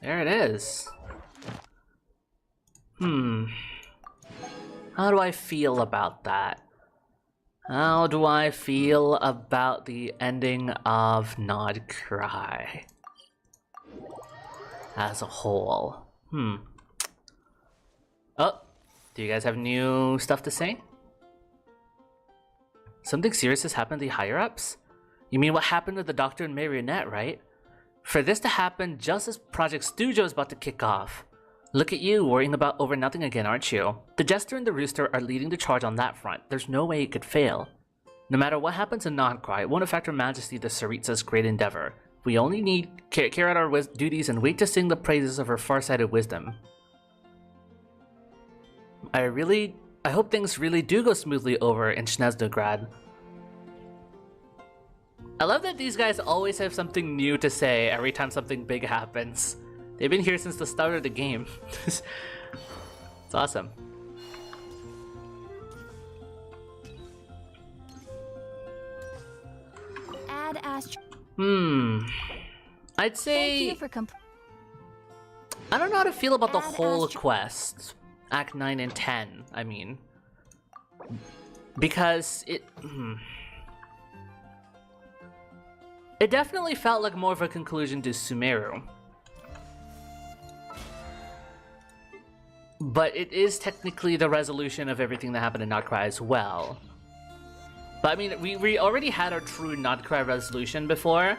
There it is. How do I feel about that? How do I feel about the ending of Nod Cry as a whole? Oh, do you guys have new stuff to say? Something serious has happened to the higher-ups? You mean what happened with the Doctor and Marionette, right? For this to happen just as Project Studio is about to kick off. Look at you, worrying about over nothing again, aren't you? The Jester and the Rooster are leading the charge on that front. There's no way it could fail. No matter what happens in Non-Cry, it won't affect Her Majesty the Saritsa's great endeavor. We only need carry out our duties and wait to sing the praises of her far-sighted wisdom. I hope things really do go smoothly over in Snezhdograd. I love that these guys always have something new to say every time something big happens. They've been here since the start of the game. It's awesome. Add Astro. I'd say I don't know how to feel about the whole quest. Act 9 and 10, I mean. Because it definitely felt like more of a conclusion to Sumeru. But it is technically the resolution of everything that happened in Nod Cry as well. But I mean, we already had our true Notcry resolution before.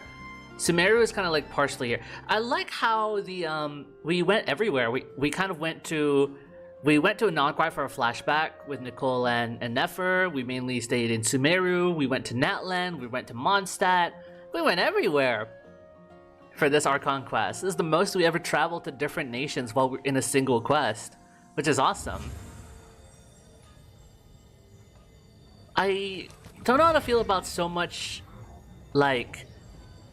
Sumeru is kind of like partially here. I like how the we went everywhere. We kind of went to a Notcry for a flashback with Nicole and Nefer. We mainly stayed in Sumeru. We went to Natlan. We went to Mondstadt. We went everywhere for this Archon quest. This is the most we ever traveled to different nations while we're in a single quest, which is awesome. I don't know how to feel about so much, like,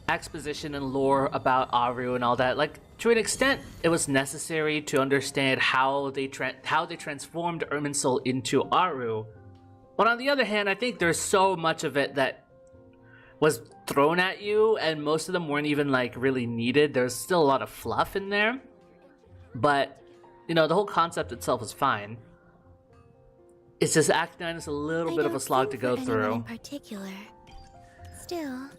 exposition and lore about Aru and all that. Like, to an extent, it was necessary to understand how they transformed Irminsul into Aru. But on the other hand, I think there's so much of it that was thrown at you, and most of them weren't even like really needed. There's still a lot of fluff in there, but you know, the whole concept itself is fine. It's just Act 9 is a little bit of a slog to go through. In particular, still,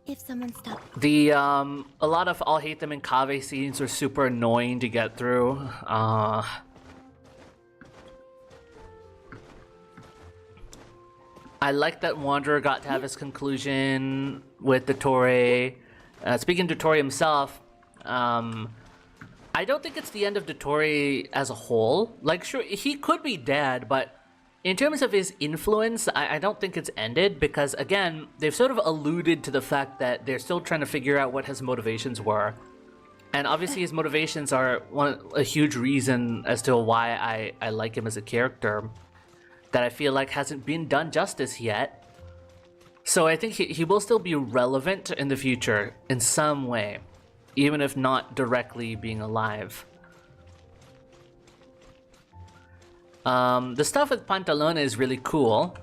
if someone stopped. The a lot of I'll hate them in Kave scenes are super annoying to get through. I like that Wanderer got to have his conclusion with Dottore. Speaking of Dottore himself, I don't think it's the end of Dottore as a whole. Like, sure, he could be dead, but in terms of his influence, I don't think it's ended, because again, they've sort of alluded to the fact that they're still trying to figure out what his motivations were. And obviously his motivations are a huge reason as to why I like him as a character that I feel like hasn't been done justice yet. So I think he will still be relevant in the future in some way, even if not directly being alive. The stuff with Pantalone is really cool.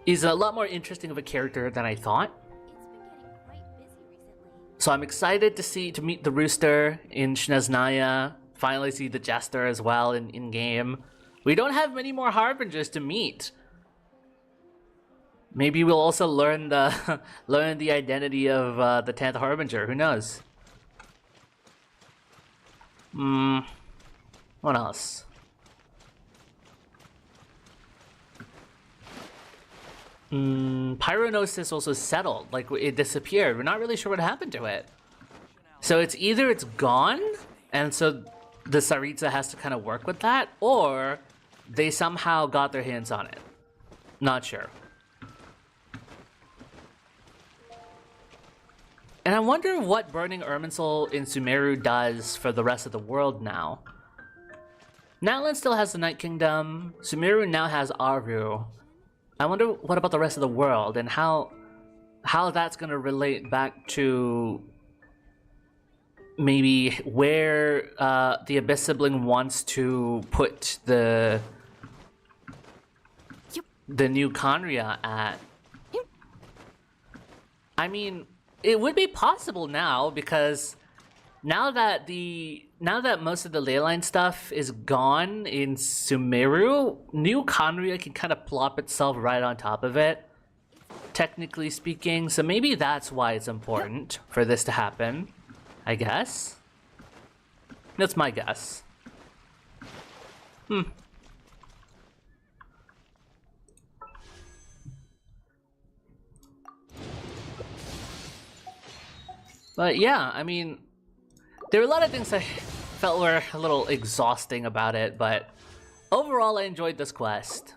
He's a lot more interesting of a character than I thought. So I'm excited to meet the Rooster in Shneznaya. Finally see the Jester as well in game. We don't have many more Harbingers to meet. Maybe we'll also learn the identity of the 10th Harbinger. Who knows? What else? Pyronosis also settled. Like, it disappeared. We're not really sure what happened to it. So it's either it's gone, and so the Tsaritsa has to kind of work with that, or they somehow got their hands on it. Not sure. And I wonder what burning Irminsul in Sumeru does for the rest of the world now. Natlan still has the Night Kingdom. Sumeru now has Aru. I wonder what about the rest of the world and how that's going to relate back to maybe where the Abyss sibling wants to put the new Khaenri'ah at. I mean, it would be possible now, because now that most of the leyline stuff is gone in Sumeru, new Khaenri'ah can kind of plop itself right on top of it, technically speaking. So maybe that's why it's important for this to happen, I guess. That's my guess. But yeah, I mean, there were a lot of things I felt were a little exhausting about it, but overall I enjoyed this quest.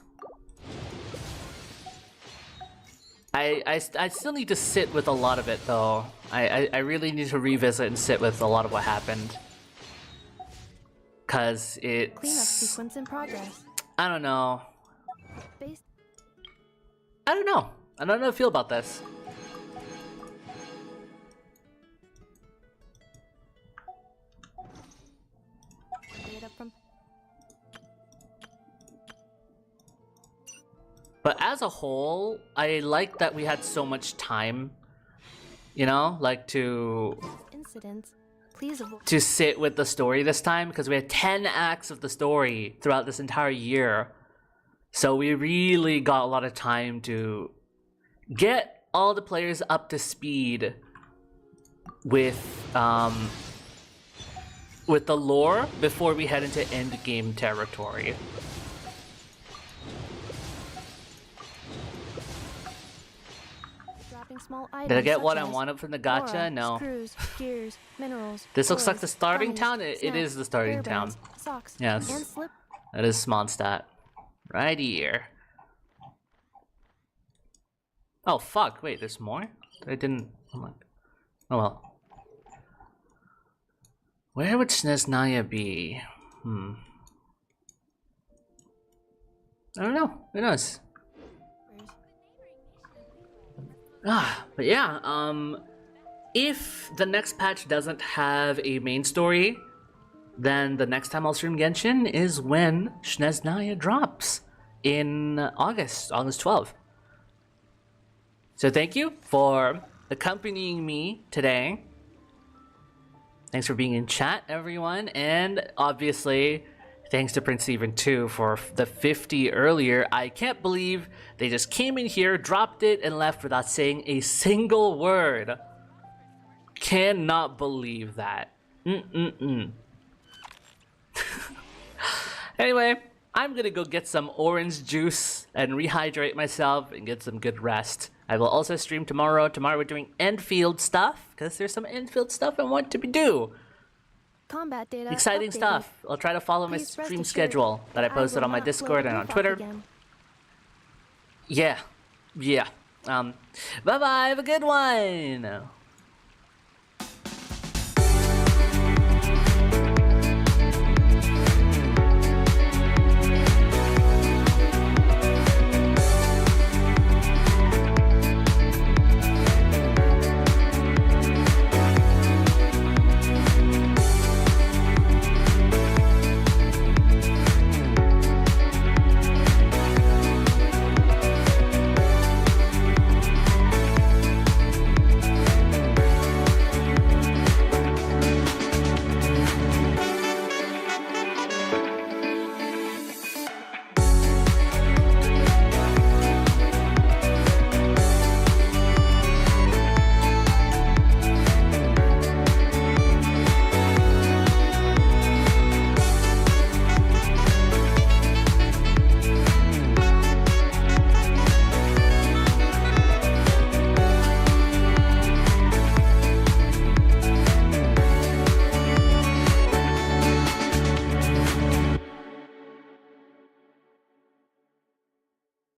I still need to sit with a lot of it though. I really need to revisit and sit with a lot of what happened. Cause it's... Cleanup sequence in progress. I don't know. I don't know how to feel about this. But as a whole, I like that we had so much time, you know, like to sit with the story this time, because we had 10 acts of the story throughout this entire year. So we really got a lot of time to get all the players up to speed with the lore before we head into endgame territory. finding small items. Did I get what such I as wanted from the gacha? ore, No. Screws, gears, minerals. This looks like toys, the starting gummies, town. It snacks, is the starting hairbands, town. Socks, Yes. and slip. That is Mondstadt. Right here. Oh fuck, wait, there's more? I didn't... Oh well. Where would Snezhnaya be? I don't know. Who knows? But yeah, if the next patch doesn't have a main story, then the next time I'll stream Genshin is when Snezhnaya drops in August 12th. So thank you for accompanying me today. Thanks for being in chat, everyone, and obviously, thanks to Prince Steven too for the 50 earlier. I can't believe they just came in here, dropped it, and left without saying a single word. Cannot believe that. Anyway, I'm gonna go get some orange juice and rehydrate myself and get some good rest. I will also stream tomorrow. Tomorrow we're doing Enfield stuff, because there's some Enfield stuff I want to do. Combat data Exciting updated. stuff. I'll try to follow my Please rest stream assured schedule that I posted will on my not blow Discord the and on roof off Twitter. again. Yeah. Bye bye. Have a good one.